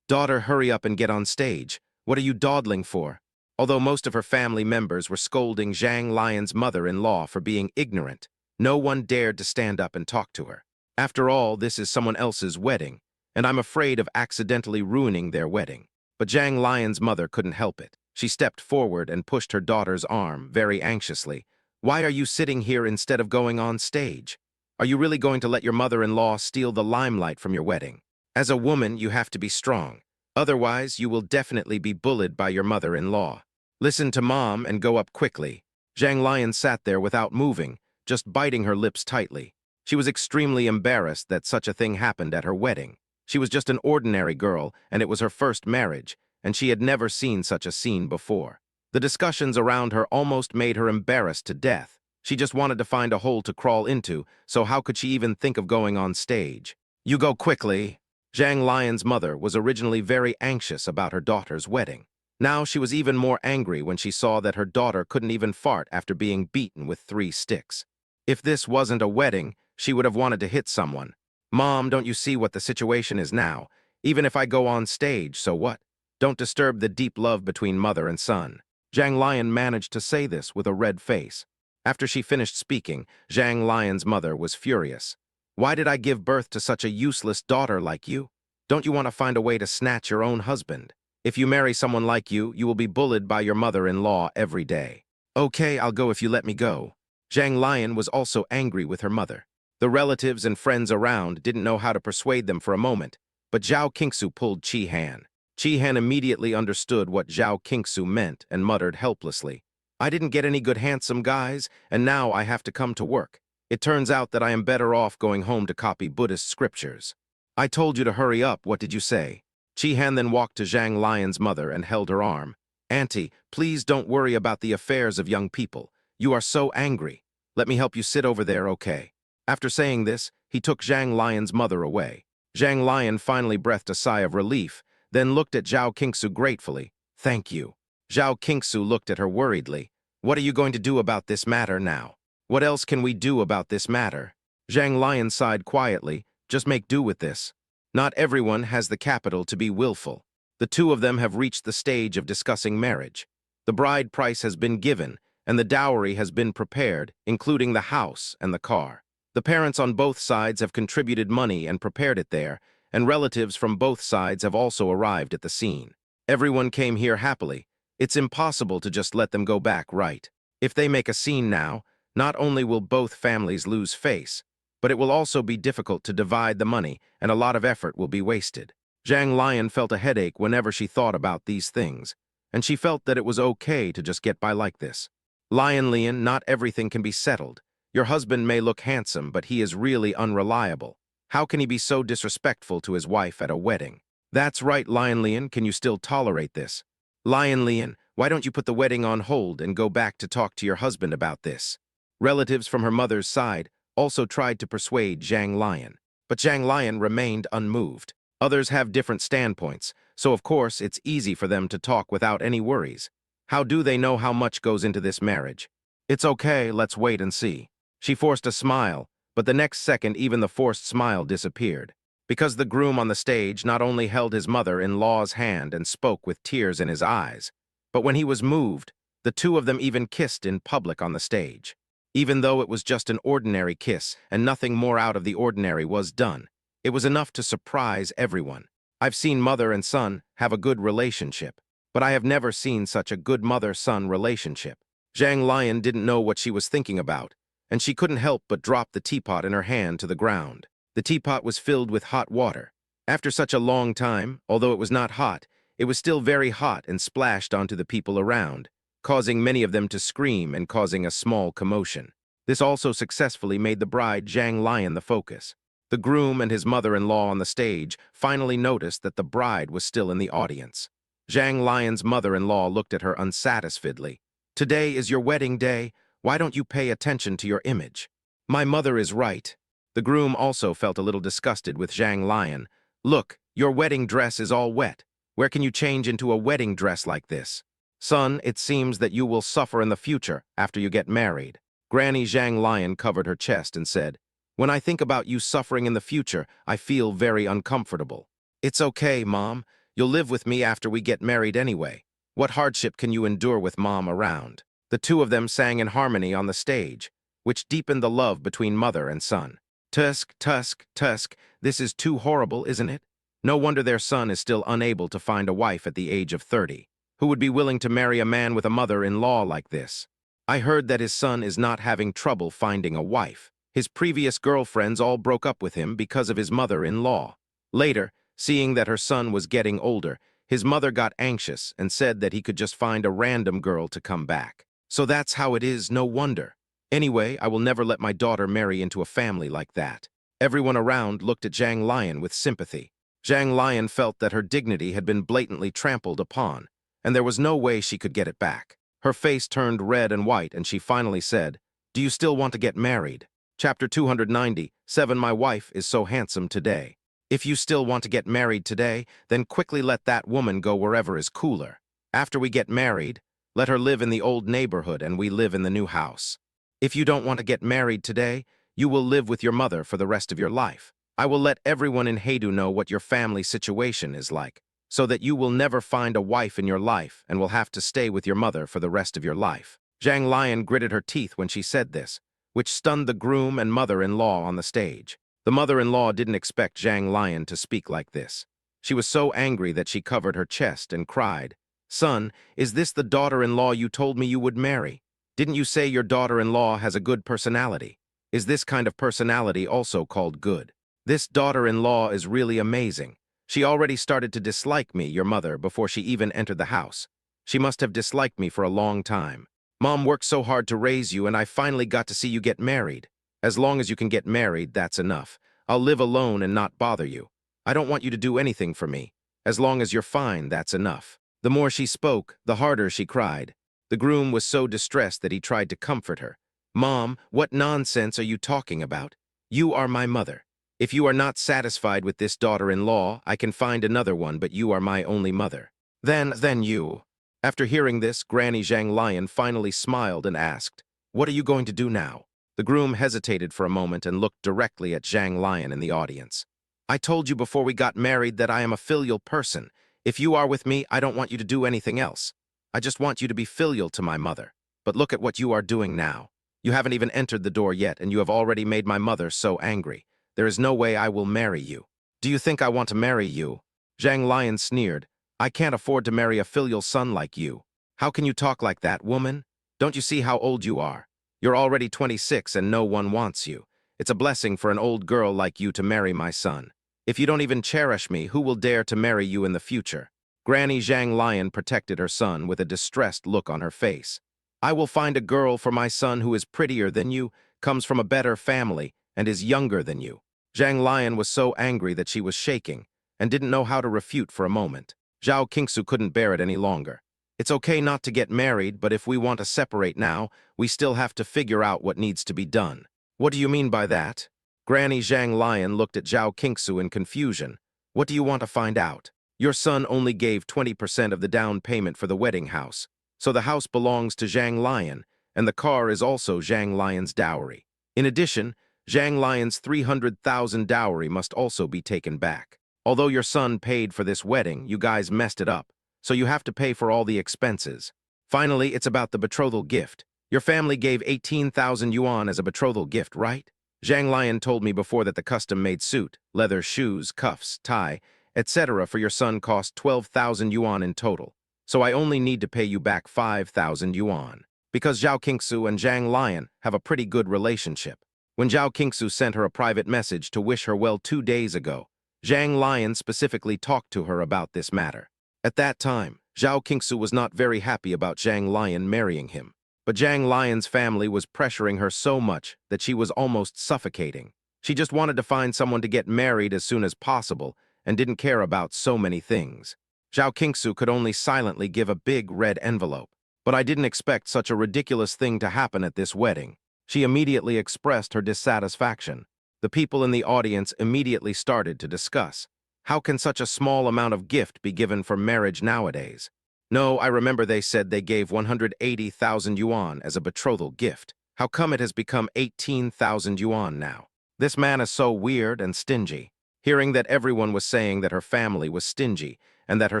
Daughter, hurry up and get on stage. What are you dawdling for? Although most of her family members were scolding Zhang Lion's mother-in-law for being ignorant, no one dared to stand up and talk to her. After all, this is someone else's wedding, and I'm afraid of accidentally ruining their wedding. But Zhang Lion's mother couldn't help it. She stepped forward and pushed her daughter's arm very anxiously. Why are you sitting here instead of going on stage? Are you really going to let your mother-in-law steal the limelight from your wedding? As a woman, you have to be strong. Otherwise, you will definitely be bullied by your mother-in-law. Listen to Mom and go up quickly. Zhang Lion sat there without moving, just biting her lips tightly. She was extremely embarrassed that such a thing happened at her wedding. She was just an ordinary girl, and it was her first marriage, and she had never seen such a scene before. The discussions around her almost made her embarrassed to death. She just wanted to find a hole to crawl into, so how could she even think of going on stage? You go quickly. Zhang Lian's mother was originally very anxious about her daughter's wedding. Now she was even more angry when she saw that her daughter couldn't even fart after being beaten with 3 sticks. If this wasn't a wedding, she would have wanted to hit someone. Mom, don't you see what the situation is now? Even if I go on stage, so what? Don't disturb the deep love between mother and son. Zhang Lian managed to say this with a red face. After she finished speaking, Zhang Lian's mother was furious. Why did I give birth to such a useless daughter like you? Don't you want to find a way to snatch your own husband? If you marry someone like you will be bullied by your mother-in-law every day. Okay, I'll go if you let me go. Zhang Lian was also angry with her mother. The relatives and friends around didn't know how to persuade them for a moment, but Zhao Qingsu pulled Qi Han. Qi Han immediately understood what Zhao Qingsu meant and muttered helplessly. I didn't get any good handsome guys, and now I have to come to work. It turns out that I am better off going home to copy Buddhist scriptures. I told you to hurry up, what did you say? Qi Han then walked to Zhang Lian's mother and held her arm. Auntie, please don't worry about the affairs of young people. You are so angry. Let me help you sit over there, okay? After saying this, he took Zhang Lian's mother away. Zhang Lian finally breathed a sigh of relief, then looked at Zhao Qingsu gratefully. Thank you. Zhao Qingsu looked at her worriedly. What are you going to do about this matter now? What else can we do about this matter? Zhang Lian sighed quietly. Just make do with this. Not everyone has the capital to be willful. The two of them have reached the stage of discussing marriage. The bride price has been given, and the dowry has been prepared, including the house and the car. The parents on both sides have contributed money and prepared it there, and relatives from both sides have also arrived at the scene. Everyone came here happily. It's impossible to just let them go back, right? If they make a scene now, not only will both families lose face, but it will also be difficult to divide the money, and a lot of effort will be wasted. Zhang Lian felt a headache whenever she thought about these things, and she felt that it was okay to just get by like this. Lian, not everything can be settled. Your husband may look handsome, but he is really unreliable. How can he be so disrespectful to his wife at a wedding? That's right, Lian, can you still tolerate this? Lian, why don't you put the wedding on hold and go back to talk to your husband about this? Relatives from her mother's side also tried to persuade Zhang Lian, but Zhang Lian remained unmoved. Others have different standpoints, so of course it's easy for them to talk without any worries. How do they know how much goes into this marriage? It's okay, let's wait and see. She forced a smile, but the next second even the forced smile disappeared, because the groom on the stage not only held his mother-in-law's hand and spoke with tears in his eyes, but when he was moved, the two of them even kissed in public on the stage. Even though it was just an ordinary kiss and nothing more out of the ordinary was done, it was enough to surprise everyone. I've seen mother and son have a good relationship, but I have never seen such a good mother-son relationship. Zhang Lian didn't know what she was thinking about, and she couldn't help but drop the teapot in her hand to the ground. The teapot was filled with hot water. After such a long time, although it was not hot, it was still very hot and splashed onto the people around, causing many of them to scream and causing a small commotion. This also successfully made the bride Zhang Lian the focus. The groom and his mother-in-law on the stage finally noticed that the bride was still in the audience. Zhang Lian's mother-in-law looked at her unsatisfiedly. Today is your wedding day. Why don't you pay attention to your image? My mother is right. The groom also felt a little disgusted with Zhang Lian. Look, your wedding dress is all wet. Where can you change into a wedding dress like this? Son, it seems that you will suffer in the future after you get married. Granny Zhang Lian covered her chest and said, When I think about you suffering in the future, I feel very uncomfortable. It's okay, Mom. You'll live with me after we get married anyway. What hardship can you endure with Mom around? The two of them sang in harmony on the stage, which deepened the love between mother and son. Tusk, tusk, tusk, this is too horrible, isn't it? No wonder their son is still unable to find a wife at the age of 30. Who would be willing to marry a man with a mother-in-law like this? I heard that his son is not having trouble finding a wife. His previous girlfriends all broke up with him because of his mother-in-law. Later, seeing that her son was getting older, his mother got anxious and said that he could just find a random girl to come back. So that's how it is, no wonder. Anyway, I will never let my daughter marry into a family like that. Everyone around looked at Zhang Lian with sympathy. Zhang Lian felt that her dignity had been blatantly trampled upon, and there was no way she could get it back. Her face turned red and white, and she finally said, "Do you still want to get married?" Chapter 297, My wife is so handsome today. If you still want to get married today, then quickly let that woman go wherever is cooler. After we get married, let her live in the old neighborhood and we live in the new house. If you don't want to get married today, you will live with your mother for the rest of your life. I will let everyone in Heidu know what your family situation is like, so that you will never find a wife in your life and will have to stay with your mother for the rest of your life. Zhang Lian gritted her teeth when she said this, which stunned the groom and mother-in-law on the stage. The mother-in-law didn't expect Zhang Lian to speak like this. She was so angry that she covered her chest and cried, "Son, is this the daughter-in-law you told me you would marry? Didn't you say your daughter-in-law has a good personality? Is this kind of personality also called good? This daughter-in-law is really amazing. She already started to dislike me, your mother, before she even entered the house. She must have disliked me for a long time. Mom worked so hard to raise you, and I finally got to see you get married. As long as you can get married, that's enough. I'll live alone and not bother you. I don't want you to do anything for me. As long as you're fine, that's enough." The more she spoke, the harder she cried. The groom was so distressed that he tried to comfort her. "Mom, what nonsense are you talking about? You are my mother. If you are not satisfied with this daughter-in-law, I can find another one, but you are my only mother." Then you. After hearing this, Granny Zhang Lian finally smiled and asked, "What are you going to do now?" The groom hesitated for a moment and looked directly at Zhang Lian in the audience. "I told you before we got married that I am a filial person. If you are with me, I don't want you to do anything else. I just want you to be filial to my mother. But look at what you are doing now. You haven't even entered the door yet, and you have already made my mother so angry. There is no way I will marry you. Do you think I want to marry you?" Zhang Lian sneered. "I can't afford to marry a filial son like you. How can you talk like that, woman? Don't you see how old you are? You're already 26 and no one wants you. It's a blessing for an old girl like you to marry my son. If you don't even cherish me, who will dare to marry you in the future?" Granny Zhang Lian protected her son with a distressed look on her face. "I will find a girl for my son who is prettier than you, comes from a better family, and is younger than you." Zhang Lian was so angry that she was shaking and didn't know how to refute for a moment. Zhao Qingsu couldn't bear it any longer. "It's okay not to get married, but if we want to separate now, we still have to figure out what needs to be done." "What do you mean by that?" Granny Zhang Lian looked at Zhao Qingsu in confusion. "What do you want to find out?" "Your son only gave 20% of the down payment for the wedding house, so the house belongs to Zhang Lian, and the car is also Zhang Lian's dowry. In addition, Zhang Lian's 300,000 dowry must also be taken back. Although your son paid for this wedding, you guys messed it up, so you have to pay for all the expenses. Finally, it's about the betrothal gift. Your family gave 18,000 yuan as a betrothal gift, right? Zhang Lian told me before that the custom-made suit, leather shoes, cuffs, tie, etc. for your son cost 12,000 yuan in total, so I only need to pay you back 5,000 yuan. Because Zhao Qingsu and Zhang Lian have a pretty good relationship. When Zhao Qingsu sent her a private message to wish her well 2 days ago, Zhang Lian specifically talked to her about this matter. At that time, Zhao Qingsu was not very happy about Zhang Lian marrying him, but Zhang Lian's family was pressuring her so much that she was almost suffocating. She just wanted to find someone to get married as soon as possible and didn't care about so many things. Zhao Qingsu could only silently give a big red envelope. "But I didn't expect such a ridiculous thing to happen at this wedding." She immediately expressed her dissatisfaction. The people in the audience immediately started to discuss. How can such a small amount of gift be given for marriage nowadays? No, I remember they said they gave 180,000 yuan as a betrothal gift. How come it has become 18,000 yuan now? This man is so weird and stingy. Hearing that everyone was saying that her family was stingy and that her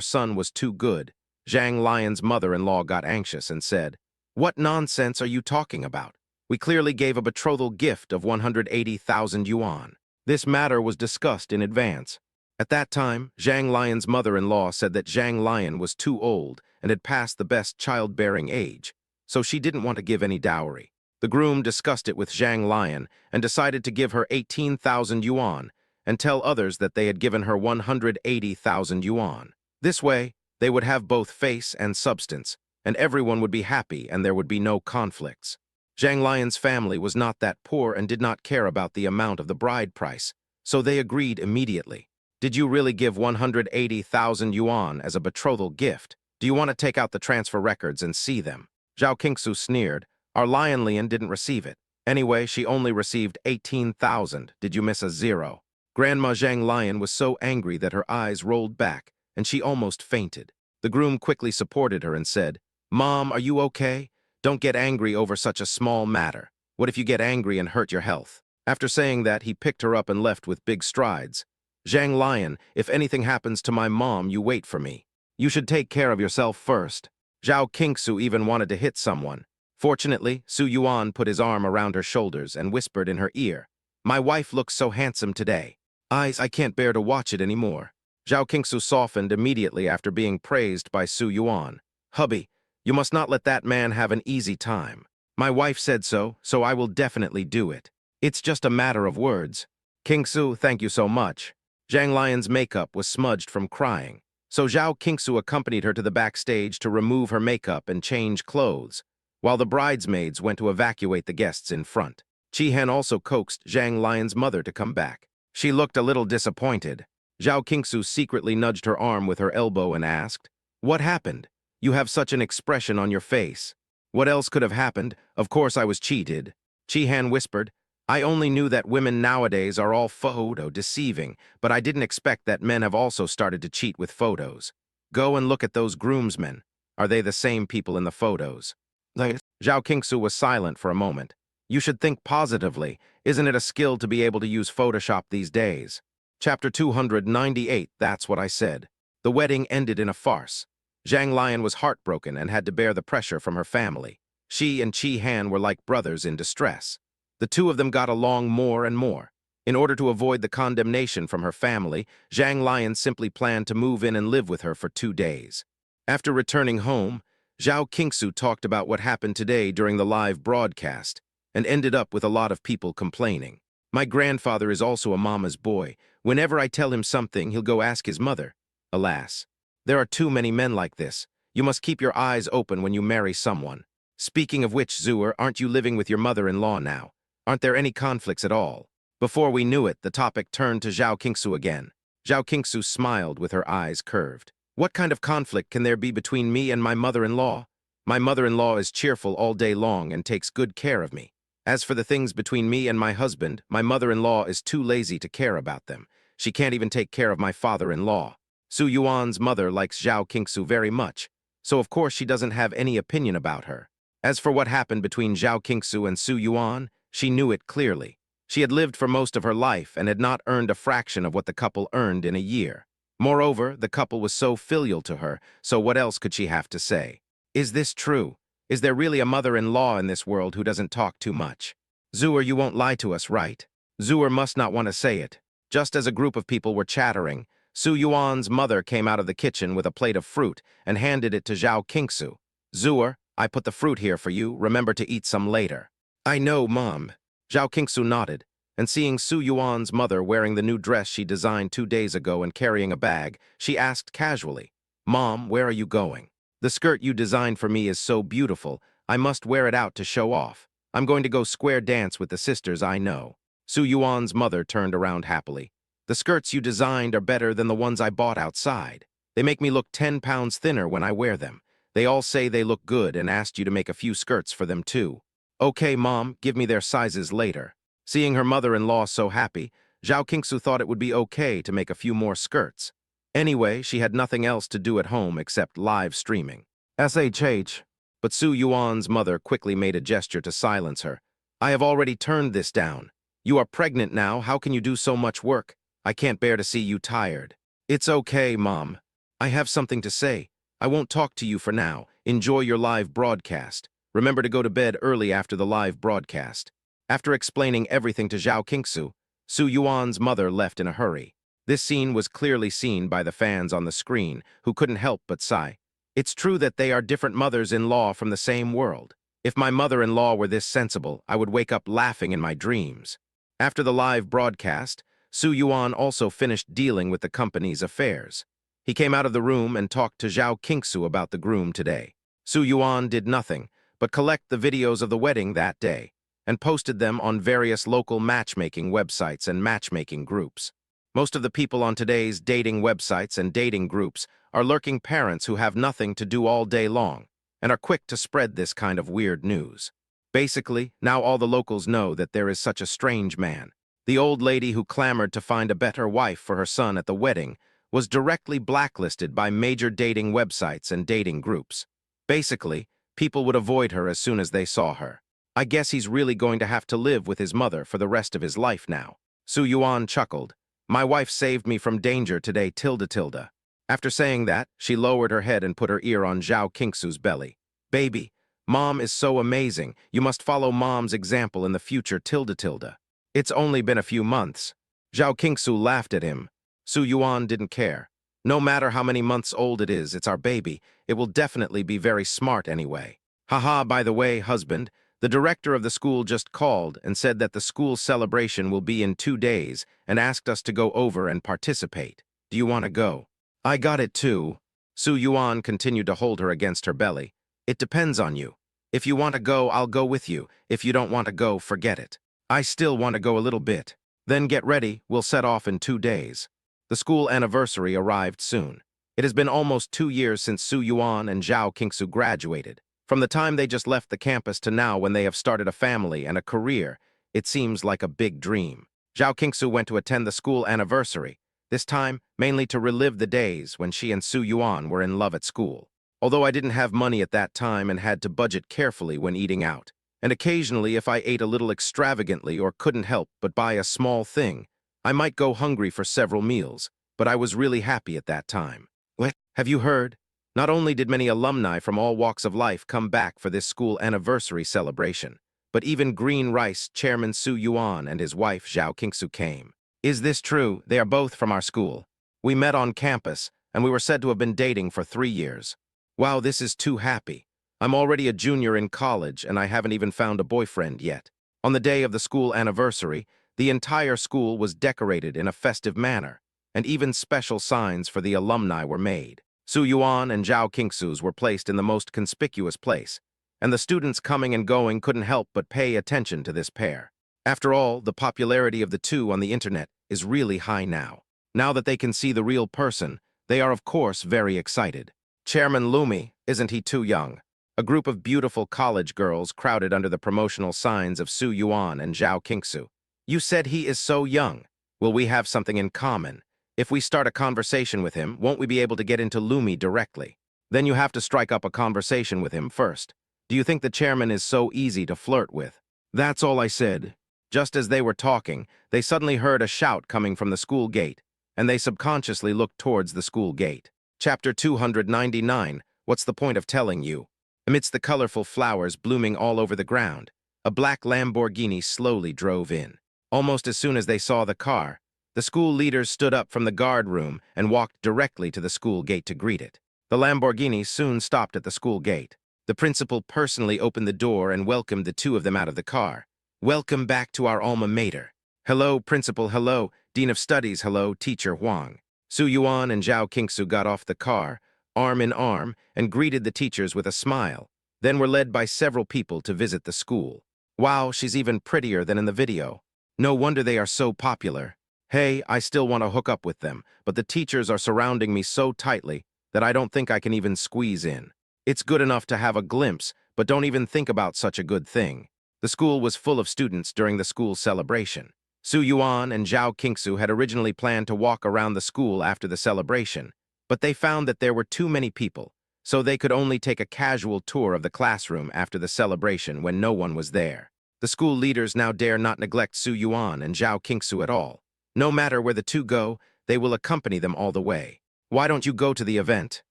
son was too good, Zhang Lian's mother-in-law got anxious and said, "What nonsense are you talking about? We clearly gave a betrothal gift of 180,000 yuan. This matter was discussed in advance." At that time, Zhang Lian's mother-in-law said that Zhang Lian was too old and had passed the best childbearing age, so she didn't want to give any dowry. The groom discussed it with Zhang Lian and decided to give her 18,000 yuan and tell others that they had given her 180,000 yuan. This way, they would have both face and substance, and everyone would be happy and there would be no conflicts. Zhang Lian's family was not that poor and did not care about the amount of the bride price, so they agreed immediately. Did you really give 180,000 yuan as a betrothal gift? Do you want to take out the transfer records and see them? Zhao Qingsu sneered. Our Lion Lian didn't receive it. Anyway, she only received 18,000. Did you miss a zero? Grandma Zhang Lion was so angry that her eyes rolled back, and she almost fainted. The groom quickly supported her and said, Mom, are you okay? Don't get angry over such a small matter. What if you get angry and hurt your health? After saying that, he picked her up and left with big strides. Zhang Lion, if anything happens to my mom, you wait for me. You should take care of yourself first. Zhao Qingsu even wanted to hit someone. Fortunately, Su Yuan put his arm around her shoulders and whispered in her ear, My wife looks so handsome today. I can't bear to watch it anymore. Zhao Qingsu softened immediately after being praised by Su Yuan. Hubby, you must not let that man have an easy time. My wife said so, so I will definitely do it. It's just a matter of words. Qingsu, thank you so much. Zhang Lion's makeup was smudged from crying, so Zhao Qingsu accompanied her to the backstage to remove her makeup and change clothes, while the bridesmaids went to evacuate the guests in front. Chi-Han also coaxed Zhang Lion's mother to come back. She looked a little disappointed. Zhao Qingsu secretly nudged her arm with her elbow and asked, What happened? You have such an expression on your face. What else could have happened? Of course I was cheated. Chi-Han whispered, I only knew that women nowadays are all photo deceiving, but I didn't expect that men have also started to cheat with photos. Go and look at those groomsmen. Are they the same people in the photos? Zhao Qingsu was silent for a moment. You should think positively. Isn't it a skill to be able to use Photoshop these days? Chapter 298, that's what I said. The wedding ended in a farce. Zhang Lion was heartbroken and had to bear the pressure from her family. She and Chi-Han were like brothers in distress. The two of them got along more and more. In order to avoid the condemnation from her family, Zhang Lion simply planned to move in and live with her for 2 days. After returning home, Zhao Qingsu talked about what happened today during the live broadcast and ended up with a lot of people complaining. My grandfather is also a mama's boy. Whenever I tell him something, he'll go ask his mother. Alas, there are too many men like this. You must keep your eyes open when you marry someone. Speaking of which, Zhuer, aren't you living with your mother-in-law now? Aren't there any conflicts at all? Before we knew it, the topic turned to Zhao Qingsu again. Zhao Qingsu smiled with her eyes curved. What kind of conflict can there be between me and my mother-in-law? My mother-in-law is cheerful all day long and takes good care of me. As for the things between me and my husband, my mother-in-law is too lazy to care about them. She can't even take care of my father-in-law. Su Yuan's mother likes Zhao Qingsu very much, so of course she doesn't have any opinion about her. As for what happened between Zhao Qingsu and Su Yuan, she knew it clearly. She had lived for most of her life and had not earned a fraction of what the couple earned in a year. Moreover, the couple was so filial to her, so what else could she have to say? Is this true? Is there really a mother-in-law in this world who doesn't talk too much? Zhuer, you won't lie to us, right? Zhuer must not want to say it. Just as a group of people were chattering, Su Yuan's mother came out of the kitchen with a plate of fruit and handed it to Zhao Qingsu. Zhuer, I put the fruit here for you. Remember to eat some later. I know, Mom. Zhao Qingsu nodded, and seeing Su Yuan's mother wearing the new dress she designed 2 days ago and carrying a bag, she asked casually, Mom, where are you going? The skirt you designed for me is so beautiful, I must wear it out to show off. I'm going to go square dance with the sisters I know. Su Yuan's mother turned around happily. The skirts you designed are better than the ones I bought outside. They make me look 10 pounds thinner when I wear them. They all say they look good and asked you to make a few skirts for them too. Okay, Mom, give me their sizes later. Seeing her mother-in-law so happy, Zhao Qingsu thought it would be okay to make a few more skirts. Anyway, she had nothing else to do at home except live streaming. SHH. But Su Yuan's mother quickly made a gesture to silence her. I have already turned this down. You are pregnant now, how can you do so much work? I can't bear to see you tired. It's okay, Mom. I have something to say. I won't talk to you for now. Enjoy your live broadcast. Remember to go to bed early after the live broadcast. After explaining everything to Zhao Qingsu, Su Yuan's mother left in a hurry. This scene was clearly seen by the fans on the screen, who couldn't help but sigh. It's true that they are different mothers-in-law from the same world. If my mother-in-law were this sensible, I would wake up laughing in my dreams. After the live broadcast, Su Yuan also finished dealing with the company's affairs. He came out of the room and talked to Zhao Qingsu about the groom today. Su Yuan did nothing but collect the videos of the wedding that day and posted them on various local matchmaking websites and matchmaking groups. Most of the people on today's dating websites and dating groups are lurking parents who have nothing to do all day long and are quick to spread this kind of weird news. Basically, now all the locals know that there is such a strange man. The old lady who clamored to find a better wife for her son at the wedding was directly blacklisted by major dating websites and dating groups. Basically, people would avoid her as soon as they saw her. I guess he's really going to have to live with his mother for the rest of his life now. Su Yuan chuckled. My wife saved me from danger today, tilde tilde. After saying that, she lowered her head and put her ear on Zhao Qingsu's belly. Baby, Mom is so amazing. You must follow Mom's example in the future, tilde tilde. It's only been a few months. Zhao Qingsu laughed at him. Su Yuan didn't care. No matter how many months old it is, it's our baby. It will definitely be very smart anyway. Haha, by the way, husband, the director of the school just called and said that the school celebration will be in 2 days and asked us to go over and participate. Do you want to go? I got it too. Su Yuan continued to hold her against her belly. It depends on you. If you want to go, I'll go with you. If you don't want to go, forget it. I still want to go a little bit. Then get ready, we'll set off in 2 days. The school anniversary arrived soon. It has been almost 2 years since Su Yuan and Zhao Qingsu graduated. From the time they just left the campus to now when they have started a family and a career, it seems like a big dream. Zhao Qingsu went to attend the school anniversary, this time mainly to relive the days when she and Su Yuan were in love at school. Although I didn't have money at that time and had to budget carefully when eating out, and occasionally if I ate a little extravagantly or couldn't help but buy a small thing, I might go hungry for several meals, but I was really happy at that time. What? Have you heard? Not only did many alumni from all walks of life come back for this school anniversary celebration, but even Green Rice Chairman Su Yuan and his wife Zhao Qingsu came. Is this true? They are both from our school. We met on campus, and we were said to have been dating for 3 years. Wow, this is too happy. I'm already a junior in college, and I haven't even found a boyfriend yet. On the day of the school anniversary, the entire school was decorated in a festive manner, and even special signs for the alumni were made. Su Yuan and Zhao Qingsu's were placed in the most conspicuous place, and the students coming and going couldn't help but pay attention to this pair. After all, the popularity of the two on the internet is really high now. Now that they can see the real person, they are of course very excited. Chairman Lumi, isn't he too young? A group of beautiful college girls crowded under the promotional signs of Su Yuan and Zhao Qingsu. You said he is so young. Will we have something in common? If we start a conversation with him, won't we be able to get into Lumi directly? Then you have to strike up a conversation with him first. Do you think the chairman is so easy to flirt with? That's all I said. Just as they were talking, they suddenly heard a shout coming from the school gate, and they subconsciously looked towards the school gate. Chapter 299, What's the point of telling you? Amidst the colorful flowers blooming all over the ground, a black Lamborghini slowly drove in. Almost as soon as they saw the car, the school leaders stood up from the guard room and walked directly to the school gate to greet it. The Lamborghini soon stopped at the school gate. The principal personally opened the door and welcomed the two of them out of the car. Welcome back to our alma mater. Hello, principal, hello, dean of studies, hello, teacher Huang. Su Yuan and Zhao Qingsu got off the car, arm in arm, and greeted the teachers with a smile, then were led by several people to visit the school. Wow, she's even prettier than in the video. No wonder they are so popular. Hey, I still want to hook up with them, but the teachers are surrounding me so tightly that I don't think I can even squeeze in. It's good enough to have a glimpse, but don't even think about such a good thing. The school was full of students during the school celebration. Su Yuan and Zhao Qingsu had originally planned to walk around the school after the celebration, but they found that there were too many people, so they could only take a casual tour of the classroom after the celebration when no one was there. The school leaders now dare not neglect Su Yuan and Zhao Qingsu at all. No matter where the two go, they will accompany them all the way. Why don't you go to the event?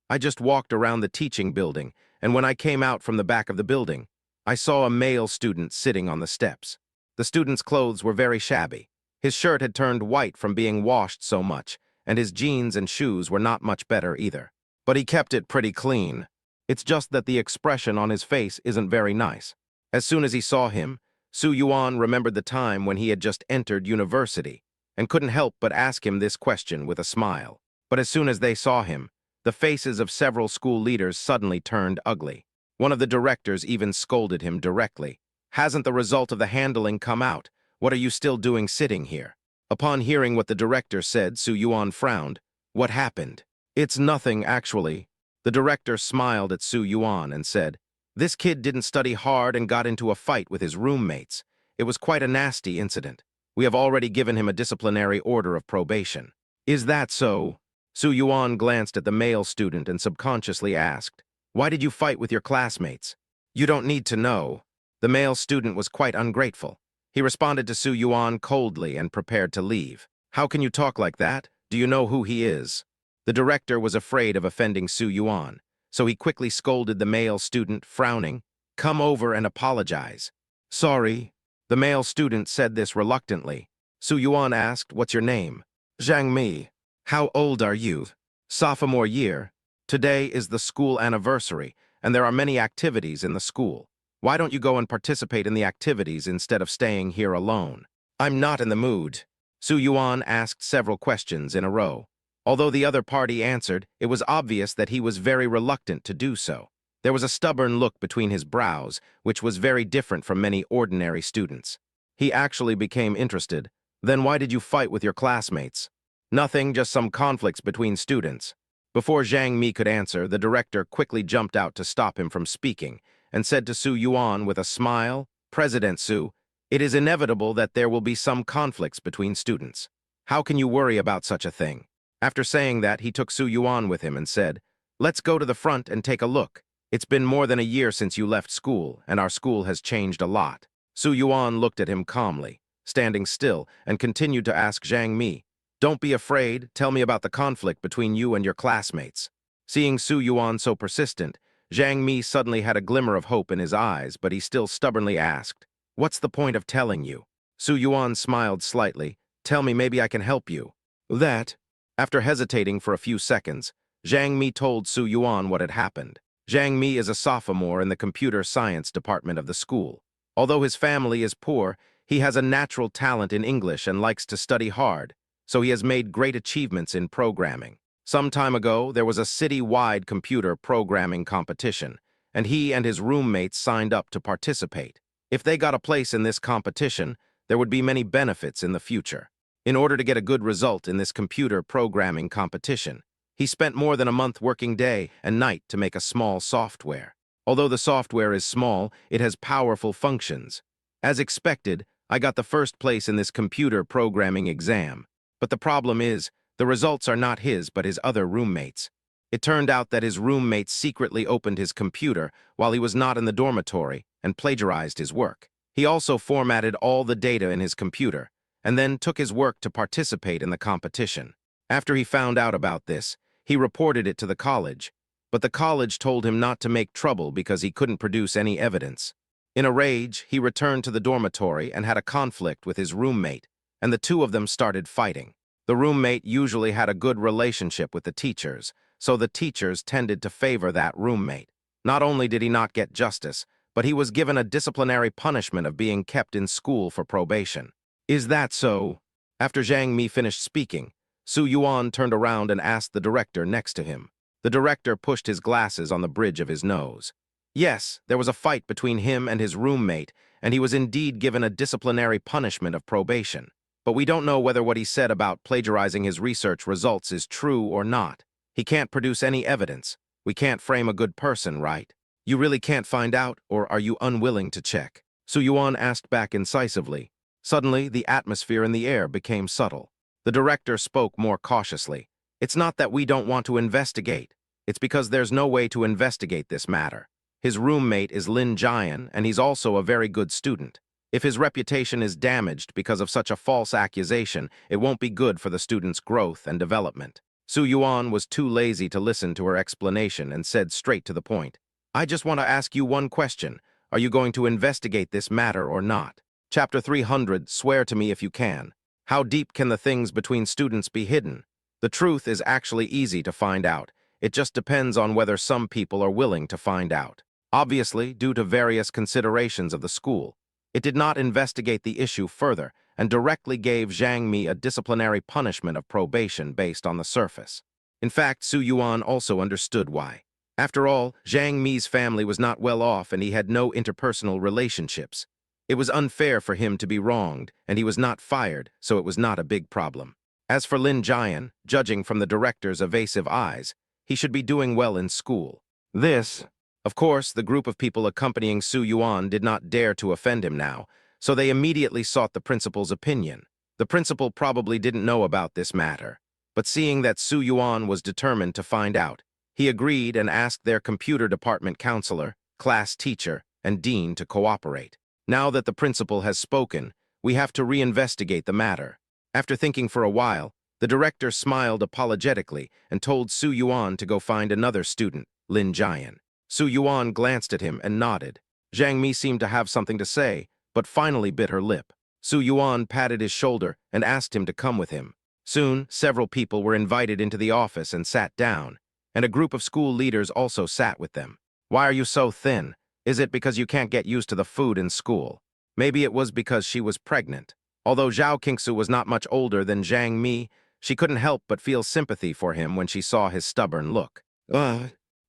I just walked around the teaching building, and when I came out from the back of the building, I saw a male student sitting on the steps. The student's clothes were very shabby. His shirt had turned white from being washed so much, and his jeans and shoes were not much better either. But he kept it pretty clean. It's just that the expression on his face isn't very nice. As soon as he saw him, Su Yuan remembered the time when he had just entered university, and couldn't help but ask him this question with a smile. But as soon as they saw him, the faces of several school leaders suddenly turned ugly. One of the directors even scolded him directly. Hasn't the result of the handling come out? What are you still doing sitting here? Upon hearing what the director said, Su Yuan frowned. What happened? It's nothing, actually. The director smiled at Su Yuan and said, this kid didn't study hard and got into a fight with his roommates. It was quite a nasty incident. We have already given him a disciplinary order of probation. Is that so? Su Yuan glanced at the male student and subconsciously asked, why did you fight with your classmates? You don't need to know. The male student was quite ungrateful. He responded to Su Yuan coldly and prepared to leave. How can you talk like that? Do you know who he is? The director was afraid of offending Su Yuan, so he quickly scolded the male student, frowning. Come over and apologize. Sorry. The male student said this reluctantly. Su Yuan asked, what's your name? Zhang Mi. How old are you? Sophomore year. Today is the school anniversary, and there are many activities in the school. Why don't you go and participate in the activities instead of staying here alone? I'm not in the mood. Su Yuan asked several questions in a row. Although the other party answered, it was obvious that he was very reluctant to do so. There was a stubborn look between his brows, which was very different from many ordinary students. He actually became interested. Then why did you fight with your classmates? Nothing, just some conflicts between students. Before Zhang Mi could answer, the director quickly jumped out to stop him from speaking and said to Su Yuan with a smile, President Su, it is inevitable that there will be some conflicts between students. How can you worry about such a thing? After saying that, he took Su Yuan with him and said, let's go to the front and take a look. It's been more than a year since you left school, and our school has changed a lot. Su Yuan looked at him calmly, standing still, and continued to ask Zhang Mi, don't be afraid, tell me about the conflict between you and your classmates. Seeing Su Yuan so persistent, Zhang Mi suddenly had a glimmer of hope in his eyes, but he still stubbornly asked, what's the point of telling you? Su Yuan smiled slightly. Tell me, maybe I can help you. That. After hesitating for a few seconds, Zhang Mi told Su Yuan what had happened. Zhang Mi is a sophomore in the computer science department of the school. Although his family is poor, he has a natural talent in English and likes to study hard, so he has made great achievements in programming. Some time ago, there was a city-wide computer programming competition, and he and his roommates signed up to participate. If they got a place in this competition, there would be many benefits in the future. In order to get a good result in this computer programming competition, he spent more than a month working day and night to make a small software. Although the software is small, it has powerful functions. As expected, I got the first place in this computer programming exam. But the problem is, the results are not his but his other roommates. It turned out that his roommates secretly opened his computer while he was not in the dormitory and plagiarized his work. He also formatted all the data in his computer and then took his work to participate in the competition. After he found out about this, he reported it to the college, but the college told him not to make trouble because he couldn't produce any evidence. In a rage, he returned to the dormitory and had a conflict with his roommate, and the two of them started fighting. The roommate usually had a good relationship with the teachers, so the teachers tended to favor that roommate. Not only did he not get justice, but he was given a disciplinary punishment of being kept in school for probation. Is that so? After Zhang Mi finished speaking, Su Yuan turned around and asked the director next to him. The director pushed his glasses on the bridge of his nose. Yes, there was a fight between him and his roommate, and he was indeed given a disciplinary punishment of probation. But we don't know whether what he said about plagiarizing his research results is true or not. He can't produce any evidence. We can't frame a good person, right? You really can't find out, or are you unwilling to check? Su Yuan asked back incisively. Suddenly, the atmosphere in the air became subtle. The director spoke more cautiously. It's not that we don't want to investigate. It's because there's no way to investigate this matter. His roommate is Lin Jian, and he's also a very good student. If his reputation is damaged because of such a false accusation, it won't be good for the student's growth and development. Su Yuan was too lazy to listen to her explanation and said straight to the point. I just want to ask you one question. Are you going to investigate this matter or not? Chapter 300, swear to me if you can. How deep can the things between students be hidden? The truth is actually easy to find out. It just depends on whether some people are willing to find out. Obviously, due to various considerations of the school, it did not investigate the issue further and directly gave Zhang Mi a disciplinary punishment of probation based on the surface. In fact, Su Yuan also understood why. After all, Zhang Mi's family was not well off and he had no interpersonal relationships. It was unfair for him to be wronged, and he was not fired, so it was not a big problem. As for Lin Jian, judging from the director's evasive eyes, he should be doing well in school. Of course, the group of people accompanying Su Yuan did not dare to offend him now, so they immediately sought the principal's opinion. The principal probably didn't know about this matter, but seeing that Su Yuan was determined to find out, he agreed and asked their computer department counselor, class teacher, and dean to cooperate. Now that the principal has spoken, we have to reinvestigate the matter. After thinking for a while, the director smiled apologetically and told Su Yuan to go find another student, Lin Jian. Su Yuan glanced at him and nodded. Zhang Mi seemed to have something to say, but finally bit her lip. Su Yuan patted his shoulder and asked him to come with him. Soon, several people were invited into the office and sat down, and a group of school leaders also sat with them. "Why are you so thin? Is it because you can't get used to the food in school?" Maybe it was because she was pregnant. Although Zhao Qingsu was not much older than Zhang Mi, she couldn't help but feel sympathy for him when she saw his stubborn look.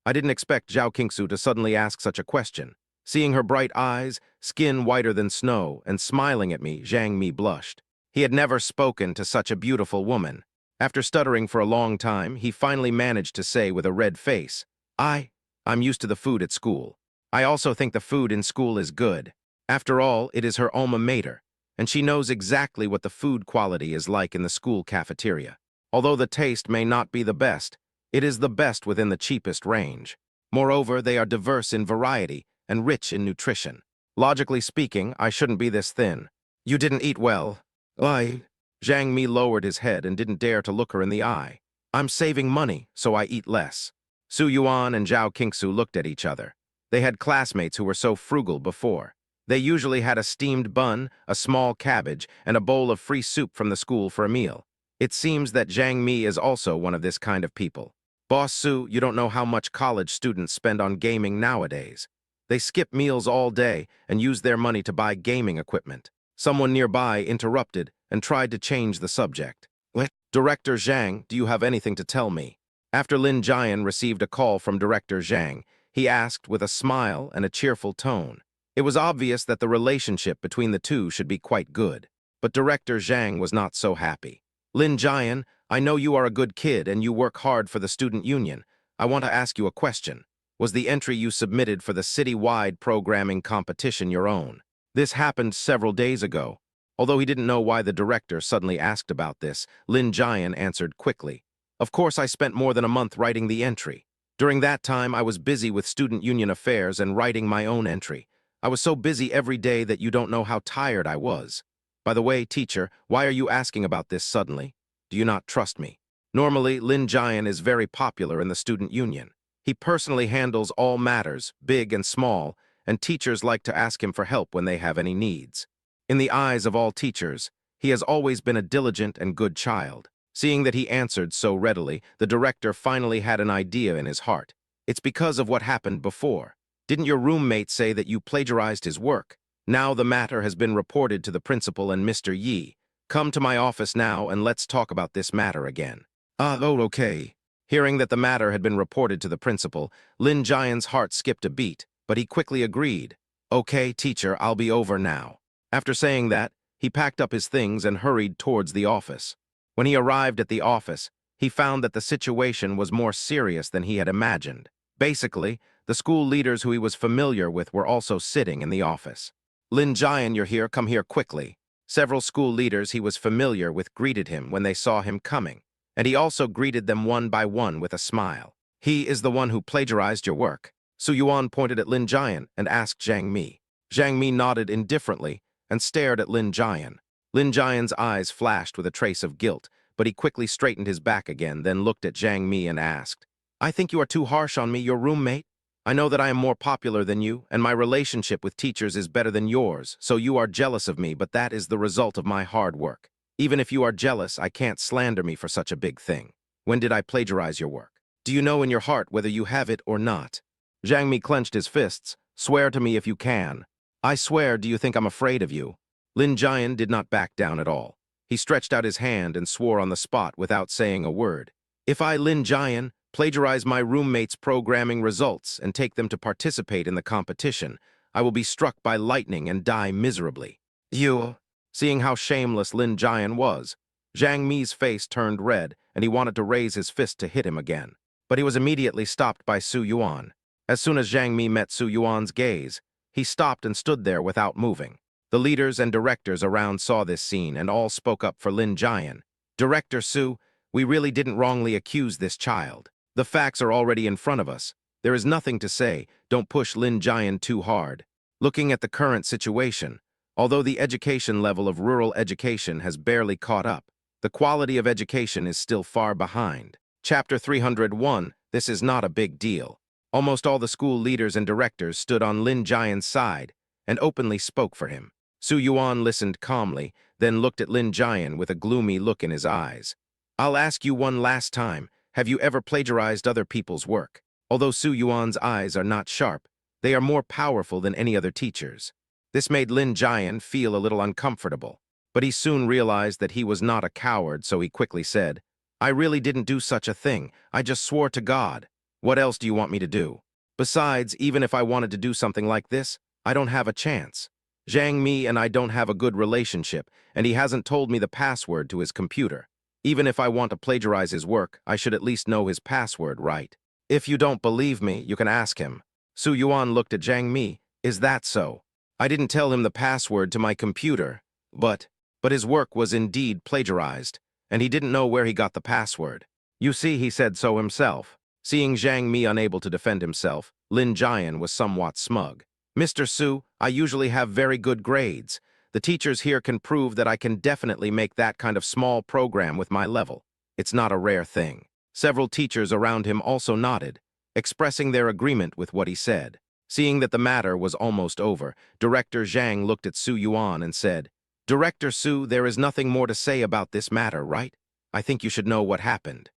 I didn't expect Zhao Qingsu to suddenly ask such a question. Seeing her bright eyes, skin whiter than snow, and smiling at me, Zhang Mi blushed. He had never spoken to such a beautiful woman. After stuttering for a long time, he finally managed to say with a red face, I'm used to the food at school. I also think the food in school is good. After all, it is her alma mater, and she knows exactly what the food quality is like in the school cafeteria. Although the taste may not be the best, it is the best within the cheapest range. Moreover, they are diverse in variety and rich in nutrition. Logically speaking, I shouldn't be this thin. You didn't eat well. Zhang Mi lowered his head and didn't dare to look her in the eye. I'm saving money, so I eat less. Su Yuan and Zhao Qingsu looked at each other. They had classmates who were so frugal before. They usually had a steamed bun, a small cabbage, and a bowl of free soup from the school for a meal. It seems that Zhang Mi is also one of this kind of people. Boss Su, you don't know how much college students spend on gaming nowadays. They skip meals all day and use their money to buy gaming equipment. Someone nearby interrupted and tried to change the subject. What? Director Zhang, do you have anything to tell me? After Lin Jian received a call from Director Zhang, he asked with a smile and a cheerful tone. It was obvious that the relationship between the two should be quite good. But Director Zhang was not so happy. Lin Jian, I know you are a good kid and you work hard for the student union. I want to ask you a question. Was the entry you submitted for the city-wide programming competition your own? This happened several days ago. Although he didn't know why the director suddenly asked about this, Lin Jian answered quickly. Of course, I spent more than a month writing the entry. During that time, I was busy with student union affairs and writing my own entry. I was so busy every day that you don't know how tired I was. By the way, teacher, why are you asking about this suddenly? Do you not trust me? Normally, Lin Jian is very popular in the student union. He personally handles all matters, big and small, and teachers like to ask him for help when they have any needs. In the eyes of all teachers, he has always been a diligent and good child. Seeing that he answered so readily, the director finally had an idea in his heart. It's because of what happened before. Didn't your roommate say that you plagiarized his work? Now the matter has been reported to the principal and Mr. Yi. Come to my office now and let's talk about this matter again. Okay. Hearing that the matter had been reported to the principal, Lin Jian's heart skipped a beat, but he quickly agreed. Okay, teacher, I'll be over now. After saying that, he packed up his things and hurried towards the office. When he arrived at the office, he found that the situation was more serious than he had imagined. Basically, the school leaders who he was familiar with were also sitting in the office. Lin Jian, you're here, come here quickly. Several school leaders he was familiar with greeted him when they saw him coming, and he also greeted them one by one with a smile. He is the one who plagiarized your work. Su Yuan pointed at Lin Jian and asked Zhang Mi. Zhang Mi nodded indifferently and stared at Lin Jian. Lin Jian's eyes flashed with a trace of guilt, but he quickly straightened his back again, then looked at Zhang Mi and asked, I think you are too harsh on me, your roommate. I know that I am more popular than you, and my relationship with teachers is better than yours, so you are jealous of me, but that is the result of my hard work. Even if you are jealous, I can't slander me for such a big thing. When did I plagiarize your work? Do you know in your heart whether you have it or not? Zhang Mi clenched his fists. Swear to me if you can. I swear, do you think I'm afraid of you? Lin Jian did not back down at all. He stretched out his hand and swore on the spot without saying a word. If I, Lin Jian, plagiarize my roommate's programming results and take them to participate in the competition, I will be struck by lightning and die miserably. You. Seeing how shameless Lin Jian was, Zhang Mi's face turned red, and he wanted to raise his fist to hit him again. But he was immediately stopped by Su Yuan. As soon as Zhang Mi met Su Yuan's gaze, he stopped and stood there without moving. The leaders and directors around saw this scene and all spoke up for Lin Jian. Director Su, we really didn't wrongly accuse this child. The facts are already in front of us. There is nothing to say. Don't push Lin Jian too hard. Looking at the current situation, although the education level of rural education has barely caught up, the quality of education is still far behind. Chapter 301, this is not a big deal. Almost all the school leaders and directors stood on Lin Jian's side and openly spoke for him. Su Yuan listened calmly, then looked at Lin Jian with a gloomy look in his eyes. I'll ask you one last time, have you ever plagiarized other people's work? Although Su Yuan's eyes are not sharp, they are more powerful than any other teachers. This made Lin Jian feel a little uncomfortable, but he soon realized that he was not a coward, so he quickly said, I really didn't do such a thing. I just swore to God. What else do you want me to do? Besides, even if I wanted to do something like this, I don't have a chance. Zhang Mi and I don't have a good relationship, and he hasn't told me the password to his computer. Even if I want to plagiarize his work, I should at least know his password, right? If you don't believe me, you can ask him. Su Yuan looked at Zhang Mi. Is that so? I didn't tell him the password to my computer, but his work was indeed plagiarized, and he didn't know where he got the password. You see, he said so himself. Seeing Zhang Mi unable to defend himself, Lin Jian was somewhat smug. Mr. Su, I usually have very good grades. The teachers here can prove that I can definitely make that kind of small program with my level. It's not a rare thing. Several teachers around him also nodded, expressing their agreement with what he said. Seeing that the matter was almost over, Director Zhang looked at Su Yuan and said, Director Su, there is nothing more to say about this matter, right? I think you should know what happened.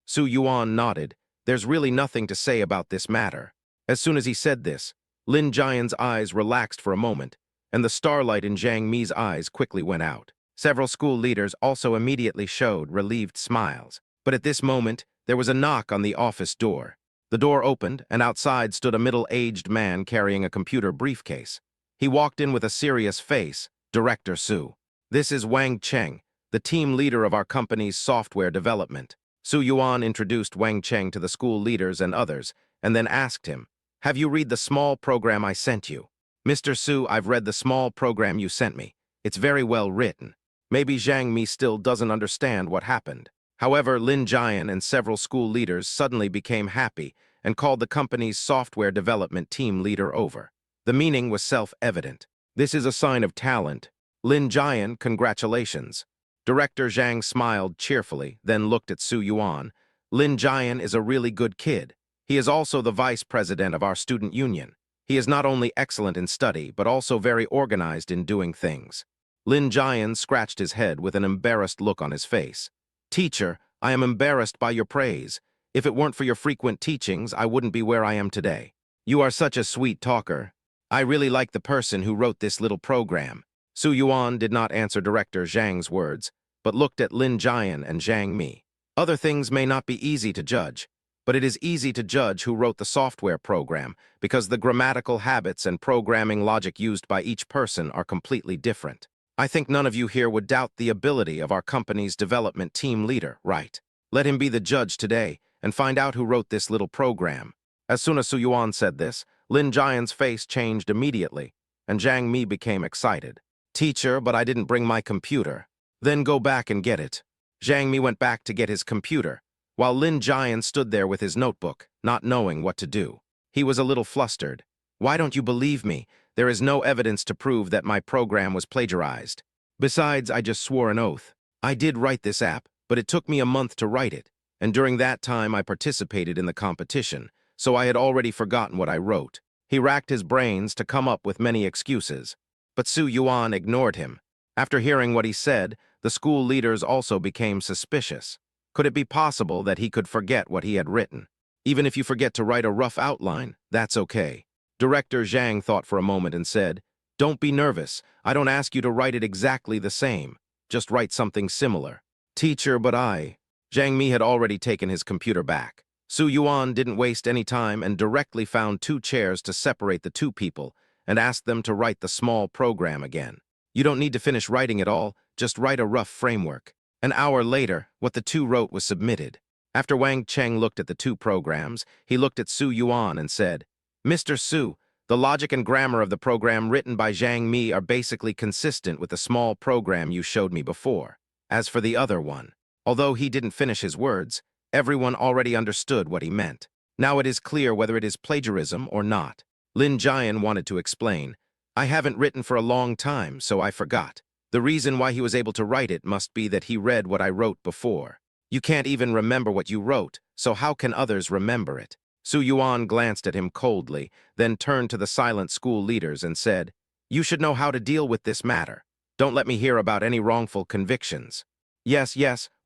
Su Yuan nodded. There's really nothing to say about this matter. As soon as he said this, Lin Jian's eyes relaxed for a moment, and the starlight in Zhang Mi's eyes quickly went out. Several school leaders also immediately showed relieved smiles. But at this moment, there was a knock on the office door. The door opened, and outside stood a middle-aged man carrying a computer briefcase. He walked in with a serious face. Director Su. This is Wang Cheng, the team leader of our company's software development. Su Yuan introduced Wang Cheng to the school leaders and others, and then asked him, Have you read the small program I sent you? Mr. Su, I've read the small program you sent me. It's very well written. Maybe Zhang Mi still doesn't understand what happened. However, Lin Jian and several school leaders suddenly became happy and called the company's software development team leader over. The meaning was self-evident. This is a sign of talent. Lin Jian, congratulations. Director Zhang smiled cheerfully, then looked at Su Yuan. Lin Jian is a really good kid. He is also the vice president of our student union. He is not only excellent in study, but also very organized in doing things. Lin Jian scratched his head with an embarrassed look on his face. Teacher, I am embarrassed by your praise. If it weren't for your frequent teachings, I wouldn't be where I am today. You are such a sweet talker. I really like the person who wrote this little program. Su Yuan did not answer Director Zhang's words, but looked at Lin Jian and Zhang Mi. Other things may not be easy to judge, but it is easy to judge who wrote the software program because the grammatical habits and programming logic used by each person are completely different. I think none of you here would doubt the ability of our company's development team leader, right? Let him be the judge today and find out who wrote this little program. As soon as Su Yuan said this, Lin Jian's face changed immediately, and Zhang Mi became excited. Teacher, but I didn't bring my computer. Then go back and get it. Zhang Mi went back to get his computer, while Lin Jian stood there with his notebook, not knowing what to do. He was a little flustered. Why don't you believe me? There is no evidence to prove that my program was plagiarized. Besides, I just swore an oath. I did write this app, but it took me a month to write it, and during that time I participated in the competition, so I had already forgotten what I wrote. He racked his brains to come up with many excuses. But Su Yuan ignored him. After hearing what he said, the school leaders also became suspicious. Could it be possible that he could forget what he had written? Even if you forget to write a rough outline, that's okay. Director Zhang thought for a moment and said, Don't be nervous. I don't ask you to write it exactly the same. Just write something similar. Teacher, but Zhang Mi had already taken his computer back. Su Yuan didn't waste any time and directly found two chairs to separate the two people and asked them to write the small program again. You don't need to finish writing it all, just write a rough framework. An hour later, what the two wrote was submitted. After Wang Cheng looked at the two programs, he looked at Su Yuan and said, "Mr. Su, the logic and grammar of the program written by Zhang Mi are basically consistent with the small program you showed me before. As for the other one, although he didn't finish his words, everyone already understood what he meant. Now it is clear whether it is plagiarism or not." Lin Jian wanted to explain, "I haven't written for a long time, so I forgot. The reason why he was able to write it must be that he read what I wrote before. You can't even remember what you wrote, so how can others remember it?" Su Yuan glanced at him coldly, then turned to the silent school leaders and said, "You should know how to deal with this matter. Don't let me hear about any wrongful convictions." Yes,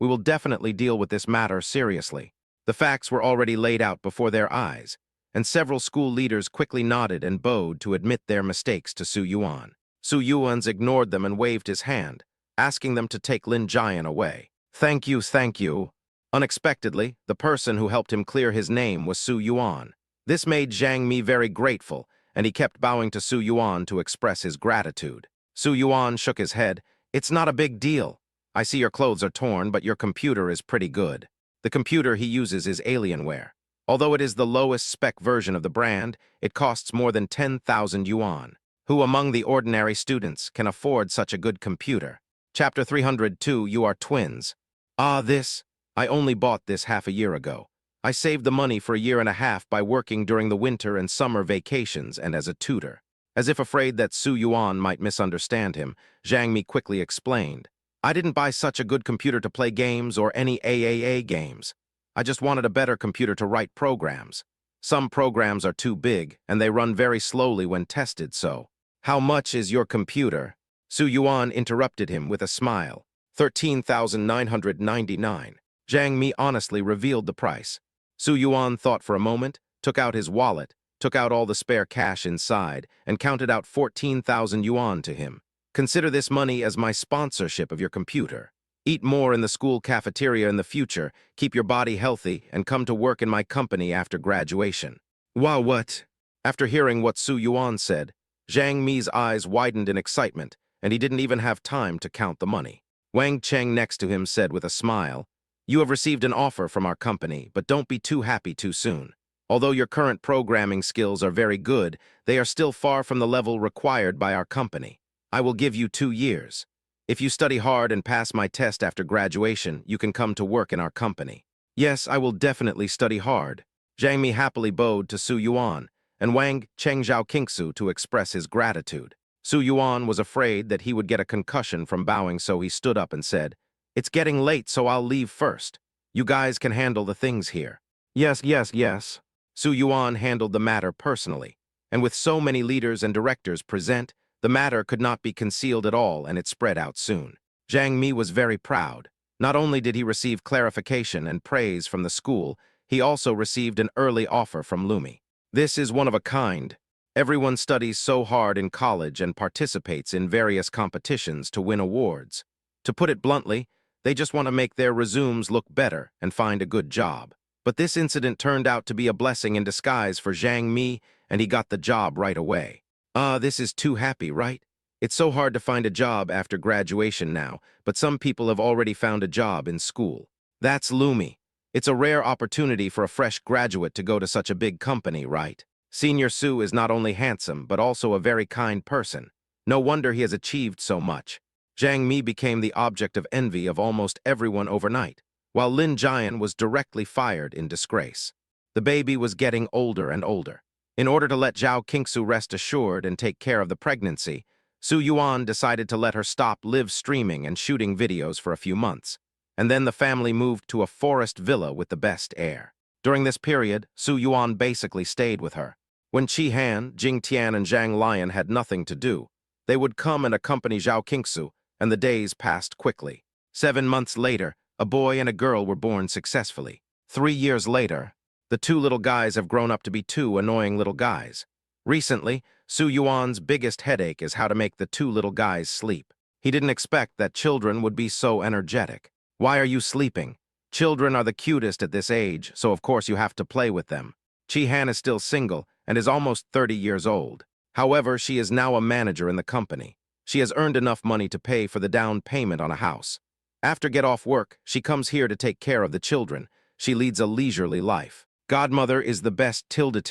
we will definitely deal with this matter seriously." The facts were already laid out before their eyes, and several school leaders quickly nodded and bowed to admit their mistakes to Su Yuan. Su Yuan's ignored them and waved his hand, asking them to take Lin Jian away. Thank you. Unexpectedly, the person who helped him clear his name was Su Yuan. This made Zhang Mi very grateful, and he kept bowing to Su Yuan to express his gratitude. Su Yuan shook his head. "It's not a big deal. I see your clothes are torn, but your computer is pretty good." The computer he uses is Alienware. Although it is the lowest spec version of the brand, it costs more than 10,000 yuan. Who among the ordinary students can afford such a good computer? Chapter 302, You Are Twins. I only bought this half a year ago. I saved the money for a year and a half by working during the winter and summer vacations and as a tutor. As if afraid that Su Yuan might misunderstand him, Zhang Mi quickly explained, "I didn't buy such a good computer to play games or any AAA games. I just wanted a better computer to write programs. Some programs are too big, and they run very slowly when tested, so." "How much is your computer?" Su Yuan interrupted him with a smile. 13,999. Zhang Mi honestly revealed the price. Su Yuan thought for a moment, took out his wallet, took out all the spare cash inside, and counted out 14,000 yuan to him. "Consider this money as my sponsorship of your computer. Eat more in the school cafeteria in the future, keep your body healthy, and come to work in my company after graduation." "Wow, what?" After hearing what Su Yuan said, Zhang Mi's eyes widened in excitement, and he didn't even have time to count the money. Wang Cheng next to him said with a smile, "You have received an offer from our company, but don't be too happy too soon. Although your current programming skills are very good, they are still far from the level required by our company. I will give you 2 years. If you study hard and pass my test after graduation, you can come to work in our company." "Yes, I will definitely study hard." Zhang Mi happily bowed to Su Yuan, and Wang Cheng Zhao Kingsu to express his gratitude. Su Yuan was afraid that he would get a concussion from bowing, so he stood up and said, "It's getting late, so I'll leave first. You guys can handle the things here." Yes. Su Yuan handled the matter personally, and with so many leaders and directors present, the matter could not be concealed at all, and it spread out soon. Zhang Mi was very proud. Not only did he receive clarification and praise from the school, he also received an early offer from Lumi. This is one of a kind. Everyone studies so hard in college and participates in various competitions to win awards. To put it bluntly, they just want to make their resumes look better and find a good job. But this incident turned out to be a blessing in disguise for Zhang Mi, and he got the job right away. This is too happy, right? It's so hard to find a job after graduation now, but some people have already found a job in school. That's Lumi. It's a rare opportunity for a fresh graduate to go to such a big company, right? Senior Su is not only handsome, but also a very kind person. No wonder he has achieved so much. Zhang Mi became the object of envy of almost everyone overnight, while Lin Jian was directly fired in disgrace. The baby was getting older and older. In order to let Zhao Kingsu rest assured and take care of the pregnancy, Su Yuan decided to let her stop live streaming and shooting videos for a few months, and then the family moved to a forest villa with the best air. During this period, Su Yuan basically stayed with her. When Qi Han, Jing Tian, and Zhang Lion had nothing to do, they would come and accompany Zhao Kingsu, and the days passed quickly. 7 months later, a boy and a girl were born successfully. 3 years later, the 2 little guys have grown up to be 2 annoying little guys. Recently, Su Yuan's biggest headache is how to make the 2 little guys sleep. He didn't expect that children would be so energetic. "Why are you sleeping?" Children are the cutest at this age, so of course you have to play with them. Chi-Han is still single and is almost 30 years old. However, she is now a manager in the company. She has earned enough money to pay for the down payment on a house. After get off work, she comes here to take care of the children. She leads a leisurely life. Godmother is the best tilde.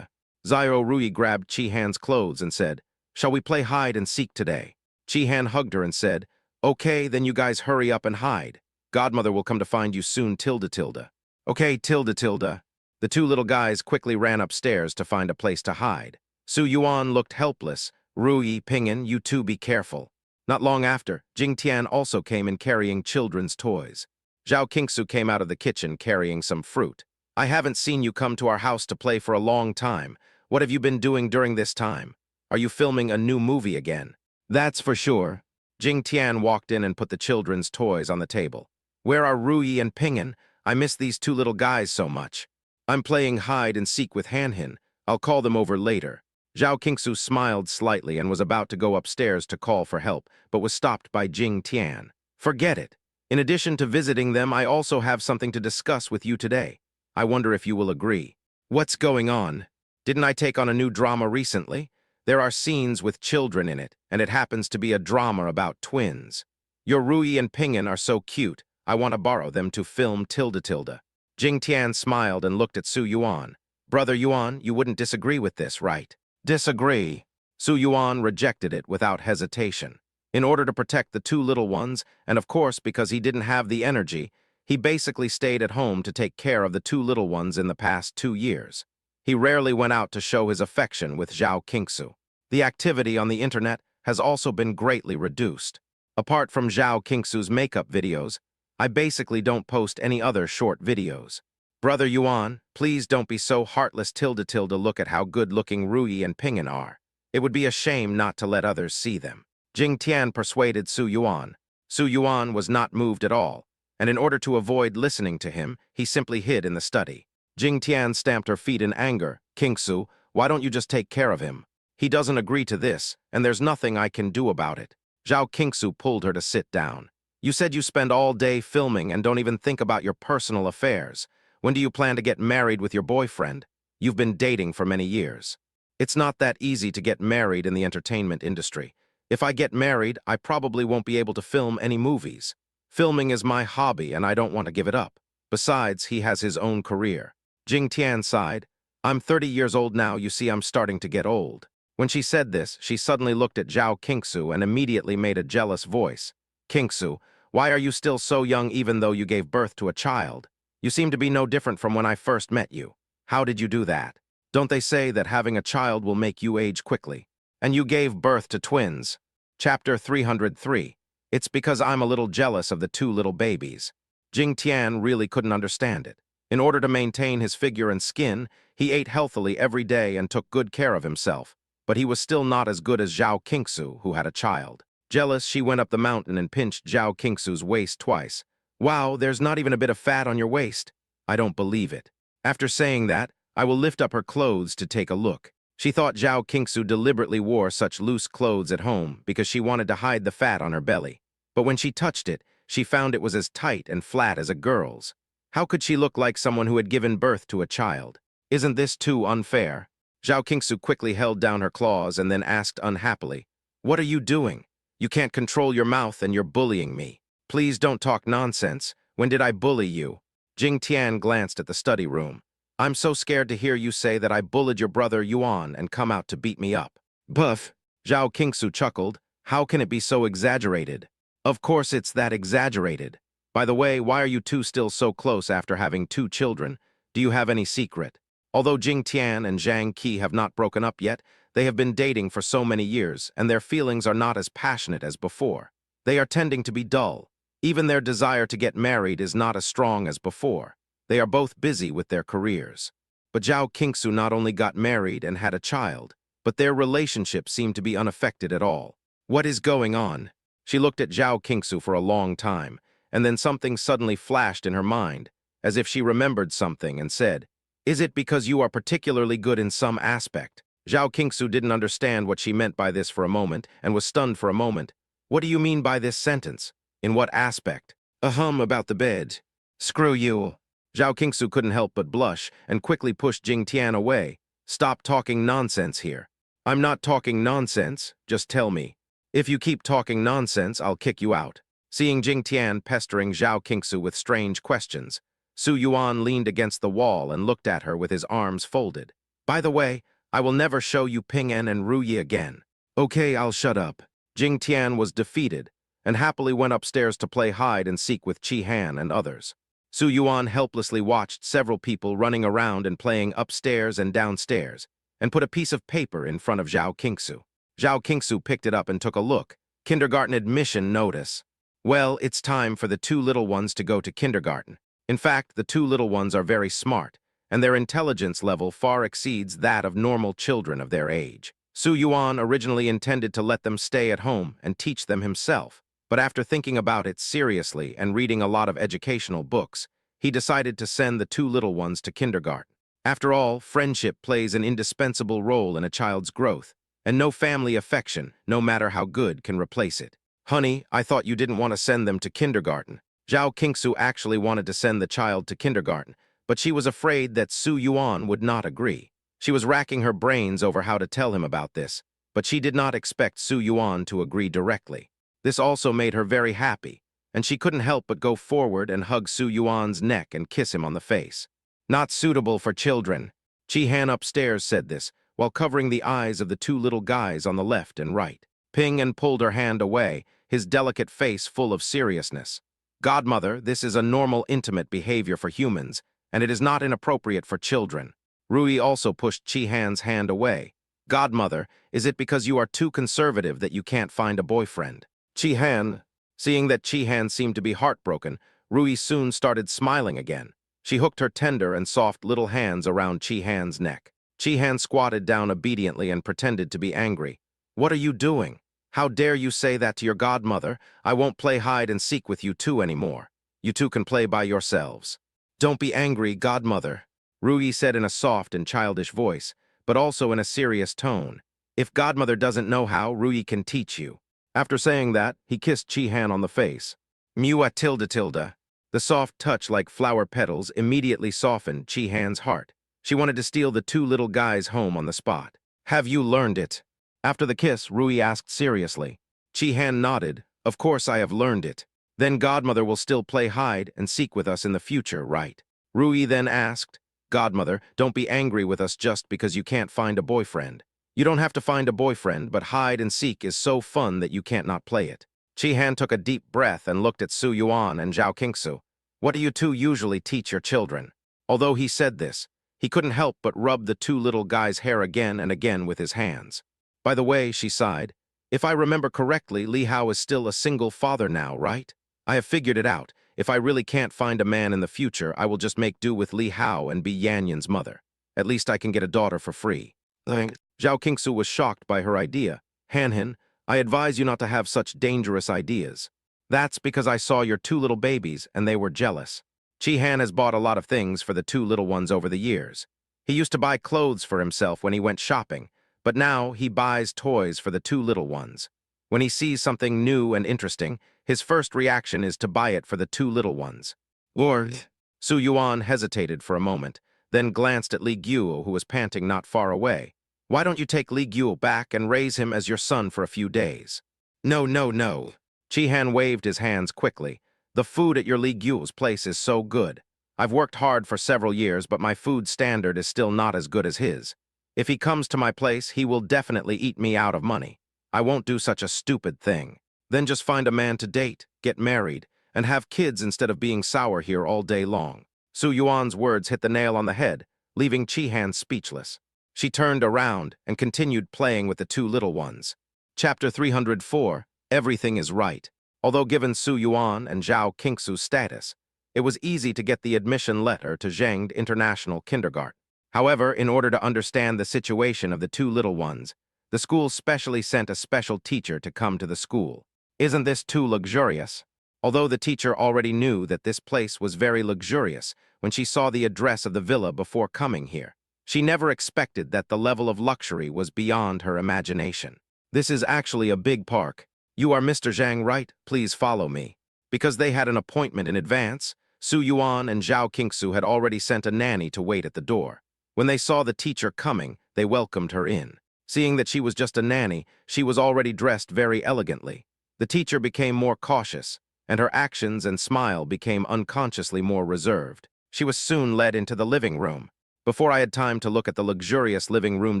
Xiao Rui grabbed Chi-Han's clothes and said, "Shall we play hide and seek today?" Chi-Han hugged her and said, "Okay, then you guys hurry up and hide. Godmother will come to find you soon, tilde. Okay, tilde. The two little guys quickly ran upstairs to find a place to hide. Su Yuan looked helpless. Rui, Ping'an, you two be careful. Not long after, Jing Tian also came in carrying children's toys. Zhao Qingsu came out of the kitchen carrying some fruit. "I haven't seen you come to our house to play for a long time. What have you been doing during this time? Are you filming a new movie again?" "That's for sure." Jing Tian walked in and put the children's toys on the table. "Where are Rui and Ping'an? I miss these two little guys so much." "I'm playing hide and seek with Hanhin. I'll call them over later." Zhao Qingsu smiled slightly and was about to go upstairs to call for help, but was stopped by Jing Tian. "Forget it. In addition to visiting them, I also have something to discuss with you today. I wonder if you will agree." "What's going on? Didn't I take on a new drama recently? There are scenes with children in it, and it happens to be a drama about twins. Your Rui and Ping'an are so cute, I want to borrow them to film tilde. Jing Tian smiled and looked at Su Yuan. "Brother Yuan, you wouldn't disagree with this, right?" "Disagree." Su Yuan rejected it without hesitation. In order to protect the two little ones, and of course because he didn't have the energy, he basically stayed at home to take care of the two little ones in the past 2 years. He rarely went out to show his affection with Zhao Qingsu. The activity on the internet has also been greatly reduced. Apart from Zhao Qingsu's makeup videos, I basically don't post any other short videos. Brother Yuan, please don't be so heartless tilde. Look at how good-looking Rui and Ping'an are. It would be a shame not to let others see them. Jing Tian persuaded Su Yuan. Su Yuan was not moved at all, and in order to avoid listening to him, he simply hid in the study. Jing Tian stamped her feet in anger. "Qingsu, why don't you just take care of him? He doesn't agree to this, and there's nothing I can do about it." Zhao Qingsu pulled her to sit down. "You said you spend all day filming and don't even think about your personal affairs. When do you plan to get married with your boyfriend? You've been dating for many years. It's not that easy to get married in the entertainment industry. If I get married, I probably won't be able to film any movies. Filming is my hobby and I don't want to give it up. Besides, he has his own career." Jing Tian sighed. "I'm 30 years old now, you see I'm starting to get old." When she said this, she suddenly looked at Zhao Qingsu and immediately made a jealous voice. "Qingsu, why are you still so young even though you gave birth to a child? You seem to be no different from when I first met you. How did you do that? Don't they say that having a child will make you age quickly? And you gave birth to twins." Chapter 303. It's because I'm a little jealous of the two little babies. Jing Tian really couldn't understand it. In order to maintain his figure and skin, he ate healthily every day and took good care of himself. But he was still not as good as Zhao Qingsu, who had a child. Jealous, she went up the mountain and pinched Zhao Qingsu's waist twice. "Wow, there's not even a bit of fat on your waist." "I don't believe it." After saying that, I will lift up her clothes to take a look. She thought Zhao Qingsu deliberately wore such loose clothes at home because she wanted to hide the fat on her belly. But when she touched it, she found it was as tight and flat as a girl's. How could she look like someone who had given birth to a child? Isn't this too unfair? Zhao Qingsu quickly held down her claws and then asked unhappily, "What are you doing? You can't control your mouth and you're bullying me. Please don't talk nonsense. When did I bully you?" Jing Tian glanced at the study room. "I'm so scared to hear you say that I bullied your brother Yuan and come out to beat me up." "Buff." Zhao Qingsu chuckled. "How can it be so exaggerated?" "Of course it's that exaggerated. By the way, why are you two still so close after having 2 children? Do you have any secret?" Although Jing Tian and Zhang Qi have not broken up yet, they have been dating for so many years, and their feelings are not as passionate as before. They are tending to be dull. Even their desire to get married is not as strong as before. They are both busy with their careers. But Zhao Qingsu not only got married and had a child, but their relationship seemed to be unaffected at all. What is going on? She looked at Zhao Qingsu for a long time, and then something suddenly flashed in her mind, as if she remembered something and said, "Is it because you are particularly good in some aspect?" Zhao Qingsu didn't understand what she meant by this for a moment and was stunned for a moment. "What do you mean by this sentence? In what aspect?" "About the bed." Screw you. Zhao Qingsu couldn't help but blush and quickly pushed Jing Tian away. Stop talking nonsense here. I'm not talking nonsense, just tell me. If you keep talking nonsense, I'll kick you out. Seeing Jing Tian pestering Zhao Qingsu with strange questions, Su Yuan leaned against the wall and looked at her with his arms folded. By the way, I will never show you Ping En and Ru Yi again. Okay, I'll shut up. Jing Tian was defeated and happily went upstairs to play hide and seek with Chi Han and others. Su Yuan helplessly watched several people running around and playing upstairs and downstairs, and put a piece of paper in front of Zhao Qingsu. Zhao Qingsu picked it up and took a look. Kindergarten admission notice. Well, it's time for the two little ones to go to kindergarten. In fact, the two little ones are very smart, and their intelligence level far exceeds that of normal children of their age. Su Yuan originally intended to let them stay at home and teach them himself, but after thinking about it seriously and reading a lot of educational books, he decided to send the two little ones to kindergarten. After all, friendship plays an indispensable role in a child's growth, and no family affection, no matter how good, can replace it. Honey, I thought you didn't want to send them to kindergarten. Zhao Qingsu actually wanted to send the child to kindergarten, but she was afraid that Su Yuan would not agree. She was racking her brains over how to tell him about this, but she did not expect Su Yuan to agree directly. This also made her very happy, and she couldn't help but go forward and hug Su Yuan's neck and kiss him on the face. Not suitable for children. Chi Han upstairs said this, while covering the eyes of the two little guys on the left and right. Ping En pulled her hand away, his delicate face full of seriousness. Godmother, this is a normal intimate behavior for humans, and it is not inappropriate for children. Ru Yi also pushed Chi Han's hand away. Godmother, is it because you are too conservative that you can't find a boyfriend? Chi Han, seeing that Chi Han seemed to be heartbroken, Ru Yi soon started smiling again. She hooked her tender and soft little hands around Chi Han's neck. Chi Han squatted down obediently and pretended to be angry. What are you doing? How dare you say that to your godmother? I won't play hide and seek with you two anymore. You two can play by yourselves. Don't be angry, godmother, Ru Yi said in a soft and childish voice, but also in a serious tone. If godmother doesn't know how, Ru Yi can teach you. After saying that, he kissed Chi Han on the face. Mua tilde tilde. The soft touch like flower petals immediately softened Chi Han's heart. She wanted to steal the two little guys home on the spot. Have you learned it? After the kiss, Ru Yi asked seriously. Chi Han nodded. Of course I have learned it. Then godmother will still play hide and seek with us in the future, right? Ru Yi then asked, Godmother, don't be angry with us just because you can't find a boyfriend. You don't have to find a boyfriend, but hide and seek is so fun that you can't not play it. Chi Han took a deep breath and looked at Su Yuan and Zhao Qingsu. What do you two usually teach your children? Although he said this, he couldn't help but rub the two little guys' hair again and again with his hands. By the way, she sighed, if I remember correctly, Li Hao is still a single father now, right? I have figured it out. If I really can't find a man in the future, I will just make do with Li Hao and be Yan Yan's mother. At least I can get a daughter for free. Thanks. Zhao Qingsu was shocked by her idea. Han, I advise you not to have such dangerous ideas. That's because I saw your two little babies and they were jealous. Chi Han has bought a lot of things for the two little ones over the years. He used to buy clothes for himself when he went shopping, but now he buys toys for the two little ones. When he sees something new and interesting, his first reaction is to buy it for the two little ones. Lord. Su Yuan hesitated for a moment, then glanced at Li Guo, who was panting not far away. Why don't you take Li Guo back and raise him as your son for a few days? No. Chi Han waved his hands quickly. The food at your Li Guo's place is so good. I've worked hard for several years, but my food standard is still not as good as his. If he comes to my place, he will definitely eat me out of money. I won't do such a stupid thing. Then just find a man to date, get married, and have kids instead of being sour here all day long. Su Yuan's words hit the nail on the head, leaving Chi Han speechless. She turned around and continued playing with the two little ones. Chapter 304, Everything is Right. Although given Su Yuan and Zhao Qingsu's status, it was easy to get the admission letter to Zhengde International Kindergarten. However, in order to understand the situation of the two little ones, the school specially sent a special teacher to come to the school. Isn't this too luxurious? Although the teacher already knew that this place was very luxurious when she saw the address of the villa before coming here, she never expected that the level of luxury was beyond her imagination. This is actually a big park. You are Mr. Zhang, right? Please follow me. Because they had an appointment in advance, Su Yuan and Zhao Qingsu had already sent a nanny to wait at the door. When they saw the teacher coming, they welcomed her in. Seeing that she was just a nanny, she was already dressed very elegantly. The teacher became more cautious, and her actions and smile became unconsciously more reserved. She was soon led into the living room. Before I had time to look at the luxurious living room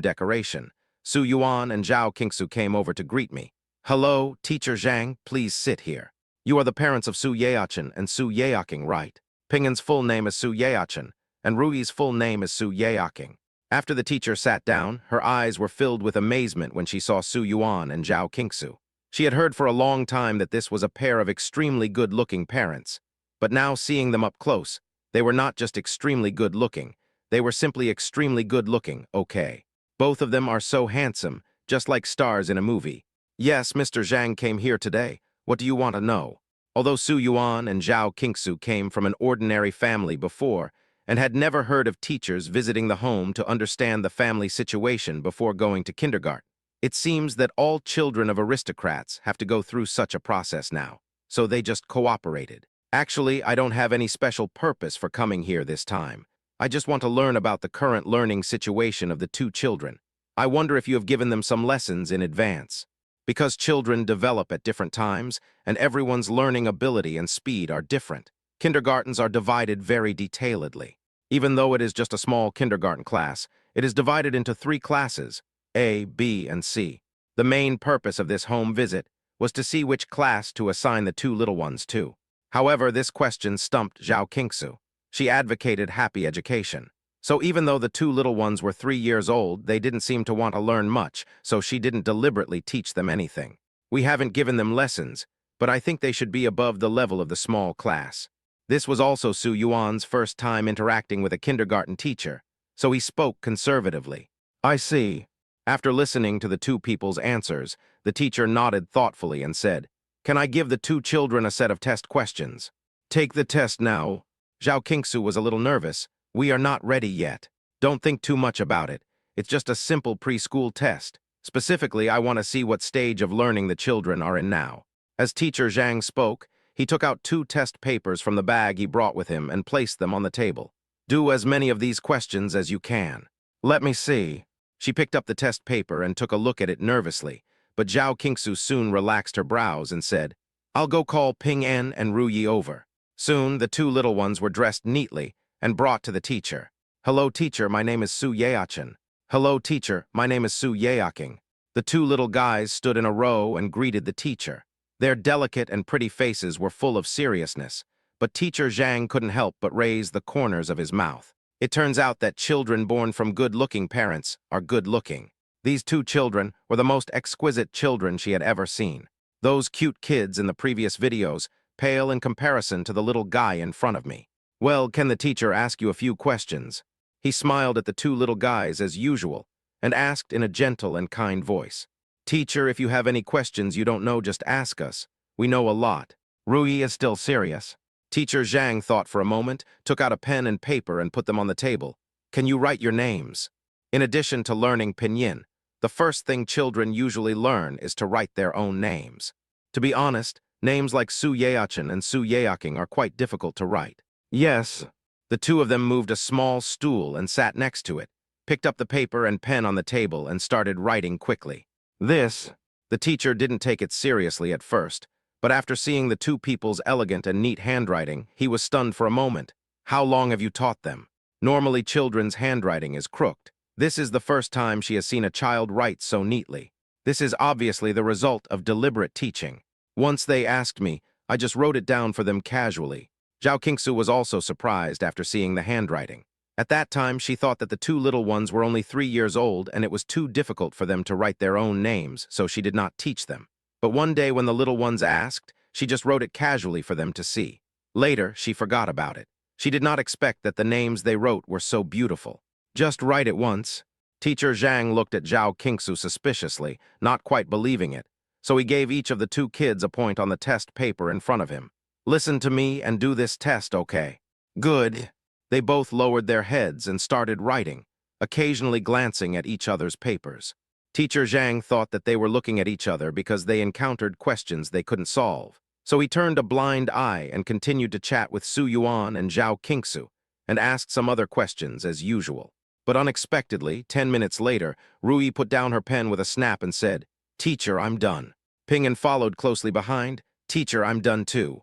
decoration, Su Yuan and Zhao Qingsu came over to greet me. "Hello, Teacher Zhang, please sit here. You are the parents of Su Yaochen and Su Yaoqing, right? Ping'an's full name is Su Yaochen, and Ruyi's full name is Su Yaoqing." After the teacher sat down, her eyes were filled with amazement when she saw Su Yuan and Zhao Qingsu. She had heard for a long time that this was a pair of extremely good-looking parents, but now seeing them up close, they were not just extremely good-looking, they were simply extremely good-looking, okay. Both of them are so handsome, just like stars in a movie. "Yes, Mr. Zhang came here today. What do you want to know?" Although Su Yuan and Zhao Qingsu came from an ordinary family before and had never heard of teachers visiting the home to understand the family situation before going to kindergarten, it seems that all children of aristocrats have to go through such a process now, so they just cooperated. "Actually, I don't have any special purpose for coming here this time. I just want to learn about the current learning situation of the two children. I wonder if you have given them some lessons in advance. Because children develop at different times, and everyone's learning ability and speed are different, kindergartens are divided very detailedly. Even though it is just a small kindergarten class, it is divided into 3 classes, A, B, and C. The main purpose of this home visit was to see which class to assign the 2 little ones to. However, this question stumped Zhao Qingsu. She advocated happy education. So even though the 2 little ones were 3 years old, they didn't seem to want to learn much, so she didn't deliberately teach them anything. "We haven't given them lessons, but I think they should be above the level of the small class." This was also Su Yuan's first time interacting with a kindergarten teacher, so he spoke conservatively. "I see." After listening to the 2 people's answers, the teacher nodded thoughtfully and said, "Can I give the 2 children a set of test questions?" "Take the test now." Zhao Qingsu was a little nervous. "We are not ready yet. Don't think too much about it. It's just a simple preschool test. Specifically, I want to see what stage of learning the children are in now." As Teacher Zhang spoke, he took out 2 test papers from the bag he brought with him and placed them on the table. "Do as many of these questions as you can." "Let me see." She picked up the test paper and took a look at it nervously, but Zhao Qingsu soon relaxed her brows and said, "I'll go call Ping En and Ruyi over." Soon, the 2 little ones were dressed neatly and brought to the teacher. "Hello, teacher, my name is Su Yaochen." "Hello, teacher, my name is Su Yaoqing." The 2 little guys stood in a row and greeted the teacher. Their delicate and pretty faces were full of seriousness, but Teacher Zhang couldn't help but raise the corners of his mouth. It turns out that children born from good-looking parents are good-looking. These 2 children were the most exquisite children she had ever seen. Those cute kids in the previous videos pale in comparison to the little guy in front of me. "Well, can the teacher ask you a few questions?" He smiled at the 2 little guys as usual and asked in a gentle and kind voice. "Teacher, if you have any questions you don't know, just ask us. We know a lot." Ruyi is still serious. Teacher Zhang thought for a moment, took out a pen and paper and put them on the table. "Can you write your names?" In addition to learning pinyin, the first thing children usually learn is to write their own names. To be honest, names like Su Yaochen and Su Yaoqing are quite difficult to write. "Yes." The 2 of them moved a small stool and sat next to it, picked up the paper and pen on the table and started writing quickly. "This." The teacher didn't take it seriously at first, but after seeing the 2 people's elegant and neat handwriting, he was stunned for a moment. "How long have you taught them?" Normally, children's handwriting is crooked. This is the first time she has seen a child write so neatly. This is obviously the result of deliberate teaching. "Once they asked me, I just wrote it down for them casually." Zhao Qingsu was also surprised after seeing the handwriting. At that time, she thought that the 2 little ones were only 3 years old and it was too difficult for them to write their own names, so she did not teach them. But one day when the little ones asked, she just wrote it casually for them to see. Later, she forgot about it. She did not expect that the names they wrote were so beautiful. "Just write it once." Teacher Zhang looked at Zhao Qingsu suspiciously, not quite believing it, so he gave each of the 2 kids a point on the test paper in front of him. "Listen to me and do this test, okay?" "Good." They both lowered their heads and started writing, occasionally glancing at each other's papers. Teacher Zhang thought that they were looking at each other because they encountered questions they couldn't solve, So he turned a blind eye and continued to chat with Su Yuan and Zhao Qingsu, and asked some other questions as usual. But unexpectedly, 10 minutes later, Rui put down her pen with a snap and said, "Teacher, I'm done." Ping'an followed closely behind. "Teacher, I'm done too."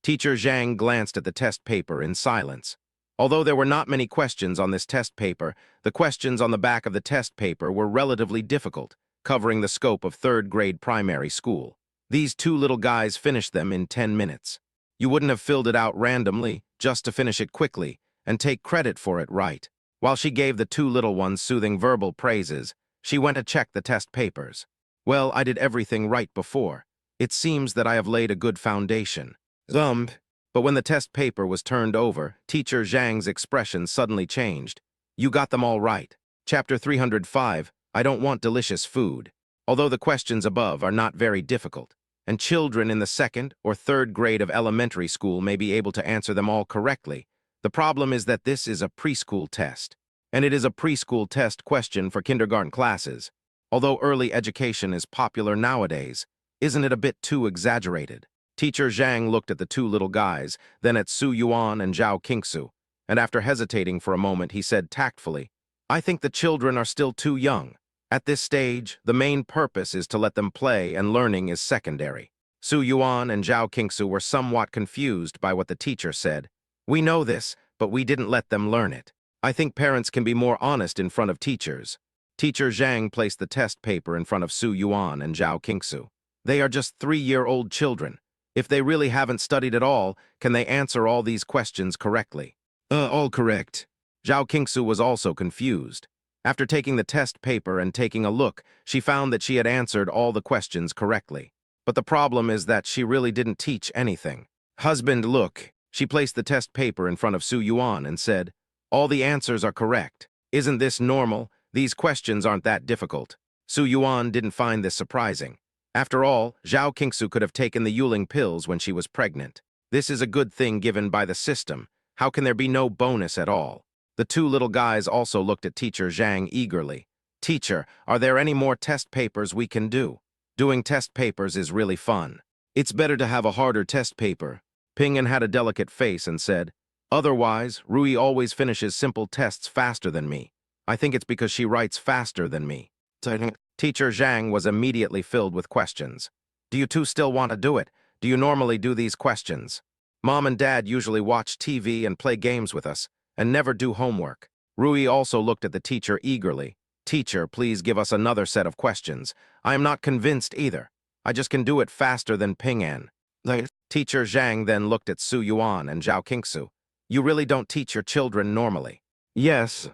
Teacher Zhang glanced at the test paper in silence. Although there were not many questions on this test paper, the questions on the back of the test paper were relatively difficult, covering the scope of third-grade primary school. These two little guys finished them in 10 minutes. You wouldn't have filled it out randomly, just to finish it quickly, and take credit for it, right? While she gave the two little ones soothing verbal praises, she went to check the test papers. "Well, I did everything right before. It seems that I have laid a good foundation." But when the test paper was turned over, Teacher Zhang's expression suddenly changed. "You got them all right." Chapter 305, I don't want delicious food. Although the questions above are not very difficult, and children in the second or third grade of elementary school may be able to answer them all correctly, the problem is that this is a preschool test, and it is a preschool test question for kindergarten classes. Although early education is popular nowadays, isn't it a bit too exaggerated? Teacher Zhang looked at the two little guys, then at Su Yuan and Zhao Qingsu, and after hesitating for a moment, he said tactfully, "I think the children are still too young. At this stage, the main purpose is to let them play and learning is secondary." Su Yuan and Zhao Qingsu were somewhat confused by what the teacher said. "We know this, but we didn't let them learn it. I think parents can be more honest in front of teachers." Teacher Zhang placed the test paper in front of Su Yuan and Zhao Qingsu. "They are just 3-year-old children. If they really haven't studied at all, can they answer all these questions correctly?" All correct." Zhao Qingsu was also confused. After taking the test paper and taking a look, she found that she had answered all the questions correctly. But the problem is that she really didn't teach anything. "Husband, look." She placed the test paper in front of Su Yuan and said, "All the answers are correct. Isn't this normal? These questions aren't that difficult." Su Yuan didn't find this surprising. After all, Zhao Qingsu could have taken the Yuling pills when she was pregnant. This is a good thing given by the system. How can there be no bonus at all? The two little guys also looked at Teacher Zhang eagerly. "Teacher, are there any more test papers we can do? Doing test papers is really fun." "It's better to have a harder test paper." Ping'an had a delicate face and said, "Otherwise, Rui always finishes simple tests faster than me. I think it's because she writes faster than me." Teacher Zhang was immediately filled with questions. "Do you two still want to do it? Do you normally do these questions? Mom and Dad usually watch TV and play games with us, and never do homework." Rui also looked at the teacher eagerly. "Teacher, please give us another set of questions. I am not convinced either. I just can do it faster than Ping'an." Teacher Zhang then looked at Su Yuan and Zhao Qingsu. "You really don't teach your children normally?" "Yes."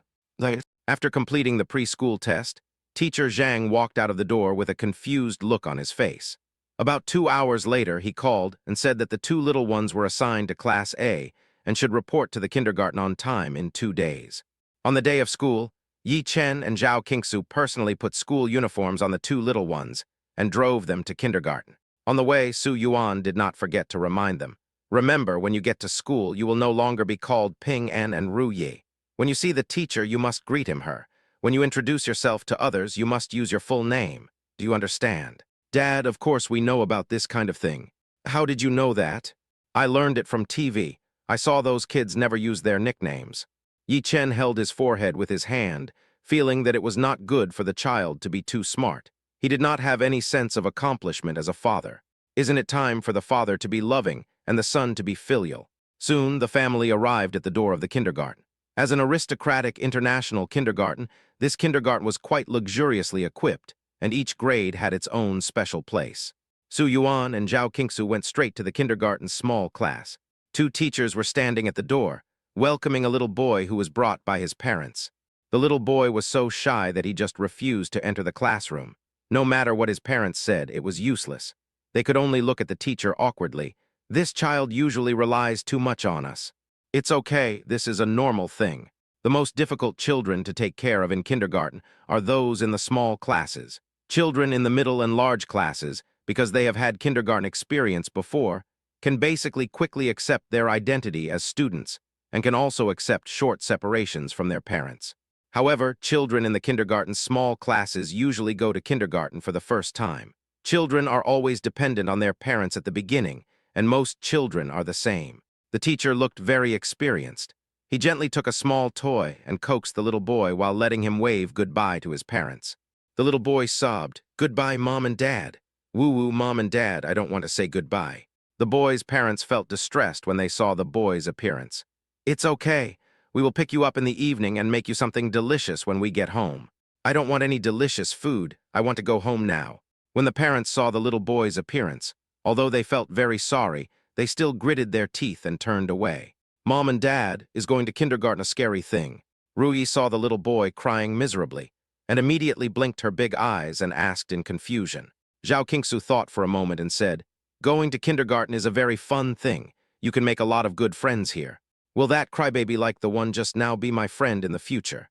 After completing the preschool test, Teacher Zhang walked out of the door with a confused look on his face. About 2 hours later, he called and said that the two little ones were assigned to Class A and should report to the kindergarten on time in 2 days. On the day of school, Yi Chen and Zhao Qingsu personally put school uniforms on the two little ones and drove them to kindergarten. On the way, Su Yuan did not forget to remind them, "Remember, when you get to school, you will no longer be called Ping'an and Ru Yi. When you see the teacher, you must greet him her. When you introduce yourself to others, you must use your full name. Do you understand?" "Dad, of course we know about this kind of thing." "How did you know that?" "I learned it from TV. I saw those kids never use their nicknames." Yi Chen held his forehead with his hand, feeling that it was not good for the child to be too smart. He did not have any sense of accomplishment as a father. Isn't it time for the father to be loving and the son to be filial? Soon, the family arrived at the door of the kindergarten. As an aristocratic international kindergarten, this kindergarten was quite luxuriously equipped, and each grade had its own special place. Su Yuan and Zhao Qingsu went straight to the kindergarten's small class. Two teachers were standing at the door, welcoming a little boy who was brought by his parents. The little boy was so shy that he just refused to enter the classroom. No matter what his parents said, it was useless. They could only look at the teacher awkwardly. "This child usually relies too much on us." "It's okay, this is a normal thing." The most difficult children to take care of in kindergarten are those in the small classes. Children in the middle and large classes, because they have had kindergarten experience before, can basically quickly accept their identity as students and can also accept short separations from their parents. However, children in the kindergarten's small classes usually go to kindergarten for the first time. Children are always dependent on their parents at the beginning, and most children are the same. The teacher looked very experienced. He gently took a small toy and coaxed the little boy while letting him wave goodbye to his parents. The little boy sobbed, "Goodbye, Mom and Dad." "Woo-woo, Mom and Dad, I don't want to say goodbye." The boy's parents felt distressed when they saw the boy's appearance. "It's okay. We will pick you up in the evening and make you something delicious when we get home." "I don't want any delicious food. I want to go home now." When the parents saw the little boy's appearance, although they felt very sorry, they still gritted their teeth and turned away. "Mom and Dad is going to kindergarten, a scary thing." Rui saw the little boy crying miserably and immediately blinked her big eyes and asked in confusion. Zhao Qingsu thought for a moment and said, "Going to kindergarten is a very fun thing. You can make a lot of good friends here. Will that crybaby like the one just now be my friend in the future?"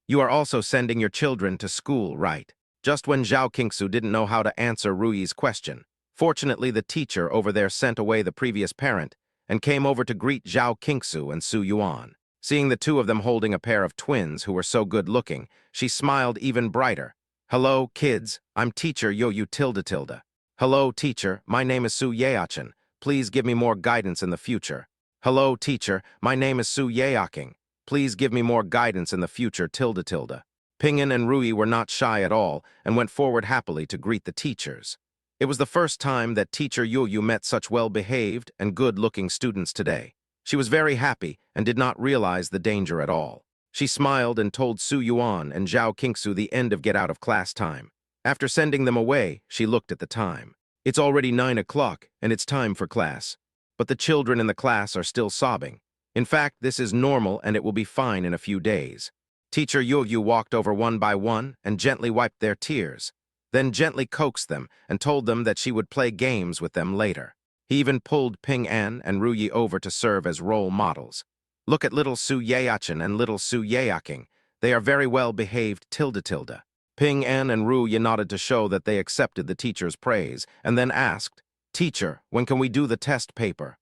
"You are also sending your children to school, right?" Just when Zhao Qingsu didn't know how to answer Rui's question, fortunately the teacher over there sent away the previous parent and came over to greet Zhao Qingsu and Su Yuan. Seeing the two of them holding a pair of twins who were so good-looking, she smiled even brighter. "Hello, kids. I'm teacher Yo-Yu Tilda Tilda." "Hello, teacher. My name is Su Yeachin. Please give me more guidance in the future." "Hello, teacher. My name is Su Yeaking. Please give me more guidance in the future, Tilda Tilda." Pinyin and Rui were not shy at all and went forward happily to greet the teachers. It was the first time that teacher Yo-Yu met such well-behaved and good-looking students today. She was very happy and did not realize the danger at all. She smiled and told Su Yuan and Zhao Qingsu the end of get out of class time. After sending them away, she looked at the time. It's already 9 o'clock and it's time for class. But the children in the class are still sobbing. In fact, this is normal and it will be fine in a few days. Teacher Yo-Yu walked over one by one and gently wiped their tears, then gently coaxed them and told them that she would play games with them later. He even pulled Ping-An and Ruyi over to serve as role models. "Look at little Su Yeachin and little Su Yeaking. They are very well-behaved, Tilda Tilda." Ping-An and Ruyi nodded to show that they accepted the teacher's praise, and then asked, "Teacher, when can we do the test paper?"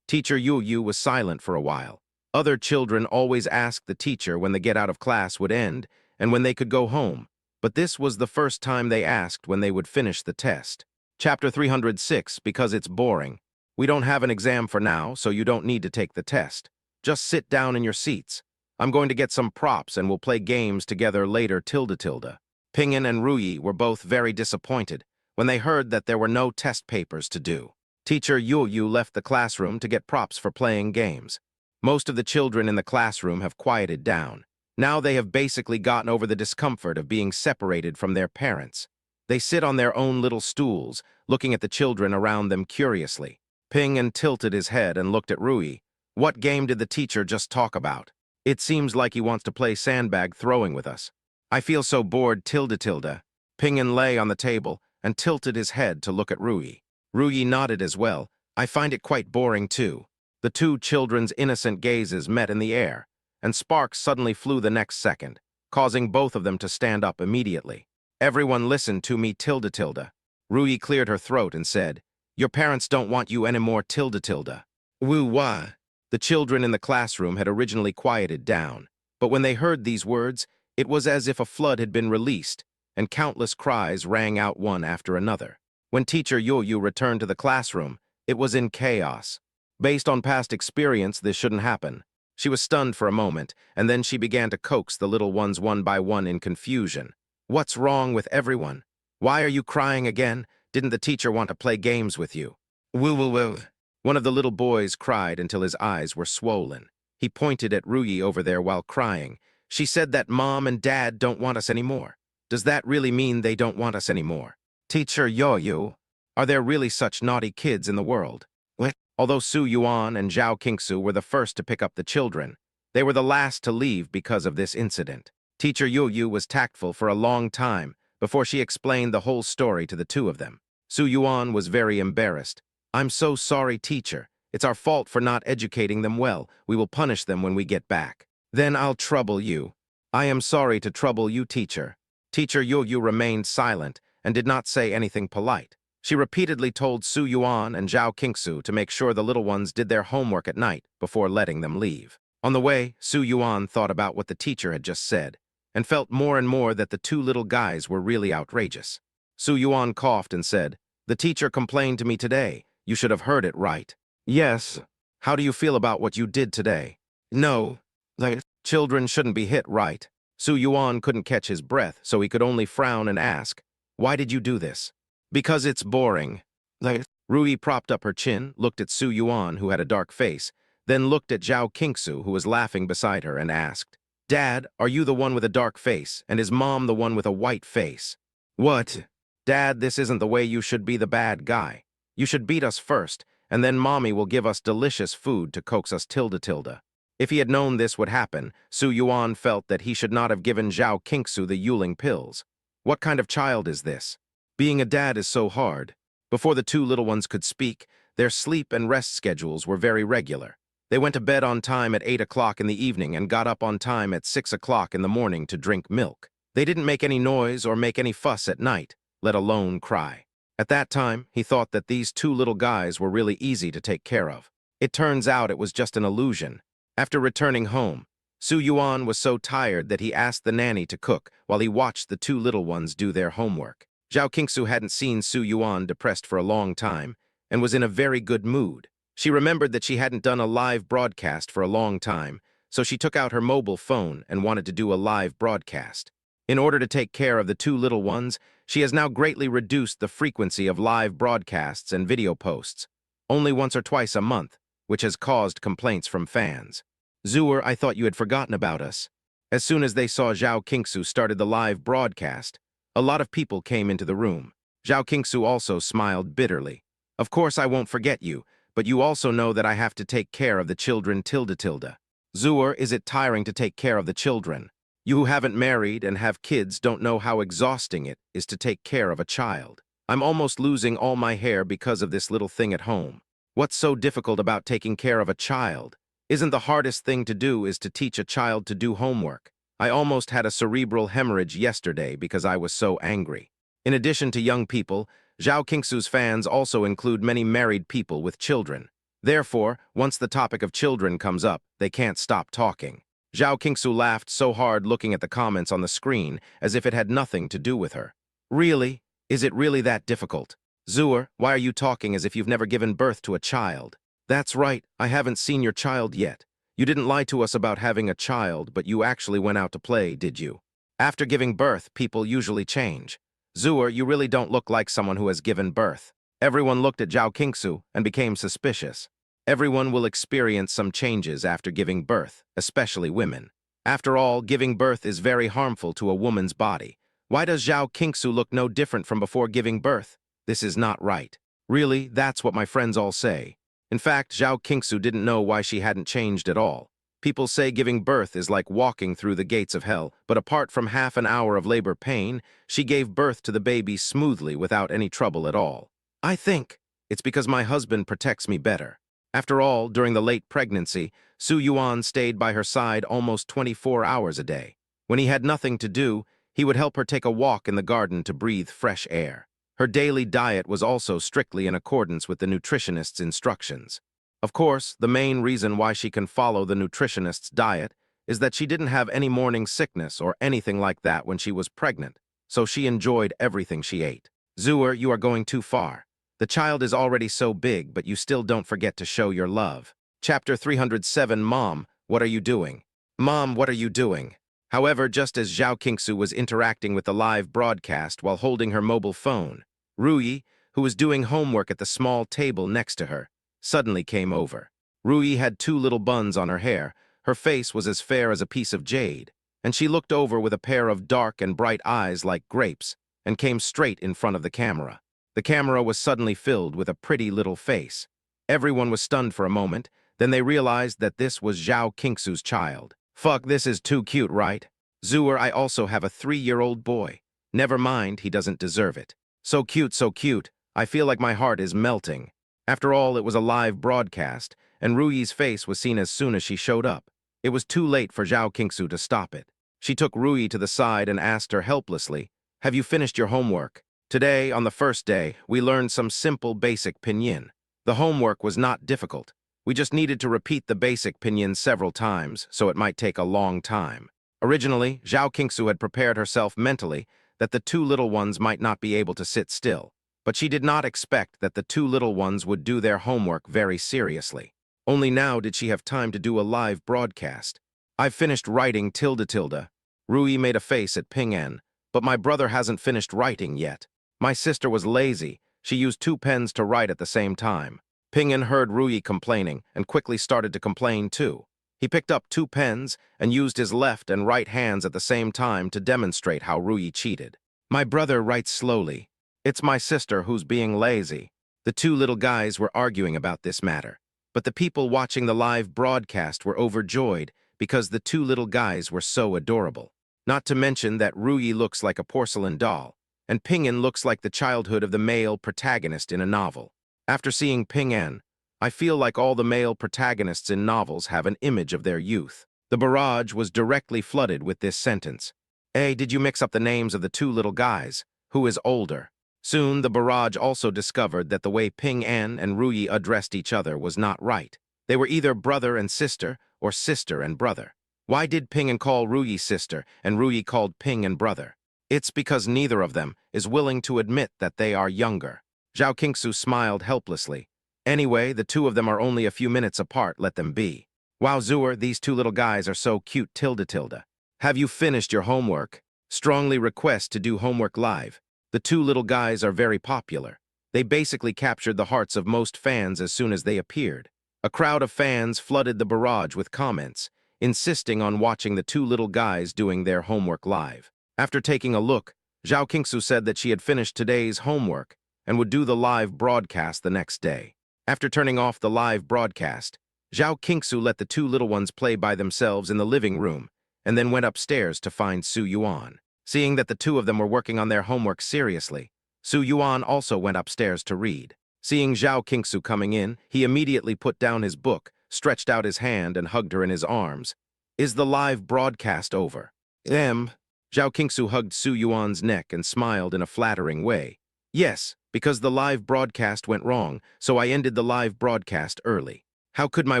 Teacher Yo-Yu was silent for a while. Other children always asked the teacher when the get out of class would end and when they could go home, but this was the first time they asked when they would finish the test. Chapter 306, because it's boring. We don't have an exam for now, so you don't need to take the test. Just sit down in your seats. I'm going to get some props and we'll play games together later, Tilda Tilda. Pinyin and Ruyi were both very disappointed when they heard that there were no test papers to do. Teacher Yo-Yu left the classroom to get props for playing games. Most of the children in the classroom have quieted down. Now they have basically gotten over the discomfort of being separated from their parents. They sit on their own little stools, looking at the children around them curiously. Ping-An tilted his head and looked at Rui. What game did the teacher just talk about? It seems like he wants to play sandbag throwing with us. I feel so bored, Tilda Tilda. Ping-An lay on the table and tilted his head to look at Rui. Rui nodded as well. I find it quite boring too. The two children's innocent gazes met in the air, and sparks suddenly flew the next second, causing both of them to stand up immediately. Everyone listen to me, Tilda Tilda. Rui cleared her throat and said, Your parents don't want you anymore, Tilda Tilda. Woo-wah. The children in the classroom had originally quieted down, but when they heard these words, it was as if a flood had been released, and countless cries rang out one after another. When teacher Yo-Yu returned to the classroom, it was in chaos. Based on past experience, this shouldn't happen. She was stunned for a moment, and then she began to coax the little ones one by one in confusion. What's wrong with everyone? Why are you crying again? Didn't the teacher want to play games with you? Woo-woo-woo. One of the little boys cried until his eyes were swollen. He pointed at Ruyi over there while crying. She said that Mom and Dad don't want us anymore. Does that really mean they don't want us anymore? Teacher Yo-Yu, are there really such naughty kids in the world? What? Although Su Yuan and Zhao Qingsu were the first to pick up the children, they were the last to leave because of this incident. Teacher Yo-Yu was tactful for a long time before she explained the whole story to the two of them. Su Yuan was very embarrassed. I'm so sorry, teacher. It's our fault for not educating them well. We will punish them when we get back. Then I'll trouble you. I am sorry to trouble you, teacher. Teacher Yo-Yu remained silent and did not say anything polite. She repeatedly told Su Yuan and Zhao Qingsu to make sure the little ones did their homework at night before letting them leave. On the way, Su Yuan thought about what the teacher had just said and felt more and more that the two little guys were really outrageous. Su Yuan coughed and said, "The teacher complained to me today. You should have heard it right." "Yes. How do you feel about what you did today?" "No. Like, children shouldn't be hit, right?" Su Yuan couldn't catch his breath, so he could only frown and ask, "Why did you do this?" "Because it's boring." Like, Rui propped up her chin, looked at Su Yuan, who had a dark face, then looked at Zhao Qingsu, who was laughing beside her, and asked, "Dad, are you the one with a dark face, and is Mom the one with a white face?" "What?" "Dad, this isn't the way you should be the bad guy. You should beat us first, and then Mommy will give us delicious food to coax us tilde. If he had known this would happen, Su Yuan felt that he should not have given Zhao Qingsu the Yuling pills. What kind of child is this? Being a dad is so hard. Before the two little ones could speak, their sleep and rest schedules were very regular. They went to bed on time at 8 o'clock in the evening and got up on time at 6 o'clock in the morning to drink milk. They didn't make any noise or make any fuss at night, let alone cry. At that time, he thought that these two little guys were really easy to take care of. It turns out it was just an illusion. After returning home, Su Yuan was so tired that he asked the nanny to cook while he watched the two little ones do their homework. Zhao Qingsu hadn't seen Su Yuan depressed for a long time and was in a very good mood. She remembered that she hadn't done a live broadcast for a long time, so she took out her mobile phone and wanted to do a live broadcast. In order to take care of the two little ones, she has now greatly reduced the frequency of live broadcasts and video posts, only once or twice a month, which has caused complaints from fans. "Zuer, I thought you had forgotten about us." As soon as they saw Zhao Qingsu started the live broadcast, a lot of people came into the room. Zhao Qingsu also smiled bitterly. "Of course I won't forget you, but you also know that I have to take care of the children tilde. Zuer, is it tiring to take care of the children? You who haven't married and have kids don't know how exhausting it is to take care of a child. I'm almost losing all my hair because of this little thing at home. What's so difficult about taking care of a child? Isn't the hardest thing to do is to teach a child to do homework? I almost had a cerebral hemorrhage yesterday because I was so angry." In addition to young people, Zhao Qingsu's fans also include many married people with children. Therefore, once the topic of children comes up, they can't stop talking. Zhao Qingsu laughed so hard looking at the comments on the screen as if it had nothing to do with her. "Really? Is it really that difficult? Zuer, why are you talking as if you've never given birth to a child?" "That's right, I haven't seen your child yet. You didn't lie to us about having a child, but you actually went out to play, did you? After giving birth, people usually change. Zuer, you really don't look like someone who has given birth." Everyone looked at Zhao Qingsu and became suspicious. Everyone will experience some changes after giving birth, especially women. After all, giving birth is very harmful to a woman's body. Why does Zhao Qingsu look no different from before giving birth? This is not right. Really, that's what my friends all say. In fact, Zhao Qingsu didn't know why she hadn't changed at all. People say giving birth is like walking through the gates of hell, but apart from half an hour of labor pain, she gave birth to the baby smoothly without any trouble at all. "I think it's because my husband protects me better." After all, during the late pregnancy, Su Yuan stayed by her side almost 24 hours a day. When he had nothing to do, he would help her take a walk in the garden to breathe fresh air. Her daily diet was also strictly in accordance with the nutritionist's instructions. Of course, the main reason why she can follow the nutritionist's diet is that she didn't have any morning sickness or anything like that when she was pregnant, so she enjoyed everything she ate. "Zuer, you are going too far. The child is already so big, but you still don't forget to show your love." Chapter 307, Mom, what are you doing? "Mom, what are you doing?" However, just as Zhao Qingsu was interacting with the live broadcast while holding her mobile phone, Rui, who was doing homework at the small table next to her, suddenly came over. Rui had two little buns on her hair, her face was as fair as a piece of jade, and she looked over with a pair of dark and bright eyes like grapes, and came straight in front of the camera. The camera was suddenly filled with a pretty little face. Everyone was stunned for a moment, then they realized that this was Zhao Qingsu's child. "Fuck, this is too cute, right? Zuer, I also have a 3-year-old boy. Never mind, he doesn't deserve it. So cute, so cute. I feel like my heart is melting." After all, it was a live broadcast, and Rui's face was seen as soon as she showed up. It was too late for Zhao Qingsu to stop it. She took Rui to the side and asked her helplessly, "Have you finished your homework?" Today, on the first day, we learned some simple basic pinyin. The homework was not difficult. We just needed to repeat the basic pinyin several times, so it might take a long time. Originally, Zhao Qingsu had prepared herself mentally that the two little ones might not be able to sit still, but she did not expect that the two little ones would do their homework very seriously. Only now did she have time to do a live broadcast. "I've finished writing tilde tilde." Rui made a face at Ping An, "But my brother hasn't finished writing yet. My sister was lazy. She used two pens to write at the same time." Ping An heard Rui complaining and quickly started to complain too. He picked up two pens and used his left and right hands at the same time to demonstrate how Rui cheated. "My brother writes slowly. It's my sister who's being lazy." The two little guys were arguing about this matter, but the people watching the live broadcast were overjoyed because the two little guys were so adorable. Not to mention that Rui looks like a porcelain doll, and Ping An looks like the childhood of the male protagonist in a novel. After seeing Ping An, I feel like all the male protagonists in novels have an image of their youth. The barrage was directly flooded with this sentence. "Hey, did you mix up the names of the two little guys? Who is older?" Soon, the barrage also discovered that the way Ping An and Rui addressed each other was not right. They were either brother and sister or sister and brother. Why did Ping An call Rui sister and Rui called Ping An brother? It's because neither of them is willing to admit that they are younger. Zhao Qingsu smiled helplessly. "Anyway, the two of them are only a few minutes apart, let them be." "Wow, Zuer, these two little guys are so cute tilde tilde." "Have you finished your homework?" Strongly request to do homework live. The two little guys are very popular. They basically captured the hearts of most fans as soon as they appeared. A crowd of fans flooded the barrage with comments, insisting on watching the two little guys doing their homework live. After taking a look, Zhao Qingsu said that she had finished today's homework and would do the live broadcast the next day. After turning off the live broadcast, Zhao Qingsu let the two little ones play by themselves in the living room and then went upstairs to find Su Yuan. Seeing that the two of them were working on their homework seriously, Su Yuan also went upstairs to read. Seeing Zhao Qingsu coming in, he immediately put down his book, stretched out his hand, and hugged her in his arms. "Is the live broadcast over?" Zhao Qingsu hugged Su Yuan's neck and smiled in a flattering way. "Yes, because the live broadcast went wrong, so I ended the live broadcast early." "How could my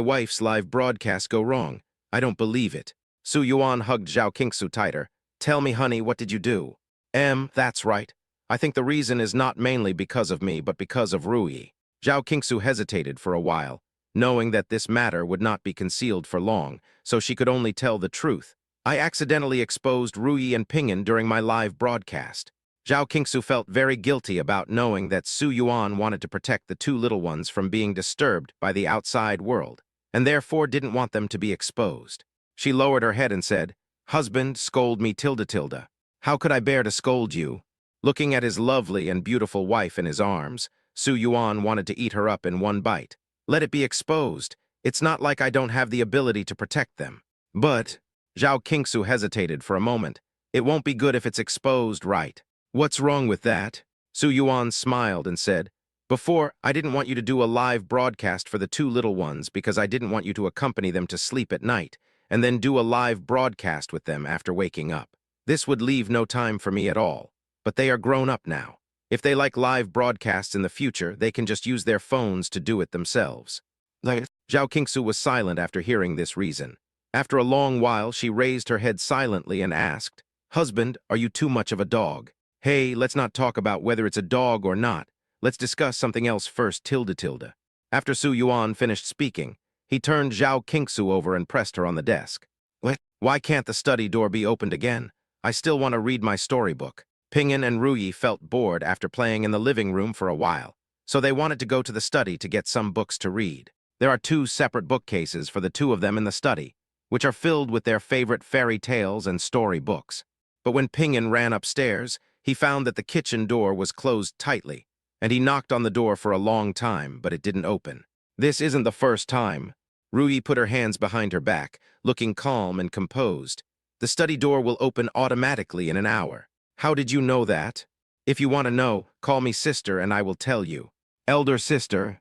wife's live broadcast go wrong? I don't believe it." Su Yuan hugged Zhao Qingsu tighter. "Tell me, honey, what did you do?" That's right. I think the reason is not mainly because of me, but because of Rui." Zhao Qingsu hesitated for a while, knowing that this matter would not be concealed for long, so she could only tell the truth. "I accidentally exposed Rui and Ping An during my live broadcast." Zhao Qingsu felt very guilty about knowing that Su Yuan wanted to protect the two little ones from being disturbed by the outside world, and therefore didn't want them to be exposed. She lowered her head and said, "Husband, scold me tilde tilde." "How could I bear to scold you?" Looking at his lovely and beautiful wife in his arms, Su Yuan wanted to eat her up in one bite. "Let it be exposed. It's not like I don't have the ability to protect them." "But," Zhao Qingsu hesitated for a moment, "it won't be good if it's exposed, right?" "What's wrong with that?" Su Yuan smiled and said, "Before, I didn't want you to do a live broadcast for the two little ones because I didn't want you to accompany them to sleep at night and then do a live broadcast with them after waking up. This would leave no time for me at all. But they are grown up now. If they like live broadcasts in the future, they can just use their phones to do it themselves." Zhao Qingsu was silent after hearing this reason. After a long while, she raised her head silently and asked, "Husband, are you too much of a dog?" "Hey, let's not talk about whether it's a dog or not. Let's discuss something else first, tilde tilde." After Su Yuan finished speaking, he turned Zhao Qingsu over and pressed her on the desk. "What? Why can't the study door be opened again? I still want to read my storybook." Ping An and Rui felt bored after playing in the living room for a while, so they wanted to go to the study to get some books to read. There are two separate bookcases for the two of them in the study, which are filled with their favorite fairy tales and story books. But when Ping An ran upstairs, he found that the kitchen door was closed tightly, and he knocked on the door for a long time, but it didn't open. This isn't the first time. Rui put her hands behind her back, looking calm and composed. "The study door will open automatically in an hour." "How did you know that?" "If you want to know, call me sister and I will tell you." "Elder sister?"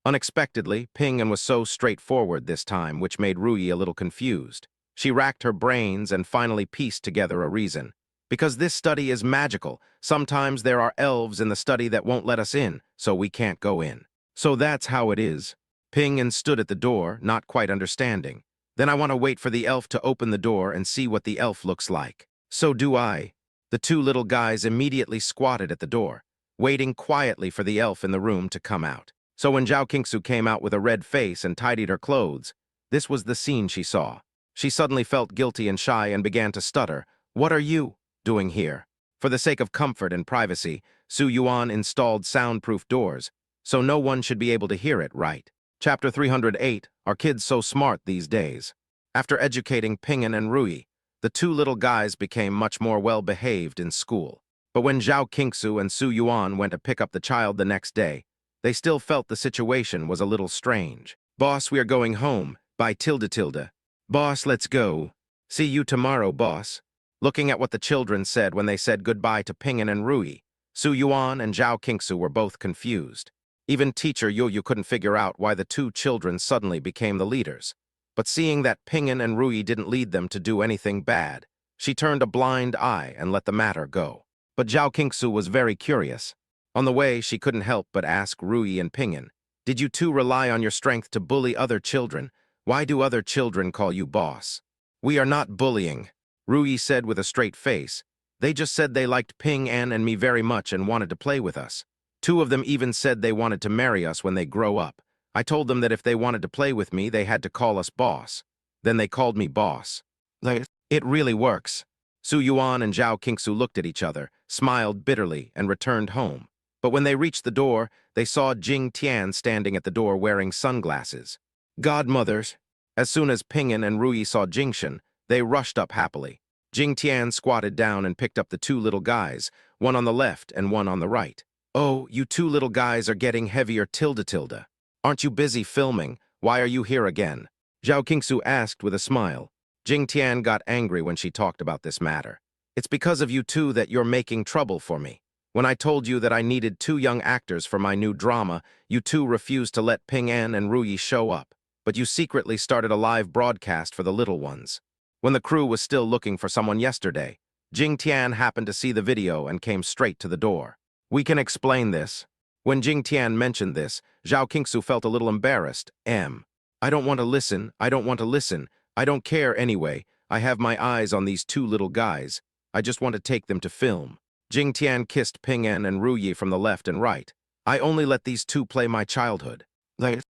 Unexpectedly, Ping An was so straightforward this time, which made Rui a little confused. She racked her brains and finally pieced together a reason. "Because this study is magical. Sometimes there are elves in the study that won't let us in, so we can't go in." "So that's how it is." Ping An stood at the door, not quite understanding. "Then I want to wait for the elf to open the door and see what the elf looks like." "So do I." The two little guys immediately squatted at the door, waiting quietly for the elf in the room to come out. So when Zhao Qingsu came out with a red face and tidied her clothes, this was the scene she saw. She suddenly felt guilty and shy and began to stutter. "What are you doing here?" For the sake of comfort and privacy, Su Yuan installed soundproof doors, so no one should be able to hear it, right? Chapter 308, Are Kids So Smart These Days? After educating Ping'an and Rui, the two little guys became much more well-behaved in school. But when Zhao Qingsu and Su Yuan went to pick up the child the next day, they still felt the situation was a little strange. "Boss, we are going home. By tilde. Boss, let's go. See you tomorrow, boss." Looking at what the children said when they said goodbye to Ping'an and Rui, Su Yuan and Zhao Qingsu were both confused. Even teacher Yu couldn't figure out why the two children suddenly became the leaders. But seeing that Ping'an and Rui didn't lead them to do anything bad, she turned a blind eye and let the matter go. But Zhao Qingsu was very curious. On the way, she couldn't help but ask Rui and Ping'an, "Did you two rely on your strength to bully other children? Why do other children call you boss?" "We are not bullying," Rui said with a straight face. "They just said they liked Ping'an and me very much and wanted to play with us. Two of them even said they wanted to marry us when they grow up. I told them that if they wanted to play with me, they had to call us boss. Then they called me boss." It really works." Su Yuan and Zhao Qingsu looked at each other, smiled bitterly, and returned home. But when they reached the door, they saw Jing Tian standing at the door wearing sunglasses. "Godmothers." As soon as Ping'an and Rui saw Jingshan, they rushed up happily. Jing Tian squatted down and picked up the two little guys, one on the left and one on the right. "Oh, you two little guys are getting heavier tilde. Aren't you busy filming? Why are you here again?" Zhao Qingsu asked with a smile. Jing Tian got angry when she talked about this matter. "It's because of you two that you're making trouble for me. When I told you that I needed two young actors for my new drama, you two refused to let Ping'an and Rui show up, but you secretly started a live broadcast for the little ones. When the crew was still looking for someone yesterday, Jing Tian happened to see the video and came straight to the door. "We can explain this." When Jing Tian mentioned this, Zhao Qingsu felt a little embarrassed. "I don't want to listen. I don't want to listen. I don't care anyway. I have my eyes on these two little guys. I just want to take them to film." Jing Tian kissed Ping'an and Rui from the left and right. "I only let these two play my childhood."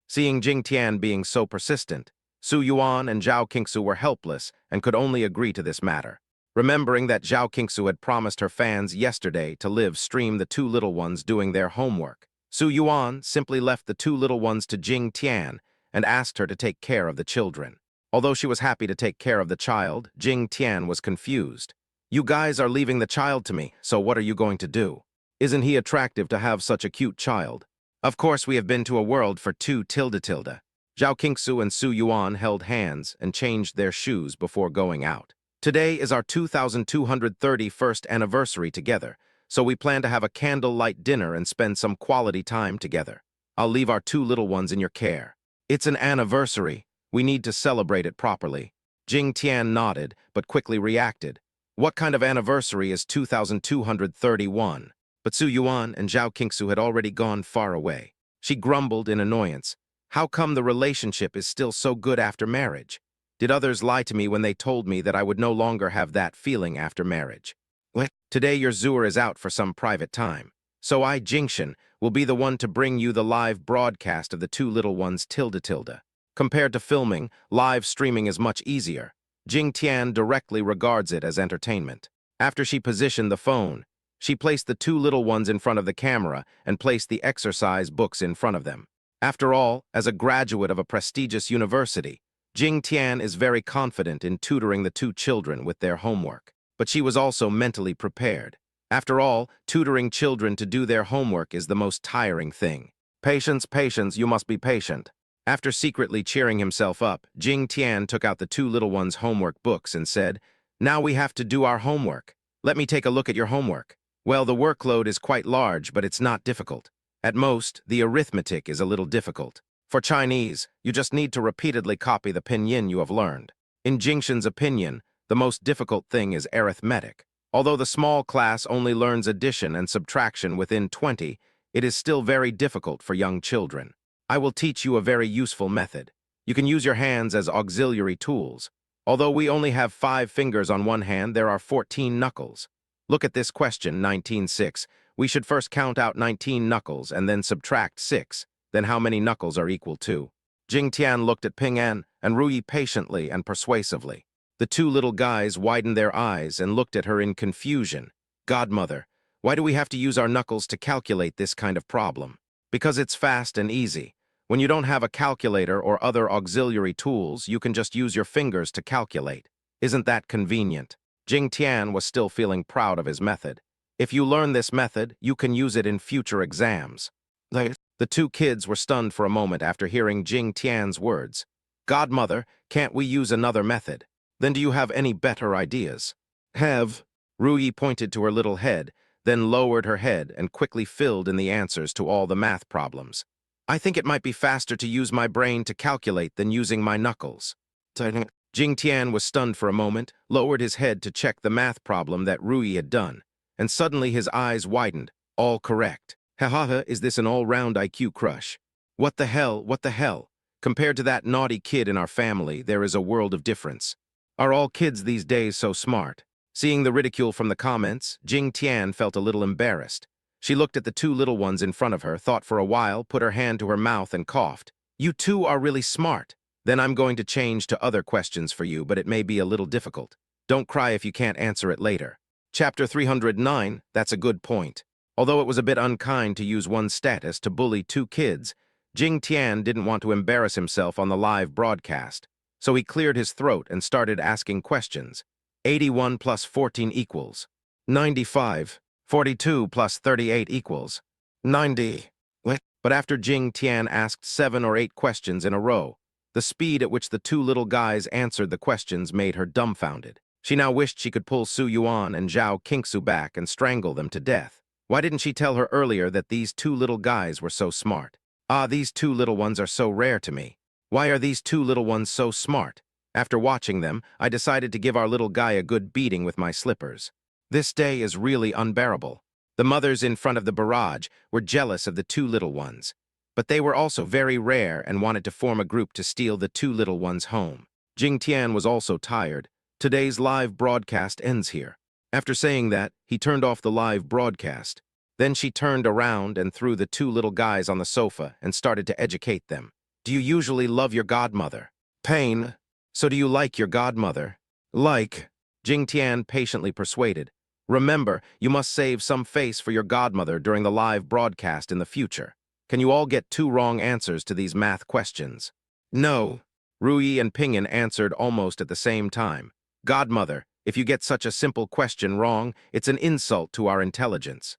Seeing Jing Tian being so persistent, Su Yuan and Zhao Qingsu were helpless and could only agree to this matter. Remembering that Zhao Qingsu had promised her fans yesterday to live stream the two little ones doing their homework, Su Yuan simply left the two little ones to Jing Tian and asked her to take care of the children. Although she was happy to take care of the child, Jing Tian was confused. "You guys are leaving the child to me, so what are you going to do? Isn't he attractive to have such a cute child?" "Of course we have been to a world for two tilde." Zhao Qingsu and Su Yuan held hands and changed their shoes before going out. "Today is our 2231st anniversary together, so we plan to have a candlelight dinner and spend some quality time together. I'll leave our two little ones in your care." "It's an anniversary. We need to celebrate it properly." Jing Tian nodded, but quickly reacted. "What kind of anniversary is 2231? But Su Yuan and Zhao Qingsu had already gone far away. She grumbled in annoyance. "How come the relationship is still so good after marriage? Did others lie to me when they told me that I would no longer have that feeling after marriage? What? Today your Zuer is out for some private time, so I, Jingshan, will be the one to bring you the live broadcast of the two little ones tilde. Compared to filming, live streaming is much easier. Jing Tian directly regards it as entertainment." After she positioned the phone, she placed the two little ones in front of the camera and placed the exercise books in front of them. After all, as a graduate of a prestigious university, Jing Tian is very confident in tutoring the two children with their homework. But she was also mentally prepared. After all, tutoring children to do their homework is the most tiring thing. "Patience, patience, you must be patient." After secretly cheering himself up, Jing Tian took out the two little ones' homework books and said, "Now we have to do our homework. Let me take a look at your homework." "Well, the workload is quite large, but it's not difficult. At most, the arithmetic is a little difficult. For Chinese, you just need to repeatedly copy the pinyin you have learned." In Jingshan's opinion, the most difficult thing is arithmetic. Although the small class only learns addition and subtraction within 20, it is still very difficult for young children. "I will teach you a very useful method. You can use your hands as auxiliary tools. Although we only have 5 fingers on one hand, there are 14 knuckles. Look at this question, 19.6. We should first count out 19 knuckles and then subtract 6. Then how many knuckles are equal to? Jing Tian looked at Ping An and Ruyi patiently and persuasively. The two little guys widened their eyes and looked at her in confusion. Godmother, why do we have to use our knuckles to calculate this kind of problem? Because it's fast and easy. When you don't have a calculator or other auxiliary tools, you can just use your fingers to calculate. Isn't that convenient? Jing Tian was still feeling proud of his method. If you learn this method, you can use it in future exams. The two kids were stunned for a moment after hearing Jing Tian's words. Godmother, can't we use another method? Then do you have any better ideas? Have. Ruyi pointed to her little head, then lowered her head and quickly filled in the answers to all the math problems. I think it might be faster to use my brain to calculate than using my knuckles. Jing Tian was stunned for a moment, lowered his head to check the math problem that Ruyi had done, and suddenly his eyes widened. All correct. Ha, is this an all-round IQ crush? What the hell, what the hell? Compared to that naughty kid in our family, there is a world of difference. Are all kids these days so smart? Seeing the ridicule from the comments, Jing Tian felt a little embarrassed. She looked at the two little ones in front of her, thought for a while, put her hand to her mouth and coughed. You two are really smart. Then I'm going to change to other questions for you, but it may be a little difficult. Don't cry if you can't answer it later. Chapter 309, that's a good point. Although it was a bit unkind to use one's status to bully two kids, Jing Tian didn't want to embarrass himself on the live broadcast, so he cleared his throat and started asking questions. 81 plus 14 equals 95. 42 plus 38 equals 90. But after Jing Tian asked 7 or 8 questions in a row, the speed at which the two little guys answered the questions made her dumbfounded. She now wished she could pull Su Yuan and Zhao Qingsu back and strangle them to death. Why didn't she tell her earlier that these two little guys were so smart? These two little ones are so rare to me. Why are these two little ones so smart? After watching them, I decided to give our little guy a good beating with my slippers. This day is really unbearable. The mothers in front of the barrage were jealous of the two little ones, but they were also very rare and wanted to form a group to steal the two little ones home. Jing Tian was also tired. Today's live broadcast ends here. After saying that, he turned off the live broadcast. Then she turned around and threw the two little guys on the sofa and started to educate them. Do you usually love your godmother? Pain. So do you like your godmother? Like. Jing Tian patiently persuaded. Remember, you must save some face for your godmother during the live broadcast in the future. Can you all get 2 wrong answers to these math questions? No. Ruyi and Ping An answered almost at the same time. Godmother, if you get such a simple question wrong, it's an insult to our intelligence.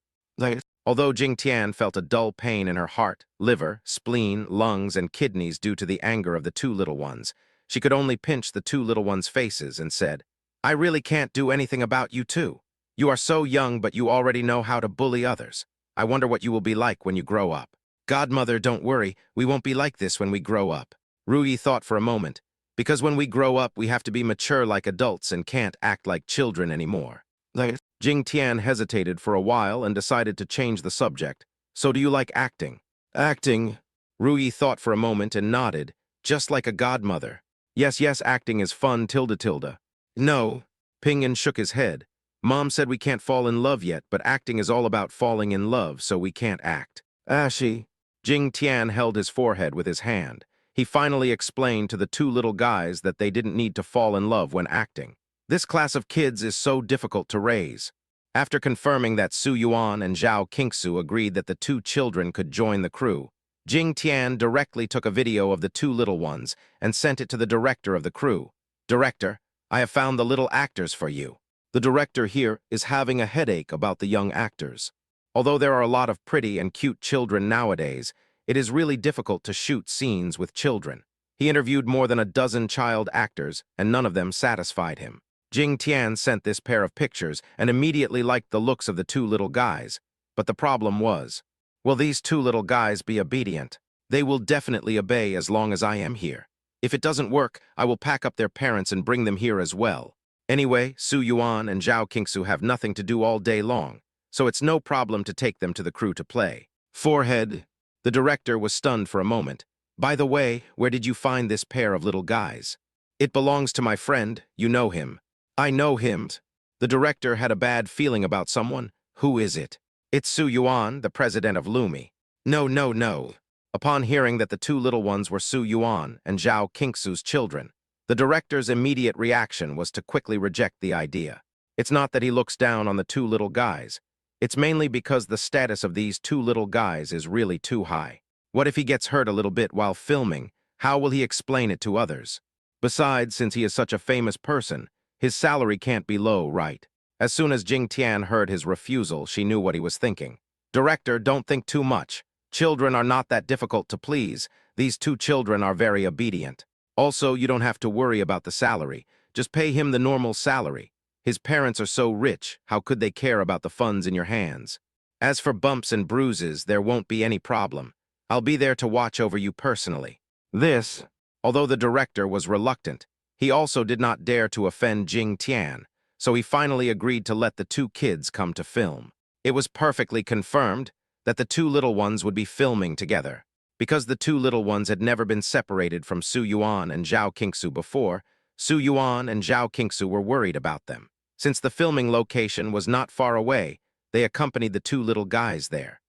Although Jing Tian felt a dull pain in her heart, liver, spleen, lungs, and kidneys due to the anger of the two little ones, she could only pinch the two little ones' faces and said, I really can't do anything about you two. You are so young, but you already know how to bully others. I wonder what you will be like when you grow up. Godmother, don't worry, we won't be like this when we grow up. Ruyi thought for a moment, because when we grow up, we have to be mature like adults and can't act like children anymore. Jing Tian hesitated for a while and decided to change the subject. So do you like acting? Acting? Ruyi thought for a moment and nodded, just like a godmother. Yes, acting is fun, tilde. No. Ping An shook his head. Mom said we can't fall in love yet, but acting is all about falling in love, so we can't act. Ashy. Jing Tian held his forehead with his hand. He finally explained to the two little guys that they didn't need to fall in love when acting. This class of kids is so difficult to raise. After confirming that Su Yuan and Zhao Qingsu agreed that the two children could join the crew, Jing Tian directly took a video of the two little ones and sent it to the director of the crew. Director, I have found the little actors for you. The director here is having a headache about the young actors. Although there are a lot of pretty and cute children nowadays, it is really difficult to shoot scenes with children. He interviewed more than a dozen child actors, and none of them satisfied him. Jing Tian sent this pair of pictures and immediately liked the looks of the two little guys. But the problem was, will these two little guys be obedient? They will definitely obey as long as I am here. If it doesn't work, I will pack up their parents and bring them here as well. Anyway, Su Yuan and Zhao Qingsu have nothing to do all day long, so it's no problem to take them to the crew to play. Forehead. The director was stunned for a moment. By the way, where did you find this pair of little guys? It belongs to my friend. You know him. I know him. The director had a bad feeling about someone. Who is it? It's Su Yuan, the president of Lumi. No, no, no. Upon hearing that the two little ones were Su Yuan and Zhao Qingsu's children, the director's immediate reaction was to quickly reject the idea. It's not that he looks down on the two little guys. It's mainly because the status of these two little guys is really too high. What if he gets hurt a little bit while filming? How will he explain it to others? Besides, since he is such a famous person, his salary can't be low, right? As soon as Jing Tian heard his refusal, she knew what he was thinking. Director, don't think too much. Children are not that difficult to please. These two children are very obedient. Also, you don't have to worry about the salary. Just pay him the normal salary. His parents are so rich, how could they care about the funds in your hands? As for bumps and bruises, there won't be any problem. I'll be there to watch over you personally. Although the director was reluctant, he also did not dare to offend Jing Tian, so he finally agreed to let the two kids come to film. It was perfectly confirmed that the two little ones would be filming together. Because the two little ones had never been separated from Su Yuan and Zhao Qingsu before, Su Yuan and Zhao Qingsu were worried about them. Since the filming location was not far away, they accompanied the two little guys there.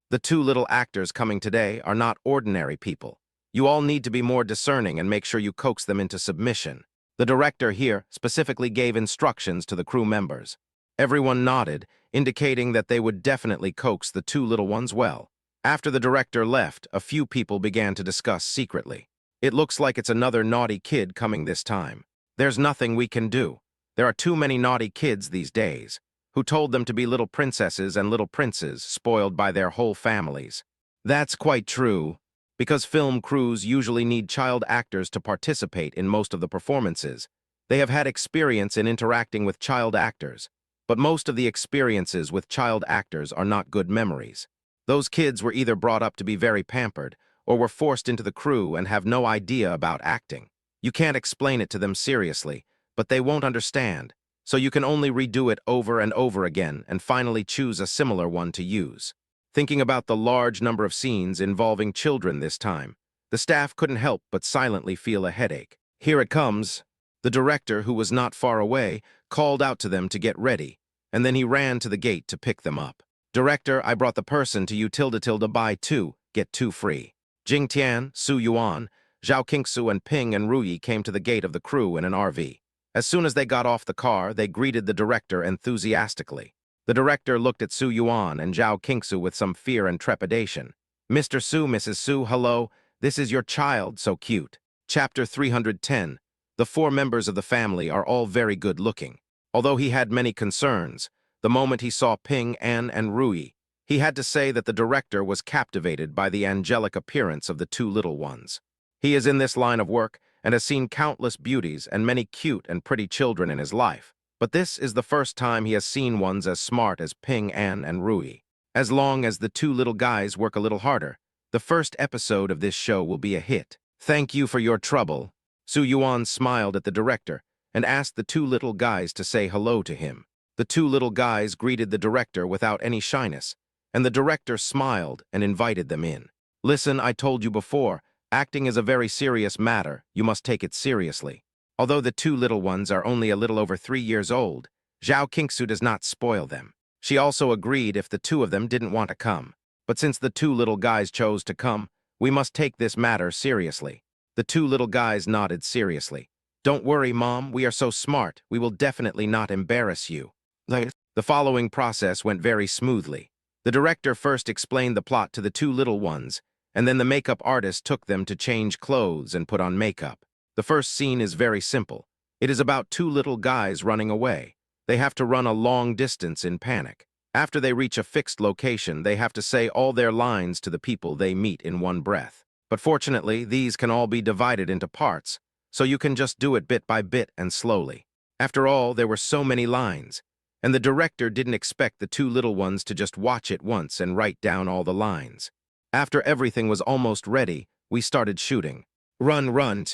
The two little actors coming today are not ordinary people. You all need to be more discerning and make sure you coax them into submission. The director here specifically gave instructions to the crew members. Everyone nodded, indicating that they would definitely coax the two little ones well. After the director left, a few people began to discuss secretly. It looks like it's another naughty kid coming this time. There's nothing we can do. There are too many naughty kids these days. Who told them to be little princesses and little princes, spoiled by their whole families? That's quite true, because film crews usually need child actors to participate in most of the performances. They have had experience in interacting with child actors, but most of the experiences with child actors are not good memories. Those kids were either brought up to be very pampered, or were forced into the crew and have no idea about acting. You can't explain it to them seriously, but they won't understand. So you can only redo it over and over again and finally choose a similar one to use. Thinking about the large number of scenes involving children this time, the staff couldn't help but silently feel a headache. Here it comes. The director, who was not far away, called out to them to get ready, and then he ran to the gate to pick them up. Director, I brought the person to you buy 2, get 2 free. Jing Tian, Su Yuan, Zhao Qingsu, and Ping and Ruyi came to the gate of the crew in an RV. As soon as they got off the car, they greeted the director enthusiastically. The director looked at Su Yuan and Zhao Qingsu with some fear and trepidation. Mr. Su, Mrs. Su, hello, this is your child, so cute. Chapter 310. The 4 members of the family are all very good-looking. Although he had many concerns, the moment he saw Ping, An, and Ruyi, he had to say that the director was captivated by the angelic appearance of the two little ones. He is in this line of work and has seen countless beauties and many cute and pretty children in his life, but this is the first time he has seen ones as smart as Ping, An, and Ruyi. As long as the two little guys work a little harder, the first episode of this show will be a hit. Thank you for your trouble. Su Yuan smiled at the director and asked the two little guys to say hello to him. The two little guys greeted the director without any shyness, and the director smiled and invited them in. Listen, I told you before, acting is a very serious matter. You must take it seriously. Although the two little ones are only a little over 3 years old, Zhao Qingsu does not spoil them. She also agreed if the two of them didn't want to come. But since the two little guys chose to come, we must take this matter seriously. The two little guys nodded seriously. Don't worry, Mom, we are so smart, we will definitely not embarrass you. The following process went very smoothly. The director first explained the plot to the two little ones, and then the makeup artist took them to change clothes and put on makeup. The first scene is very simple. It is about two little guys running away. They have to run a long distance in panic. After they reach a fixed location, they have to say all their lines to the people they meet in one breath. But fortunately, these can all be divided into parts, so you can just do it bit by bit and slowly. After all, there were so many lines, and the director didn't expect the two little ones to just watch it once and write down all the lines. After everything was almost ready, we started shooting. Run.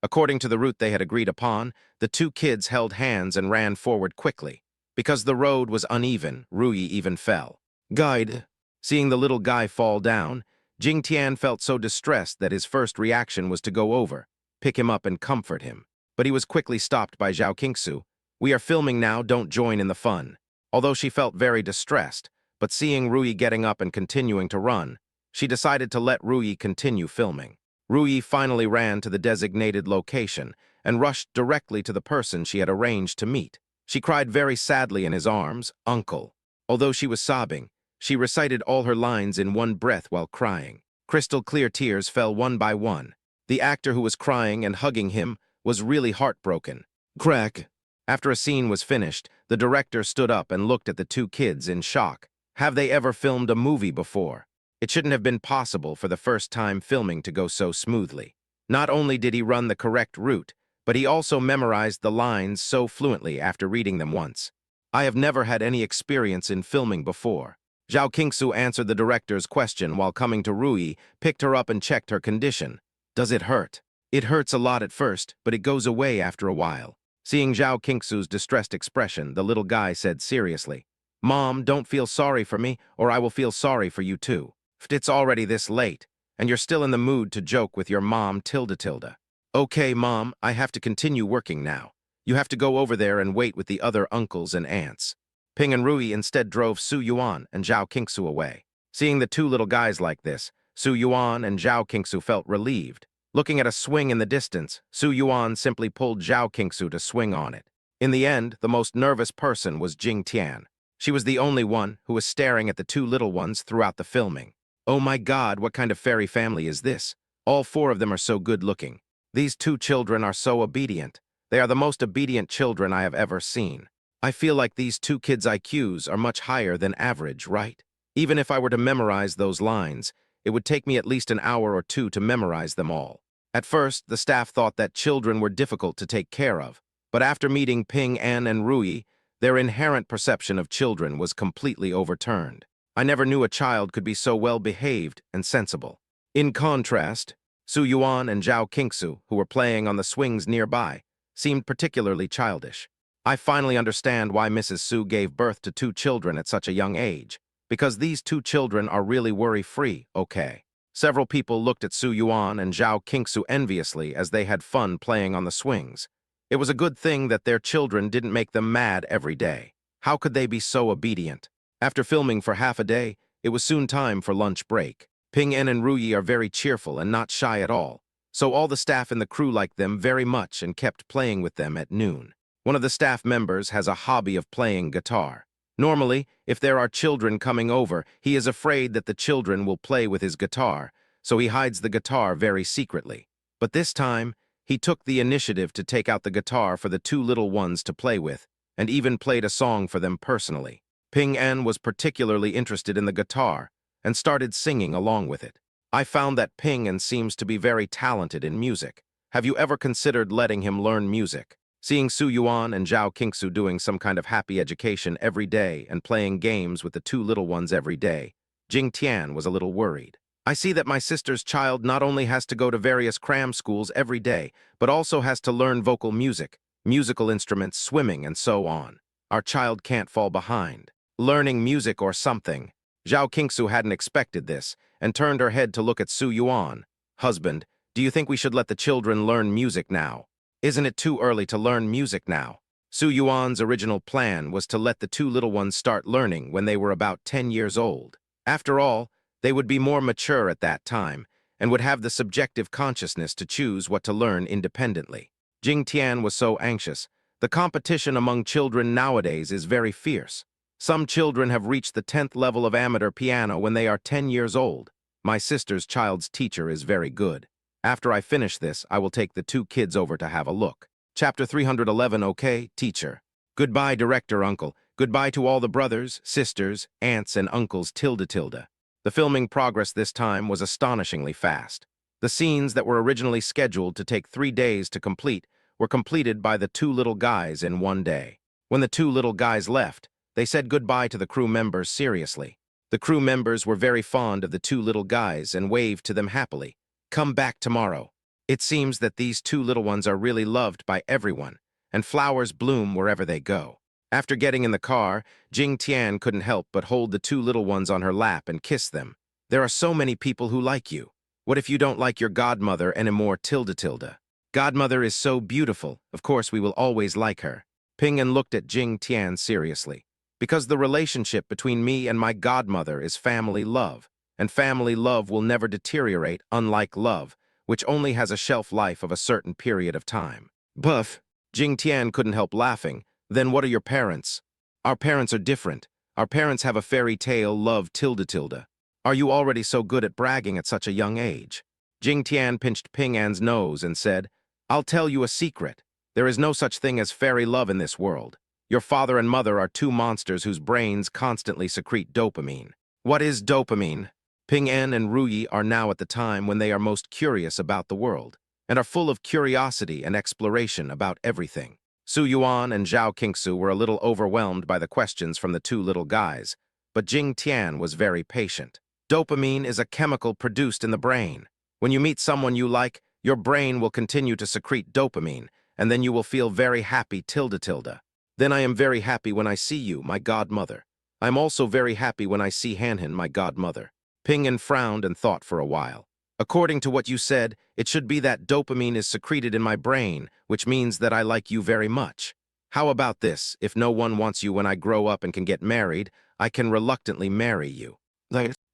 According to the route they had agreed upon, the two kids held hands and ran forward quickly. Because the road was uneven, Ruyi even fell. Guide. Seeing the little guy fall down, Jing Tian felt so distressed that his first reaction was to go over, pick him up and comfort him. But he was quickly stopped by Zhao Qingsu. We are filming now, don't join in the fun. Although she felt very distressed, but seeing Rui getting up and continuing to run, she decided to let Rui continue filming. Rui finally ran to the designated location and rushed directly to the person she had arranged to meet. She cried very sadly in his arms, "Uncle." Although she was sobbing, she recited all her lines in one breath while crying. Crystal clear tears fell one by one. The actor who was crying and hugging him was really heartbroken. Crack. After a scene was finished, the director stood up and looked at the two kids in shock. Have they ever filmed a movie before? It shouldn't have been possible for the first time filming to go so smoothly. Not only did he run the correct route, but he also memorized the lines so fluently after reading them once. I have never had any experience in filming before. Zhao Qingsu answered the director's question while coming to Rui, picked her up and checked her condition. Does it hurt? It hurts a lot at first, but it goes away after a while. Seeing Zhao Qingsu's distressed expression, the little guy said seriously, Mom, don't feel sorry for me, or I will feel sorry for you too. It's already this late, and you're still in the mood to joke with your mom, tilde tilde. Okay, Mom, I have to continue working now. You have to go over there and wait with the other uncles and aunts. Ping and Rui instead drove Su Yuan and Zhao Qingsu away. Seeing the two little guys like this, Su Yuan and Zhao Qingsu felt relieved. Looking at a swing in the distance, Su Yuan simply pulled Zhao Qingsu to swing on it. In the end, the most nervous person was Jing Tian. She was the only one who was staring at the two little ones throughout the filming. Oh my God, what kind of fairy family is this? All four of them are so good-looking. These two children are so obedient. They are the most obedient children I have ever seen. I feel like these two kids' IQs are much higher than average, right? Even if I were to memorize those lines, it would take me at least an hour or two to memorize them all. At first, the staff thought that children were difficult to take care of, but after meeting Ping An and Rui, their inherent perception of children was completely overturned. I never knew a child could be so well-behaved and sensible. In contrast, Su Yuan and Zhao Qingsu, who were playing on the swings nearby, seemed particularly childish. I finally understand why Mrs. Su gave birth to two children at such a young age, because these two children are really worry-free, okay? Several people looked at Su Yuan and Zhao Qingsu enviously as they had fun playing on the swings. It was a good thing that their children didn't make them mad every day. How could they be so obedient? After filming for half a day, it was soon time for lunch break. Ping En and Rui are very cheerful and not shy at all, so all the staff in the crew liked them very much and kept playing with them at noon. One of the staff members has a hobby of playing guitar. Normally, if there are children coming over, he is afraid that the children will play with his guitar, so he hides the guitar very secretly. But this time, he took the initiative to take out the guitar for the two little ones to play with, and even played a song for them personally. Ping En was particularly interested in the guitar and started singing along with it. I found that Ping En seems to be very talented in music. Have you ever considered letting him learn music? Seeing Su Yuan and Zhao Qingsu doing some kind of happy education every day and playing games with the two little ones every day, Jing Tian was a little worried. I see that my sister's child not only has to go to various cram schools every day, but also has to learn vocal music, musical instruments, swimming, and so on. Our child can't fall behind. Learning music or something. Zhao Qingsu hadn't expected this and turned her head to look at Su Yuan. Husband, do you think we should let the children learn music now? Isn't it too early to learn music now? Su Yuan's original plan was to let the two little ones start learning when they were about 10 years old. After all, they would be more mature at that time and would have the subjective consciousness to choose what to learn independently. Jing Tian was so anxious. The competition among children nowadays is very fierce. Some children have reached the 10th level of amateur piano when they are 10 years old. My sister's child's teacher is very good. After I finish this, I will take the two kids over to have a look. Chapter 311, okay, teacher. Goodbye, director uncle. Goodbye to all the brothers, sisters, aunts, and uncles tilde tilde. The filming progress this time was astonishingly fast. The scenes that were originally scheduled to take 3 days to complete were completed by the two little guys in 1 day. When the two little guys left, they said goodbye to the crew members seriously. The crew members were very fond of the two little guys and waved to them happily. Come back tomorrow. It seems that these two little ones are really loved by everyone, and flowers bloom wherever they go. After getting in the car, Jing Tian couldn't help but hold the two little ones on her lap and kiss them. There are so many people who like you. What if you don't like your godmother anymore tilde tilde? Godmother is so beautiful, of course we will always like her. Ping An looked at Jing Tian seriously. Because the relationship between me and my godmother is family love, and family love will never deteriorate, unlike love, which only has a shelf life of a certain period of time. Buff, Jing Tian couldn't help laughing. Then what are your parents? Our parents are different. Our parents have a fairy tale love tilde tilde. Are you already so good at bragging at such a young age? Jing Tian pinched Ping An's nose and said, I'll tell you a secret. There is no such thing as fairy love in this world. Your father and mother are two monsters whose brains constantly secrete dopamine. What is dopamine? Ping An and Ruyi are now at the time when they are most curious about the world, and are full of curiosity and exploration about everything. Su Yuan and Zhao Qingsu were a little overwhelmed by the questions from the two little guys, but Jing Tian was very patient. Dopamine is a chemical produced in the brain. When you meet someone you like, your brain will continue to secrete dopamine, and then you will feel very happy tilde tilde. Then I am very happy when I see you, my godmother. I am also very happy when I see Hanhan, my godmother. Ping An frowned and thought for a while. According to what you said, it should be that dopamine is secreted in my brain, which means that I like you very much. How about this? If no one wants you when I grow up and can get married, I can reluctantly marry you.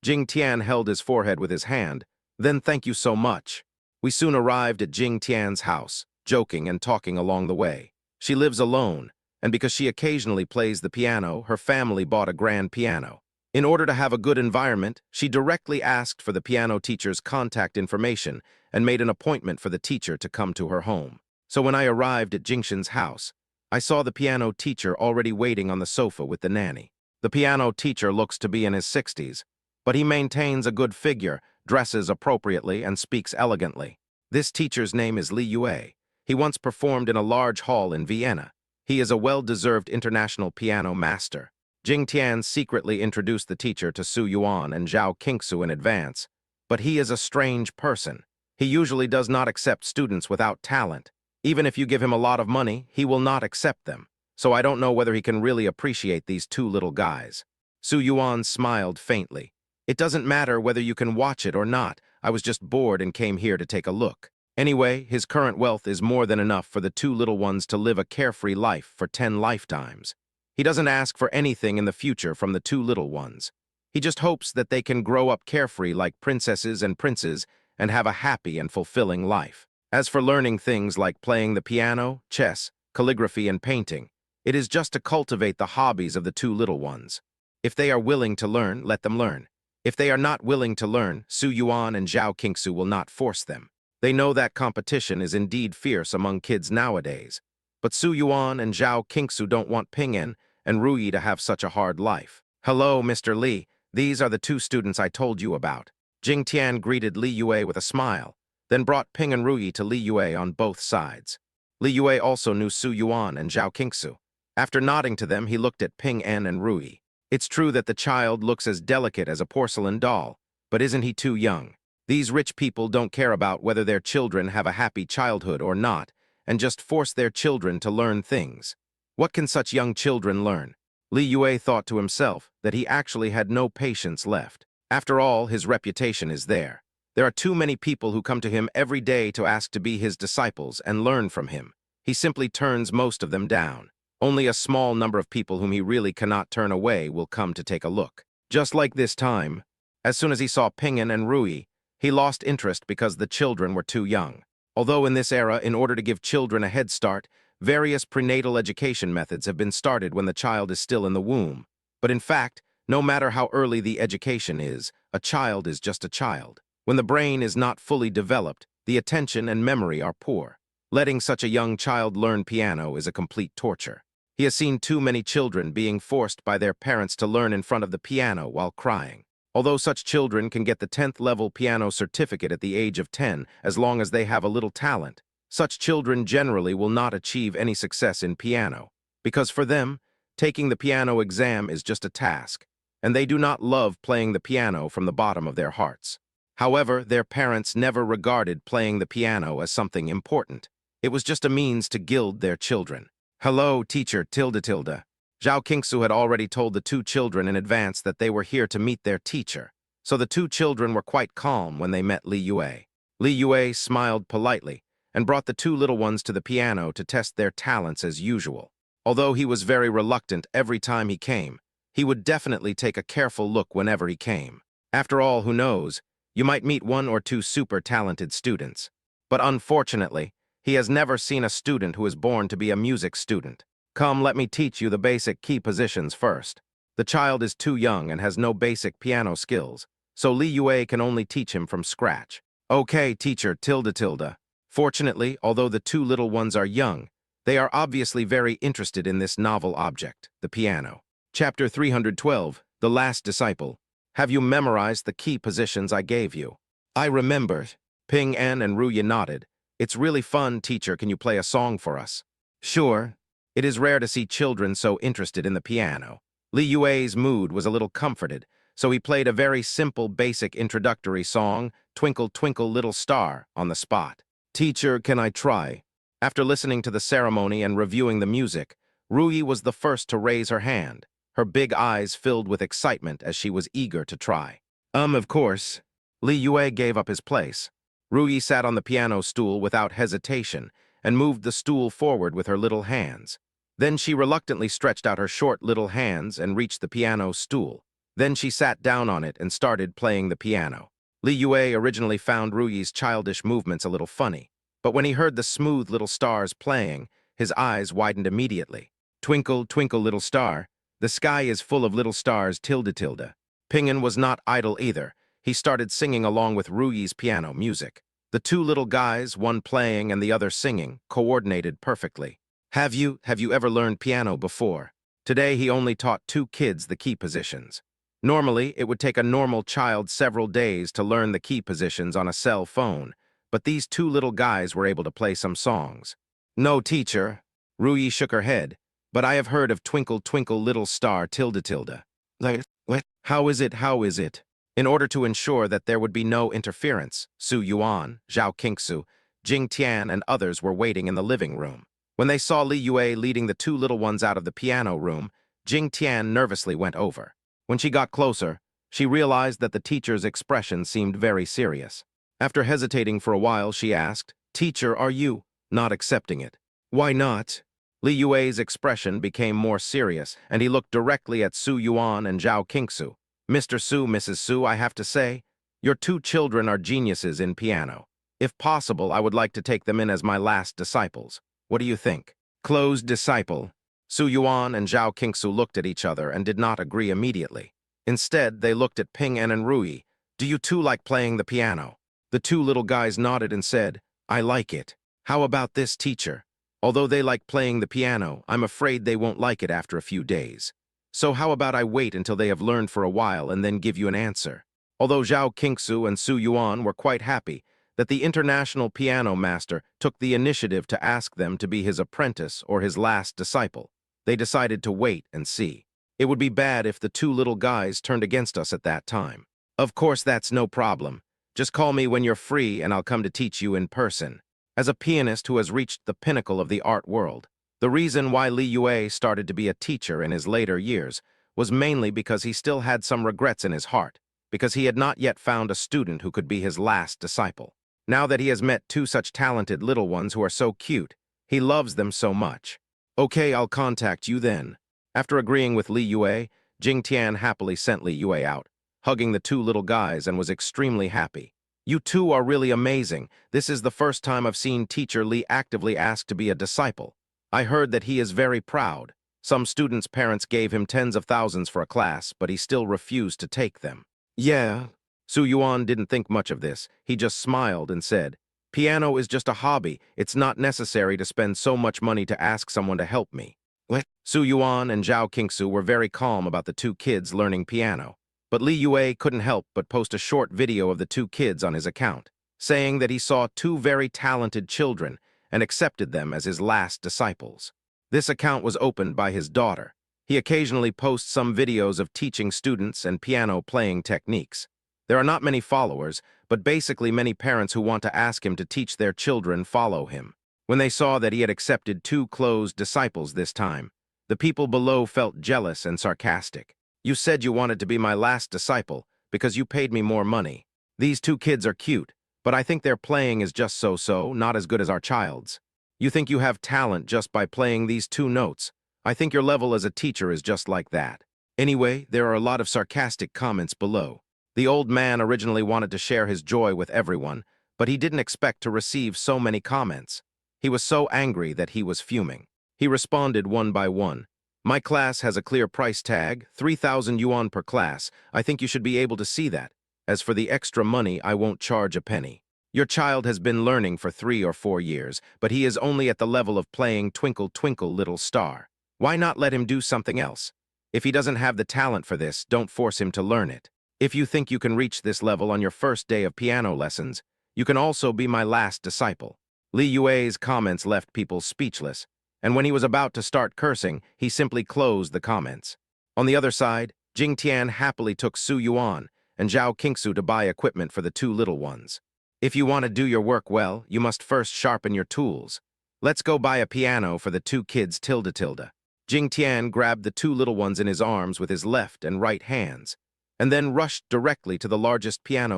Jing Tian held his forehead with his hand. Then thank you so much. We soon arrived at Jing Tian's house, joking and talking along the way. She lives alone, and because she occasionally plays the piano, her family bought a grand piano. In order to have a good environment, she directly asked for the piano teacher's contact information and made an appointment for the teacher to come to her home. So when I arrived at Jingshan's house, I saw the piano teacher already waiting on the sofa with the nanny. The piano teacher looks to be in his 60s, but he maintains a good figure, dresses appropriately, and speaks elegantly. This teacher's name is Li Yue. He once performed in a large hall in Vienna. He is a well-deserved international piano master. Jing Tian secretly introduced the teacher to Su Yuan and Zhao Qingsu in advance, but he is a strange person. He usually does not accept students without talent. Even if you give him a lot of money, he will not accept them. So I don't know whether he can really appreciate these two little guys. Su Yuan smiled faintly. It doesn't matter whether you can watch it or not. I was just bored and came here to take a look. Anyway, his current wealth is more than enough for the two little ones to live a carefree life for 10 lifetimes. He doesn't ask for anything in the future from the two little ones. He just hopes that they can grow up carefree like princesses and princes and have a happy and fulfilling life. As for learning things like playing the piano, chess, calligraphy, and painting, it is just to cultivate the hobbies of the two little ones. If they are willing to learn, let them learn. If they are not willing to learn, Su Yuan and Zhao Qingsu will not force them. They know that competition is indeed fierce among kids nowadays. But Su Yuan and Zhao Qingsu don't want Ping An and Ruyi to have such a hard life. Hello, Mr. Li. These are the two students I told you about. Jing Tian greeted Li Yue with a smile, then brought Ping and Ruyi to Li Yue on both sides. Li Yue also knew Su Yuan and Zhao Qingsu. After nodding to them, he looked at Ping An and Ruyi. It's true that the child looks as delicate as a porcelain doll, but isn't he too young? These rich people don't care about whether their children have a happy childhood or not, and just force their children to learn things. What can such young children learn? Li Yue thought to himself that he actually had no patience left. After all, his reputation is there. There are too many people who come to him every day to ask to be his disciples and learn from him. He simply turns most of them down. Only a small number of people whom he really cannot turn away will come to take a look. Just like this time, as soon as he saw Ping An and Ruyi, he lost interest because the children were too young. Although in this era, in order to give children a head start, various prenatal education methods have been started when the child is still in the womb. But in fact, no matter how early the education is, a child is just a child. When the brain is not fully developed, the attention and memory are poor. Letting such a young child learn piano is a complete torture. He has seen too many children being forced by their parents to learn in front of the piano while crying. Although such children can get the 10th level piano certificate at the age of 10 as long as they have a little talent, such children generally will not achieve any success in piano, because for them, taking the piano exam is just a task, and they do not love playing the piano from the bottom of their hearts. However, their parents never regarded playing the piano as something important. It was just a means to gild their children. Hello, teacher, tilde tilde. Zhao Qingsu had already told the two children in advance that they were here to meet their teacher, so the two children were quite calm when they met Li Yue. Li Yue smiled politely and brought the two little ones to the piano to test their talents as usual. Although he was very reluctant every time he came, he would definitely take a careful look whenever he came. After all, who knows, you might meet one or two super talented students. But unfortunately, he has never seen a student who is born to be a music student. Come, let me teach you the basic key positions first. The child is too young and has no basic piano skills, so Li Yue can only teach him from scratch. Okay, teacher, tilde tilde. Fortunately, although the two little ones are young, they are obviously very interested in this novel object, the piano. Chapter 312, The Last Disciple. Have you memorized the key positions I gave you? I remembered. Ping En and Ruyi nodded. It's really fun, teacher. Can you play a song for us? Sure. It is rare to see children so interested in the piano. Li Yue's mood was a little comforted, so he played a very simple, basic introductory song, Twinkle, Twinkle, Little Star, on the spot. Teacher, can I try? After listening to the ceremony and reviewing the music, Ruyi was the first to raise her hand. Her big eyes filled with excitement as she was eager to try. Of course. Li Yue gave up his place. Ruyi sat on the piano stool without hesitation and moved the stool forward with her little hands. Then she reluctantly stretched out her short little hands and reached the piano stool. Then she sat down on it and started playing the piano. Li Yue originally found Ruyi's childish movements a little funny, but when he heard the smooth little stars playing, his eyes widened immediately. Twinkle, twinkle, little star, the sky is full of little stars, tilde tilde. Ping En was not idle either. He started singing along with Ruyi's piano music. The two little guys, one playing and the other singing, coordinated perfectly. Have you ever learned piano before? Today he only taught two kids the key positions. Normally, it would take a normal child several days to learn the key positions on a cell phone, but these two little guys were able to play some songs. No, teacher. Ruyi shook her head. But I have heard of Twinkle, Twinkle, Little Star, tilde tilde. What? How is it? In order to ensure that there would be no interference, Su Yuan, Zhao Qingsu, Jing Tian, and others were waiting in the living room. When they saw Li Yue leading the two little ones out of the piano room, Jing Tian nervously went over. When she got closer, she realized that the teacher's expression seemed very serious. After hesitating for a while, she asked, Teacher, are you not accepting it? Why not? Li Yue's expression became more serious, and he looked directly at Su Yuan and Zhao Qingsu. Mr. Su, Mrs. Su, I have to say, your two children are geniuses in piano. If possible, I would like to take them in as my last disciples. What do you think? Closed disciple. Su Yuan and Zhao Qingsu looked at each other and did not agree immediately. Instead, they looked at Ping En and Ruyi. Do you two like playing the piano? The two little guys nodded and said, I like it. How about this, teacher? Although they like playing the piano, I'm afraid they won't like it after a few days. So how about I wait until they have learned for a while and then give you an answer? Although Zhao Qingsu and Su Yuan were quite happy that the international piano master took the initiative to ask them to be his apprentice or his last disciple, they decided to wait and see. It would be bad if the two little guys turned against us at that time. Of course, that's no problem. Just call me when you're free and I'll come to teach you in person. As a pianist who has reached the pinnacle of the art world, the reason why Li Yue started to be a teacher in his later years was mainly because he still had some regrets in his heart, because he had not yet found a student who could be his last disciple. Now that he has met two such talented little ones who are so cute, he loves them so much. Okay, I'll contact you then. After agreeing with Li Yue, Jing Tian happily sent Li Yue out, hugging the two little guys, and was extremely happy. You two are really amazing. This is the first time I've seen Teacher Li actively ask to be a disciple. I heard that he is very proud. Some students' parents gave him tens of thousands for a class, but he still refused to take them. Yeah. Su Yuan didn't think much of this. He just smiled and said, Piano is just a hobby. It's not necessary to spend so much money to ask someone to help me. What? Su Yuan and Zhao Qingsu were very calm about the two kids learning piano. But Li Yue couldn't help but post a short video of the two kids on his account, saying that he saw two very talented children and accepted them as his last disciples. This account was opened by his daughter. He occasionally posts some videos of teaching students and piano playing techniques. There are not many followers, but basically many parents who want to ask him to teach their children follow him. When they saw that he had accepted two closed disciples this time, the people below felt jealous and sarcastic. You said you wanted to be my last disciple because you paid me more money. These two kids are cute, but I think their playing is just so-so, not as good as our child's. You think you have talent just by playing these two notes, I think your level as a teacher is just like that. Anyway, there are a lot of sarcastic comments below. The old man originally wanted to share his joy with everyone, but he didn't expect to receive so many comments. He was so angry that he was fuming. He responded one by one. My class has a clear price tag, 3,000 yuan per class. I think you should be able to see that. As for the extra money, I won't charge a penny. Your child has been learning for 3 or 4 years, but he is only at the level of playing Twinkle, Twinkle, Little Star. Why not let him do something else? If he doesn't have the talent for this, don't force him to learn it. If you think you can reach this level on your first day of piano lessons, you can also be my last disciple. Li Yue's comments left people speechless, and when he was about to start cursing, he simply closed the comments. On the other side, Jing Tian happily took Su Yuan and Zhao Qingsu to buy equipment for the two little ones. If you want to do your work well, you must first sharpen your tools. Let's go buy a piano for the two kids tilde. Jing Tian grabbed the two little ones in his arms with his left and right hands, and then rushed directly to the largest piano